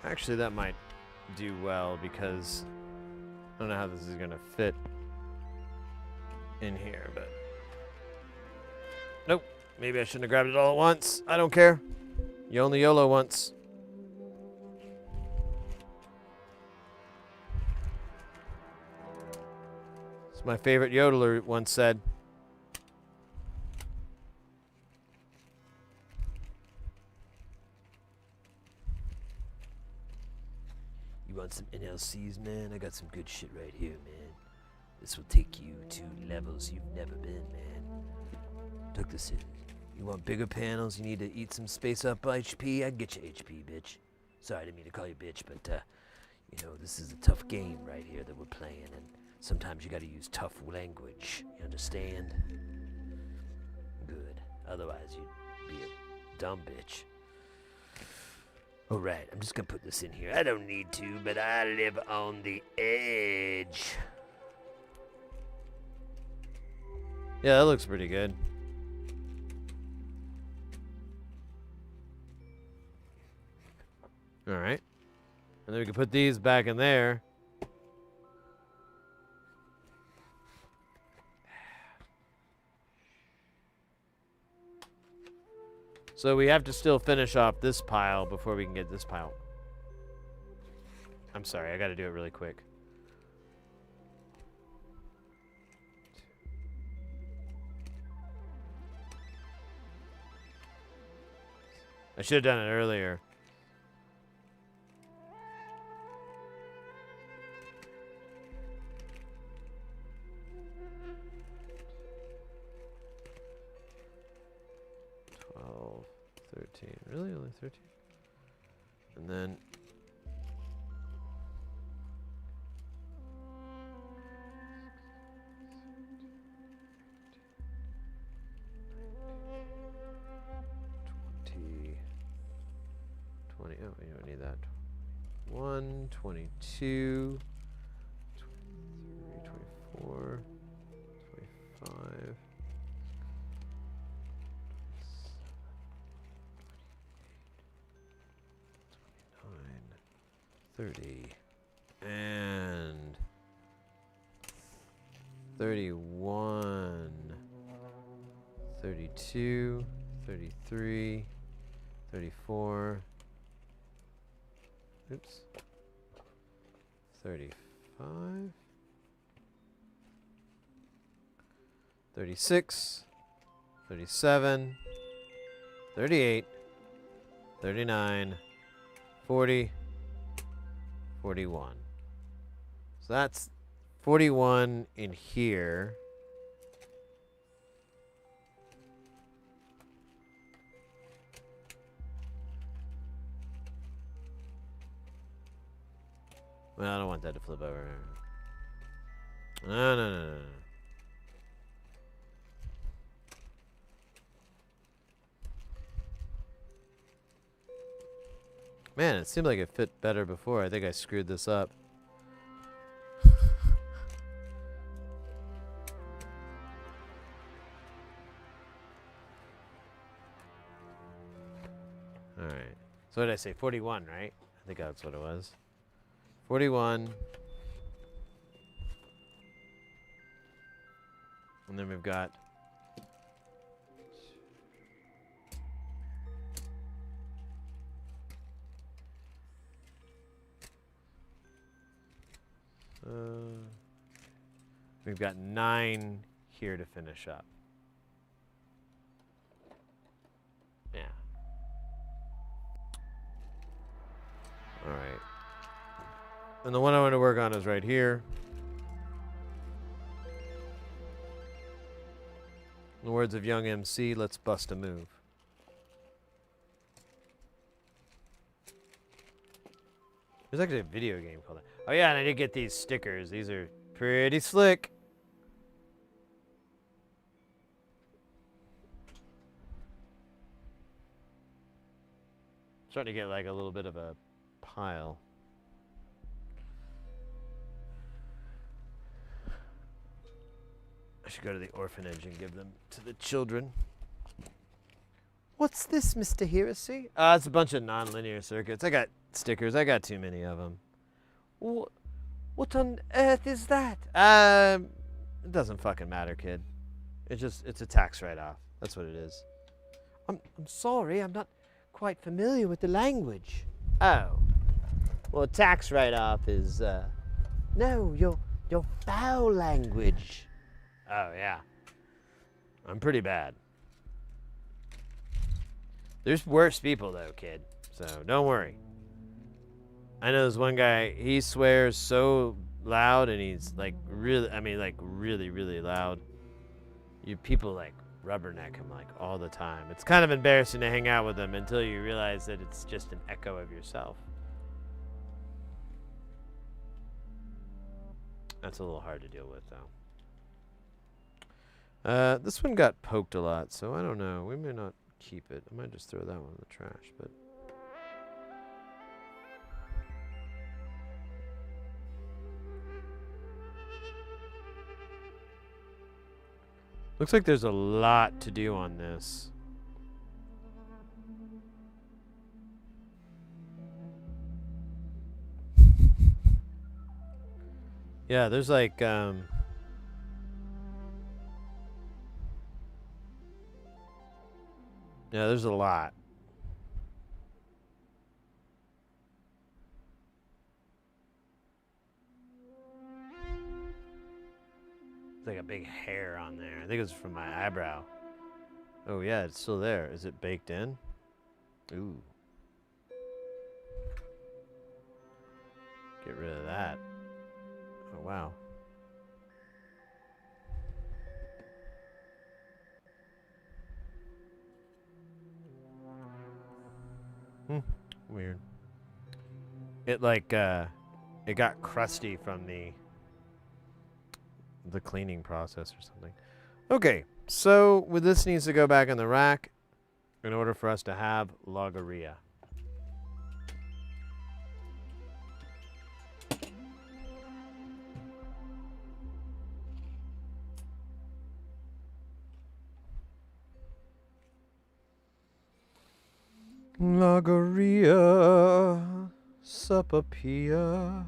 Actually, that might do well because I don't know how this is going to fit in here, but nope. Maybe I shouldn't have grabbed it all at once. I don't care. You only YOLO once. As my favorite yodeler once said. You want some NLCs, man? I got some good shit right here, man. This will take you to levels you've never been, man. Tuck this in. You want bigger panels? You need to eat some space up HP? I can get you HP, bitch. Sorry, I didn't mean to call you bitch, but, you know, this is a tough game right here that we're playing, and sometimes you gotta use tough language. You understand? Good. Otherwise, you'd be a dumb bitch. Alright, I'm just gonna put this in here. I don't need to, but I live on the edge. Yeah, that looks pretty good. Alright. And then we can put these back in there. So we have to still finish off this pile before we can get this pile. I'm sorry, I gotta do it really quick. I should have done it earlier. Really? Only 13? And then... Oh, you don't need that. 1, 22, 23, 24, 25... 30 and 31, 32, 33, 34, oops, 35, 36, 37, 38, 39, 40, 41. So that's 41 in here. Well, I don't want that to flip over. No. Man, it seemed like it fit better before. I think I screwed this up. Alright. So what did I say? 41, right? I think that's what it was. 41. And then we've got... we've got 9 here to finish up. Yeah. All right. And the one I want to work on is right here. In the words of Young MC, let's bust a move. There's actually a video game called that. Oh yeah, and I did get these stickers. These are pretty slick. Starting to get like a little bit of a pile. I should go to the orphanage and give them to the children. What's this, Mr. Heresy? It's a bunch of non-linear circuits. I got stickers. I got too many of them. What on earth is that? It doesn't fucking matter, kid. It's a tax write-off. That's what it is. I'm sorry. I'm not quite familiar with the language. Oh. Well, tax write-off is, no, your foul language. Oh, yeah. I'm pretty bad. There's worse people, though, kid. So don't worry. I know there's one guy, he swears so loud, and he's like really, I mean, like really, really loud. You people like rubberneck him like all the time. It's kind of embarrassing to hang out with him until you realize that it's just an echo of yourself. That's a little hard to deal with, though. This one got poked a lot, so I don't know. We may not keep it. I might just throw that one in the trash, but... Looks like there's a lot to do on this. Yeah, there's like, yeah, there's a lot. It's like a big hair on there. I think it's from my eyebrow. Oh yeah, it's still there. Is it baked in? Ooh. Get rid of that. Oh wow. Weird. It like it got crusty from the cleaning process or something. Okay, so this needs to go back in the rack in order for us to have Logorrhea. Logorrhea, Supapia.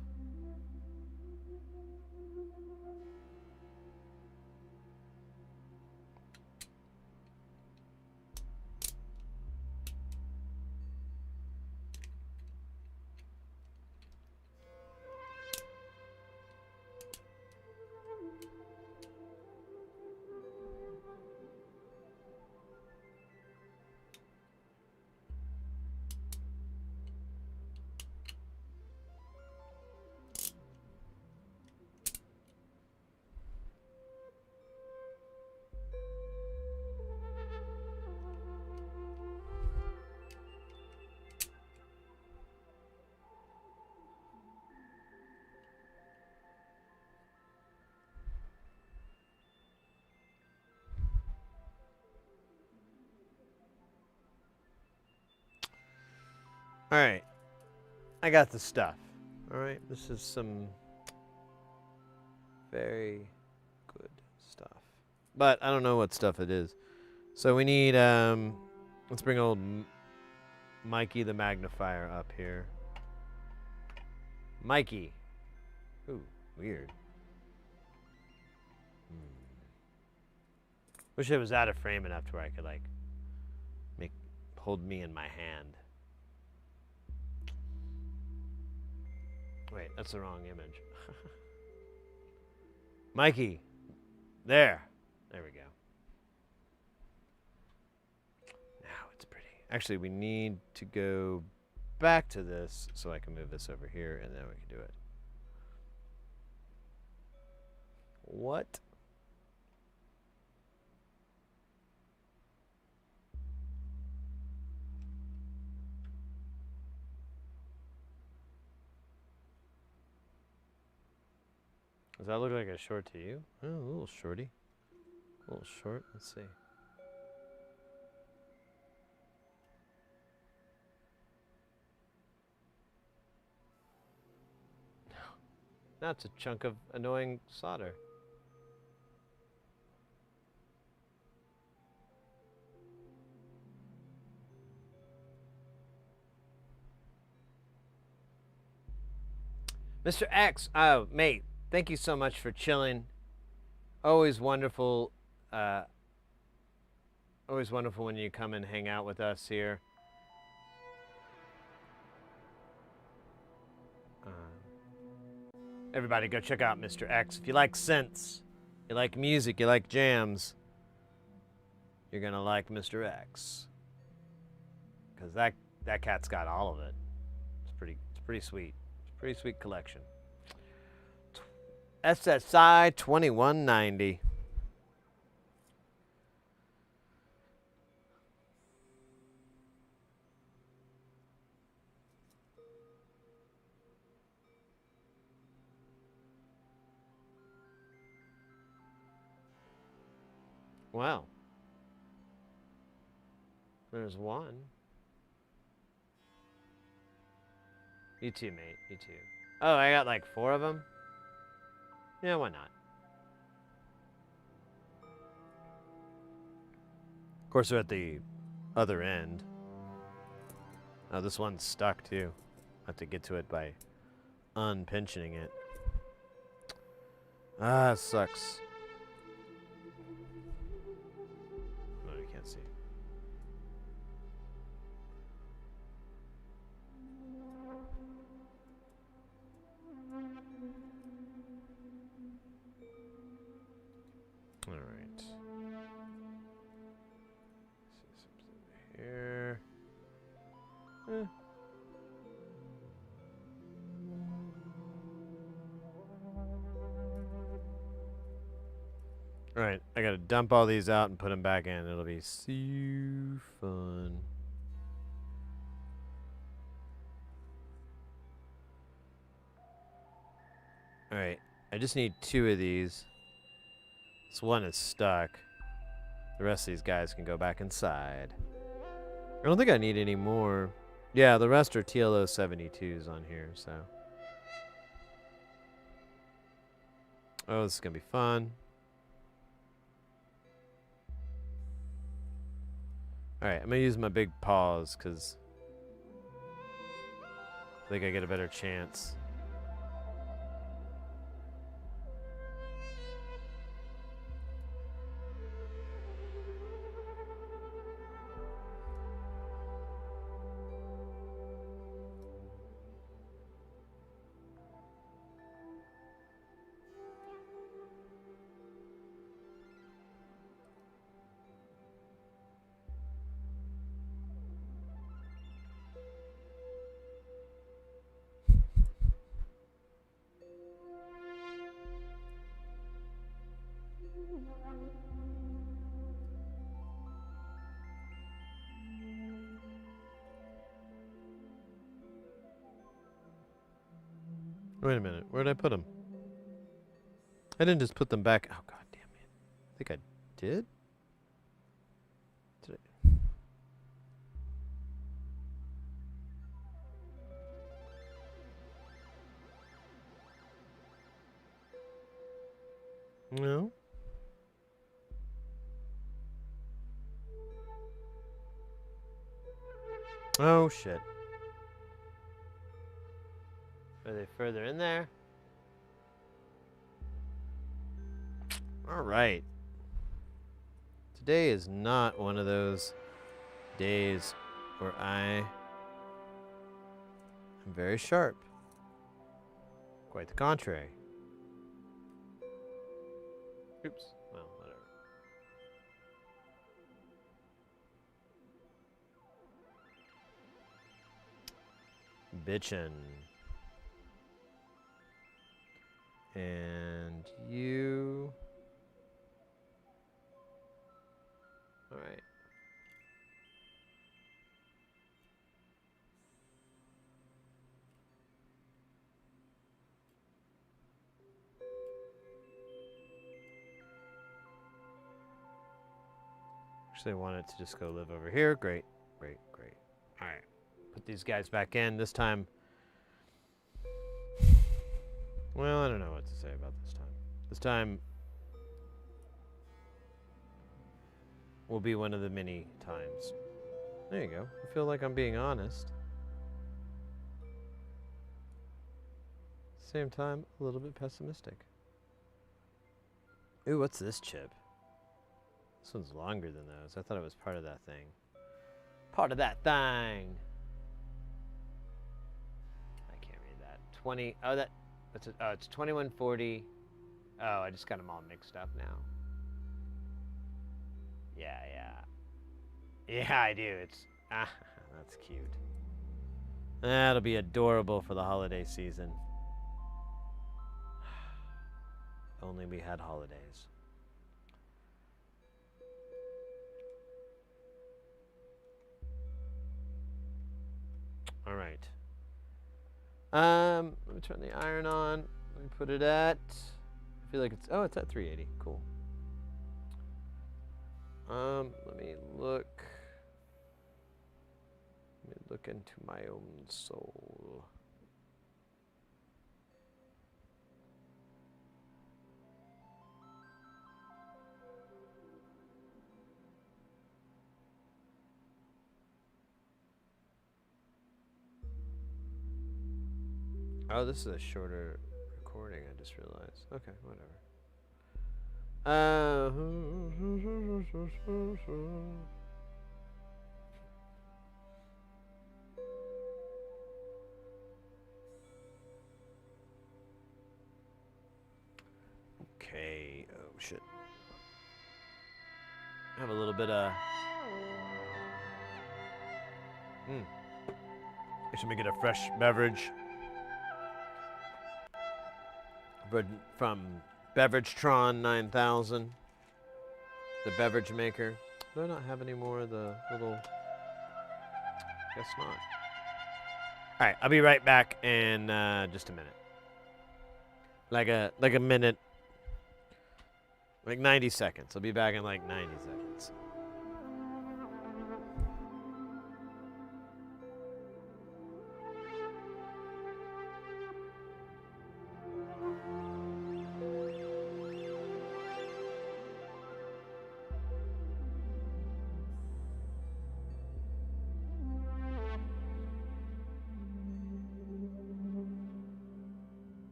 All right, I got the stuff. All right, this is some very good stuff, but I don't know what stuff it is. So we need, let's bring old Mikey the magnifier up here. Mikey. Ooh, weird. Wish it was out of frame enough to where I could like hold me in my hand. Wait, that's the wrong image. Mikey. There. There we go. Now it's pretty. Actually, we need to go back to this so I can move this over here and then we can do it. What? Does that look like a short to you? Oh, a little shorty. A little short. Let's see. That's a chunk of annoying solder. Mr. X, oh, mate, thank you so much for chilling. Always wonderful, always wonderful when you come and hang out with us here. Everybody go check out Mr. X. If you like synths, you like music, you like jams, you're gonna like Mr. X. Cause that cat's got all of it. It's pretty sweet. It's a pretty sweet collection. SSI 2190. Wow. There's one. You too, mate. You too. Oh, I got like 4 of them? Yeah, why not? Of course, they're at the other end. Oh, this one's stuck too. I have to get to it by unpinching it. Ah, it sucks. No, you can't see. All right. See something here. All right, I gotta dump all these out and put them back in. It'll be so fun. All right, I just need 2 of these. This one is stuck. The rest of these guys can go back inside. I don't think I need any more. Yeah, the rest are TLO 72s on here, so. Oh, this is gonna be fun. Alright, I'm gonna use my big paws because I think I get a better chance. Wait a minute, where'd I put them? I didn't just put them back. Oh, god damn it. I think I did? Did I? No. Oh, shit. Are they further in there? All right. Today is not one of those days where I am very sharp. Quite the contrary. Oops. Well, whatever. Bitchin'. And you. All right. Actually, I want it to just go live over here. Great, great, great. All right. Put these guys back in. This time, Well, I don't know what to say about this time. This time will be one of the many times. There you go. I feel like I'm being honest. Same time, a little bit pessimistic. Ooh, what's this chip? This one's longer than those. I thought it was part of that thing. Part of that thing. I can't read that. 20. Oh, that's oh, it's 2140. Oh, I just got them all mixed up now. Yeah. Yeah, I do. It's that's cute. That'll be adorable for the holiday season. Only we had holidays. All right. Let me turn the iron on. Let me put it at. I feel like it's it's at 380. Cool. Let me look. Let me look into my own soul. Oh, this is a shorter recording, I just realized. Okay, whatever. Okay, oh shit. I have a little bit of... I should make it a fresh beverage. From Beveridgetron 9000, the beverage maker. Do I not have any more of the little? Guess not. All right, I'll be right back in just a minute. Like a minute, like 90 seconds. I'll be back in like 90 seconds.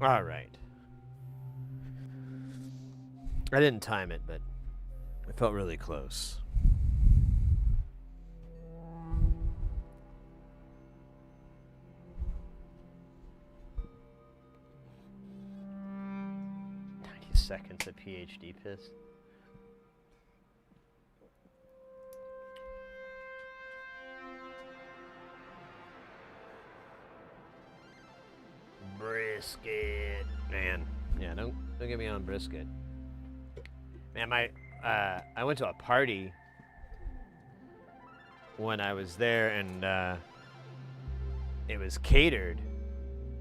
All right. I didn't time it, but it felt really close. Seconds of PhD piss. Brisket, man. Yeah, don't get me on brisket. Man, I went to a party when I was there, and it was catered,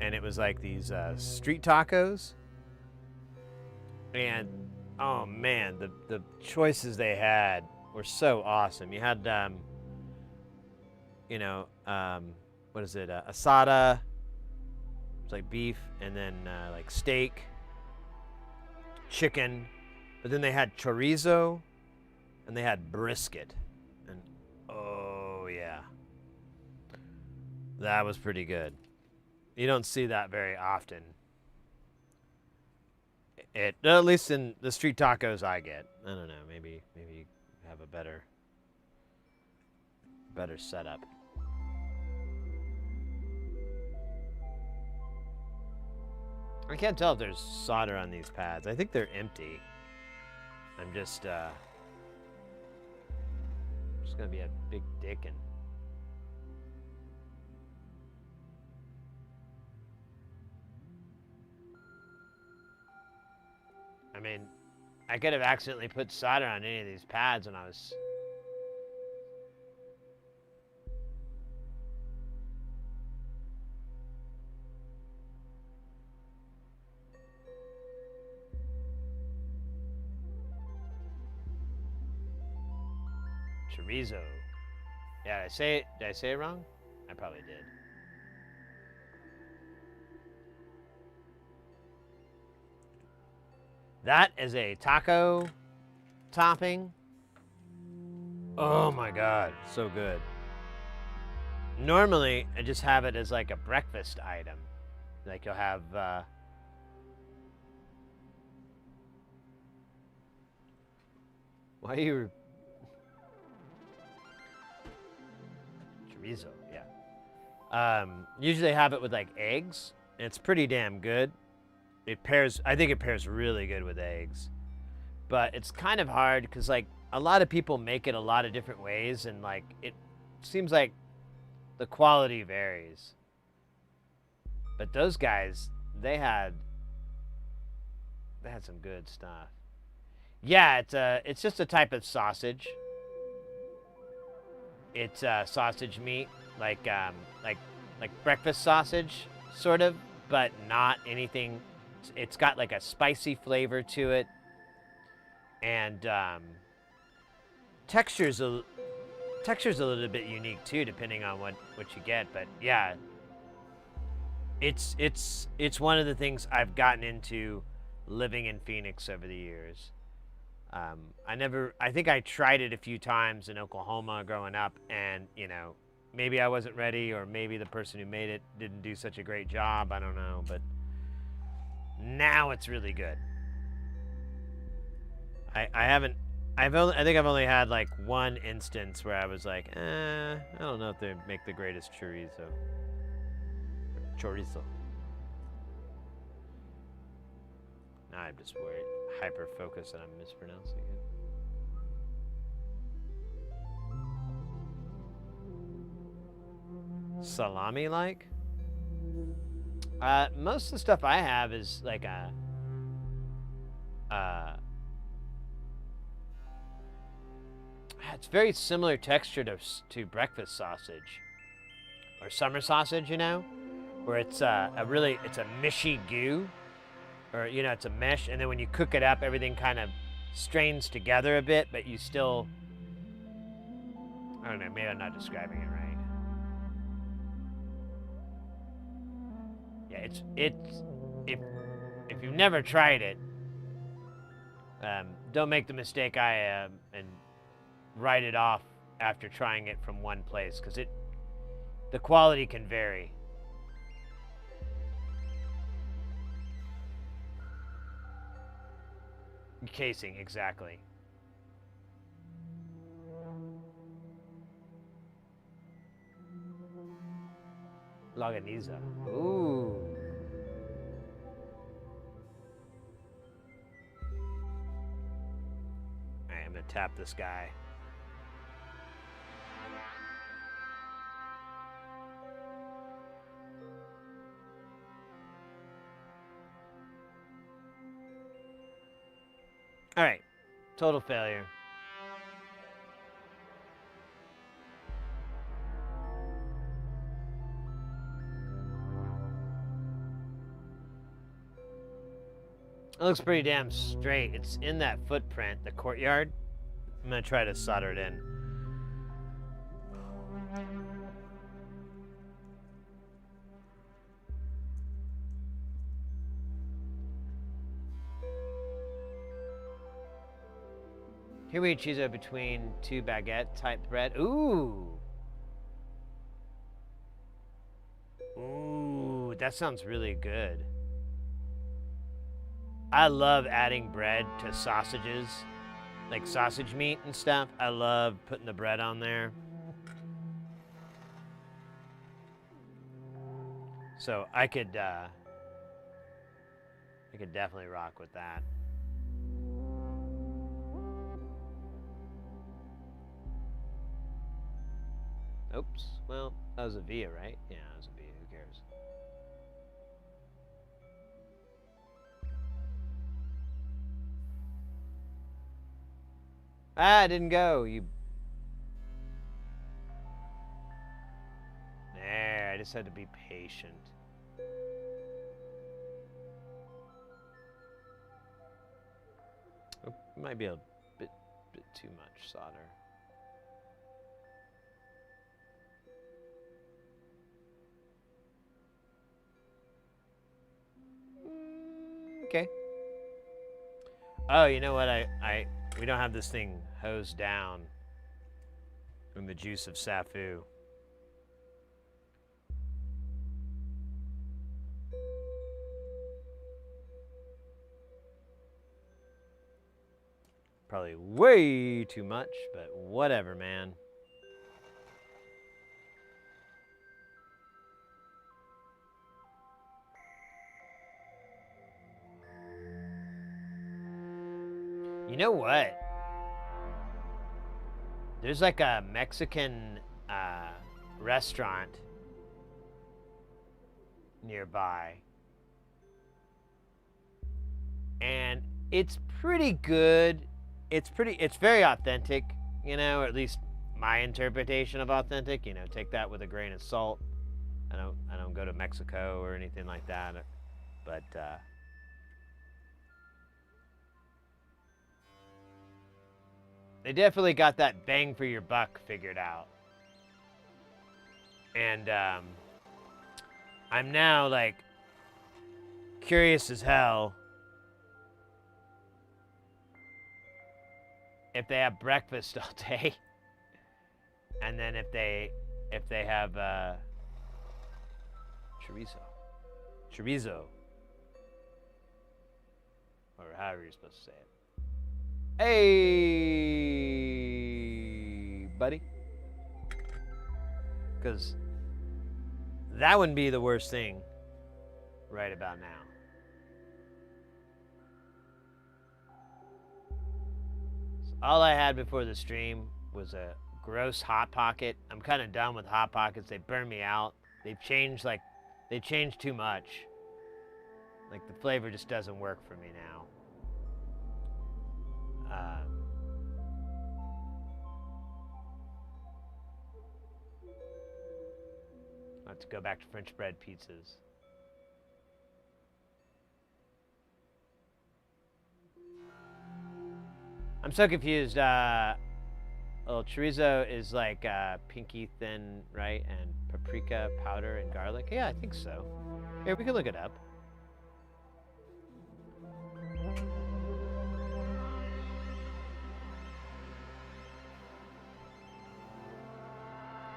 and it was like these street tacos. And oh man, the choices they had were so awesome. You had what is it? Asada. It's like beef, and then like steak, chicken, but then they had chorizo, and they had brisket, and oh yeah, that was pretty good. You don't see that very often. At least in the street tacos I get. I don't know. Maybe you have a better setup. I can't tell if there's solder on these pads. I think they're empty. I'm just gonna be a big dickin'. I mean, I could have accidentally put solder on any of these pads when I was... Chorizo. Yeah, did I say it wrong? I probably did. That is a taco topping. Oh my god, so good. Normally, I just have it as like a breakfast item. Like you'll have why are you... Chorizo, yeah. Usually have it with like eggs, and it's pretty damn good. I think it pairs really good with eggs. But it's kind of hard because like a lot of people make it a lot of different ways, and like it seems like the quality varies. But those guys, they had some good stuff. Yeah, it's just a type of sausage. It's sausage meat, like breakfast sausage, sort of, but not anything. It's got like a spicy flavor to it, and texture's a little bit unique too, depending on what you get. But yeah, it's one of the things I've gotten into living in Phoenix over the years. I think I tried it a few times in Oklahoma growing up, and you know, maybe I wasn't ready, or maybe the person who made it didn't do such a great job. I don't know, but now it's really good. I think I've only had like one instance where I was like, I don't know if they make the greatest chorizo. Now I'm just worried, hyper focused, and I'm mispronouncing it. Salami like? Most of the stuff I have is like it's very similar texture to breakfast sausage or summer sausage, you know, where it's a mushy goo, or you know, it's a mesh, and then when you cook it up, everything kind of strains together a bit, but you still, I don't know, maybe I'm not describing it right. Yeah, it's if you've never tried it, don't make the mistake I am and write it off after trying it from one place, because the quality can vary. Casing, exactly. Longaniza. Ooh. Alright, I'm gonna tap this guy. Alright. Total failure. It looks pretty damn straight. It's in that footprint, the courtyard. I'm gonna try to solder it in. Here we choose it between two baguette type bread. Ooh. Ooh, that sounds really good. I love adding bread to sausages, like sausage meat and stuff. I love putting the bread on there. So I could definitely rock with that. Oops. Well, that was a via, right? Yeah, that was a via. Who cares? Ah, it didn't go. You. There, I just had to be patient. Oh, might be a bit too much solder. Okay. Oh, you know what? We don't have this thing hosed down from the juice of Safu. Probably way too much, but whatever, man. You know what? There's like a Mexican restaurant nearby. And it's pretty good. It's very authentic, you know, or at least my interpretation of authentic, you know, take that with a grain of salt. I don't go to Mexico or anything like that, but they definitely got that bang for your buck figured out. And I'm now like curious as hell if they have breakfast all day, and then if they have chorizo, or however you're supposed to say it. Hey, buddy, because that wouldn't be the worst thing right about now. All I had before the stream was a gross Hot Pocket. I'm kind of done with Hot Pockets. They burn me out. They've changed too much. Like the flavor just doesn't work for me now. I have to go back to French bread pizzas. I'm so confused. Well, chorizo is like pinky thin, right? And paprika powder and garlic. Yeah, I think so. Here, we can look it up.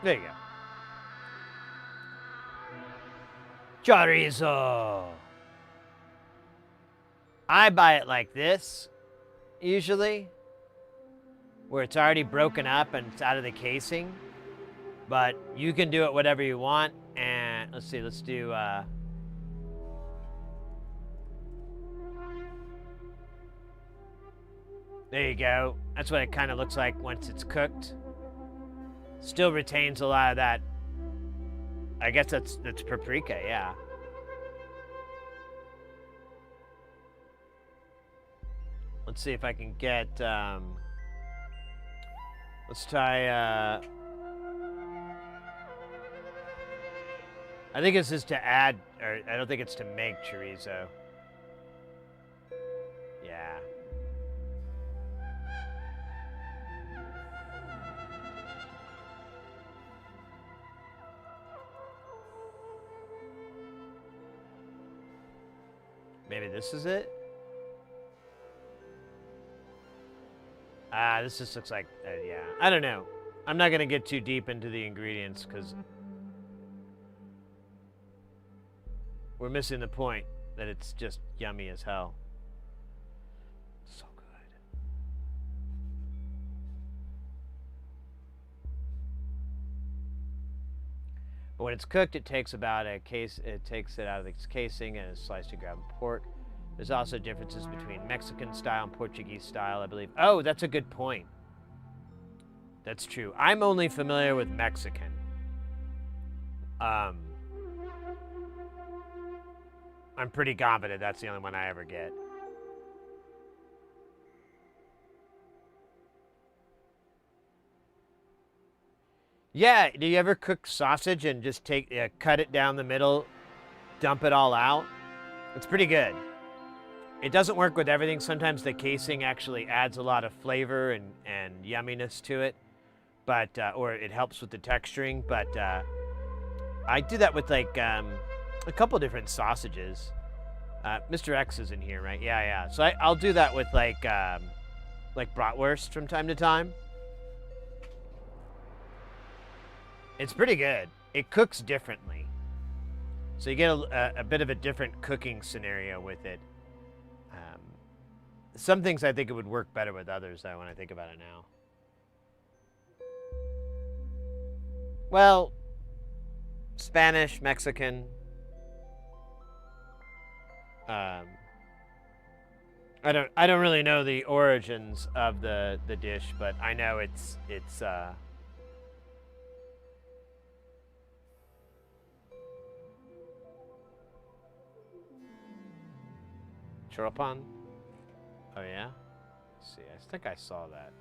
There you go. Chorizo. I buy it like this, usually, where it's already broken up and it's out of the casing. But you can do it whatever you want. And let's see, let's do there you go. That's what it kind of looks like once it's cooked. Still retains a lot of that. I guess that's paprika, yeah. Let's see if I can get let's try I think this is to add, or I don't think it's to make chorizo. Yeah. Maybe this is it? This just looks like, yeah. I don't know. I'm not going to get too deep into the ingredients because we're missing the point that it's just yummy as hell. So good. But when it's cooked, it takes about it takes it out of its casing and is sliced to ground pork. There's also differences between Mexican style and Portuguese style, I believe. Oh, that's a good point. That's true. I'm only familiar with Mexican. I'm pretty confident that's the only one I ever get. Yeah, do you ever cook sausage and just cut it down the middle, dump it all out? It's pretty good. It doesn't work with everything. Sometimes the casing actually adds a lot of flavor and yumminess to it, but or it helps with the texturing. But I do that with like a couple different sausages. Mr. X is in here, right? Yeah, yeah. So I'll do that with like bratwurst from time to time. It's pretty good. It cooks differently, so you get a bit of a different cooking scenario with it. Some things I think it would work better with others, though, when I think about it now. Well, Spanish, Mexican. I don't really know the origins of the dish, but I know it's choropan. Oh yeah? Let's see, I think I saw that.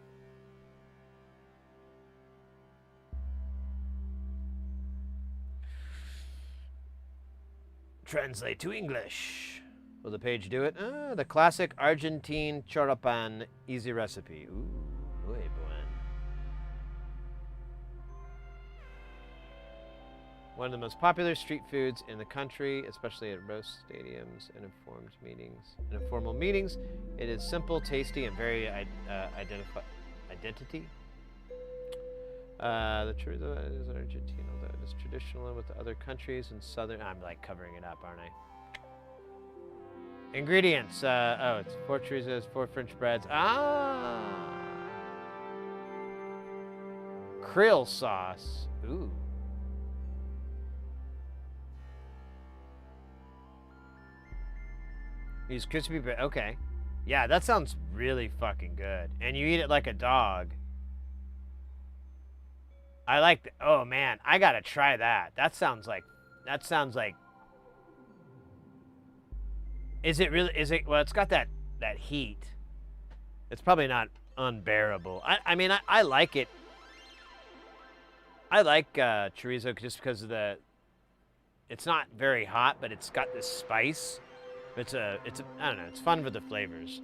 Translate to English. Will the page do it? The classic Argentine choropan easy recipe. Ooh, muy buen. One of the most popular street foods in the country, especially at roast stadiums and informal meetings. It is simple, tasty, and very identity. The truth of it is Argentina, although it is traditional with the other countries in southern. I'm like covering it up, aren't I? Ingredients. It's 4 chorizos, 4 French breads. Krill sauce. Ooh. Use crispy bread. Okay. Yeah, that sounds really fucking good. And you eat it like a dog. I like oh man, I gotta try that. That sounds like is it really well it's got that heat. It's probably not unbearable. I mean I like it. I like chorizo just because of it's not very hot, but it's got this spice. It's I don't know, it's fun with the flavors.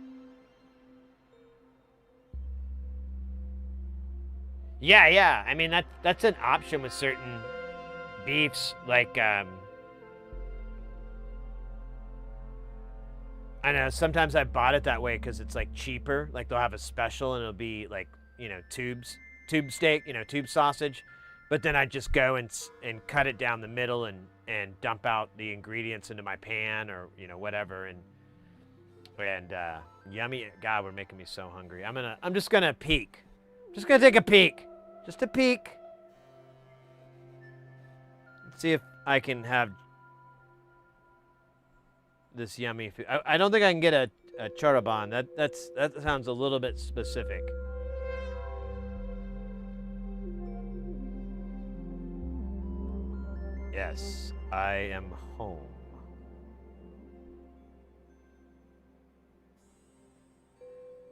Yeah. I mean that's an option with certain beefs, like I know sometimes I bought it that way because it's like cheaper. Like they'll have a special and it'll be like, tube steak, tube sausage. But then I just go and cut it down the middle and dump out the ingredients into my pan or whatever and yummy. God, we're making me so hungry. I'm just gonna peek. Just gonna take a peek. Just a peek. Let's see if I can have this yummy food. I don't think I can get a charaban. That sounds a little bit specific. Yes, I am home.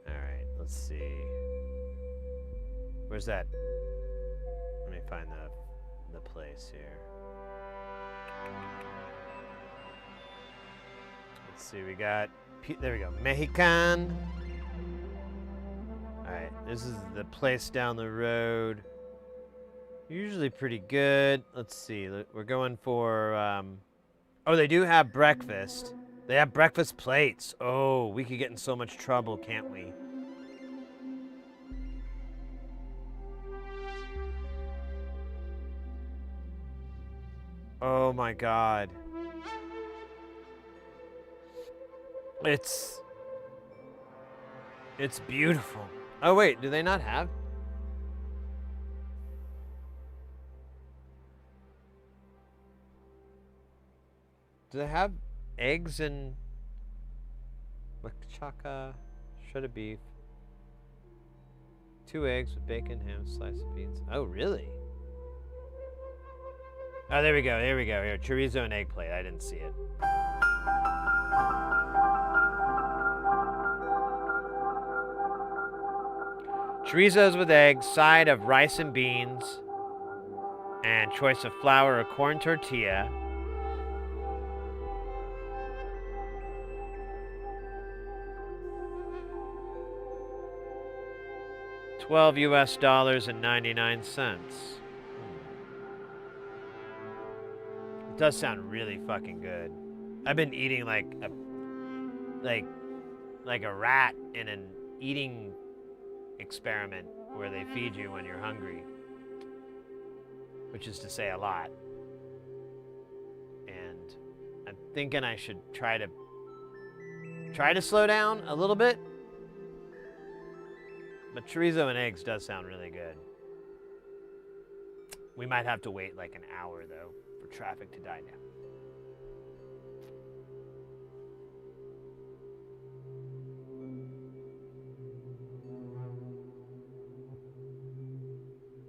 All right, let's see. Where's that? Let me find the place here. Let's see, we got, there we go, Mexican. All right, this is the place down the road. Usually pretty good. Let's see, we're going for, oh, they do have breakfast. They have breakfast plates. Oh, we could get in so much trouble, can't we? Oh my God. It's beautiful. Oh wait, do they not have? Do they have eggs and machaca, shredded beef, 2 eggs with bacon, ham, slice of beans? Oh really? Oh, there we go. There we go. Here, chorizo and eggplant. I didn't see it. Chorizos with eggs, side of rice and beans, and choice of flour or corn tortilla. $12 and 99 cents. It does sound really fucking good. I've been eating like a rat in an eating experiment where they feed you when you're hungry, which is to say a lot. And I'm thinking I should try to slow down a little bit. But chorizo and eggs does sound really good. We might have to wait like an hour though for traffic to die down.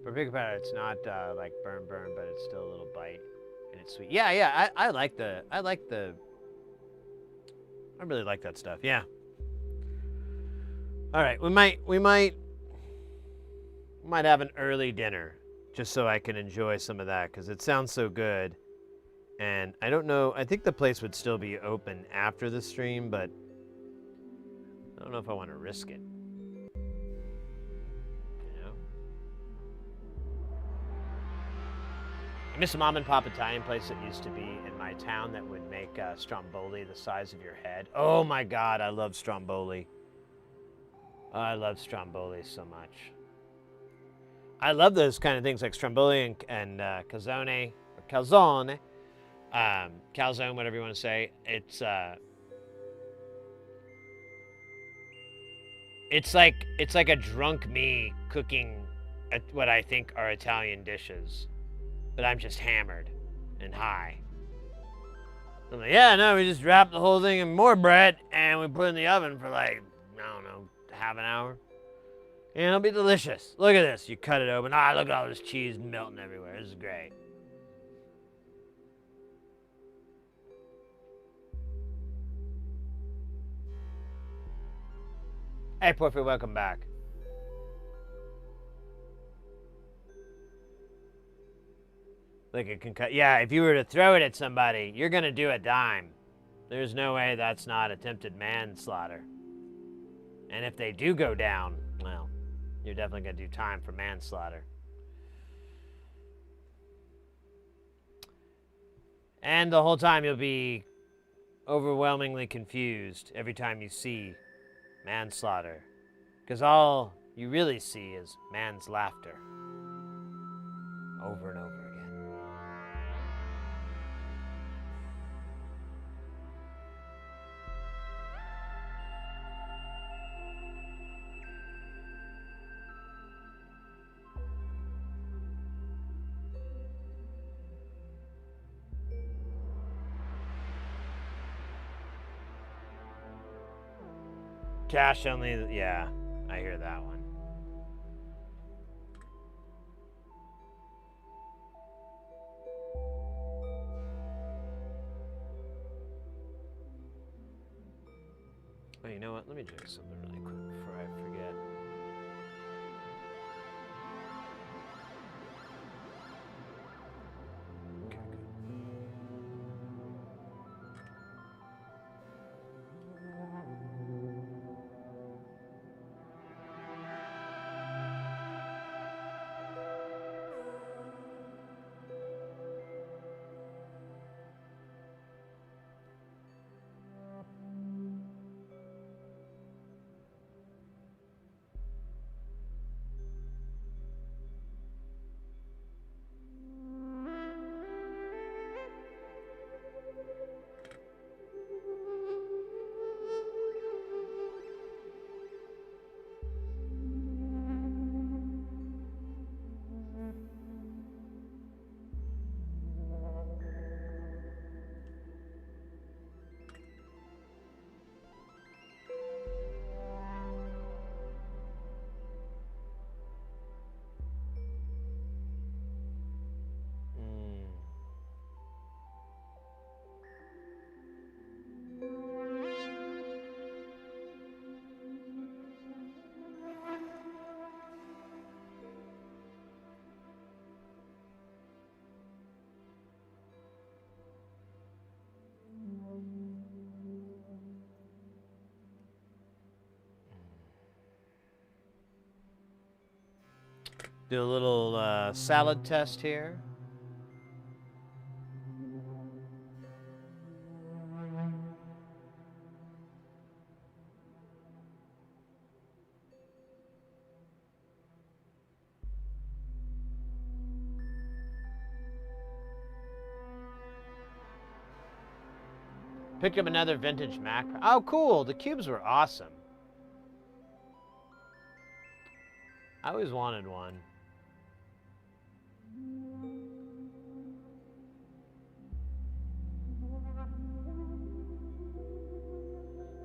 For big powder, it's not like burn, but it's still a little bite, and it's sweet. Yeah. I really like that stuff. Yeah. All right, we might have an early dinner just so I can enjoy some of that because it sounds so good. And I don't know. I think the place would still be open after the stream, but I don't know if I want to risk it. I miss a mom and pop Italian place that used to be in my town that would make stromboli the size of your head. Oh my God, I love stromboli. I love stromboli so much. I love those kind of things like stromboli and calzone, or calzone, calzone, whatever you want to say. It's like a drunk me cooking what I think are Italian dishes. But I'm just hammered and high. I'm like, yeah, no, we just wrap the whole thing in more bread and we put it in the oven for like, I don't know, half an hour. And it'll be delicious. Look at this. You cut it open. Ah, look at all this cheese melting everywhere. This is great. Hey, Porphy, welcome back. Like it can cut. Yeah, if you were to throw it at somebody, you're going to do a dime. There's no way that's not attempted manslaughter. And if they do go down, well, you're definitely going to do time for manslaughter. And the whole time you'll be overwhelmingly confused every time you see manslaughter. Because all you really see is man's laughter. Over and over again. Cash only, yeah, I hear that one. Oh, you know what? Let me drink something really quick before I forget. Okay, good. Do a little salad test here. Picked up another vintage Mac. Oh, cool. The cubes were awesome. I always wanted one.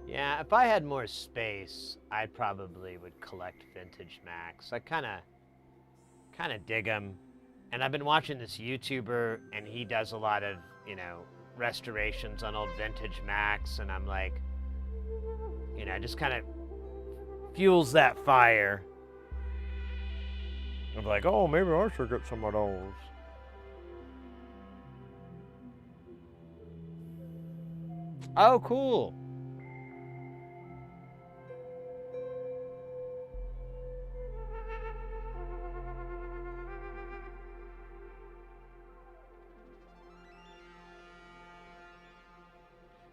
Yeah, if I had more space, I probably would collect vintage Macs. I kind of dig them. And I've been watching this YouTuber, and he does a lot of, you know, restorations on old vintage Macs, and I'm like, you know, just kind of fuels that fire. I'm like, oh, maybe I should get some of those. Oh, cool.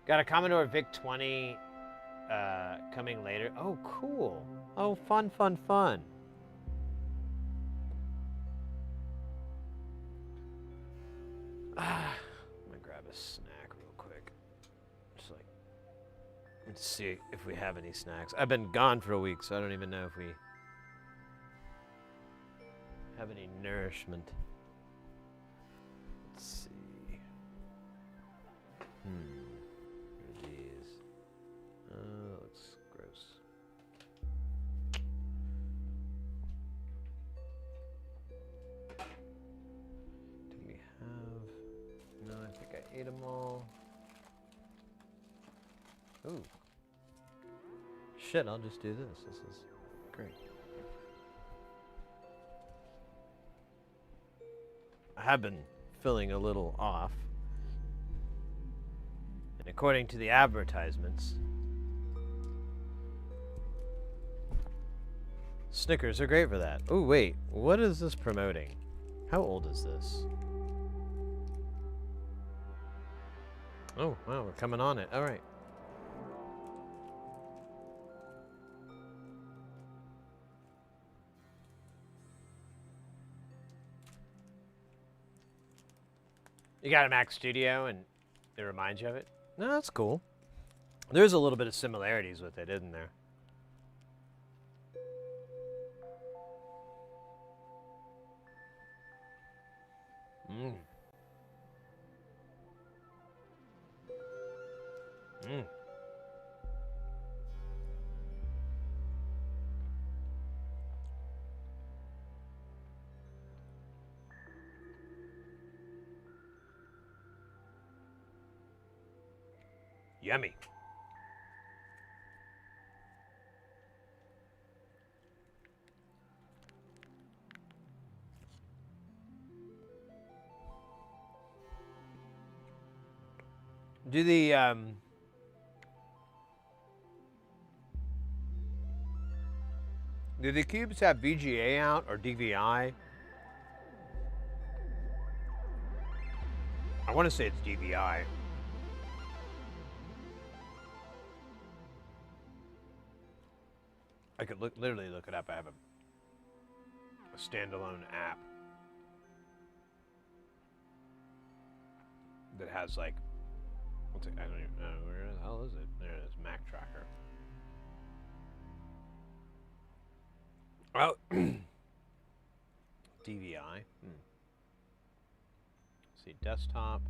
Got a Commodore VIC-20 coming later. Oh, cool. Oh, fun, fun, fun. I'm gonna grab a snack real quick. Just like, let's see if we have any snacks. I've been gone for a week, so I don't even know if we have any nourishment. Let's see. What are these? Oh, looks gross. Do we have? No, I think I ate them all. Ooh. Shit, I'll just do this. This is great. I have been feeling a little off. And according to the advertisements, Snickers are great for that. Oh, wait. What is this promoting? How old is this? Oh, wow. We're coming on it. All right. You got a Mac Studio and it reminds you of it? No, that's cool. There's a little bit of similarities with it, isn't there? Mmm. Mmm. Yummy. Do the cubes have VGA out or DVI? I want to say it's DVI. I could literally look it up. I have a standalone app that has like, what's it? I don't even know where the hell is it. There it is, Mac Tracker. Oh, DVI. See, desktop.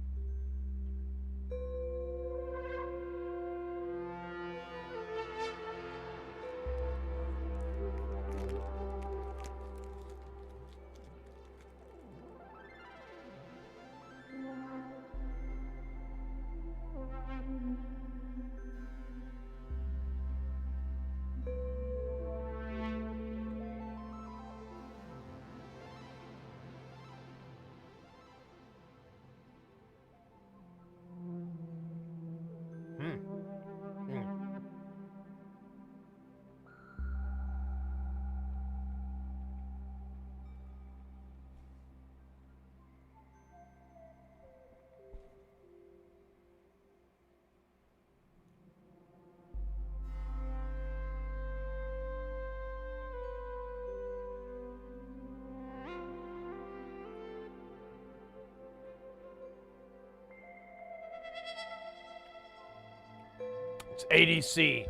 It's ADC.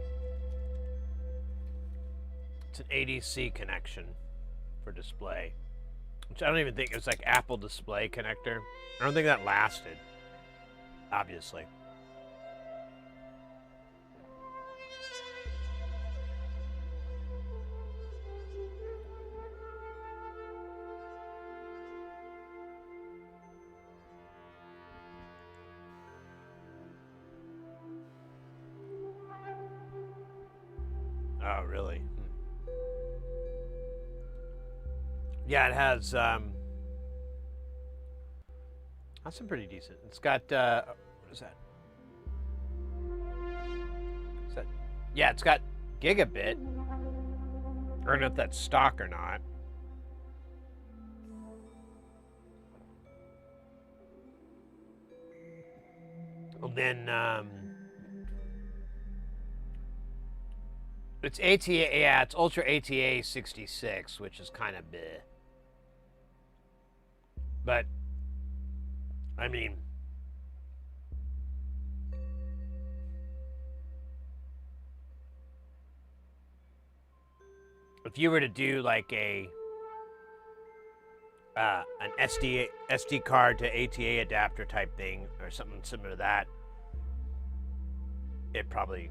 It's an ADC connection for display. Which I don't even think it was like Apple Display connector. I don't think that lasted. Obviously. Oh, really? Yeah, it has, that's some pretty decent. It's got, what is that? Is that? Yeah, it's got gigabit. I don't know if that's stock or not. And then, it's ATA, yeah, it's Ultra ATA 66, which is kind of bleh. But, I mean, if you were to do like an SD card to ATA adapter type thing or something similar to that, it probably,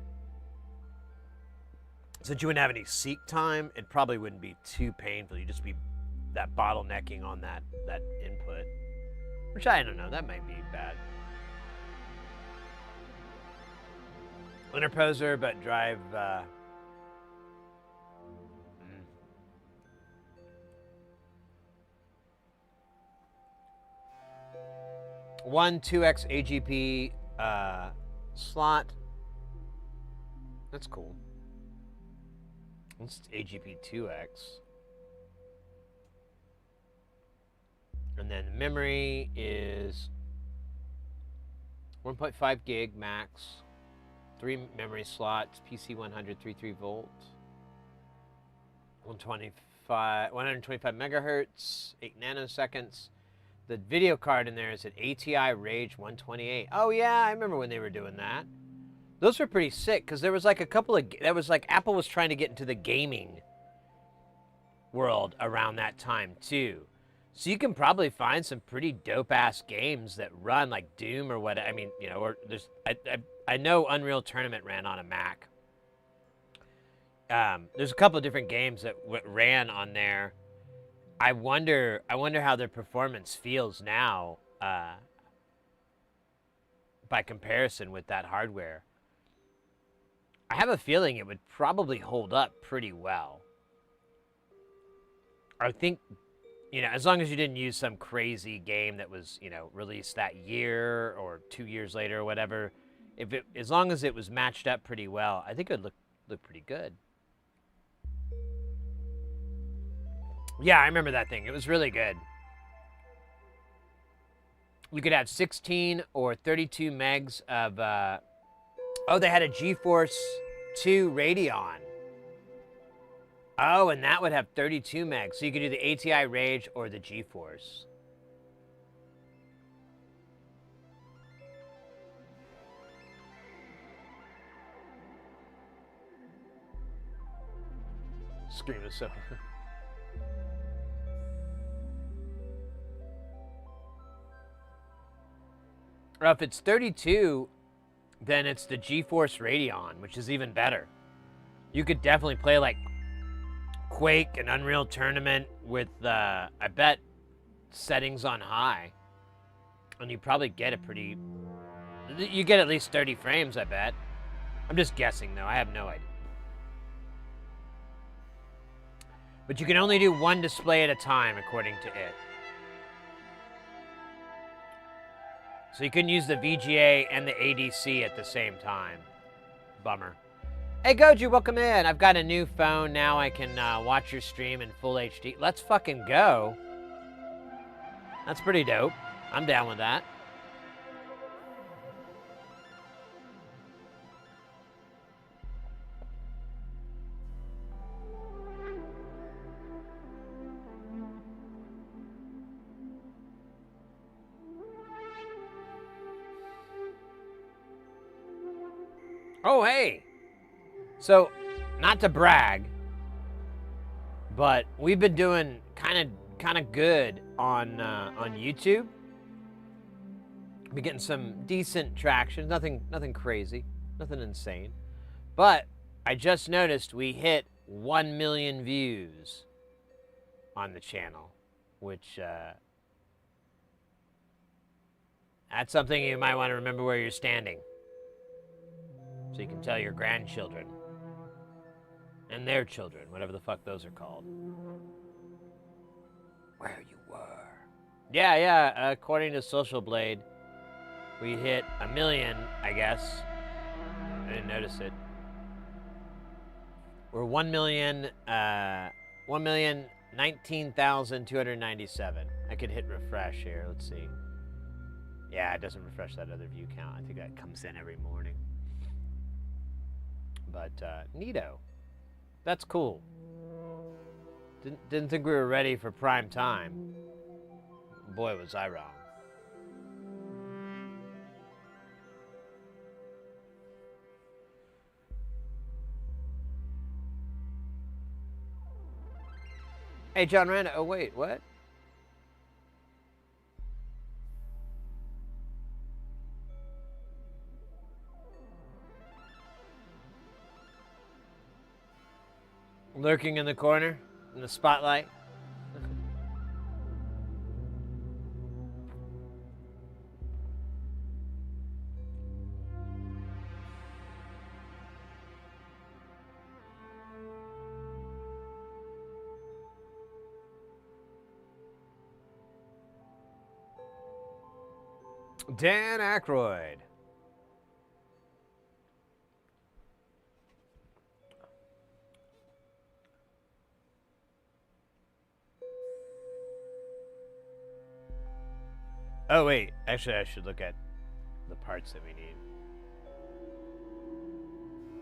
since you wouldn't have any seek time, it probably wouldn't be too painful. You'd just be that bottlenecking on that input, which I don't know, that might be bad. Interposer, but drive. 2x AGP slot. That's cool. It's AGP 2x. And then the memory is 1.5 gig max. 3 memory slots, PC 100, 33 volts. 125 megahertz, 8 nanoseconds. The video card in there is an ATI Rage 128. Oh yeah, I remember when they were doing that. Those were pretty sick because there was like a couple of, that was like Apple was trying to get into the gaming world around that time too. So you can probably find some pretty dope ass games that run like Doom or what. I mean, you know, or there's I know Unreal Tournament ran on a Mac. There's a couple of different games that ran on there. I wonder how their performance feels now by comparison with that hardware. I have a feeling it would probably hold up pretty well. I think, you know, as long as you didn't use some crazy game that was, you know, released that year or 2 years later or whatever, as long as it was matched up pretty well, I think it would look pretty good. Yeah, I remember that thing. It was really good. You could have 16 or 32 megs of, oh, they had a GeForce 2 Radeon. Oh, and that would have 32 megs. So you could do the ATI Rage or the GeForce. Scream is so... Well, if it's 32, then it's the GeForce Radeon, which is even better. You could definitely play like Quake and Unreal Tournament with, I bet, settings on high. And you probably get a pretty... You get at least 30 frames, I bet. I'm just guessing, though. I have no idea. But you can only do one display at a time, according to it. So you couldn't use the VGA and the ADC at the same time. Bummer. Hey, Goju, welcome in. I've got a new phone. Now I can watch your stream in full HD. Let's fucking go. That's pretty dope. I'm down with that. Oh, hey. So, not to brag, but we've been doing kind of good on YouTube. Been getting some decent traction. Nothing crazy, nothing insane. But I just noticed we hit 1 million views on the channel, which that's something you might want to remember where you're standing, so you can tell your grandchildren and their children, whatever the fuck those are called, where you were. Yeah. According to Social Blade, we hit 1 million, I guess. I didn't notice it. We're 1,019,297. I could hit refresh here. Let's see. Yeah, it doesn't refresh that other view count. I think that comes in every morning. But neato. That's cool. Didn't think we were ready for prime time. Boy, was I wrong. Hey, John Randa. Oh, wait, what? Lurking in the corner, in the spotlight. Dan Aykroyd. Oh, wait. Actually, I should look at the parts that we need.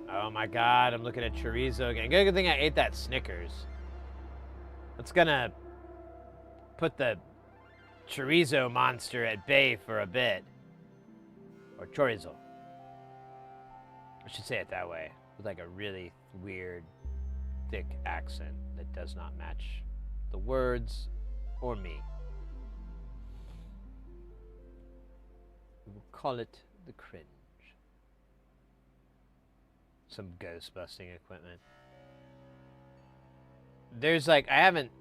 Oh, my God. I'm looking at chorizo again. Good thing I ate that Snickers. That's gonna put the chorizo monster at bay for a bit. Or chorizo. I should say it that way. With like a really weird, thick accent that does not match the words or me. We will call it the cringe. Some ghost busting equipment. There's like, I haven't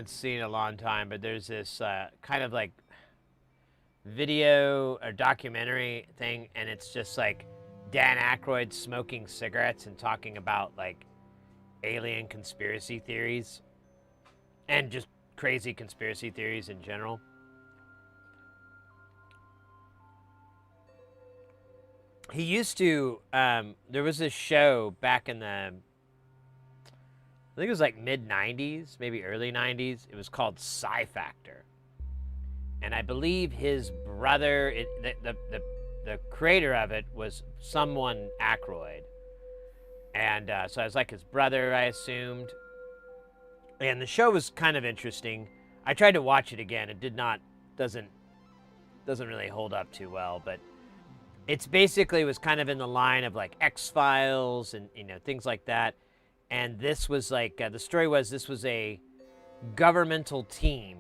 seen in a long time, but there's this kind of like video or documentary thing, and it's just like Dan Aykroyd smoking cigarettes and talking about like alien conspiracy theories and just crazy conspiracy theories in general. He used to, there was this show back in the, I think it was like mid-90s, maybe early 90s. It was called Sci Factor. And I believe his brother, the creator of it was someone Aykroyd. And so I was like his brother, I assumed. And the show was kind of interesting. I tried to watch it again. It doesn't really hold up too well, but it's basically was kind of in the line of like X-Files and, you know, things like that. And this was like, the story was this was a governmental team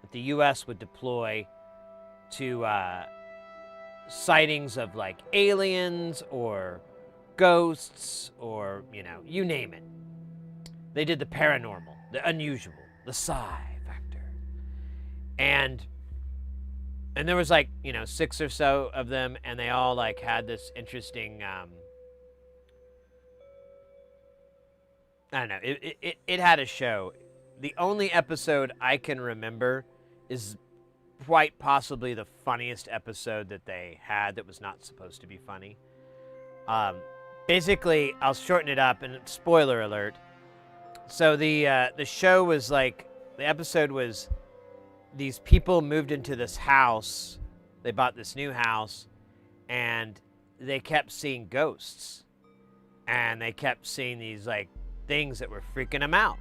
that the U.S. would deploy to sightings of like aliens or ghosts or, you know, you name it. They did the paranormal, the unusual, the sci factor. And there was like, you know, 6 or so of them, and they all like had this interesting, I don't know, it had a show. The only episode I can remember is quite possibly the funniest episode that they had that was not supposed to be funny. Basically, I'll shorten it up, and spoiler alert. So the show was like, the episode was, these people moved into this house. They bought this new house, and they kept seeing ghosts. And they kept seeing these like things that were freaking them out.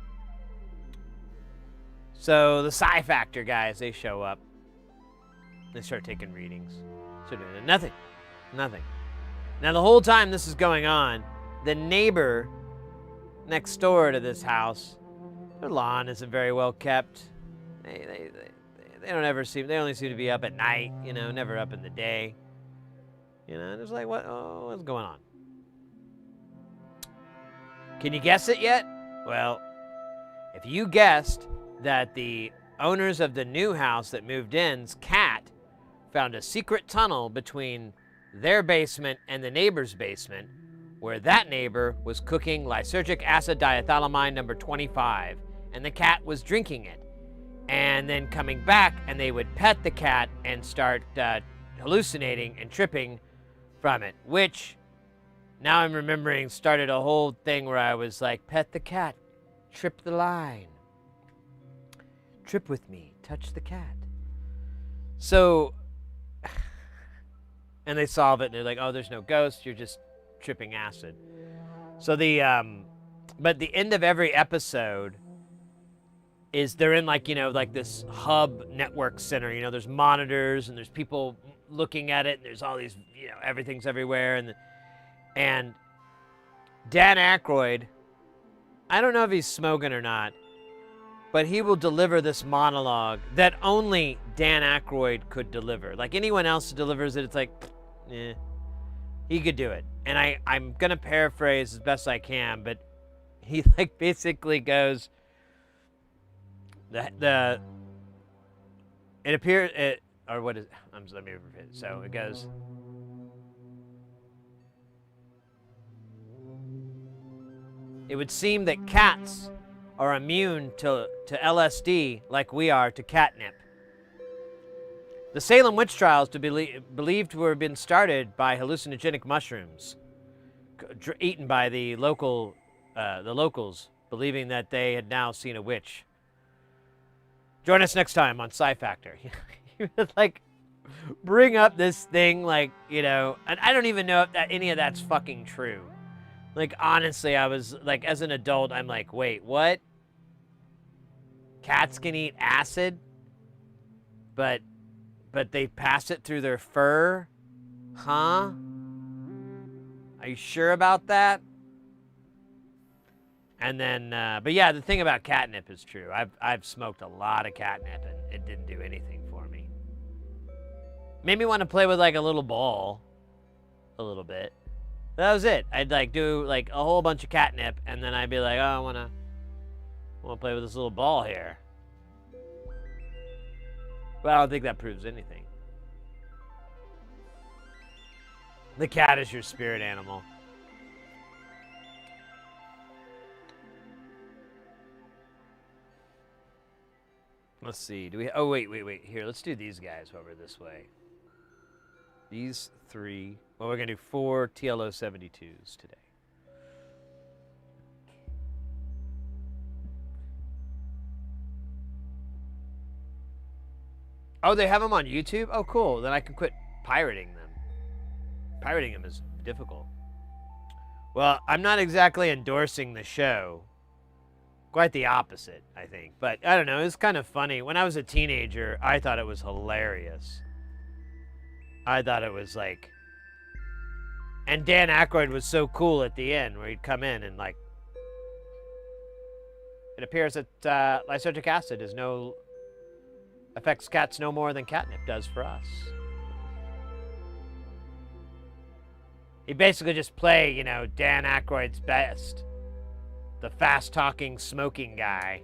So the Sci Factor guys, they show up. They start taking readings. So nothing. Now, the whole time this is going on, the neighbor next door to this house, their lawn isn't very well kept. They don't ever seem, they only seem to be up at night, you know, never up in the day. You know, and it's like, what's going on? Can you guess it yet? Well, if you guessed that the owners of the new house that moved in's cat found a secret tunnel between their basement and the neighbor's basement, where that neighbor was cooking lysergic acid diethylamine number 25, and the cat was drinking it, and then coming back, and they would pet the cat and start hallucinating and tripping from it, which, now I'm remembering, started a whole thing where I was like, pet the cat, trip the line, trip with me, touch the cat. So, and they solve it, and they're like, oh, there's no ghost, you're just tripping acid. So but the end of every episode is they're in like, you know, like this hub network center, you know, there's monitors and there's people looking at it and there's all these, you know, everything's everywhere. And Dan Aykroyd, I don't know if he's smoking or not, but he will deliver this monologue that only Dan Aykroyd could deliver. Like anyone else who delivers it, it's like, he could do it. And I'm going to paraphrase as best I can, but he like basically goes, it appears, or what is, let me repeat. So it goes, it would seem that cats are immune to LSD like we are to catnip. The Salem witch trials believed to have been started by hallucinogenic mushrooms eaten by the locals, believing that they had now seen a witch. Join us next time on Sci Factor. You would like bring up this thing, like, you know, and I don't even know if any of that's fucking true. Like, honestly, I was like, as an adult, I'm like, wait, what? Cats can eat acid, but they pass it through their fur? Huh? Are you sure about that? And then, but yeah, the thing about catnip is true. I've smoked a lot of catnip and it didn't do anything for me. Made me want to play with like a little ball, a little bit. That was it. I'd like do like a whole bunch of catnip, and then I'd be like, oh, I wanna play with this little ball here. But I don't think that proves anything. The cat is your spirit animal. Let's see. Do we? Oh, wait. Here, let's do these guys while we're this way. These three. Well, we're going to do 4 TLO 72s today. Oh, they have them on YouTube? Oh, cool. Then I can quit pirating them. Pirating them is difficult. Well, I'm not exactly endorsing the show. Quite the opposite, I think. But I don't know. It's kind of funny. When I was a teenager, I thought it was hilarious. I thought it was like... And Dan Aykroyd was so cool at the end, where he'd come in and like... It appears that lysergic acid affects cats no more than catnip does for us. He'd basically just play, you know, Dan Aykroyd's best. The fast-talking, smoking guy.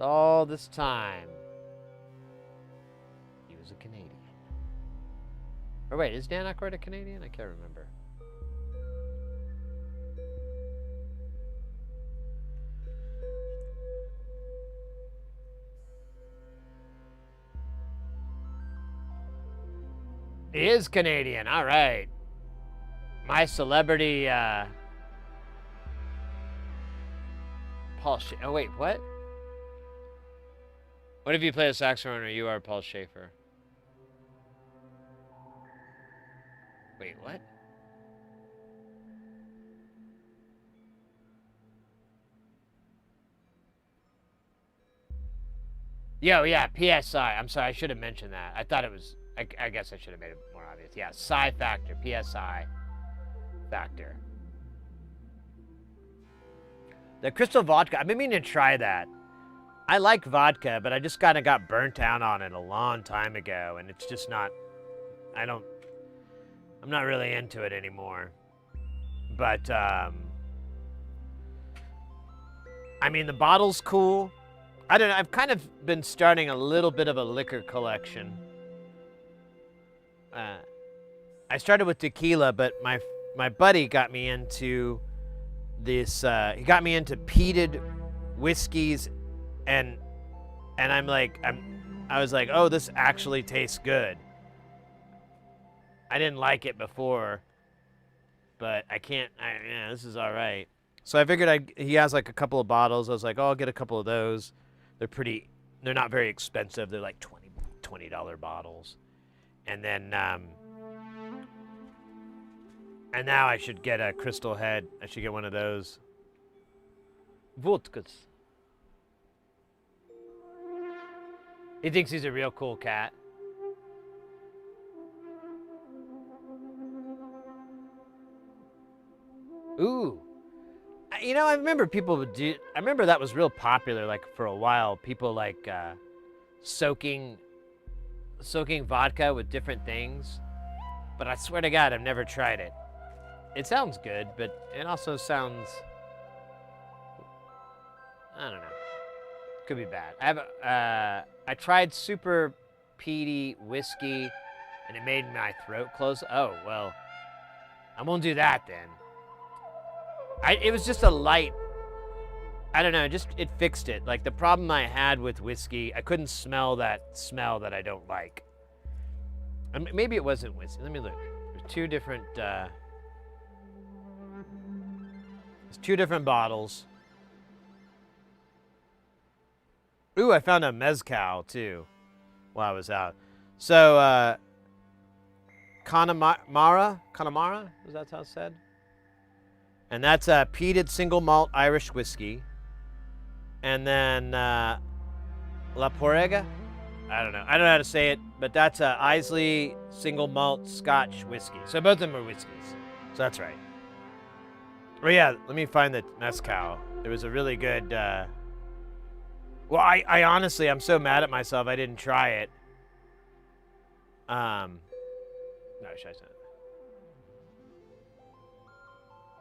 All this time, he was a Canadian. Or wait, is Dan Aykroyd a Canadian? I can't remember. He is Canadian. All right. My celebrity, Paul Oh, wait, what? What if you play a saxophone or you are Paul Schaefer? Wait, what? Yo, yeah, PSI. I'm sorry, I should have mentioned that. I thought it was I guess I should have made it more obvious. Yeah, psi factor, PSI factor. The crystal vodka, I've been meaning to try that. I like vodka, but I just kind of got burnt out on it a long time ago, and it's just not, I'm not really into it anymore. But, I mean, the bottle's cool. I don't know, I've kind of been starting a little bit of a liquor collection. I started with tequila, but my buddy got me into this, he got me into peated whiskeys, and I was like, oh, this actually tastes good. I didn't like it before, but yeah, this is all right. So I figured he has like a couple of bottles. I was like, oh, I'll get a couple of those. They're not very expensive. They're like $20 bottles. And then, and now I should get a Crystal Head. I should get one of those. Vodkas. He thinks he's a real cool cat. Ooh. You know, I remember people would do, I remember that was real popular, like, for a while. People, like, soaking vodka with different things. But I swear to God, I've never tried it. It sounds good, but it also sounds, I don't know. Could be bad. I tried super peaty whiskey, and it made my throat close. Oh, well, I won't do that then. It was just a light, I don't know, it fixed it. Like, the problem I had with whiskey, I couldn't smell that smell that I don't like. Maybe it wasn't whiskey. Let me look. There's two different bottles. Ooh, I found a mezcal, too, while I was out. So, Connemara, is that how it's said? And that's a peated single malt Irish whiskey. And then, La Porrega? I don't know how to say it, but that's a Islay single malt Scotch whiskey. So both of them are whiskeys. So that's right. Oh yeah, let me find the mezcal. There was a really good, well, I honestly, I'm so mad at myself I didn't try it. No, should I say it?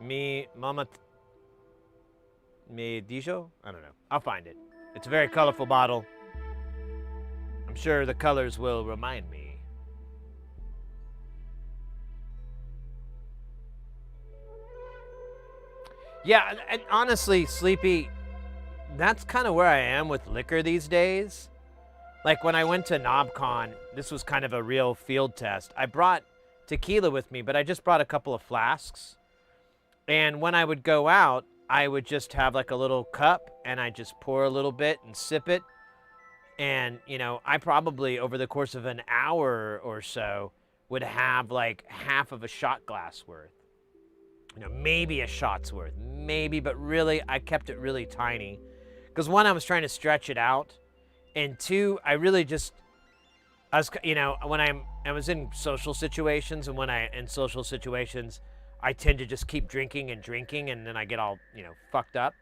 Me Dijon? I don't know. I'll find it. It's a very colorful bottle. I'm sure the colors will remind me. Yeah, and honestly, Sleepy, that's kind of where I am with liquor these days. Like when I went to Knobcon, this was kind of a real field test. I brought tequila with me, but I just brought a couple of flasks. And when I would go out, I would just have like a little cup and I just pour a little bit and sip it. And, you know, I probably over the course of an hour or so would have like half of a shot glass worth. You know, maybe a shot's worth, maybe, but really I kept it really tiny. Because one, I was trying to stretch it out. And two, I really just, I was, you know, when I was in social situations, and when in social situations, I tend to just keep drinking, and then I get all, you know, fucked up.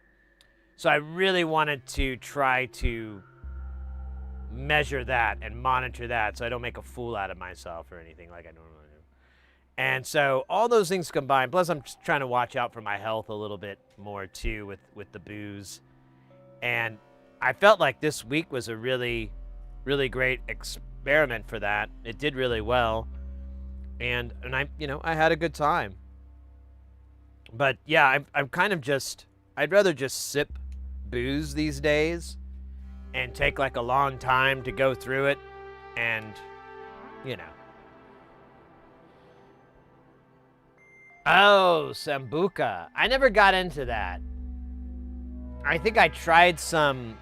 So I really wanted to try to measure that and monitor that so I don't make a fool out of myself or anything like I normally do. And so all those things combined, plus I'm just trying to watch out for my health a little bit more too with the booze. And I felt like this week was a really, really great experiment for that. It did really well. And I, you know, I had a good time. But yeah, I'm kind of just, I'd rather just sip booze these days and take like a long time to go through it and, you know. Oh, Sambuca. I never got into that. I think I tried some,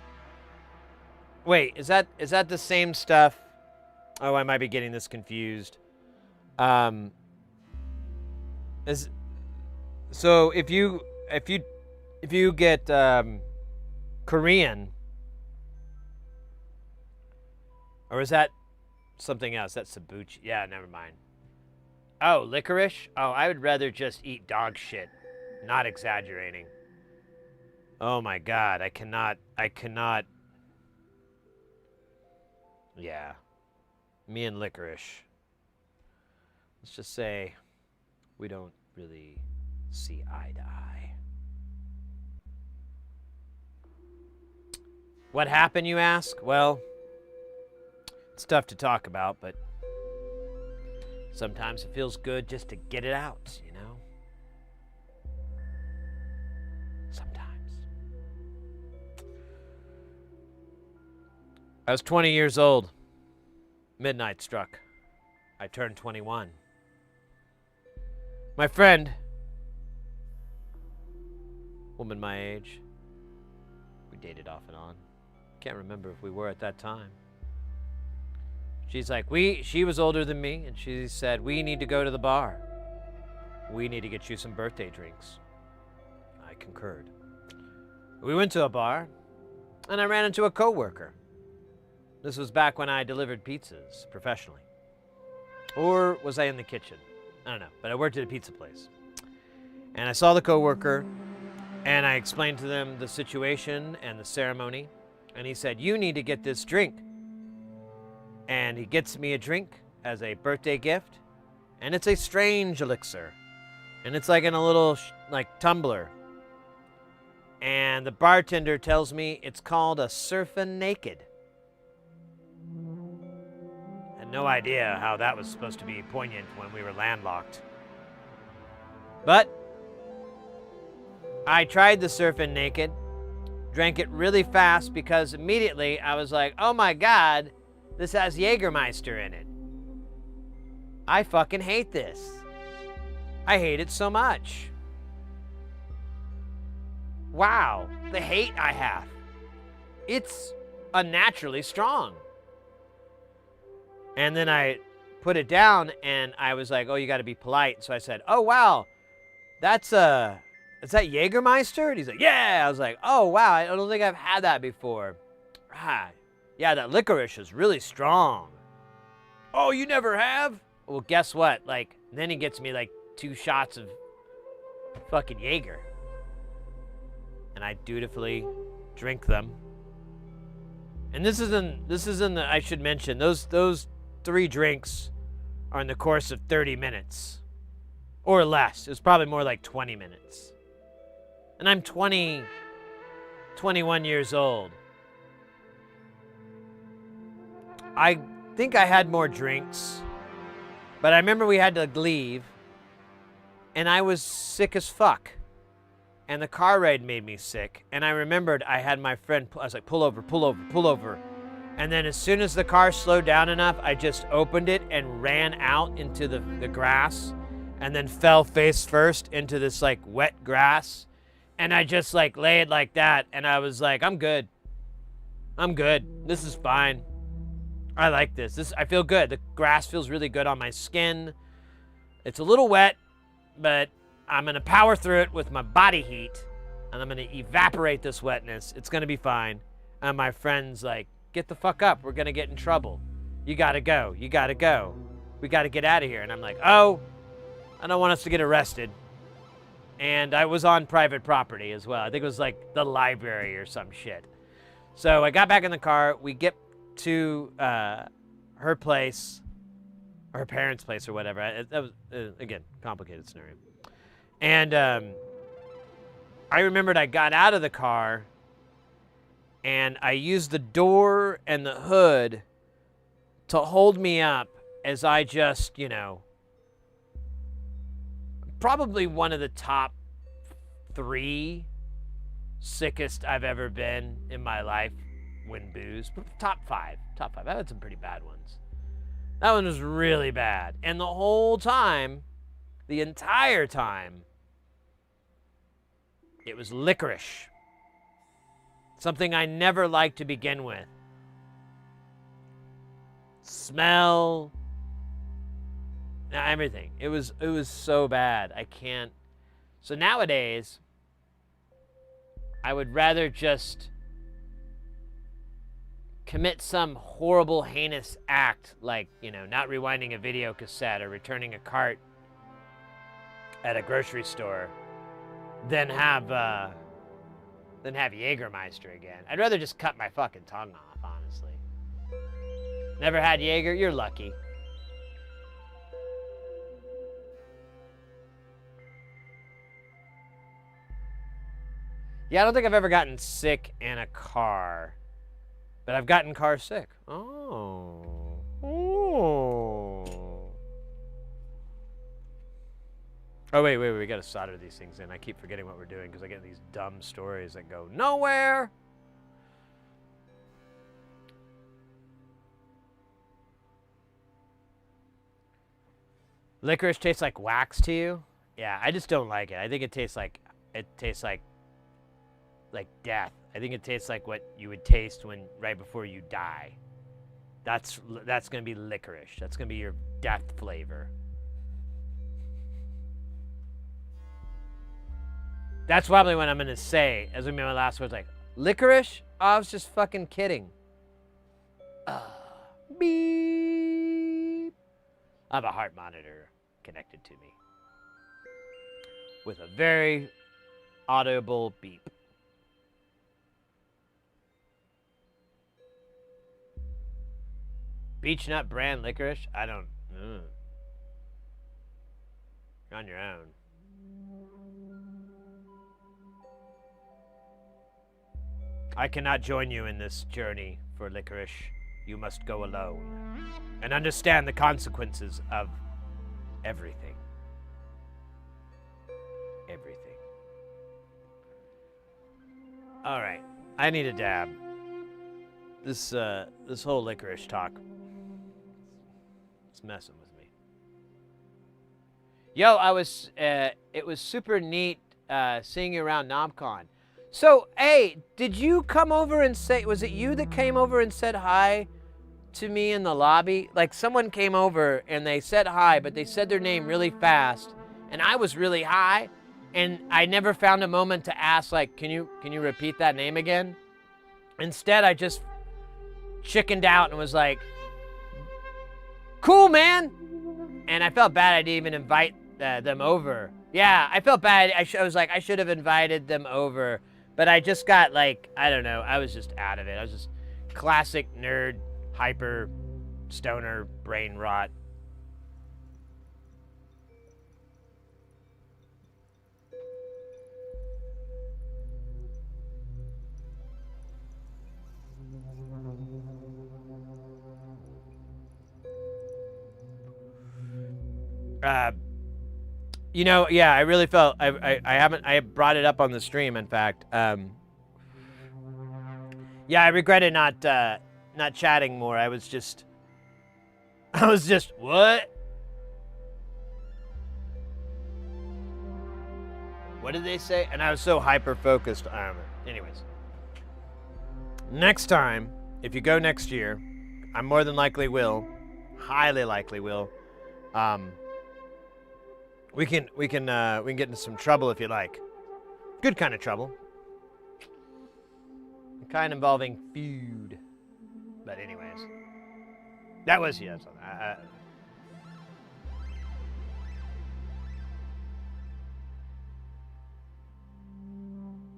wait, is that the same stuff? Oh, I might be getting this confused. So if you get Korean, or is that something else. That's Sabuchi. Yeah, never mind. Oh, licorice? Oh, I would rather just eat dog shit. Not exaggerating. Oh my god, I cannot. Yeah. Me and licorice. Let's just say we don't really see eye to eye. What happened, you ask? Well, it's tough to talk about, but sometimes it feels good just to get it out, you know? Sometimes. I was 20 years old. Midnight struck. I turned 21. My friend, woman my age, we dated off and on. Can't remember if we were at that time. She's like, she was older than me, and she said, we need to go to the bar. We need to get you some birthday drinks. I concurred. We went to a bar, and I ran into a coworker. This was back when I delivered pizzas professionally. Or was I in the kitchen? I don't know, but I worked at a pizza place. And I saw the coworker, and I explained to them the situation and the ceremony. And he said, you need to get this drink. And he gets me a drink as a birthday gift. And it's a strange elixir. And it's like in a little tumbler. And the bartender tells me it's called a Surfin' Naked. I had no idea how that was supposed to be poignant when we were landlocked. But I tried the Surfin' Naked. Drank it really fast because immediately I was like, oh my god, this has Jägermeister in it. I fucking hate this. I hate it so much. Wow, the hate I have. It's unnaturally strong. And then I put it down and I was like, oh, you gotta be polite. So I said, oh wow, is that Jägermeister? And he's like, yeah. I was like, oh, wow, I don't think I've had that before. Ah, yeah, that licorice is really strong. Oh, you never have? Well, guess what? Then he gets me 2 shots of fucking Jaeger. And I dutifully drink them. And this isn't I should mention, those 3 drinks are in the course of 30 minutes. Or less. It was probably more like 20 minutes. And I'm 21 years old. I think I had more drinks, but I remember we had to leave, and I was sick as fuck. And the car ride made me sick, and I remembered I had my friend, I was like, pull over, pull over, pull over. And then as soon as the car slowed down enough, I just opened it and ran out into the grass, and then fell face first into this wet grass. And I just lay it like that, and I was like, I'm good. I'm good. This is fine. I like this. I feel good. The grass feels really good on my skin. It's a little wet, but I'm gonna power through it with my body heat, and I'm gonna evaporate this wetness. It's gonna be fine. And my friend's like, get the fuck up. We're gonna get in trouble. You gotta go. You gotta go. We gotta get out of here. And I'm like, oh, I don't want us to get arrested. And I was on private property as well. I think it was the library or some shit. So I got back in the car. We get to her place, or her parents' place or whatever. That was, again, complicated scenario. And I remembered I got out of the car, and I used the door and the hood to hold me up as I just, probably one of the top 3 sickest I've ever been in my life when booze. Top 5. I've had some pretty bad ones. That one was really bad. And the whole time, the entire time, it was licorice. Something I never liked to begin with. Smell, everything. It was so bad. I can't. So nowadays, I would rather just commit some horrible, heinous act, like, you know, not rewinding a video cassette or returning a cart at a grocery store, than have Jägermeister again. I'd rather just cut my fucking tongue off, honestly. Never had Jaeger? You're lucky. Yeah, I don't think I've ever gotten sick in a car. But I've gotten car sick. Oh. Oh. Oh, wait, we gotta solder these things in. I keep forgetting what we're doing because I get these dumb stories that go nowhere. Licorice tastes like wax to you? Yeah, I just don't like it. I think it tastes like death. I think it tastes like what you would taste right before you die. That's gonna be licorice. That's gonna be your death flavor. That's probably what I'm gonna say as my last words, like, licorice? Oh, I was just fucking kidding. Beep. I have a heart monitor connected to me with a very audible beep. Beech nut brand licorice? I don't. You're on your own. I cannot join you in this journey for licorice. You must go alone and understand the consequences of everything. Everything. All right, I need a dab. This whole licorice talk, it's messing with me. Yo, it was super neat seeing you around Knobcon. So, hey, did you come over and was it you that came over and said hi to me in the lobby? Like, someone came over and they said hi, but they said their name really fast, and I was really high, and I never found a moment to ask, like, can you repeat that name again? Instead, I just chickened out and was like, cool, man. And I felt bad I didn't even invite them over. Yeah, I felt bad. I was like, I should have invited them over. But I just got, like, I don't know. I was just out of it. I was just classic nerd, hyper, stoner, brain rot. You know, yeah, I really felt I brought it up on the stream, in fact. Yeah, I regretted not chatting more. I was just what? What did they say? And I was so hyper focused. Anyways. Next time, if you go next year, I more than likely will, highly likely will. We can get into some trouble if you like. Good kind of trouble. Kind involving feud. But anyways, that was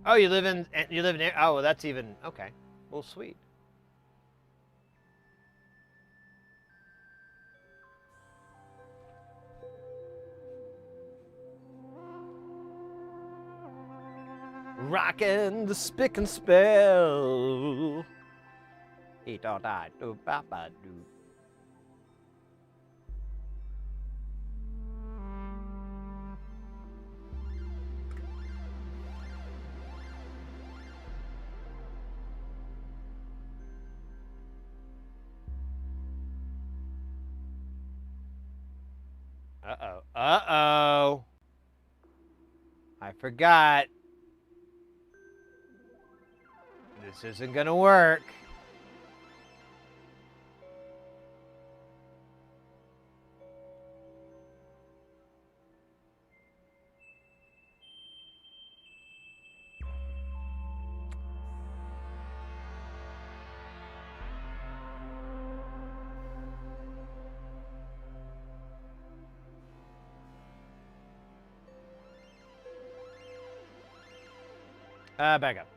Oh, you live in oh, well, that's even okay. Well, sweet. Rockin' the spick and spell. Eat all die, do baba do. Uh-oh. Uh-oh. I forgot. This isn't gonna work. Back up.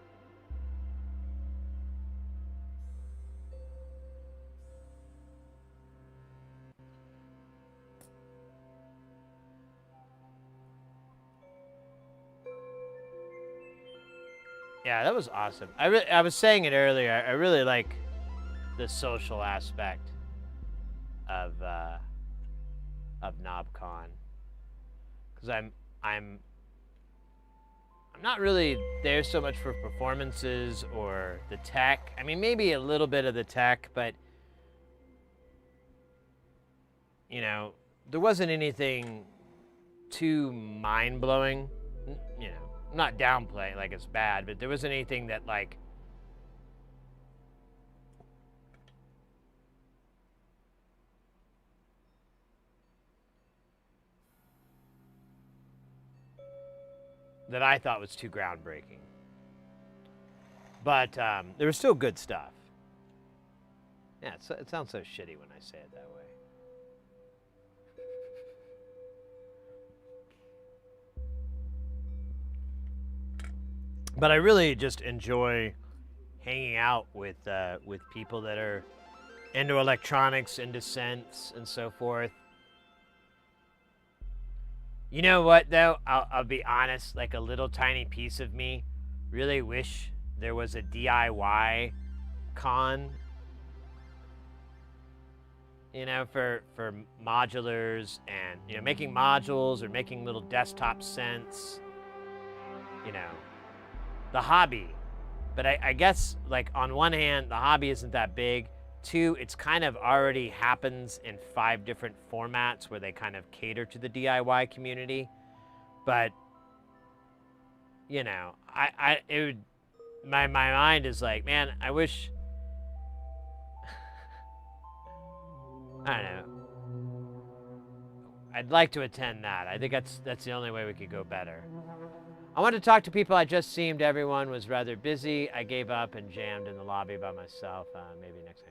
Yeah, that was awesome. I was saying it earlier. I really like the social aspect of Knobcon, because I'm not really there so much for performances or the tech. I mean, maybe a little bit of the tech, but you know, there wasn't anything too mind-blowing. You know, I'm not downplaying like it's bad, but there wasn't anything that like that I thought was too groundbreaking. But there was still good stuff. Yeah, it sounds so shitty when I say it that way. But I really just enjoy hanging out with people that are into electronics, into synths, and so forth. You know what, though? I'll be honest. Like, a little tiny piece of me really wish there was a DIY con. You know, for modulars and, you know, making modules or making little desktop synths. You know, the hobby. But I guess, like, on one hand, the hobby isn't that big. Two, it's kind of already happens in 5 different formats where they kind of cater to the DIY community. But, you know, my mind is like, man, I wish, I don't know. I'd like to attend that. I think that's the only way we could go better. I wanted to talk to people. I just seemed everyone was rather busy. I gave up and jammed in the lobby by myself. Maybe next time.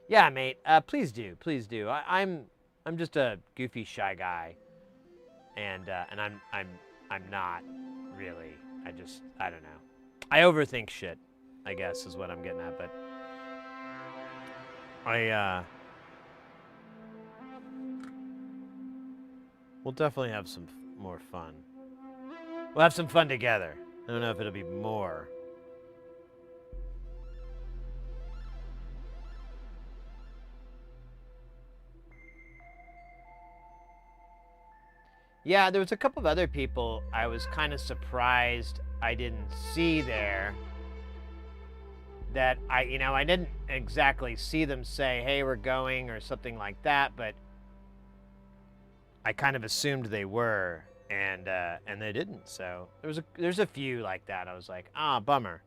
Yeah, mate. Please do. Please do. I'm just a goofy, shy guy, and I'm not really. I don't know. I overthink shit, I guess, is what I'm getting at. But we'll definitely have some more fun. We'll have some fun together. I don't know if it'll be more. Yeah, there was a couple of other people I was kind of surprised I didn't see there. That I didn't exactly see them say, "Hey, we're going," or something like that, but I kind of assumed they were, and they didn't. So there's a few like that. I was like, bummer,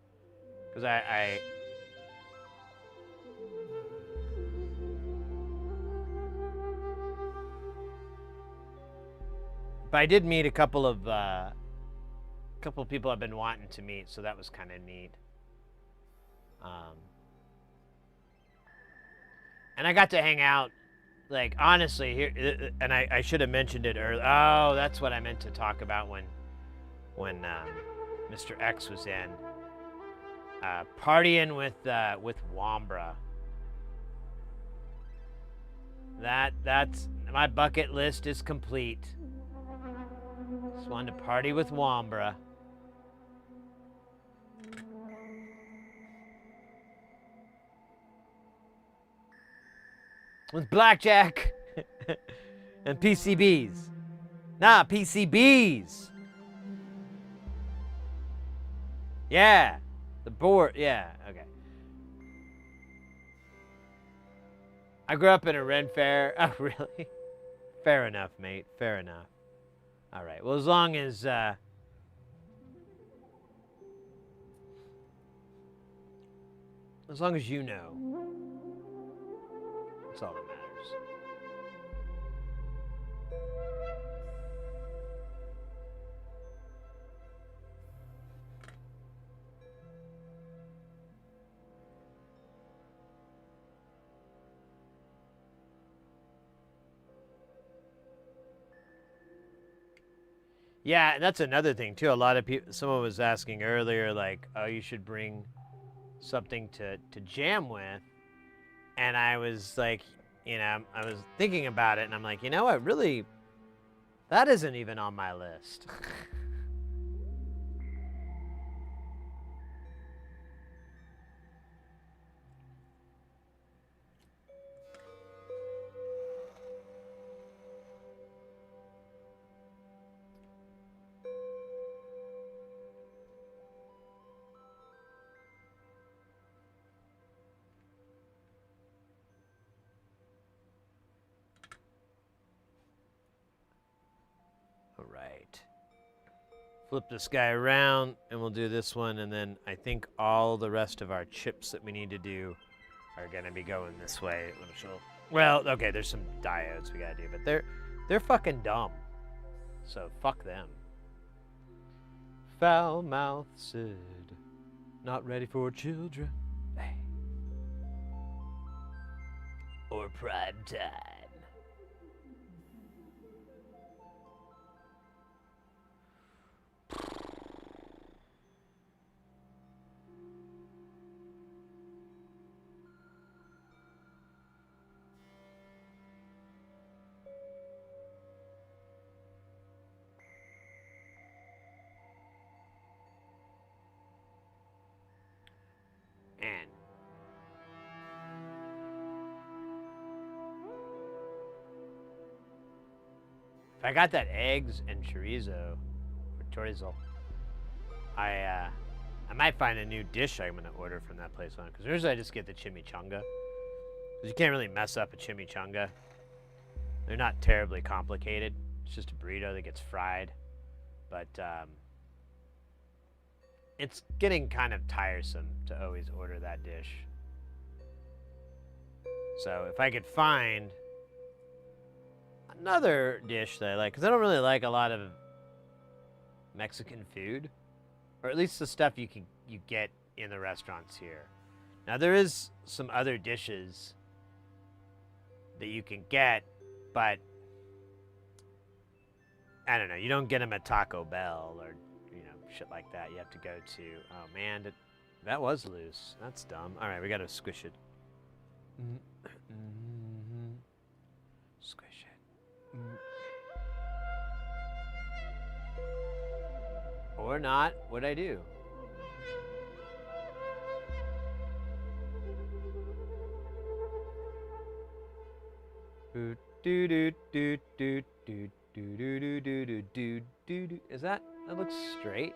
because but I did meet a couple of people I've been wanting to meet, so that was kind of neat. And I got to hang out, like, honestly, here, and I should have mentioned it earlier. Oh, that's what I meant to talk about when Mr. X was in. Partying with Wambra. That's my bucket list is complete. Just wanted to party with Wambra. With blackjack and PCBs. Nah, PCBs. Yeah. The board, yeah, okay. I grew up in a Ren Fair. Oh, really? Fair enough, mate. Fair enough. All right. Well, as long as you know, that's all that matters. Yeah, that's another thing too. A lot of people. Someone was asking earlier, like, "Oh, you should bring something to jam with," and I was like, I was thinking about it, and I'm like, what? Really, that isn't even on my list. All right. Flip this guy around, and we'll do this one, and then I think all the rest of our chips that we need to do are gonna be going this way. Well, okay, there's some diodes we gotta do, but they're fucking dumb. So fuck them. Foul mouth Sid, not ready for children. Hey. Or prime time. And if I got that eggs and chorizo, I might find a new dish I'm gonna order from that place on. Because usually I just get the chimichanga. Because you can't really mess up a chimichanga. They're not terribly complicated. It's just a burrito that gets fried. But it's getting kind of tiresome to always order that dish. So if I could find another dish that I like, because I don't really like a lot of Mexican food, or at least the stuff you get in the restaurants here. Now there is some other dishes that you can get, but I don't know. You don't get them at Taco Bell or shit like that. You have to go to. Oh man, that was loose. That's dumb. All right, we gotta squish it. Squish it. Or not. What'd I do? Is that looks straight?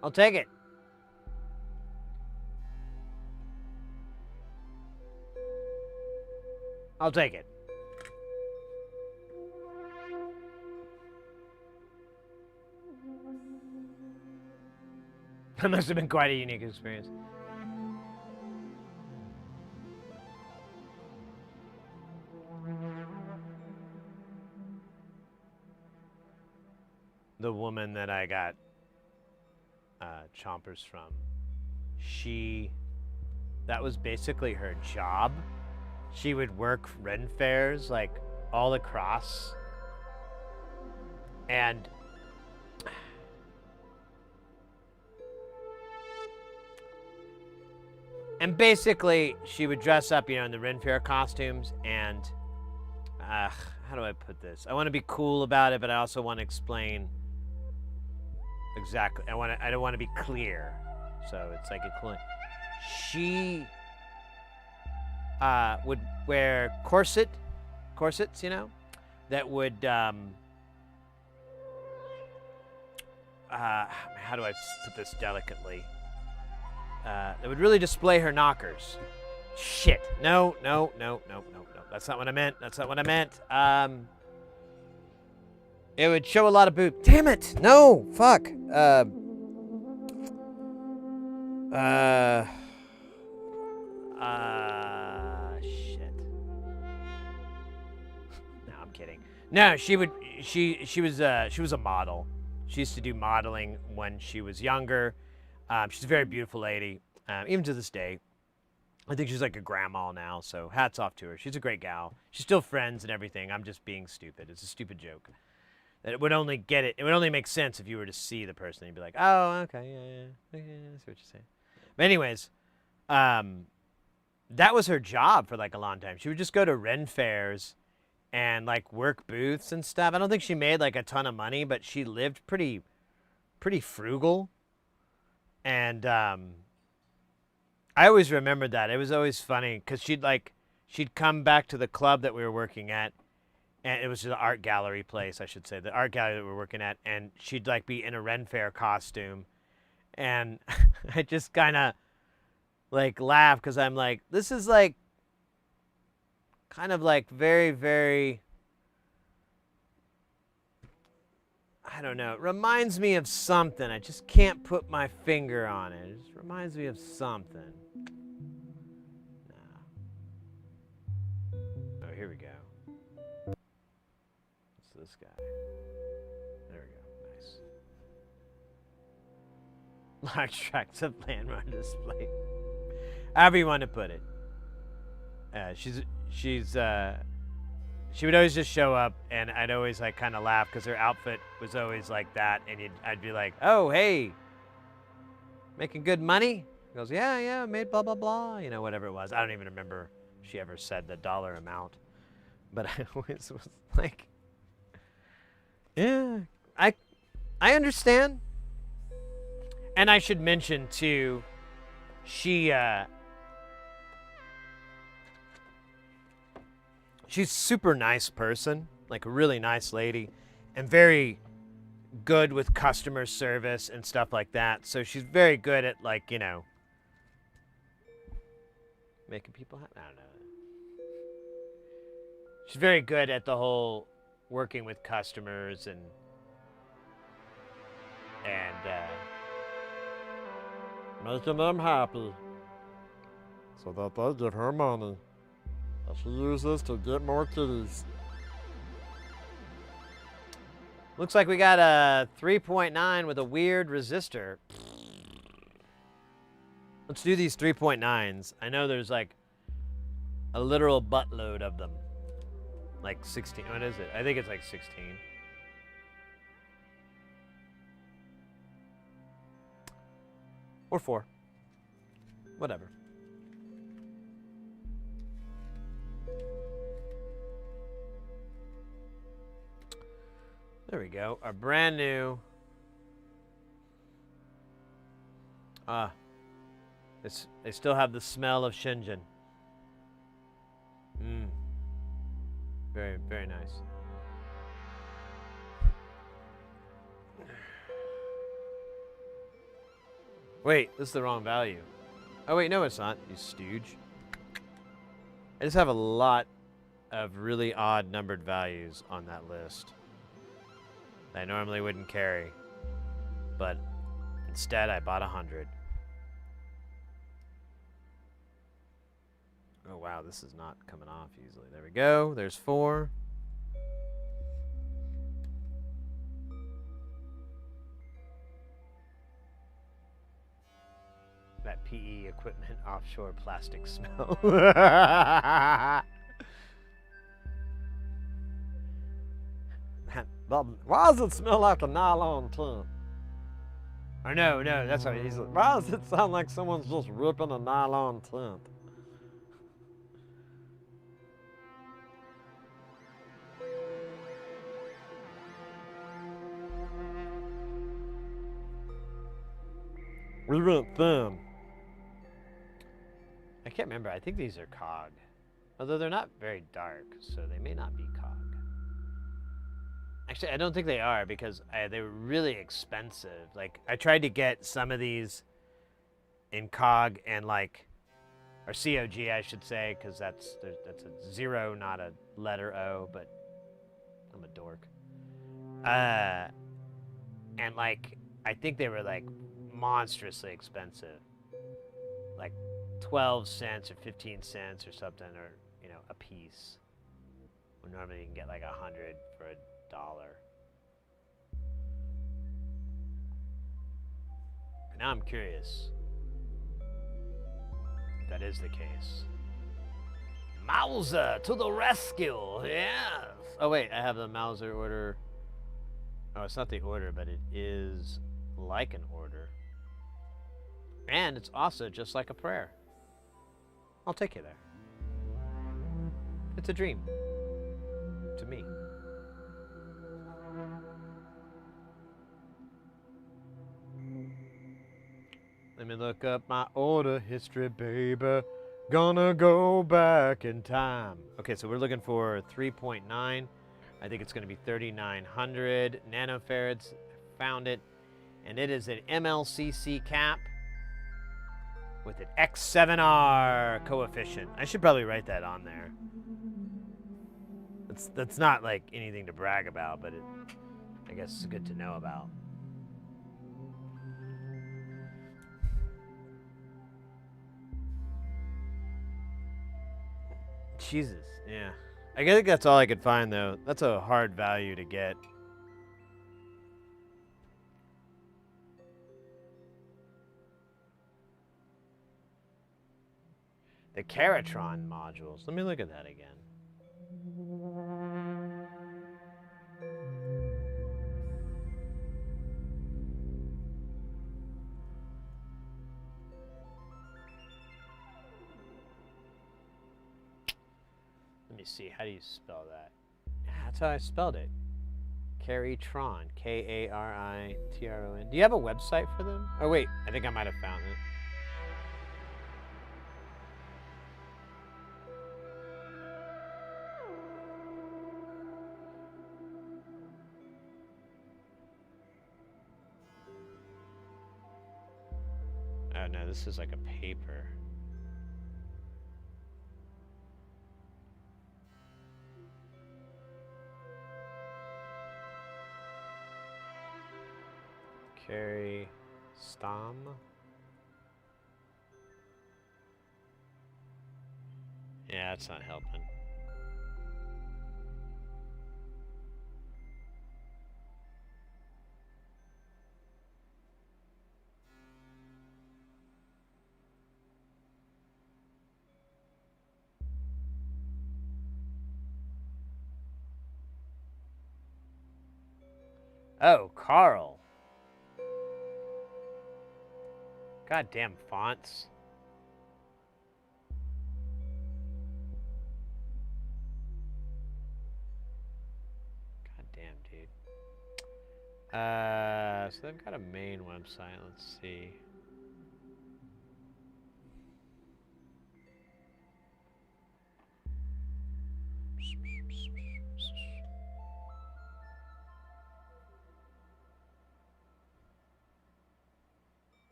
I'll take it. I'll take it. That must have been quite a unique experience. The woman that I got chompers from, that was basically her job. She would work Ren fairs like all across, and basically she would dress up, in the Ren fair costumes, and how do I put this? I want to be cool about it, but I also want to explain exactly. I don't want to be clear, so it's like a cool. She would wear corsets, that would how do I put this delicately? That would really display her knockers. Shit. No. That's not what I meant. It would show a lot of boob. Damn it! No! Fuck. Shit. No, I'm kidding. No, she was a model. She used to do modeling when she was younger. She's a very beautiful lady, even to this day. I think she's like a grandma now, so hats off to her. She's a great gal. She's still friends and everything. I'm just being stupid. It's a stupid joke. That it would only make sense if you were to see the person. You'd be like, oh, okay, yeah, I see what you're saying. But anyways, that was her job for like a long time. She would just go to Ren fairs and like work booths and stuff. I don't think she made like a ton of money, but she lived pretty frugal. And I always remembered that. It was always funny because she'd come back to the club that we were working at, and it was the art gallery place, I should say, the art gallery that we were working at, and she'd like be in a Ren Fair costume, and I just kind of like laugh because I'm like, this is like kind of like very, very, I don't know, it reminds me of something. I just can't put my finger on it. It just reminds me of something. Nah. Oh, here we go. What's this guy? There we go. Nice. Large tracts of land on display. However you want to put it. She would always just show up, and I'd always like kind of laugh because her outfit was always like that, and I'd be like, "Oh, hey, making good money?" He goes, "Yeah, made blah blah blah," you know, whatever it was. I don't even remember if she ever said the dollar amount, but I always was like, "Yeah, I understand." And I should mention too, she's a super nice person, like a really nice lady, and very good with customer service and stuff like that. So she's very good at, like, you know, making people happy. I don't know. She's very good at the whole working with customers and making them happy so that they give her money. She uses to get more kitties. Looks like we got a 3.9 with a weird resistor. Let's do these 3.9s. I know there's like a literal buttload of them. Like 16. What is it? I think it's like 16. Or 4. Whatever. There we go. Our brand new. They still have the smell of Shenzhen. Very, very nice. Wait, this is the wrong value. Oh wait, no it's not, you stooge. I just have a lot of really odd numbered values on that list that I normally wouldn't carry, but instead I bought 100. Oh wow, this is not coming off easily. There we go. There's 4. That PE equipment offshore plastic smell. Why does it smell like a nylon tent? Or no, that's what he's like. Why does it sound like someone's just ripping a nylon tent? We went thin. I can't remember. I think these are COG. Although they're not very dark, so they may not be COG. Actually, I don't think they are because they were really expensive. Like, I tried to get some of these in COG and like, or COG, I should say, because that's a 0, not a letter O, but I'm a dork. And like, I think they were like monstrously expensive, like 12 cents or 15 cents or something, or you know, a piece. When normally you can get like 100 for $1. Now I'm curious. that is the case. Mauser to the rescue, yes! Oh wait, I have the Mauser order. Oh, it's not the order, but it is like an order. And it's also just like a prayer. I'll take you there. It's a dream. To me. Let me look up my order history, baby. Gonna go back in time. Okay, so we're looking for 3.9. I think it's going to be 3,900 nanofarads. Found it. And it is an MLCC cap with an X7R coefficient. I should probably write that on there. That's not like anything to brag about, but I guess it's good to know about. Jesus, yeah. I think that's all I could find, though. That's a hard value to get. The Caratron modules. Let me look at that again. Let me see. How do you spell that? Yeah, that's how I spelled it. Caritron. K-A-R-I-T-R-O-N. Do you have a website for them? Oh, wait. I think I might have found it. Oh, no. This is like a paper. Carrie Stam. Yeah, that's not helping. Oh, Carl. Goddamn fonts. Goddamn, dude. So they've got a main website. Let's see.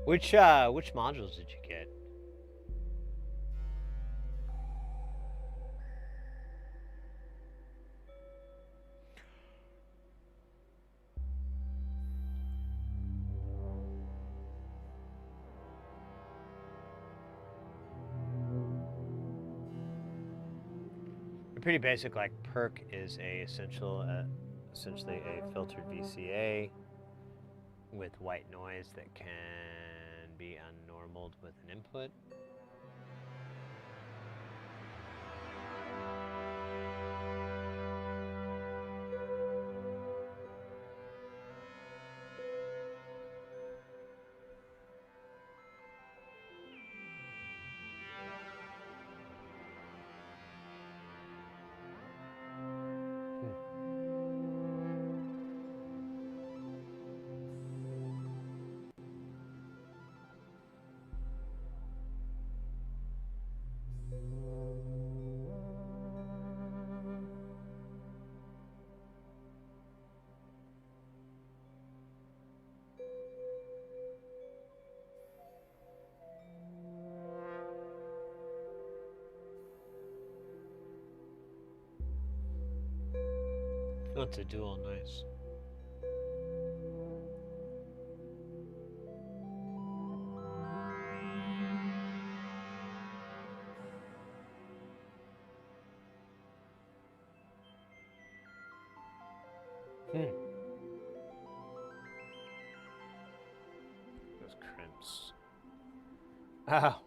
Which modules did you get? They're pretty basic. Like perk is essentially a filtered VCA with white noise that can be unnormaled with an input. Oh, it's a dual, nice. Those crimps. Oh.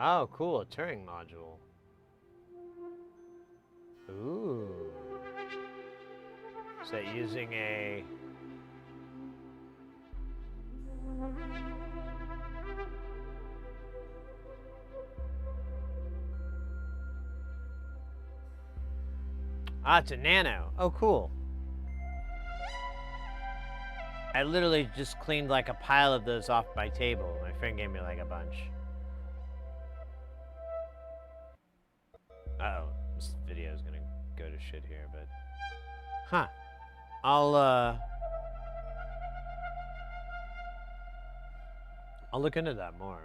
Oh, cool, a Turing module. Ooh. Is that using a... Ah, it's a nano. Oh, cool. I literally just cleaned like a pile of those off my table. My friend gave me like a bunch. Uh-oh, this video is gonna go to shit here, but... Huh. I'll look into that more.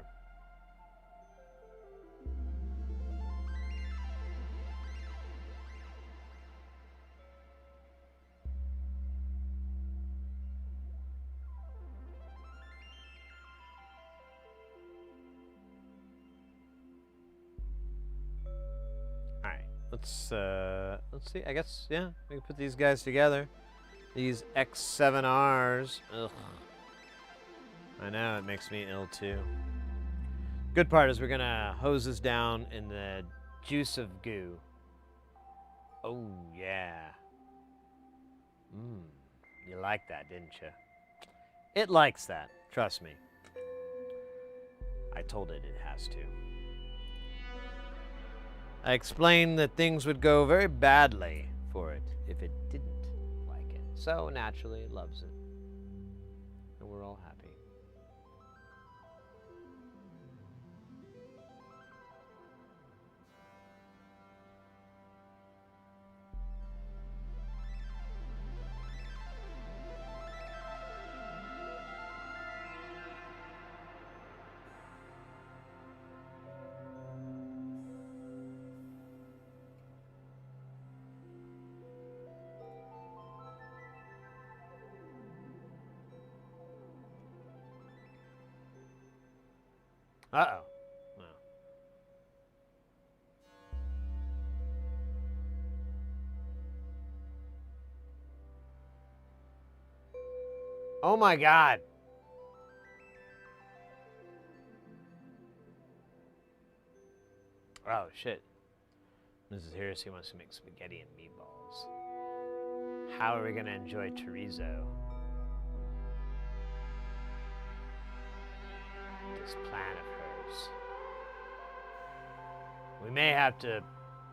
Let's see. I guess, yeah, we can put these guys together. These X7Rs. Ugh. I know, it makes me ill too. Good part is we're gonna hose this down in the juice of goo. Oh, yeah. You liked that, didn't you? It likes that, trust me. I told it it has to. I explained that things would go very badly for it if it didn't like it. So naturally, it loves it. And we're all happy. Uh-oh. No. Oh my God. Oh shit. Mrs. Harris wants to make spaghetti and meatballs. How are we gonna enjoy chorizo? This plan of hers. We may have to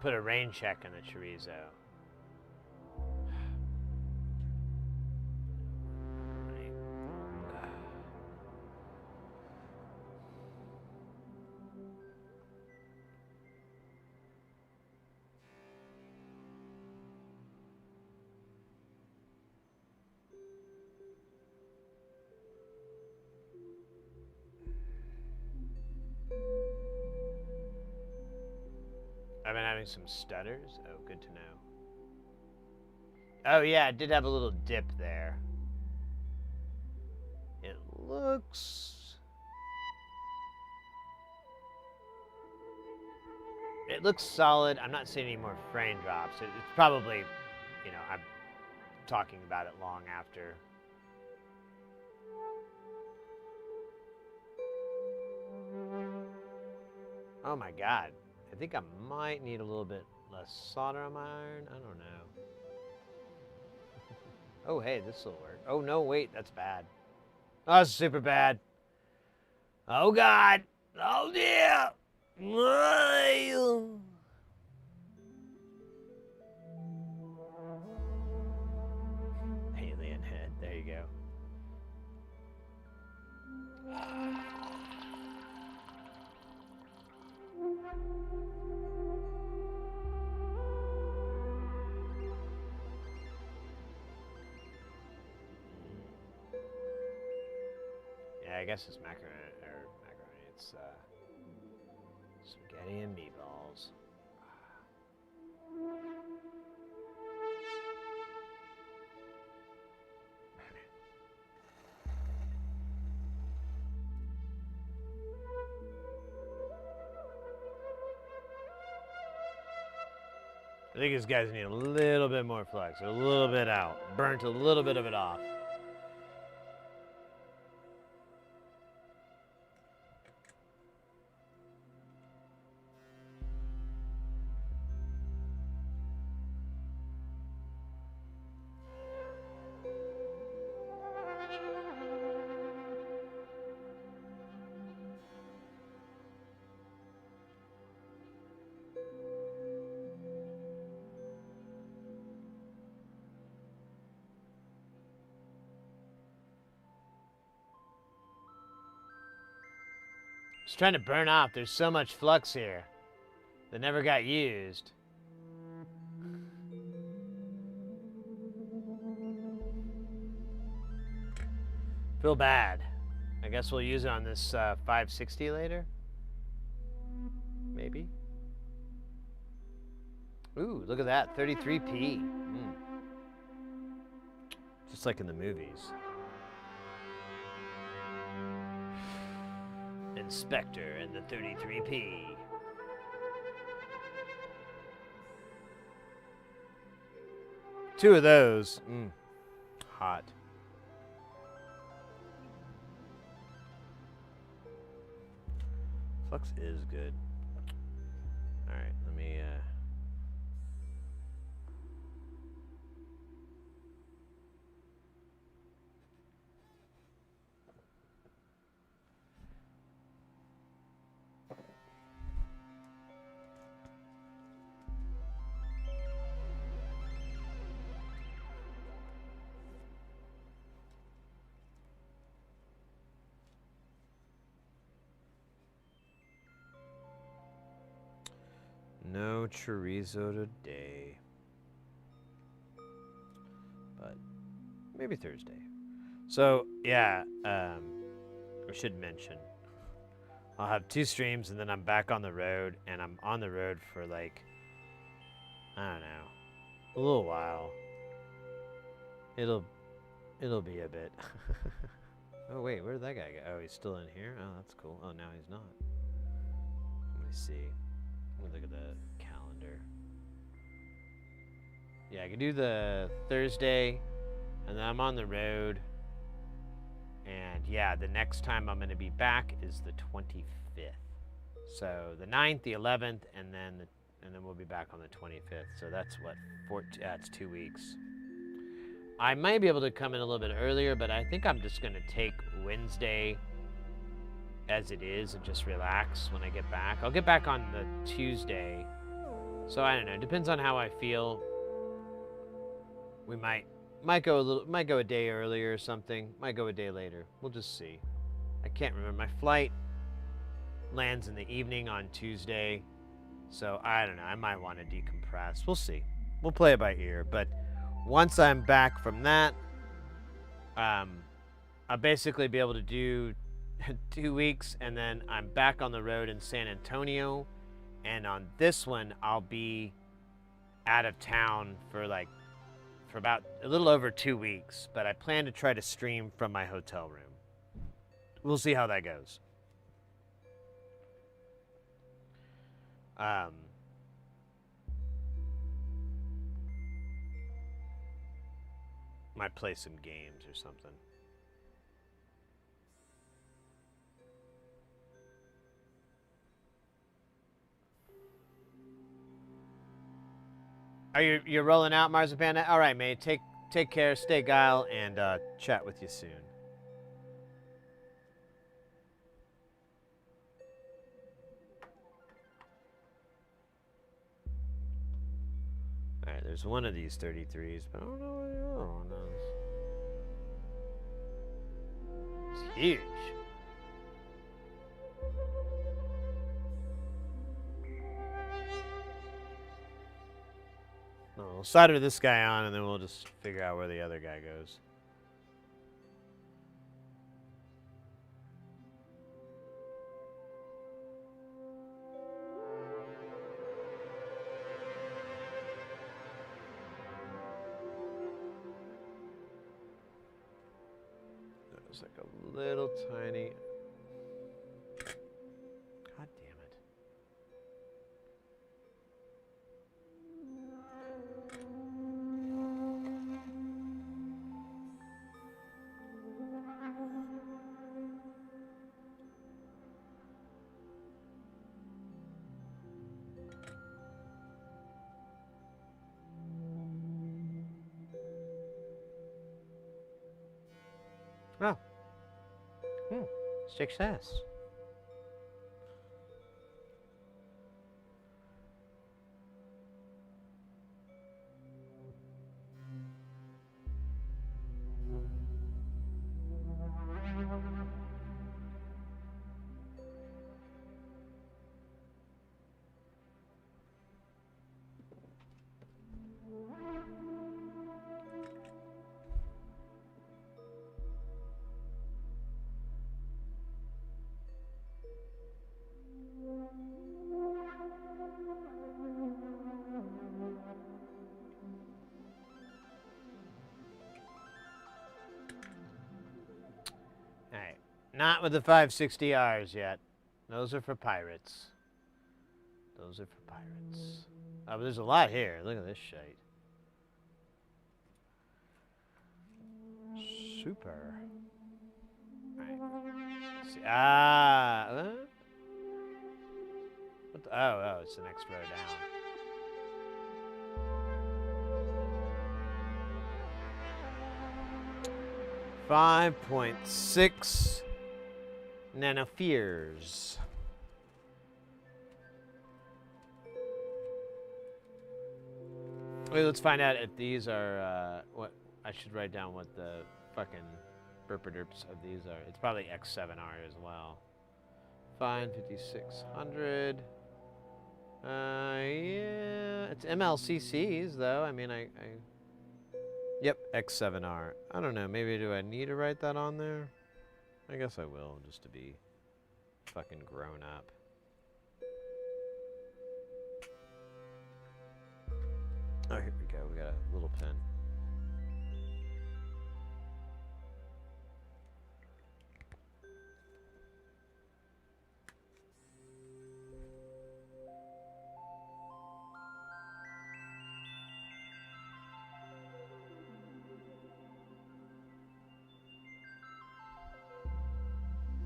put a rain check on the chorizo. I've been having some stutters. Oh, good to know. Oh yeah, it did have a little dip there. It looks... It looks solid. I'm not seeing any more frame drops. It's probably, you know, I'm talking about it long after. Oh my God. I think I might need a little bit less solder on my iron. I don't know. Oh, hey, this will work. Oh, no, wait, that's bad. Oh, that's super bad. Oh, God. Oh, dear. Alien head. There you go. Yeah, I guess it's macaroni. It's spaghetti and meatballs. I think these guys need a little bit more flex, a little bit out, burnt a little bit of it off. Just trying to burn off. There's so much flux here that never got used. Feel bad. I guess we'll use it on this 560 later. Maybe. Ooh, look at that. 33p. Just like in the movies. Inspector and the 33p. Two of those. Hot. Flux is good. All right, let me no chorizo today, but maybe Thursday. So yeah, I should mention I'll have 2 streams and then I'm back on the road, and I'm on the road for like, I don't know, a little while. It'll be a bit. Oh wait, where did that guy go? Oh, he's still in here? Oh, that's cool. Oh, now he's not. Let me see. Let me look at the calendar. Yeah, I can do the Thursday, and then I'm on the road. And yeah, the next time I'm going to be back is the 25th. So the 9th, the 11th, and then we'll be back on the 25th. So that's what, it's 2 weeks. I might be able to come in a little bit earlier, but I think I'm just going to take Wednesday as it is and just relax when I get back. I'll get back on the Tuesday. So I don't know. It depends on how I feel. We might go a day earlier or something. Might go a day later. We'll just see. I can't remember. My flight lands in the evening on Tuesday. So I don't know. I might want to decompress. We'll see. We'll play it by ear. But once I'm back from that, I'll basically be able to do 2 weeks, and then I'm back on the road in San Antonio. And on this one, I'll be out of town for about a little over 2 weeks, but I plan to try to stream from my hotel room. We'll see how that goes. Might play some games or something. Are you're rolling out, Marzipan? All right, mate. Take care. Stay guile, and chat with you soon. All right, there's one of these 33s, but I don't know where the other one is. It's huge. We'll solder this guy on, and then we'll just figure out where the other guy goes. There's like a little tiny... God damn it. Oh. Success. Alright. Not with the 560Rs yet. Those are for pirates. Those are for pirates. Oh, but there's a lot here. Look at this shite. Super. Alright. Let's see. What the, oh, it's the next row down. .6 nanospheres. Wait, let's find out if these are, what, I should write down what the fucking burpaderps of these are. It's probably X7R as well. Fine, 5600. Yeah, it's MLCCs though. I mean, Yep, X7R. I don't know, maybe do I need to write that on there? I guess I will, just to be fucking grown up. Oh, here we go, we got a little pen.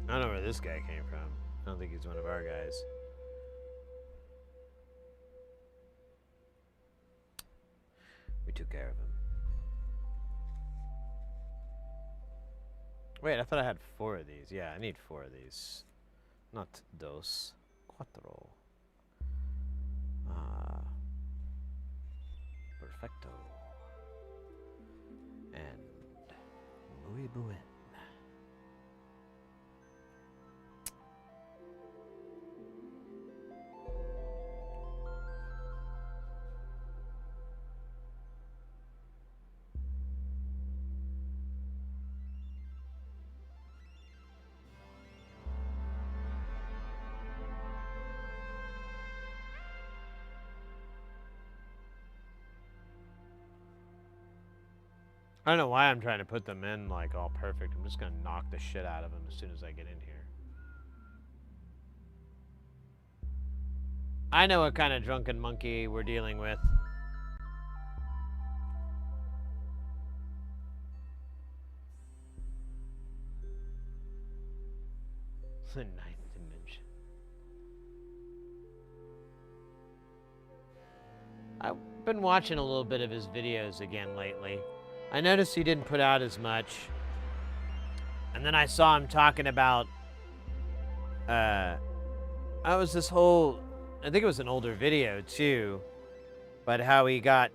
I don't know where this guy came from. I don't think he's one of our guys. We took care of him. Wait, I thought I had 4 of these. Yeah, I need 4 of these. Not dos. Cuatro. Perfecto. And muy buen. I don't know why I'm trying to put them in like all perfect. I'm just gonna knock the shit out of them as soon as I get in here. I know what kind of drunken monkey we're dealing with. The 9th dimension. I've been watching a little bit of his videos again lately. I noticed he didn't put out as much. And then I saw him talking about, I was this whole, I think it was an older video too, but how he got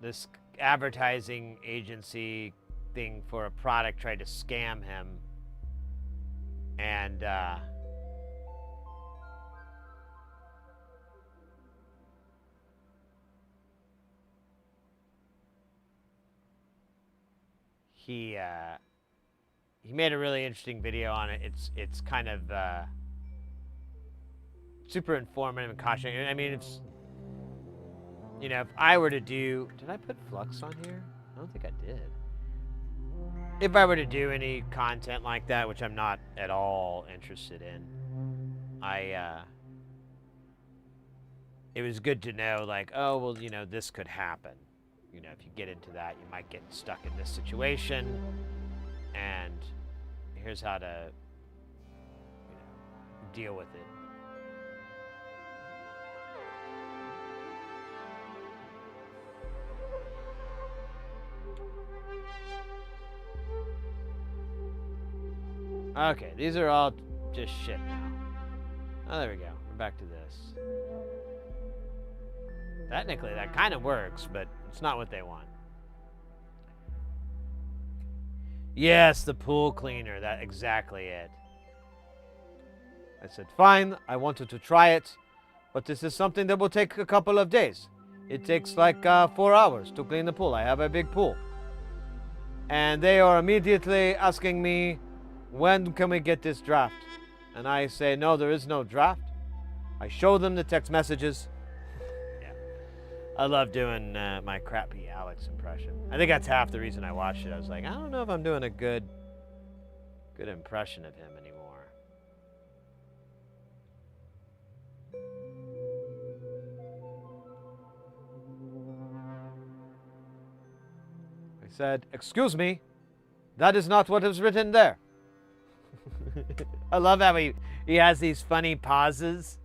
this advertising agency thing for a product tried to scam him. And, he made a really interesting video on it. It's kind of super informative and cautionary. I mean, you know, if I were to do... Did I put Flux on here? I don't think I did. If I were to do any content like that, which I'm not at all interested in, it was good to know, like, oh, well, you know, this could happen. You know, if you get into that, you might get stuck in this situation, and here's how to, you know, deal with it. Okay, these are all just shit now. Oh, there we go. We're back to this. Technically, that kind of works, but it's not what they want. Yes, the pool cleaner. That's exactly it. I said, fine, I wanted to try it, but this is something that will take a couple of days. It takes like 4 hours to clean the pool. I have a big pool. And they are immediately asking me, when can we get this draft? And I say, no, there is no draft. I show them the text messages. Yeah. I love doing my crappy Alex impression. I think that's half the reason I watched it. I was like, I don't know if I'm doing a good impression of him anymore. I said, excuse me, that is not what is written there. I love how he has these funny pauses.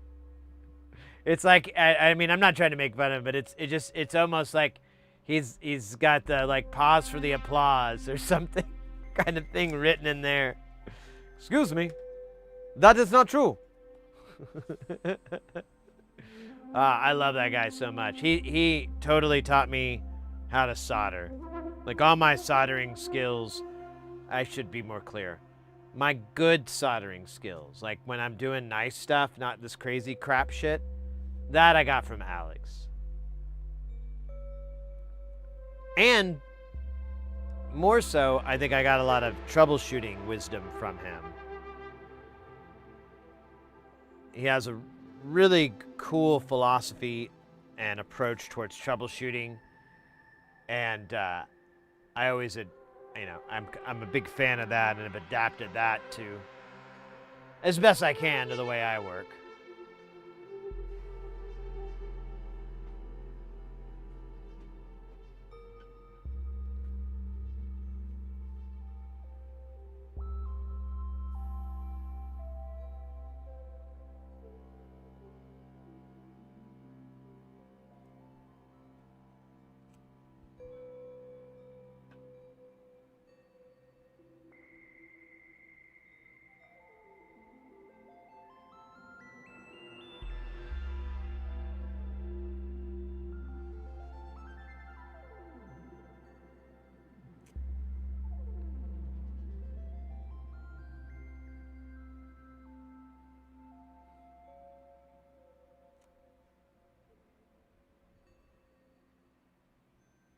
It's like, I mean, I'm not trying to make fun of it, but it's almost like he's got the like pause for the applause or something kind of thing written in there. Excuse me, that is not true. I love that guy so much. He totally taught me how to solder. Like all my soldering skills, I should be more clear. My good soldering skills, like when I'm doing nice stuff, not this crazy crap shit, that I got from Alex. And more so, I think I got a lot of troubleshooting wisdom from him. He has a really cool philosophy and approach towards troubleshooting, and I always had, you know, I'm a big fan of that, and have adapted that to as best I can to the way I work.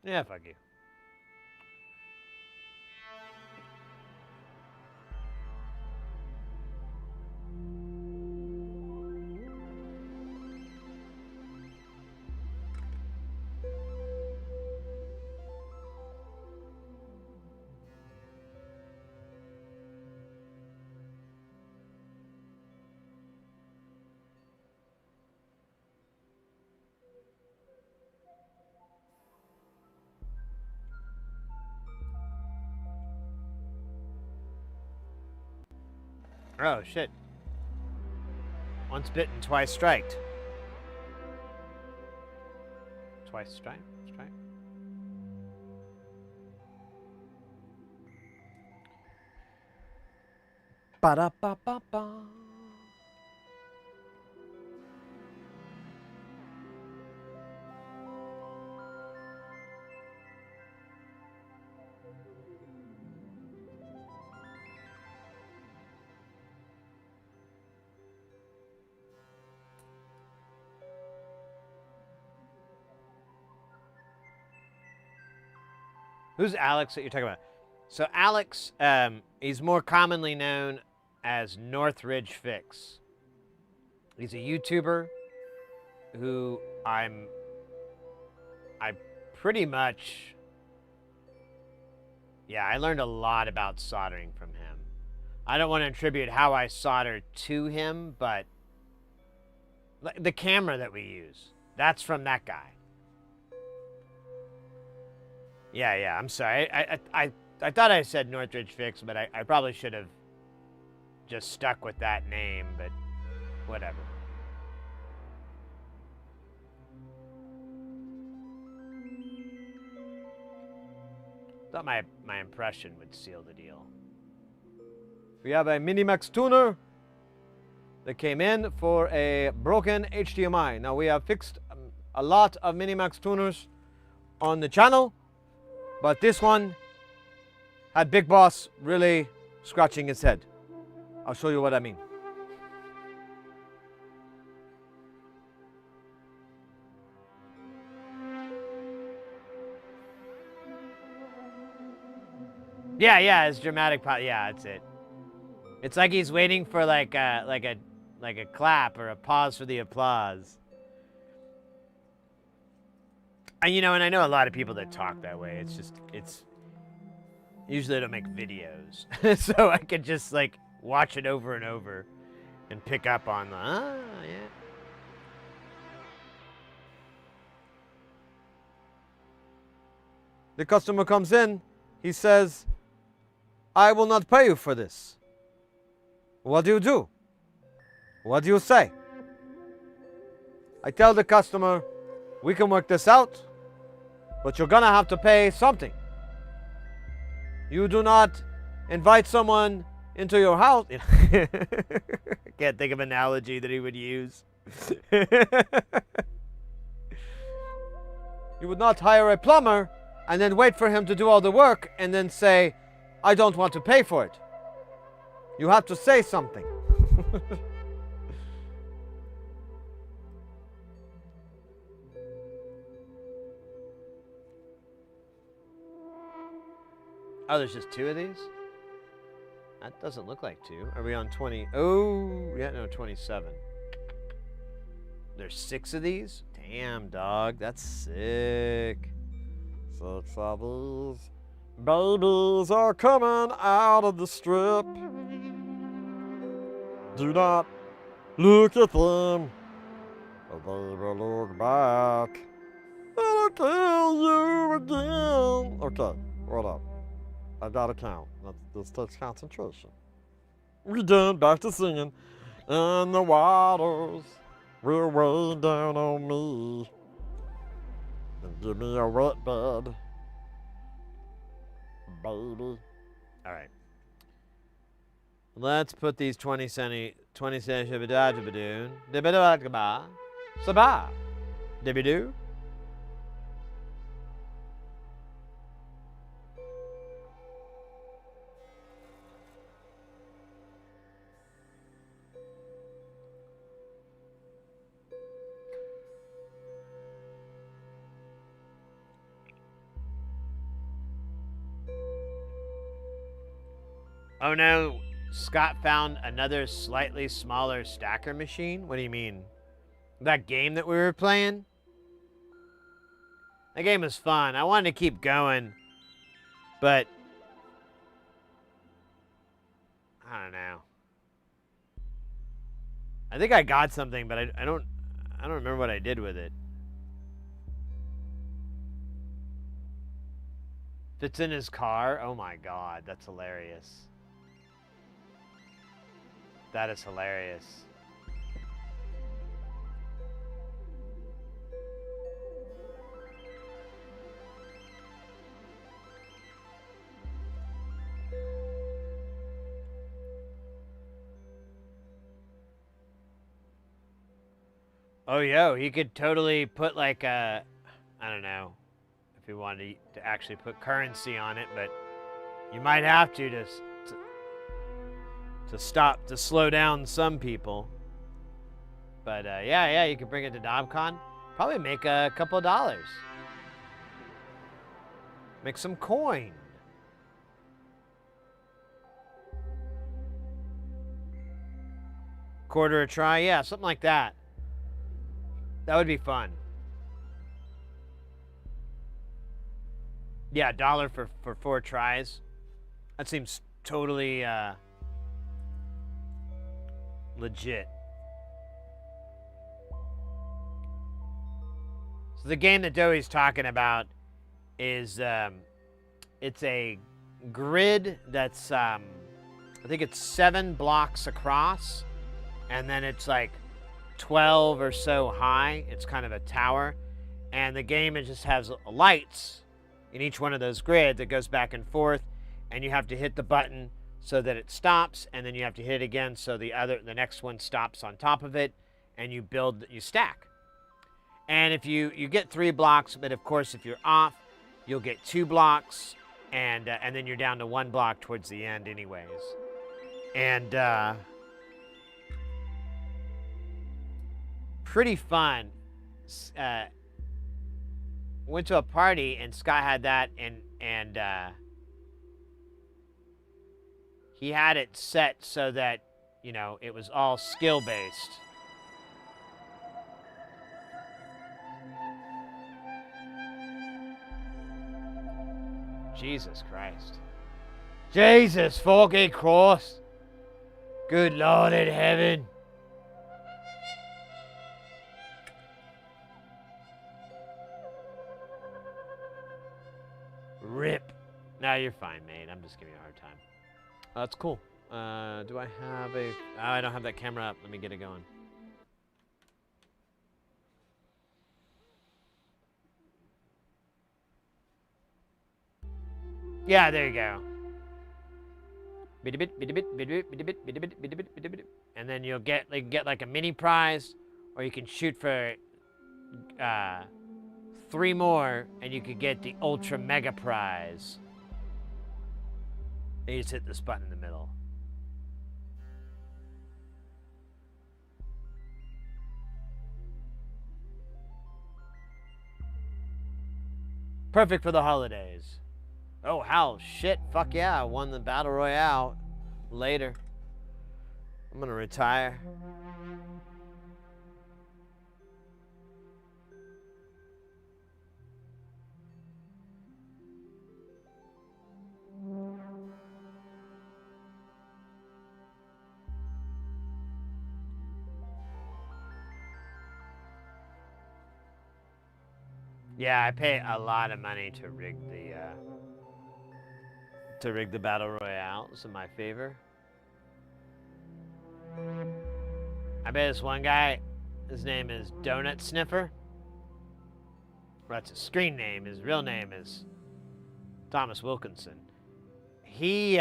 Yeah, fuck you. Oh, shit. Once bitten, twice striked. Twice strike? Strike? Ba-da-ba-ba-ba. Who's Alex that you're talking about? So Alex, he's more commonly known as Northridge Fix. He's a YouTuber who I'm I pretty much, yeah, I learned a lot about soldering from him. I don't want to attribute how I solder to him, but the camera that we use, that's from that guy. Yeah, I'm sorry. I thought I said Northridge Fix, but I probably should have just stuck with that name, but whatever. Thought my impression would seal the deal. We have a Minimax tuner that came in for a broken HDMI. Now we have fixed a lot of Minimax tuners on the channel, but this one had Big Boss really scratching his head. I'll show you what I mean. Yeah, it's dramatic. Yeah, that's it. It's like he's waiting for like a clap or a pause for the applause. And and I know a lot of people that talk that way. It's usually I don't make videos, so I could just like watch it over and over and pick up on the yeah. The customer comes in, he says, I will not pay you for this. What do you do? What do you say? I tell the customer, we can work this out, but you're gonna have to pay something. You do not invite someone into your house. I can't think of an analogy that he would use. You would not hire a plumber and then wait for him to do all the work and then say, I don't want to pay for it. You have to say something. Oh, there's just 2 of these? That doesn't look like 2. Are we on 20? Oh, yeah, no, 27. There's 6 of these? Damn, dog, that's sick. 6 of these. Babies are coming out of the strip. Do not look at them, or they will look back. And I'll kill you again. Okay, what up? I gotta count. This takes concentration. We done, back to singing. And the waters will rain down on me and give me a wet bed, baby. All right. Let's put these 20 centi shabadoo. Sabah. Dibidoo. Oh no, Scott found another slightly smaller stacker machine? What do you mean? That game that we were playing? That game was fun. I wanted to keep going, but I don't know. I think I got something, but I don't remember what I did with it. Fits in his car? Oh my god, that's hilarious. That is hilarious. Oh, yo, he could totally put like a, I don't know if he wanted to actually put currency on it, but you might have to slow down some people. But yeah, you could bring it to Knobcon. Probably make a couple of dollars. Make some coin. Quarter a try, yeah, something like that. That would be fun. Yeah, $1 for 4 tries. That seems totally legit. So the game that Doey's talking about is it's a grid that's I think it's 7 blocks across, and then it's like 12 or so high. It's kind of a tower, and the game just has lights in each one of those grids that goes back and forth, and you have to hit the button so that it stops, and then you have to hit it again so the next one stops on top of it, and you stack. And if you get 3 blocks, but of course if you're off, you'll get 2 blocks, and then you're down to 1 block towards the end anyways. And pretty fun. Went to a party and Scott had that, and he had it set so that, you know, it was all skill based. Jesus Christ. Jesus fucking Christ. Good Lord in heaven. Rip. No, you're fine, mate. I'm just giving you a hard time. That's cool. Do I have a... Oh, I don't have that camera up. Let me get it going. Yeah, there you go. And then you'll get like a mini prize, or you can shoot for 3 more, and you could get the ultra mega prize. And you just hit this button in the middle. Perfect for the holidays. Oh, hell, shit, fuck yeah, I won the Battle Royale. Later. I'm gonna retire. Yeah, I pay a lot of money to rig the Battle Royales in my favor. I bet this one guy, his name is Donut Sniffer. Well, that's his screen name. His real name is Thomas Wilkinson. He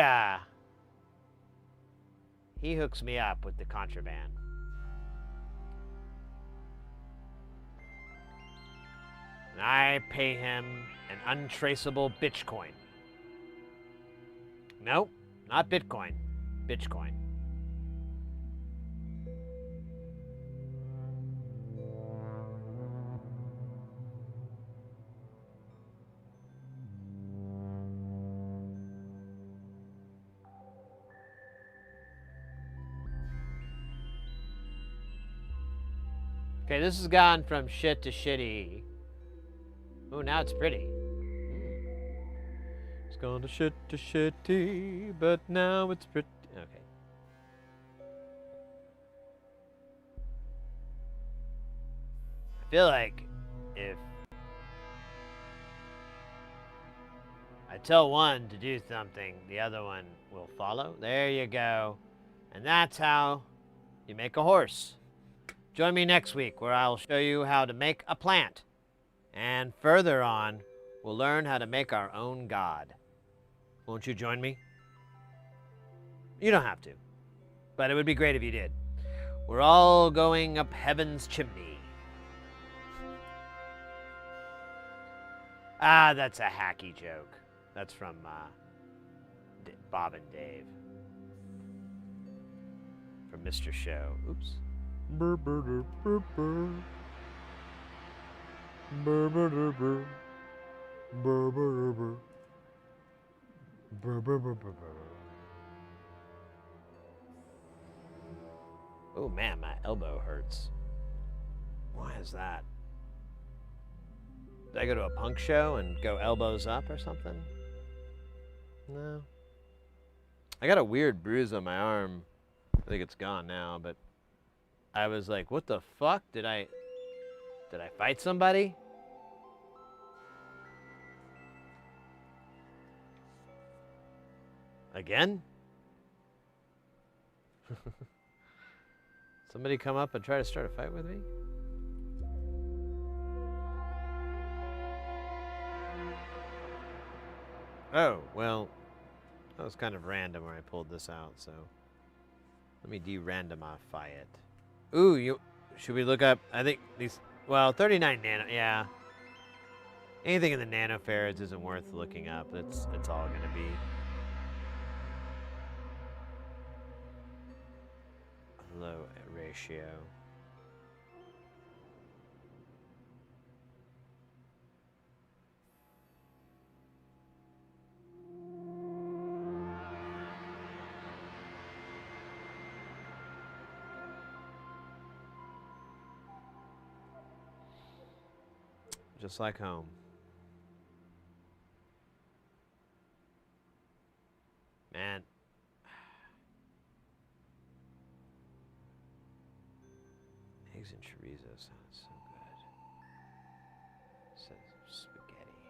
hooks me up with the contraband. And I pay him an untraceable bitcoin. Nope, not Bitcoin. Bitcoin. Okay, this has gone from shit to shitty. Oh, now it's pretty. It's gone to shitty, but now it's pretty. Okay. I feel like if I tell one to do something, the other one will follow. There you go. And that's how you make a horse. Join me next week where I'll show you how to make a plant. And further on, we'll learn how to make our own god. Won't you join me? You don't have to, but it would be great if you did. We're all going up heaven's chimney. Ah, that's a hacky joke. That's from Bob and Dave. From Mr. Show. Oops. Burr, burr, burr, burr, burr. Burr, burr, burr, burr. Burr, burr, burr. Burr, burr, burr, burr, burr. Oh man, my elbow hurts. Why is that? Did I go to a punk show and go elbows up or something? No. I got a weird bruise on my arm. I think it's gone now, but I was like, what the fuck? Did I fight somebody? Again? Somebody come up and try to start a fight with me? Oh, well, that was kind of random where I pulled this out, so let me de-randomify it. Ooh, should we look up, I think these, well, 39 nano, yeah. Anything in the nanofarads isn't worth looking up. It's all going to be a low ratio. Just like home. Man. Eggs and chorizo sounds so good. So spaghetti.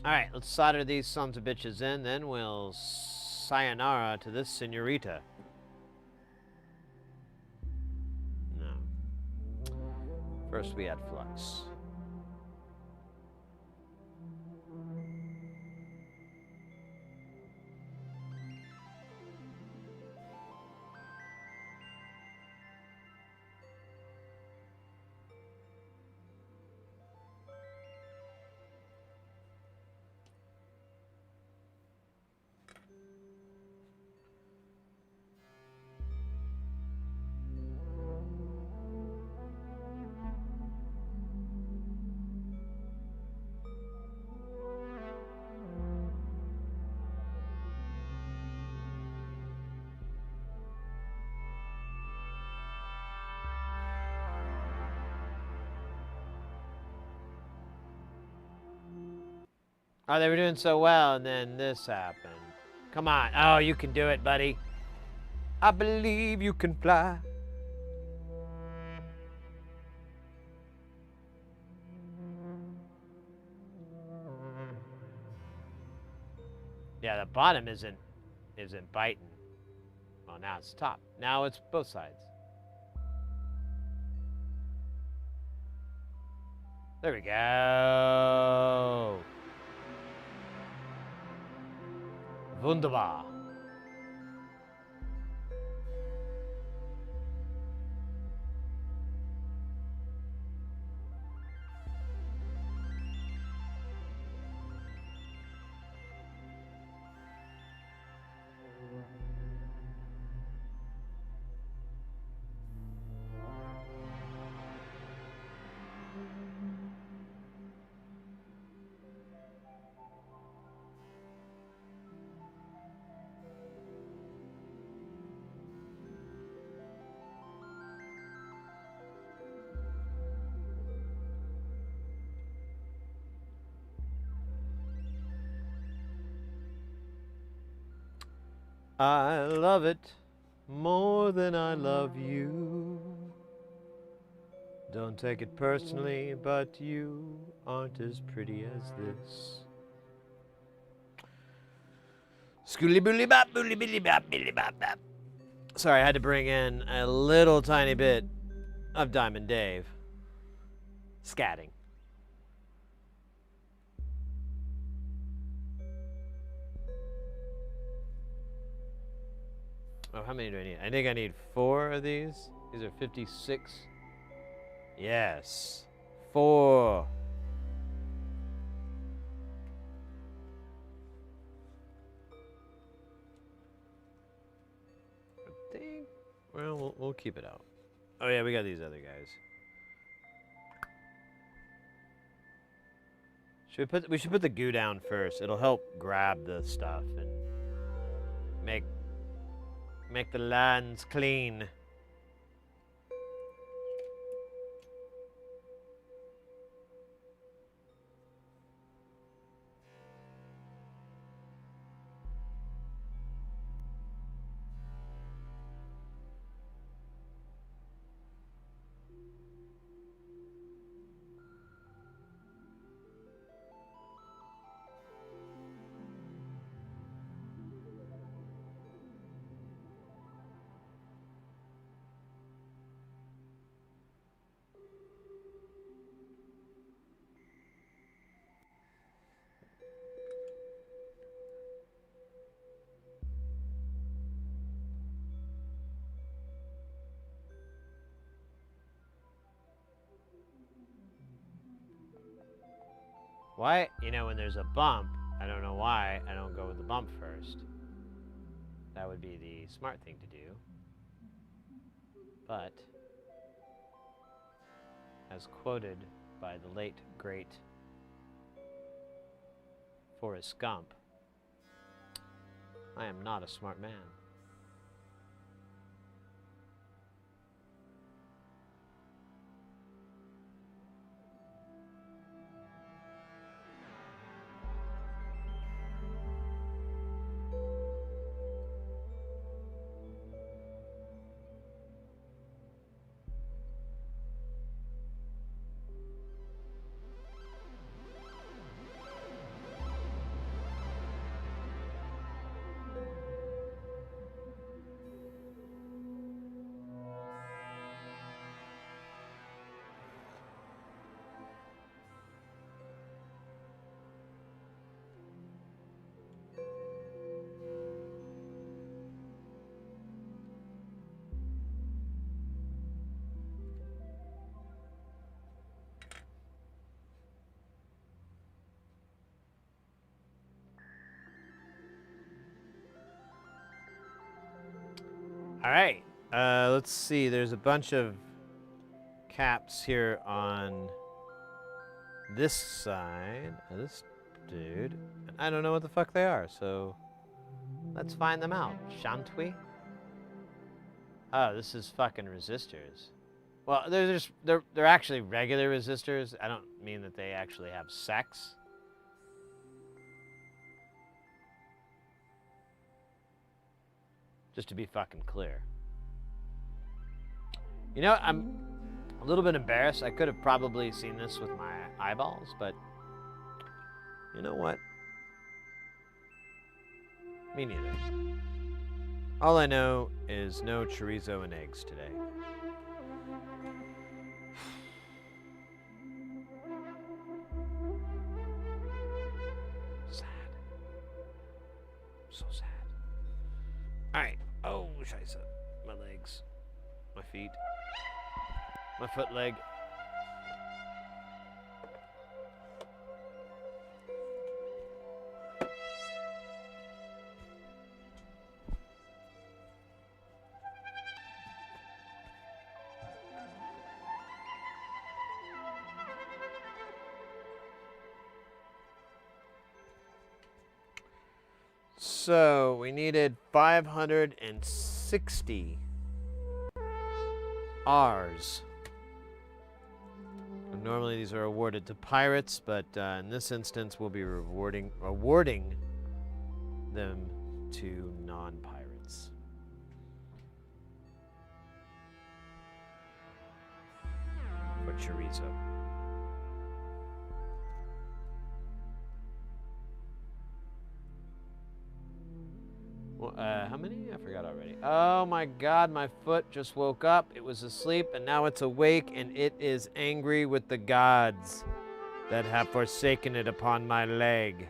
Alright, let's solder these sons of bitches in, then we'll sayonara to this senorita. No. First we add flux. Oh, they were doing so well, and then this happened. Come on. Oh, you can do it, buddy. I believe you can fly. Yeah, the bottom isn't biting. Well, now it's top. Now it's both sides. There we go. Wunderbar. I love it more than I love you. Don't take it personally, but you aren't as pretty as this. Schooly boolly bop, boolly billy bop, billy bop bop. Sorry, I had to bring in a little tiny bit of Diamond Dave. Scatting. Oh, how many do I need? I think I need 4 of these. These are 56. Yes. 4. I think, well, we'll keep it out. Oh yeah, we got these other guys. We should put the goo down first. It'll help grab the stuff and make the lands clean. Why, you know, when there's a bump, I don't know why I don't go with the bump first. That would be the smart thing to do. But, as quoted by the late, great Forrest Gump, I am not a smart man. All right, let's see. There's a bunch of caps here on this side of this dude. And I don't know what the fuck they are, so let's find them out, shan't we? Oh, this is fucking resistors. Well, they're actually regular resistors. I don't mean that they actually have sex. Just to be fucking clear. You know, I'm a little bit embarrassed. I could have probably seen this with my eyeballs, but you know what? Me neither. All I know is no chorizo and eggs today. Sad. So sad. Alright. Oh, scheiße. My legs. My feet. My foot leg. So we needed 560 R's. And normally these are awarded to pirates, but in this instance we'll be awarding them to non-pirates. For chorizo. Well, how many? I forgot already. Oh my god, my foot just woke up. It was asleep and now it's awake and it is angry with the gods that have forsaken it upon my leg.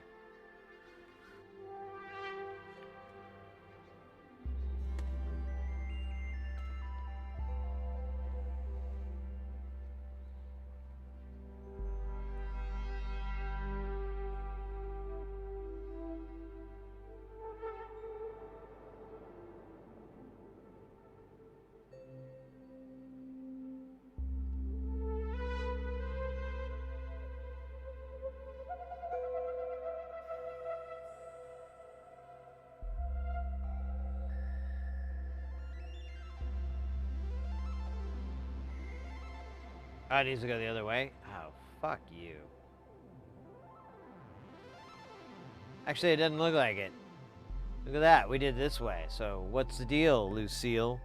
Oh, it needs to go the other way? Oh, fuck you. Actually, it doesn't look like it. Look at that. We did it this way. So, what's the deal, Lucille?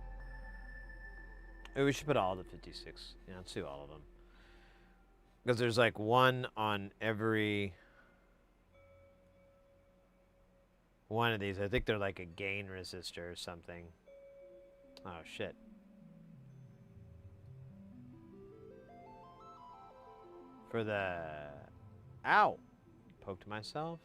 Maybe we should put all the 56. Yeah, let's do all of them. Because there's like one on every one of these. I think they're like a gain resistor or something. Oh, shit. For the... Ow! Poked myself.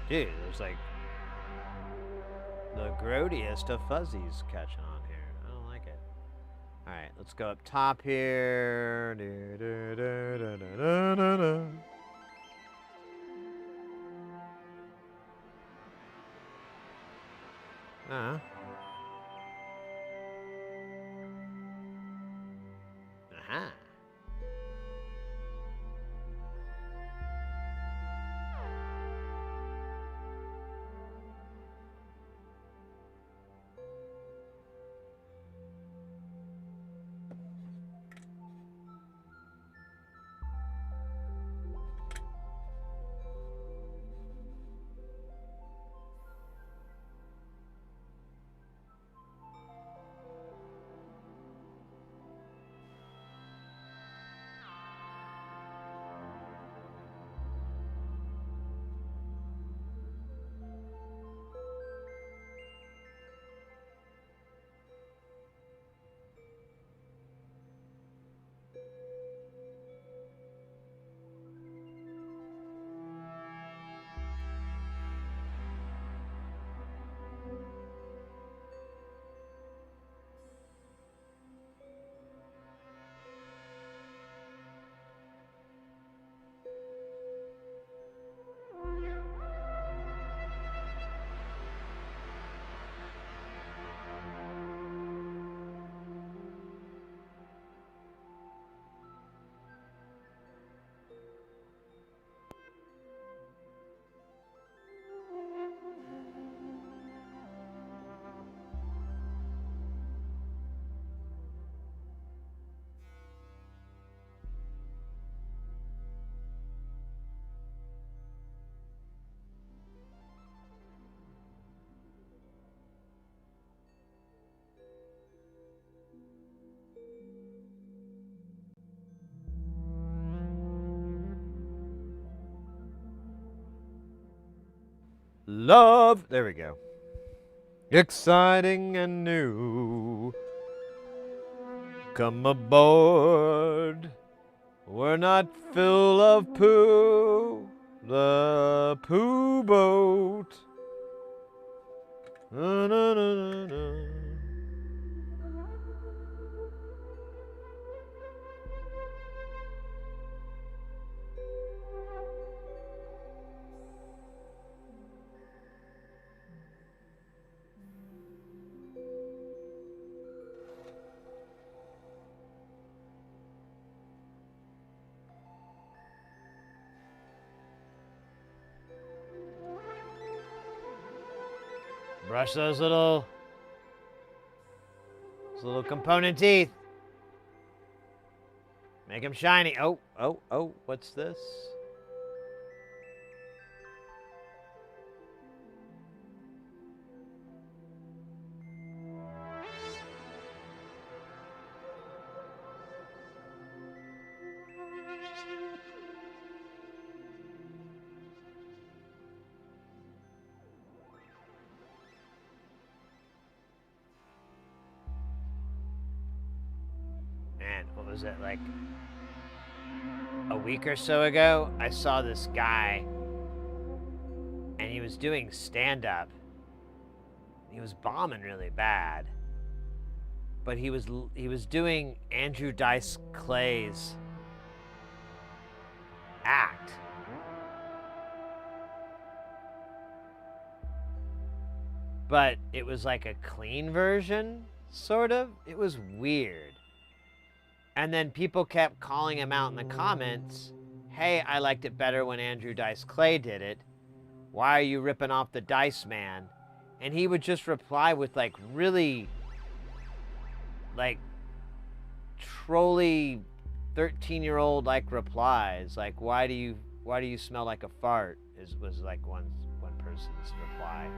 Dude, there's like the grodiest of fuzzies catching on here. I don't like it. Alright, let's go up top here. Aha. Love. There we go. Exciting and new. Come aboard. We're not full of poo. The poo boat. Na, na, na, na, na. Brush those little component teeth. Make them shiny. Oh, oh, oh, what's this? Man, what was it, like a week or so ago? I saw this guy, and he was doing stand-up, He was bombing really bad. But he was doing Andrew Dice Clay's act. But it was like a clean version, sort of. It was weird. And then people kept calling him out in the comments, hey, I liked it better when Andrew Dice Clay did it. Why are you ripping off the Dice Man? And he would just reply with like really like trolly 13-year-old like replies. Like, why do you smell like a fart? Was like one person's reply.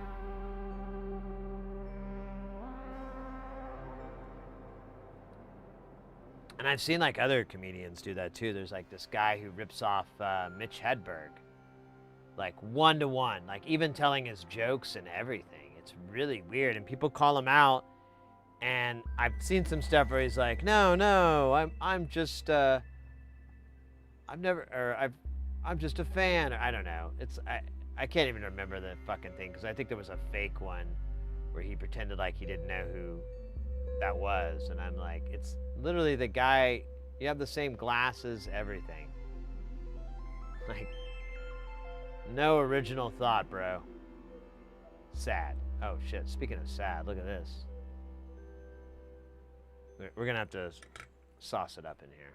And I've seen like other comedians do that too. There's like this guy who rips off Mitch Hedberg, like 1-to-1, like even telling his jokes and everything. It's really weird, and people call him out. And I've seen some stuff where he's like, no, I'm just I'm just a fan. Or, I don't know. I can't even remember the fucking thing because I think there was a fake one where he pretended like he didn't know who that was, and I'm like, it's literally the guy. You have the same glasses, everything. Like, no original thought, bro. Sad. Oh shit. Speaking of sad, look at this. We're gonna have to sauce it up in here.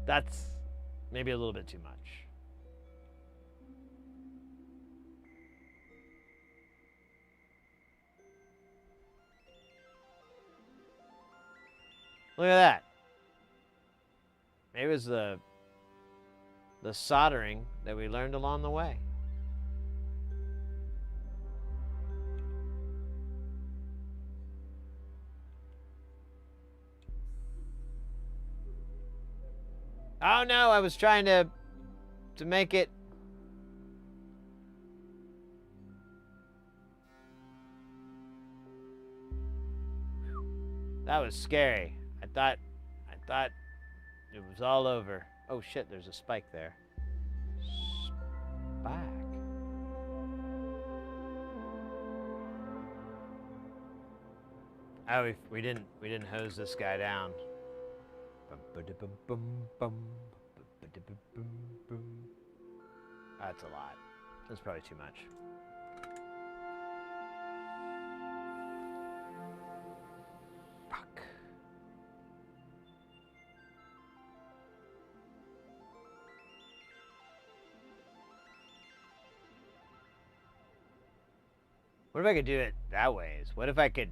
That's maybe a little bit too much. Look at that. Maybe it was the soldering that we learned along the way. Oh no, I was trying to make it. That was scary. I thought it was all over. Oh shit, there's a spike there. Spike. Oh, we didn't hose this guy down. That's a lot. That's probably too much. Fuck. What if I could do it that way? What if I could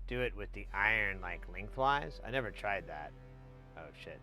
do it with the iron like lengthwise? I never tried that. Oh shit.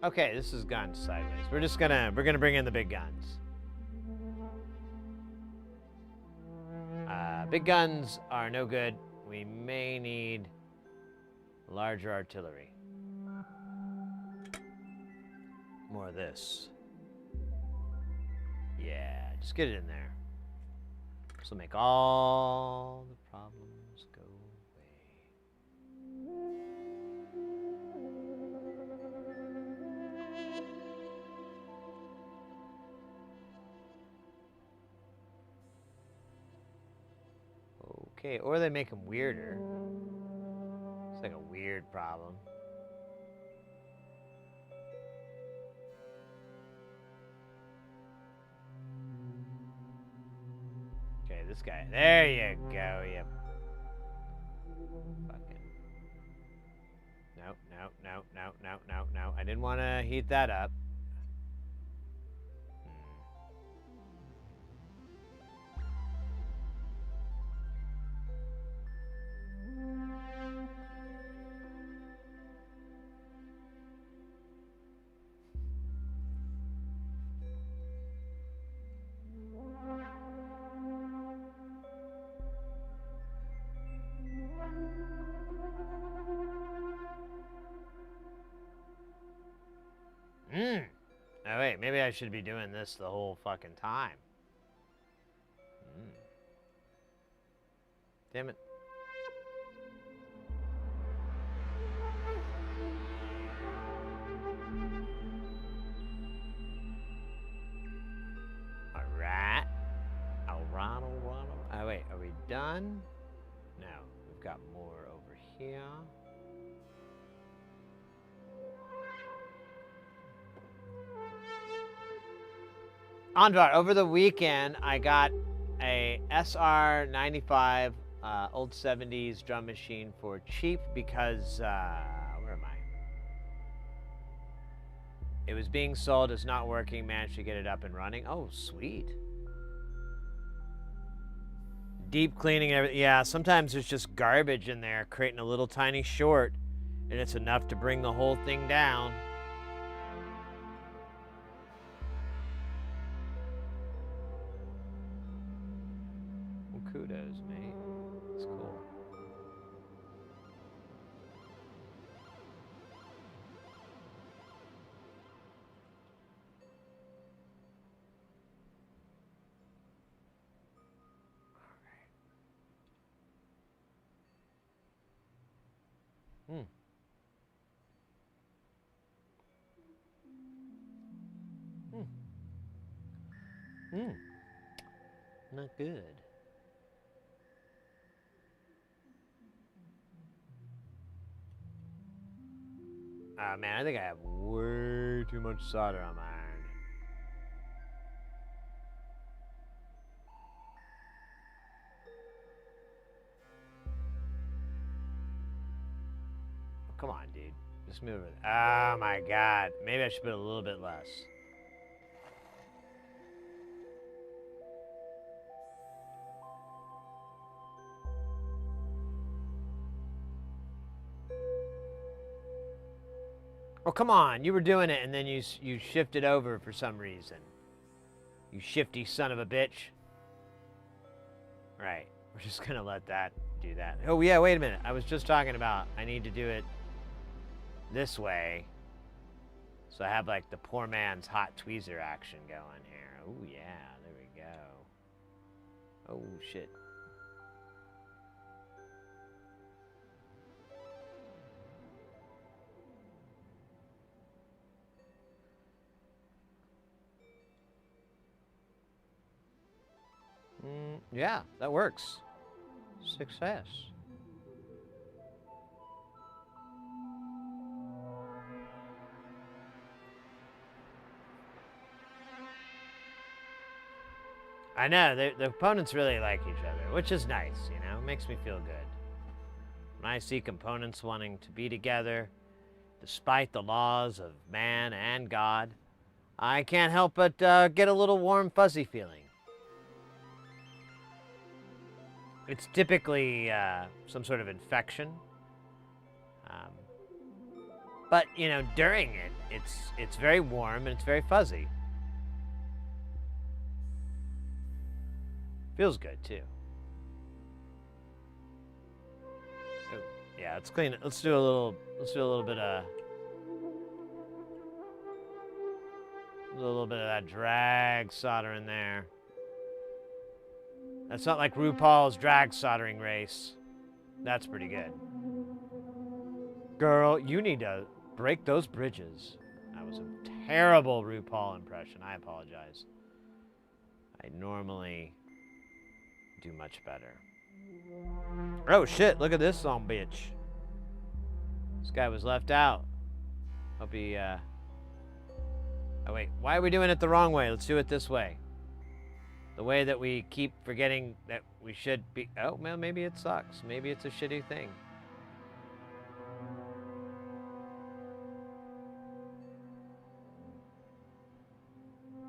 Okay, this has gone sideways. We're gonna bring in the big guns. Big guns are no good. We may need larger artillery. More of this. Yeah, just get it in there. This will make all the problems go away. Okay, or they make them weirder. It's like a weird problem. Okay, this guy. There you go. Yep. Fucking. No. I didn't want to heat that up. Maybe I should be doing this the whole fucking time. Damn it. Alright. Alright. Oh, wait. Are we done? No. We've got more over here. Andvar, over the weekend, I got a SR95 old 70s drum machine for cheap because, where am I? It was being sold, it's not working, managed to get it up and running. Oh, sweet. Deep cleaning, everything. Yeah, sometimes there's just garbage in there creating a little tiny short, and it's enough to bring the whole thing down. Well, kudos, mate. It's cool. Not good. Ah, man, I think I have way too much solder on my iron. Oh, come on, dude. Just move it. Oh, my God. Maybe I should put a little bit less. Oh, come on. You were doing it, and then you shifted over for some reason. You shifty son of a bitch. Right. We're just going to let that do that. Oh, yeah, wait a minute. I was just talking about I need to do it this way. So I have, like, the poor man's hot tweezer action going here. Oh, yeah. There we go. Oh, shit. Yeah, that works. Success. I know, the opponents really like each other, which is nice, you know? It makes me feel good. When I see components wanting to be together, despite the laws of man and God, I can't help but get a little warm, fuzzy feeling. It's typically some sort of infection. But, you know, during it, it's very warm and it's very fuzzy. Feels good, too. Oh, yeah, let's clean it. Let's do a little bit of... a little bit of that drag solder in there. That's not like RuPaul's drag soldering race. That's pretty good. Girl, you need to break those bridges. That was a terrible RuPaul impression. I apologize. I normally do much better. Oh shit, look at this song, bitch. This guy was left out. Hope he, Oh wait, why are we doing it the wrong way? Let's do it this way. The way that we keep forgetting that we should be... Oh, well, maybe it sucks. Maybe it's a shitty thing.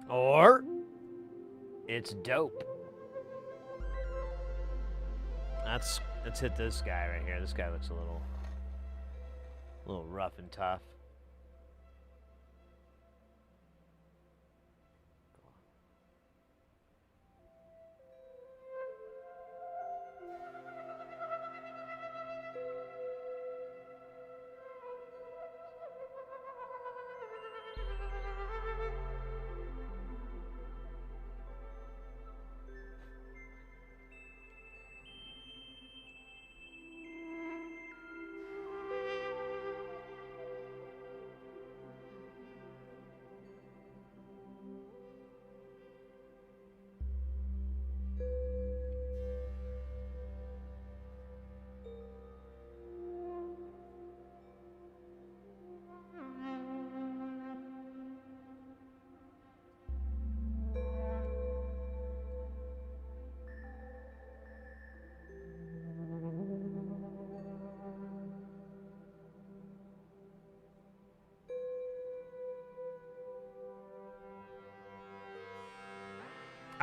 Or it's dope. Let's hit this guy right here. This guy looks a little rough and tough.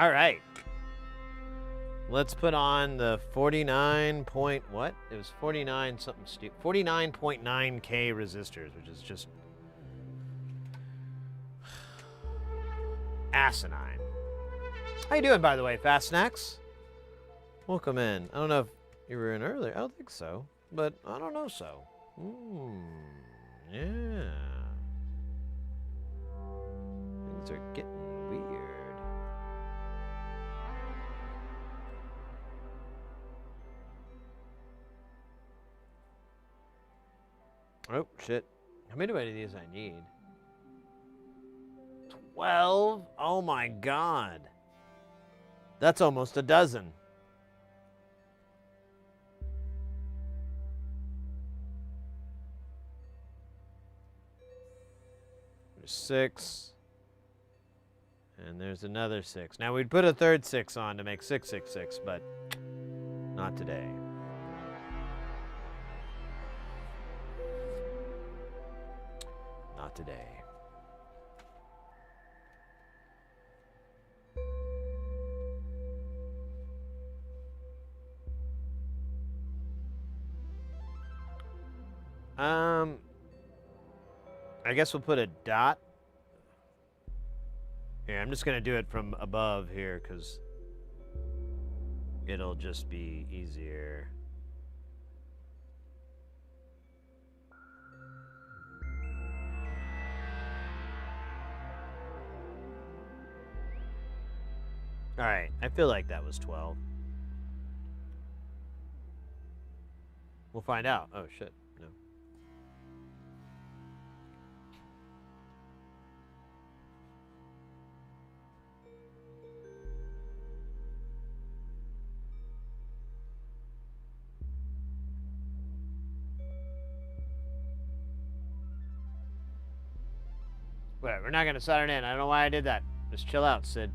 All right. Let's put on the 49 point what? It was 49 something stupid. 49.9K resistors, which is just asinine. How you doing, by the way, Fast Snacks? Welcome in. I don't know if you were in earlier. I don't think so, but I don't know so. Yeah. Things are getting weird. Oh, shit. How many of these I need? 12? Oh my god. That's almost a dozen. There's 6. And there's another 6. Now we'd put a third 6 on to make 666, but not today. Not today. I guess we'll put a dot. Here, I'm just going to do it from above here because it'll just be easier. All right, I feel like that was 12. We'll find out. Oh, shit. No. Whatever, we're not going to solder it in. I don't know why I did that. Just chill out, Sid.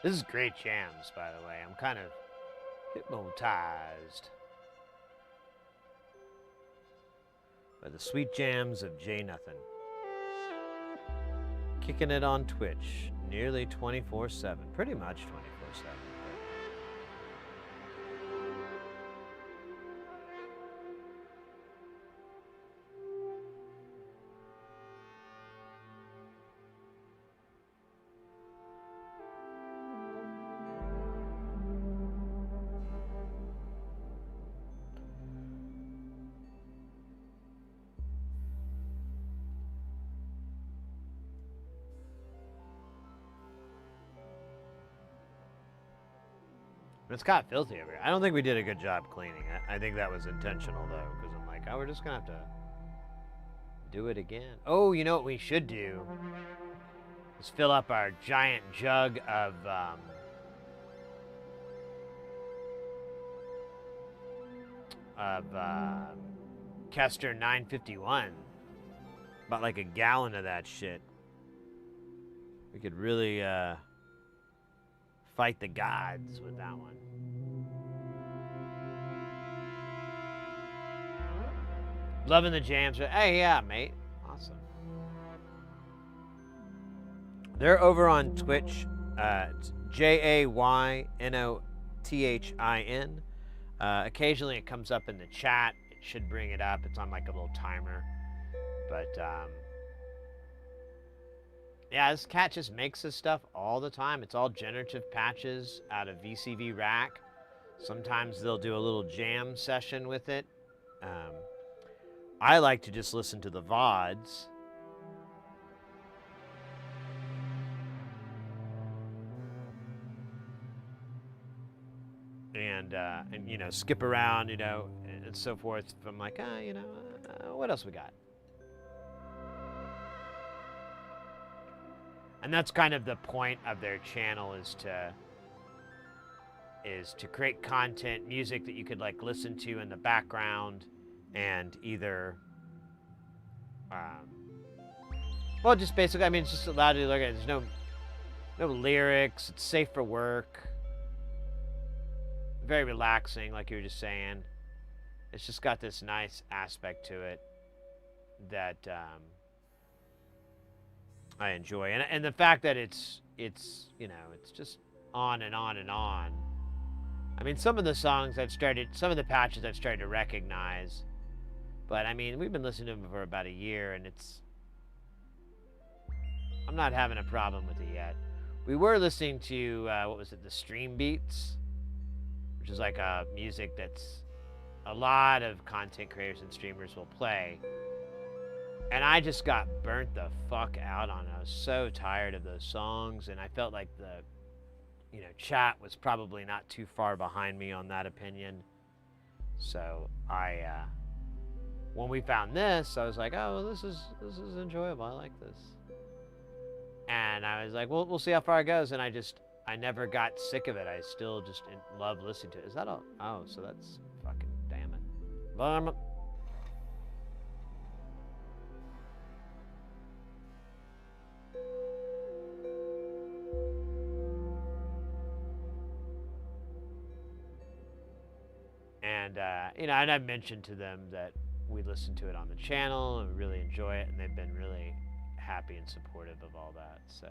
This is great jams, by the way. I'm kind of hypnotized by the sweet jams of J Nothing. Kicking it on Twitch nearly 24/7, pretty much 24/7. It's kind of filthy over here. I don't think we did a good job cleaning it. I think that was intentional, though, because I'm like, oh, we're just going to have to do it again. Oh, you know what we should do? Is fill up our giant jug of Kester 951. About like a gallon of that shit. We could really fight the gods with that one. Loving the jams. Hey, yeah, mate. Awesome. They're over on Twitch. It's JAYNOTHIN. Occasionally it comes up in the chat. It should bring it up. It's on like a little timer. But yeah, this cat just makes this stuff all the time. It's all generative patches out of VCV Rack. Sometimes they'll do a little jam session with it. I like to just listen to the VODs. And you know, skip around, you know, and so forth. I'm like, you know, what else we got? And that's kind of the point of their channel, is to create content, music that you could like listen to in the background, and either, well, just basically, I mean, it's just allowed you to look at it. There's no lyrics. It's safe for work. Very relaxing, like you were just saying. It's just got this nice aspect to it that I enjoy, and the fact that it's you know, it's just on and on and on. I mean, some of the songs some of the patches I've started to recognize, but I mean, we've been listening to them for about a year, and I'm not having a problem with it yet. We were listening to what was it, the Stream Beats, which is like a music that's a lot of content creators and streamers will play. And I just got burnt the fuck out on it. I was so tired of those songs, and I felt like the, you know, chat was probably not too far behind me on that opinion. So when we found this, I was like, oh, well, this is enjoyable. I like this. And I was like, well, we'll see how far it goes. And I never got sick of it. I still just love listening to it. Is that all? Oh, so that's fucking, damn it. And, you know, and I've mentioned to them that we listen to it on the channel and really enjoy it, and they've been really happy and supportive of all that, so.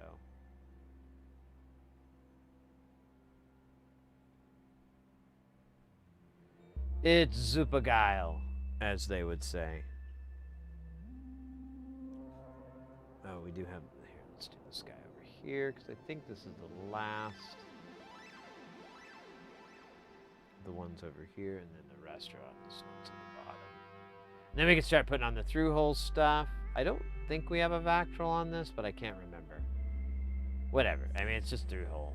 It's super geil, as they would say. Oh, we do have, here, let's do this guy over here, because I think this is the last. The ones over here, and then the rest are on this one's on the bottom. And then we can start putting on the through-hole stuff. I don't think we have a Vactrol on this, but I can't remember. Whatever. I mean, it's just through-hole.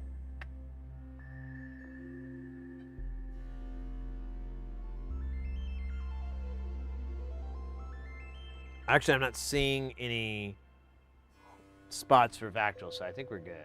Actually, I'm not seeing any spots for Vactrol, so I think we're good.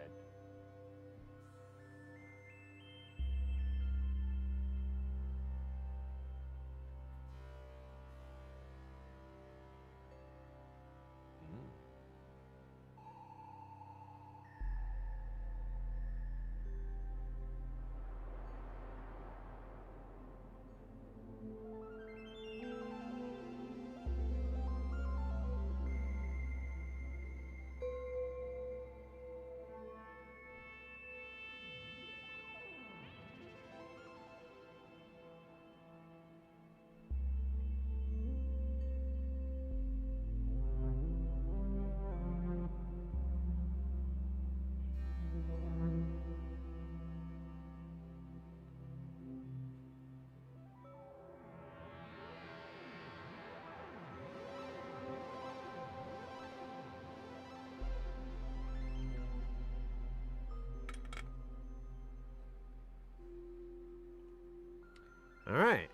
All right.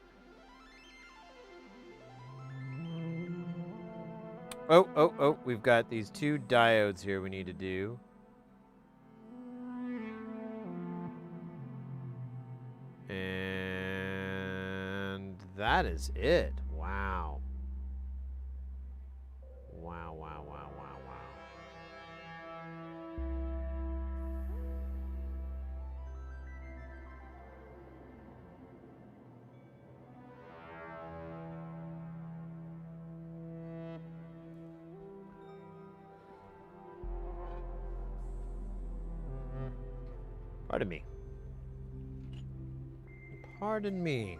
Oh, we've got these two diodes here we need to do. And that is it. Wow. Wow. Pardon me. Pardon me.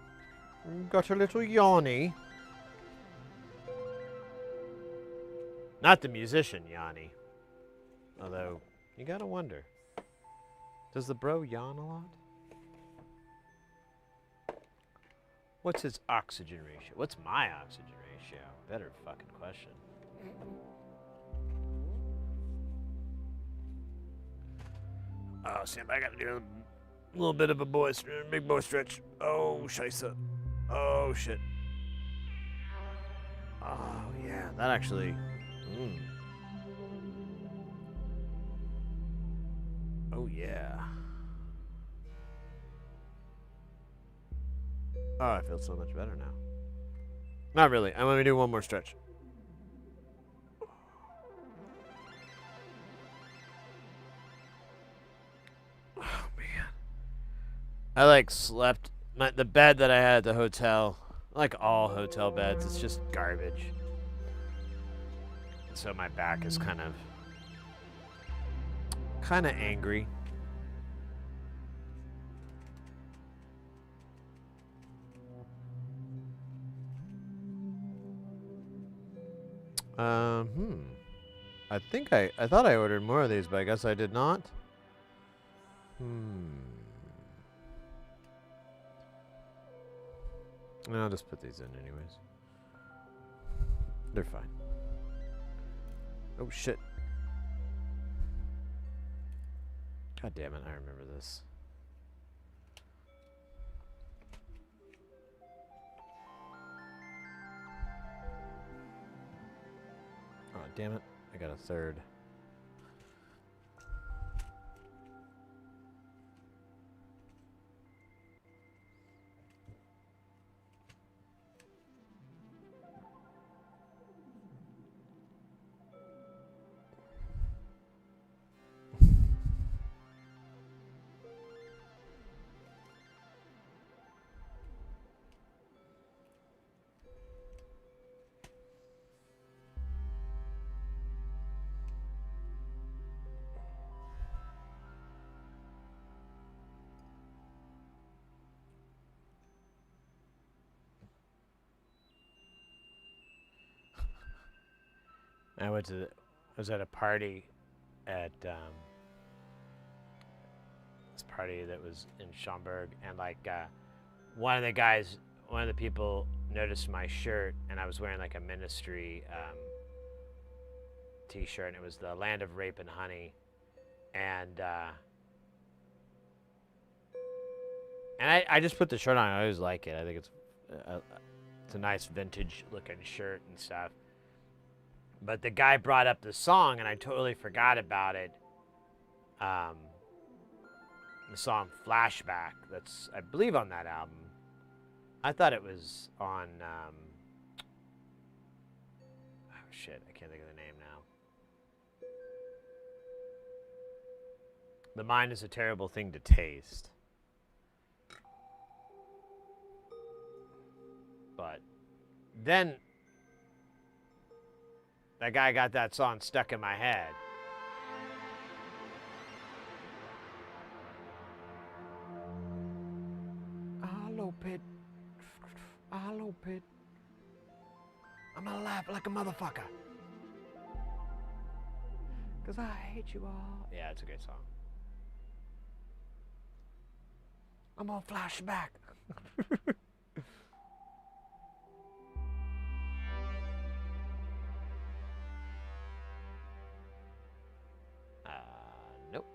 Got a little yawny. Not the musician Yanni. Although, you gotta wonder. Does the bro yawn a lot? What's his oxygen ratio? What's my oxygen ratio? Better fucking question. Oh, Sam, I gotta do a little bit of a big boy stretch. Oh, scheisse. Oh, shit. Oh, yeah, that actually... Oh, yeah. Oh, I feel so much better now. Not really. I'm going to do one more stretch. Oh, man. I, like, slept... the bed that I had at the hotel, like all hotel beds, it's just garbage. So my back is kind of angry. I think I thought I ordered more of these, but I guess I did not. I'll just put these in anyways. They're fine. Oh shit. God damn it, I remember this. Oh damn it, I got a third. I was at a party at this party that was in Schaumburg, and like one of the people noticed my shirt, and I was wearing like a ministry t-shirt, and it was the Land of Rape and Honey, and I just put the shirt on. I always like it. I think it's a nice vintage looking shirt and stuff. But the guy brought up the song, and I totally forgot about it. The song Flashback, that's, I believe, on that album. I thought it was on, oh shit, I can't think of the name now. The mind is a terrible thing to taste. But then that guy got that song stuck in my head. Hello, Pit. Hello, Pit. I'm gonna laugh like a motherfucker. 'Cause I hate you all. Yeah, it's a great song. I'm gonna flash back. Nope.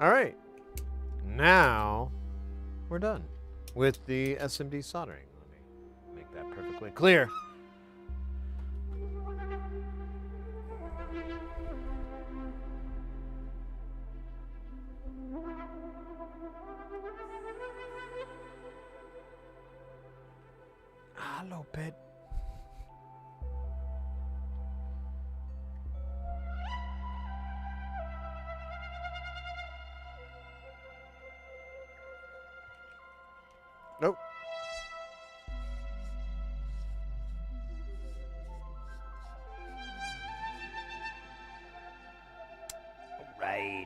All right. Now we're done. with the SMD soldering. Let me make that perfectly clear. Hello, pet. Nope. Right.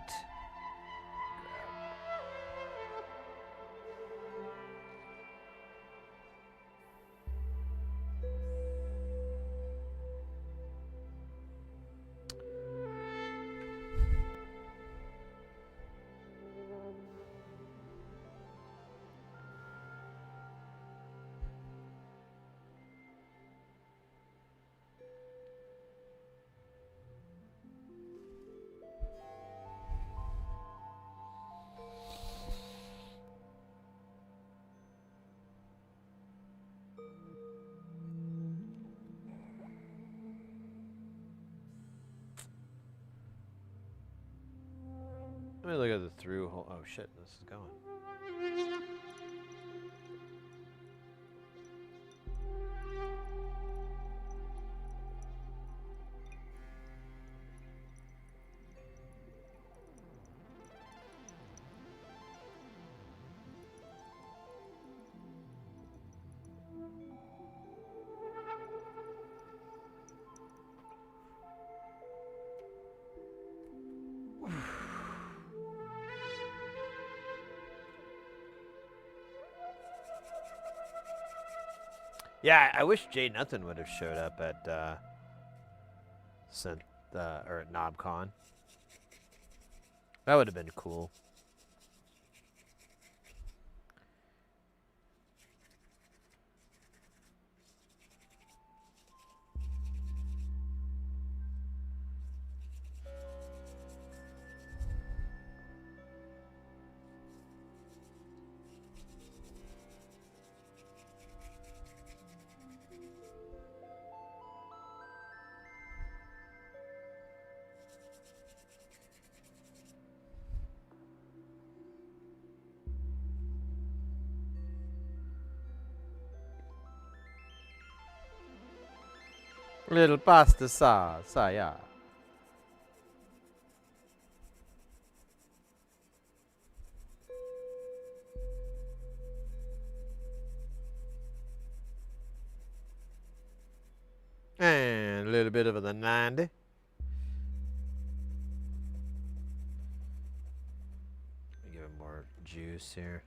Let me look at the through hole. Oh shit, this is going. Yeah, I wish Jay Nothing would have showed up at or at Knobcon. That would have been cool. Little pasta sauce, yeah. And a little bit of the 90. Give it more juice here.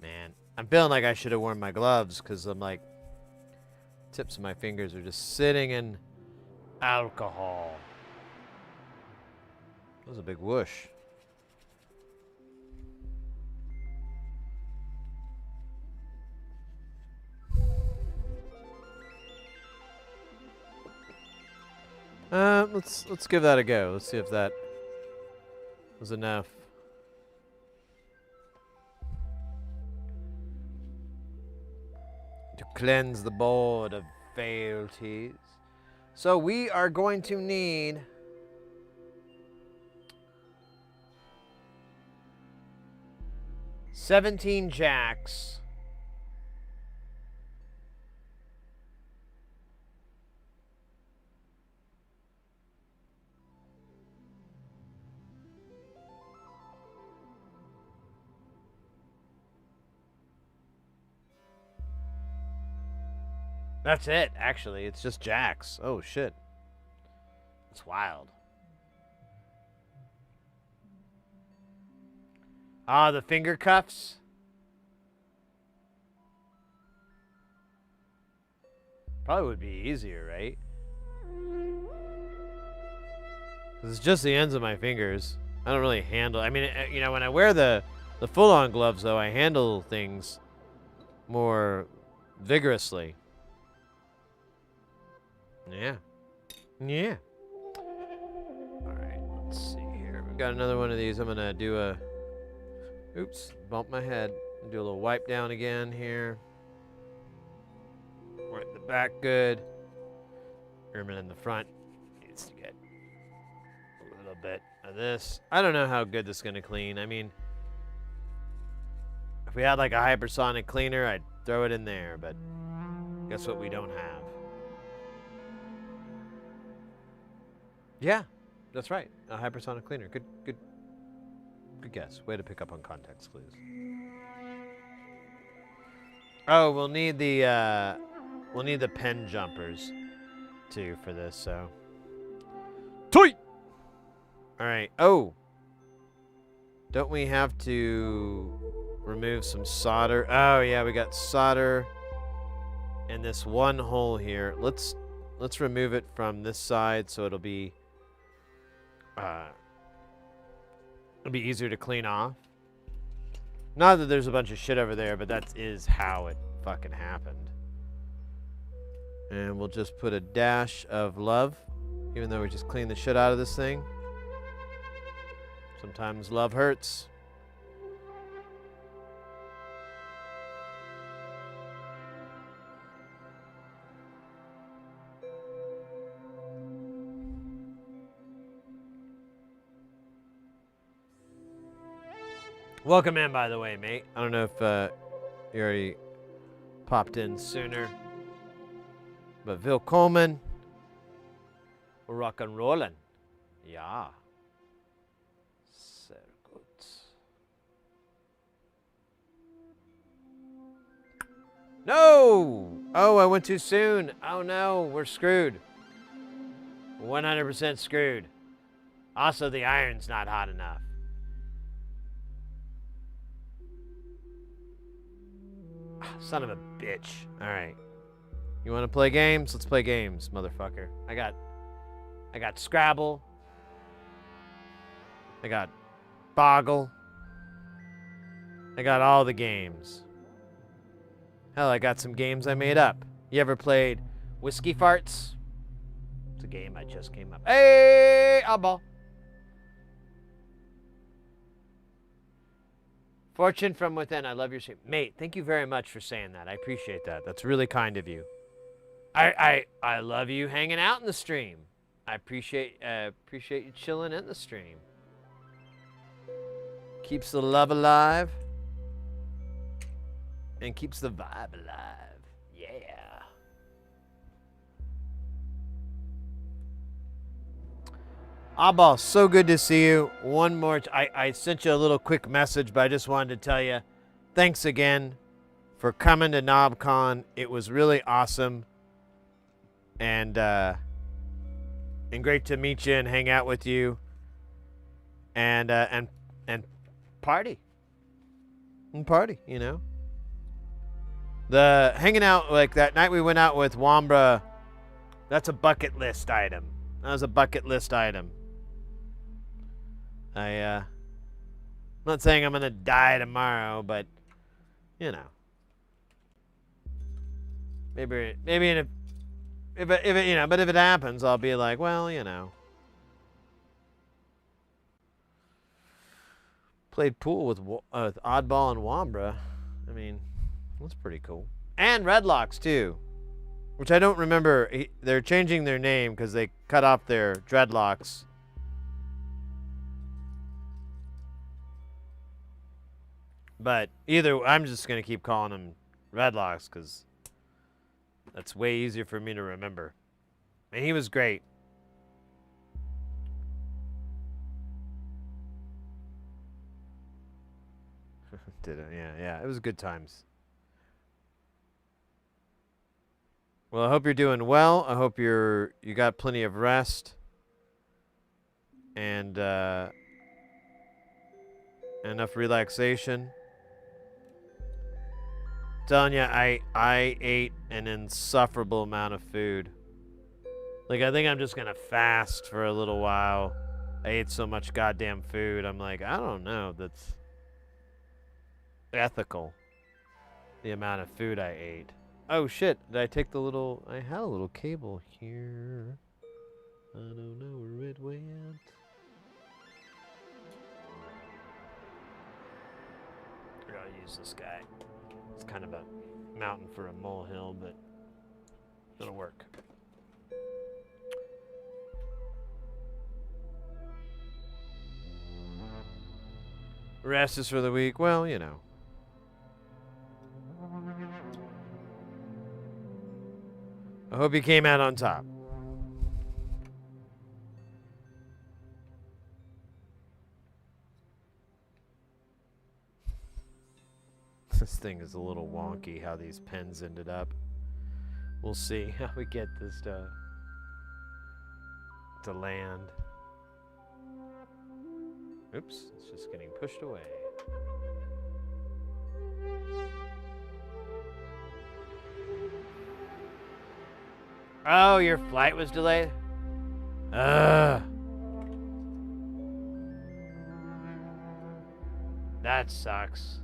Man, I'm feeling like I should have worn my gloves because I'm like, tips of my fingers are just sitting in alcohol. That was a big whoosh. Let's give that a go. Let's see if that was enough. To cleanse the board of frailties. So we are going to need $17 jacks. That's it, actually. It's just jacks. Oh, shit. It's wild. Ah, the finger cuffs. Probably would be easier, right? 'Cause it's just the ends of my fingers. I don't really handle. I mean, you know, when I wear the The full-on gloves, though, I handle things more vigorously. Yeah. Yeah. All right, let's see here. We've got another one of these. I'm going to do a... Oops, bumped my head. Do a little wipe down again here. Wipe the back good. Ermine in the front needs to get a little bit of this. I don't know how good this is going to clean. I mean, if we had like a hypersonic cleaner, I'd throw it in there, but guess what we don't have? Yeah, that's right. A hypersonic cleaner. Good guess. Way to pick up on context clues. Oh, we'll need the pen jumpers too for this, so. Toy! Alright. Oh. Don't we have to remove some solder? Oh yeah, we got solder in this one hole here. Let's remove it from this side so it'll be easier to clean off. Not that there's a bunch of shit over there, but that is how it fucking happened. And we'll just put a dash of love, even though we just cleaned the shit out of this thing. Sometimes love hurts. Welcome in, by the way, mate. I don't know if you already popped in sooner. But willkommen. We're rock and rolling. Yeah. Sehr gut. No! Oh, I went too soon. Oh no, we're screwed. 100% screwed. Also, the iron's not hot enough. Son of a bitch. Alright. You want to play games? Let's play games, motherfucker. I got Scrabble. I got Boggle. I got all the games. Hell, I got some games I made up. You ever played Whiskey Farts? It's a game I just came up. Hey, eyeball. Fortune from within. I love your stream. Mate, thank you very much for saying that. I appreciate that. That's really kind of you. I love you hanging out in the stream. I appreciate you chilling in the stream. Keeps the love alive. And keeps the vibe alive. Yeah. Abba, so good to see you. One more. I sent you a little quick message, but I just wanted to tell you, thanks again for coming to Knobcon. It was really awesome, and great to meet you and hang out with you, and party, you know. The hanging out, like that night we went out with Wambra, that's a bucket list item. That was a bucket list item. I'm not saying I'm gonna die tomorrow, but you know, maybe if it you know, but if it happens, I'll be like, well, you know, played pool with Oddball and Wambra. I mean, that's pretty cool. And Redlocks too, which I don't remember. They're changing their name because they cut off their dreadlocks. But either, I'm just going to keep calling them Redlocks because that's way easier for me to remember. And he was great. Did it? Yeah, it was good times. Well, I hope you're doing well. I hope you got plenty of rest. And enough relaxation. Telling you, I ate an insufferable amount of food. Like, I think I'm just gonna fast for a little while. I ate so much goddamn food. I'm like, I don't know. ethical. The amount of food I ate. Oh shit! Did I take the little? I had a little cable here. I don't know where it went. I gotta use this guy. It's kind of a mountain for a molehill, but it'll work. Rest is for the weak. Well, you know. I hope you came out on top. This thing is a little wonky how these pens ended up. We'll see how we get this to land. Oops, it's just getting pushed away. Oh, your flight was delayed? Ugh. That sucks.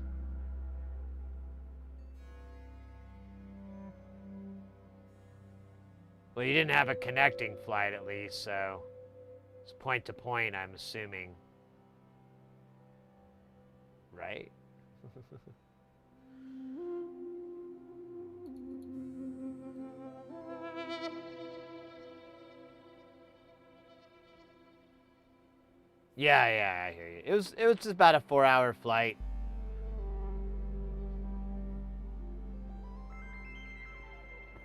Well, you didn't have a connecting flight at least, so it's point to point, I'm assuming. Right? Yeah, I hear you. It was just about a 4-hour flight.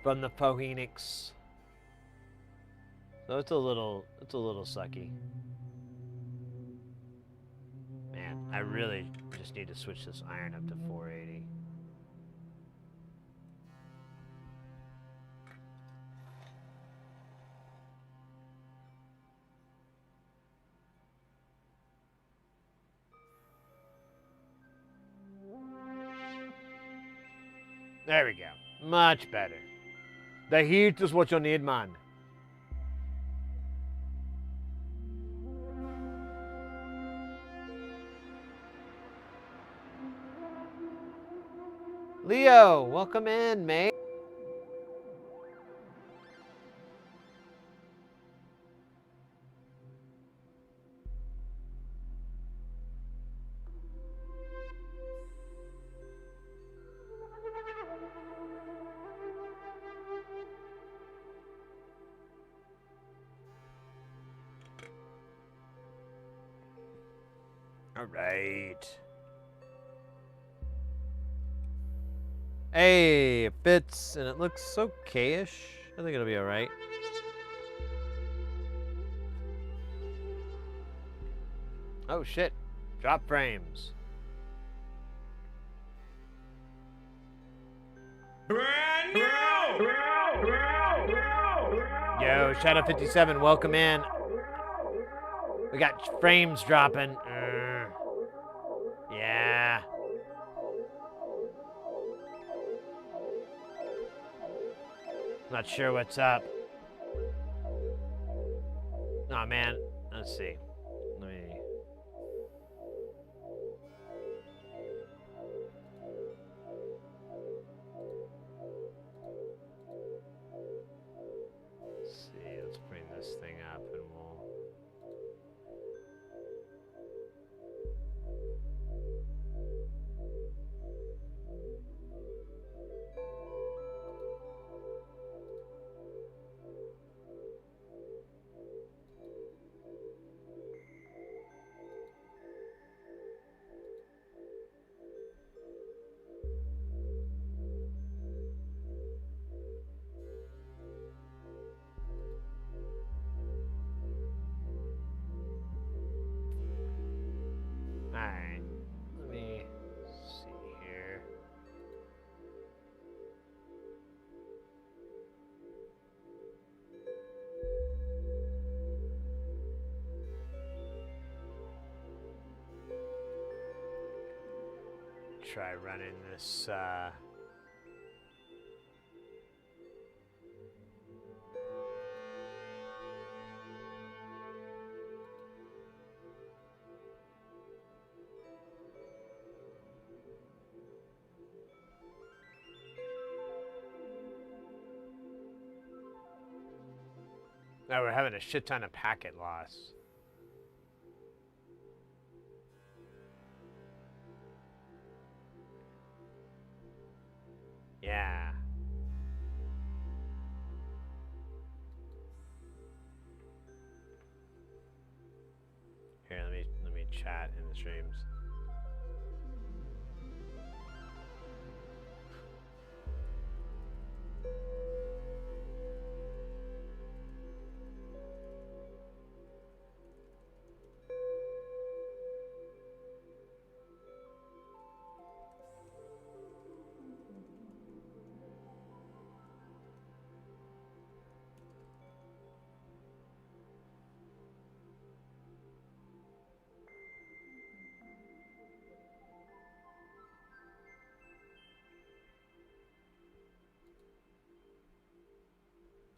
From the Phoenix. So it's a little sucky. Man, I really just need to switch this iron up to 480. There we go. Much better. The heat is what you need, man. Leo, welcome in, mate. All right. Hey, it fits, and it looks okay-ish. I think it'll be all right. Oh, shit. Drop frames. Brand new! Yo, Shadow 57, welcome in. We got frames dropping. Yeah. Not sure what's up. Oh man, let's see. Let me. Let's see. Let's bring this thing up and we'll. Alright, let me see here. Try running this, Oh, we're having a shit ton of packet loss. Yeah. Here, let me chat in the streams.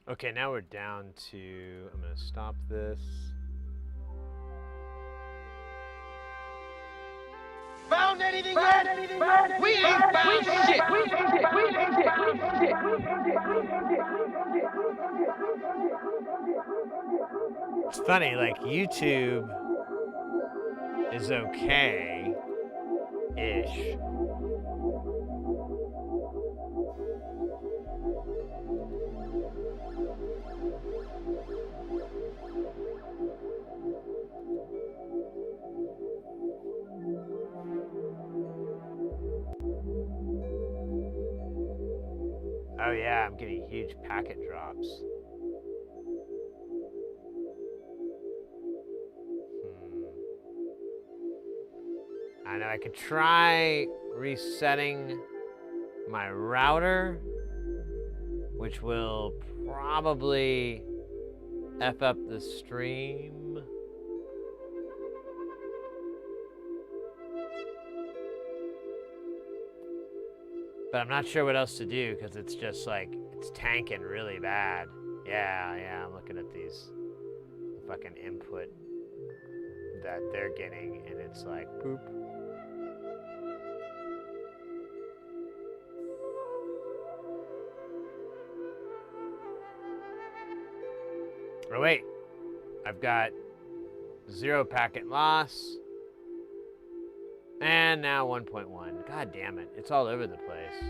Okay, now we're down to, I'm gonna stop this. Found anything yet? We ain't found shit. It's funny, like YouTube is okay-ish. Oh yeah, I'm getting huge packet drops. I know I could try resetting my router, which will probably F up the stream. But I'm not sure what else to do because it's just like, it's tanking really bad. Yeah, I'm looking at these fucking input that they're getting and it's like, poop. Oh wait, I've got 0 packet loss. And now 1.1. God damn it, it's all over the place.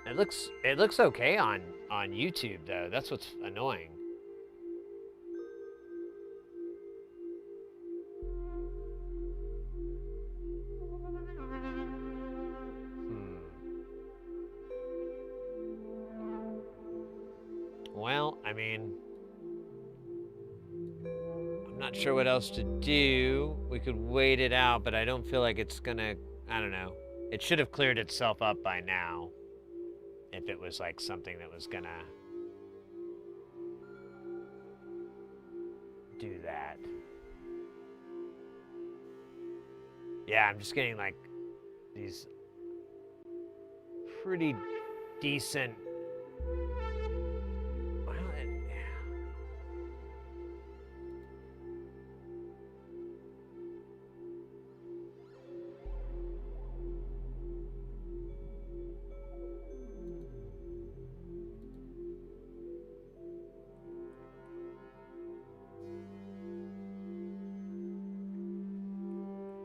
It looks okay on YouTube though. That's what's annoying. Well, I mean, I'm not sure what else to do. We could wait it out, but I don't feel like it's gonna, I don't know. It should have cleared itself up by now. If it was like something that was gonna do that. Yeah, I'm just getting like these pretty decent.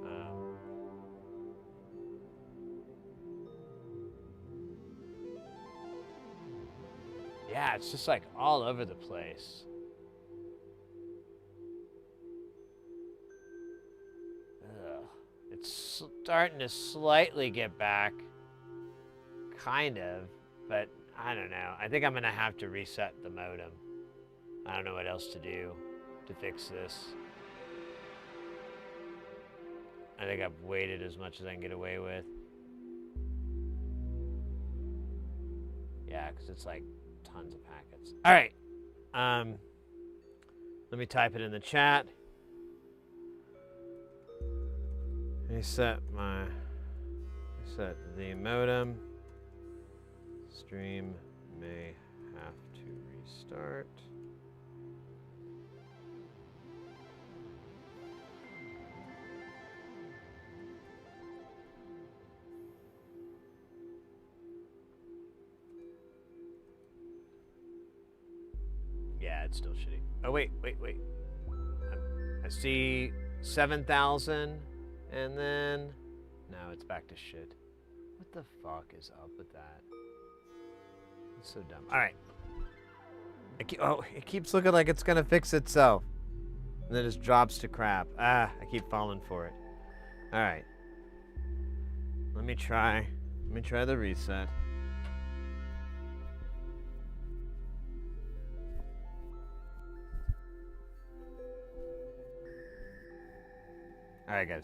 Well, yeah, it's just like all over the place. Ugh. It's starting to slightly get back. Kind of, but I don't know. I think I'm gonna have to reset the modem. I don't know what else to do to fix this. I think I've waited as much as I can get away with. Yeah, because it's like tons of packets. All right. Let me type it in the chat. Reset the modem. Stream may have to restart. Yeah, it's still shitty. Oh, wait. I see 7,000, and then... No, it's back to shit. What the fuck is up with that? It's so dumb. All right. It keeps looking like it's gonna fix itself. And then it just drops to crap. I keep falling for it. All right. Let me try the reset. All right, guys.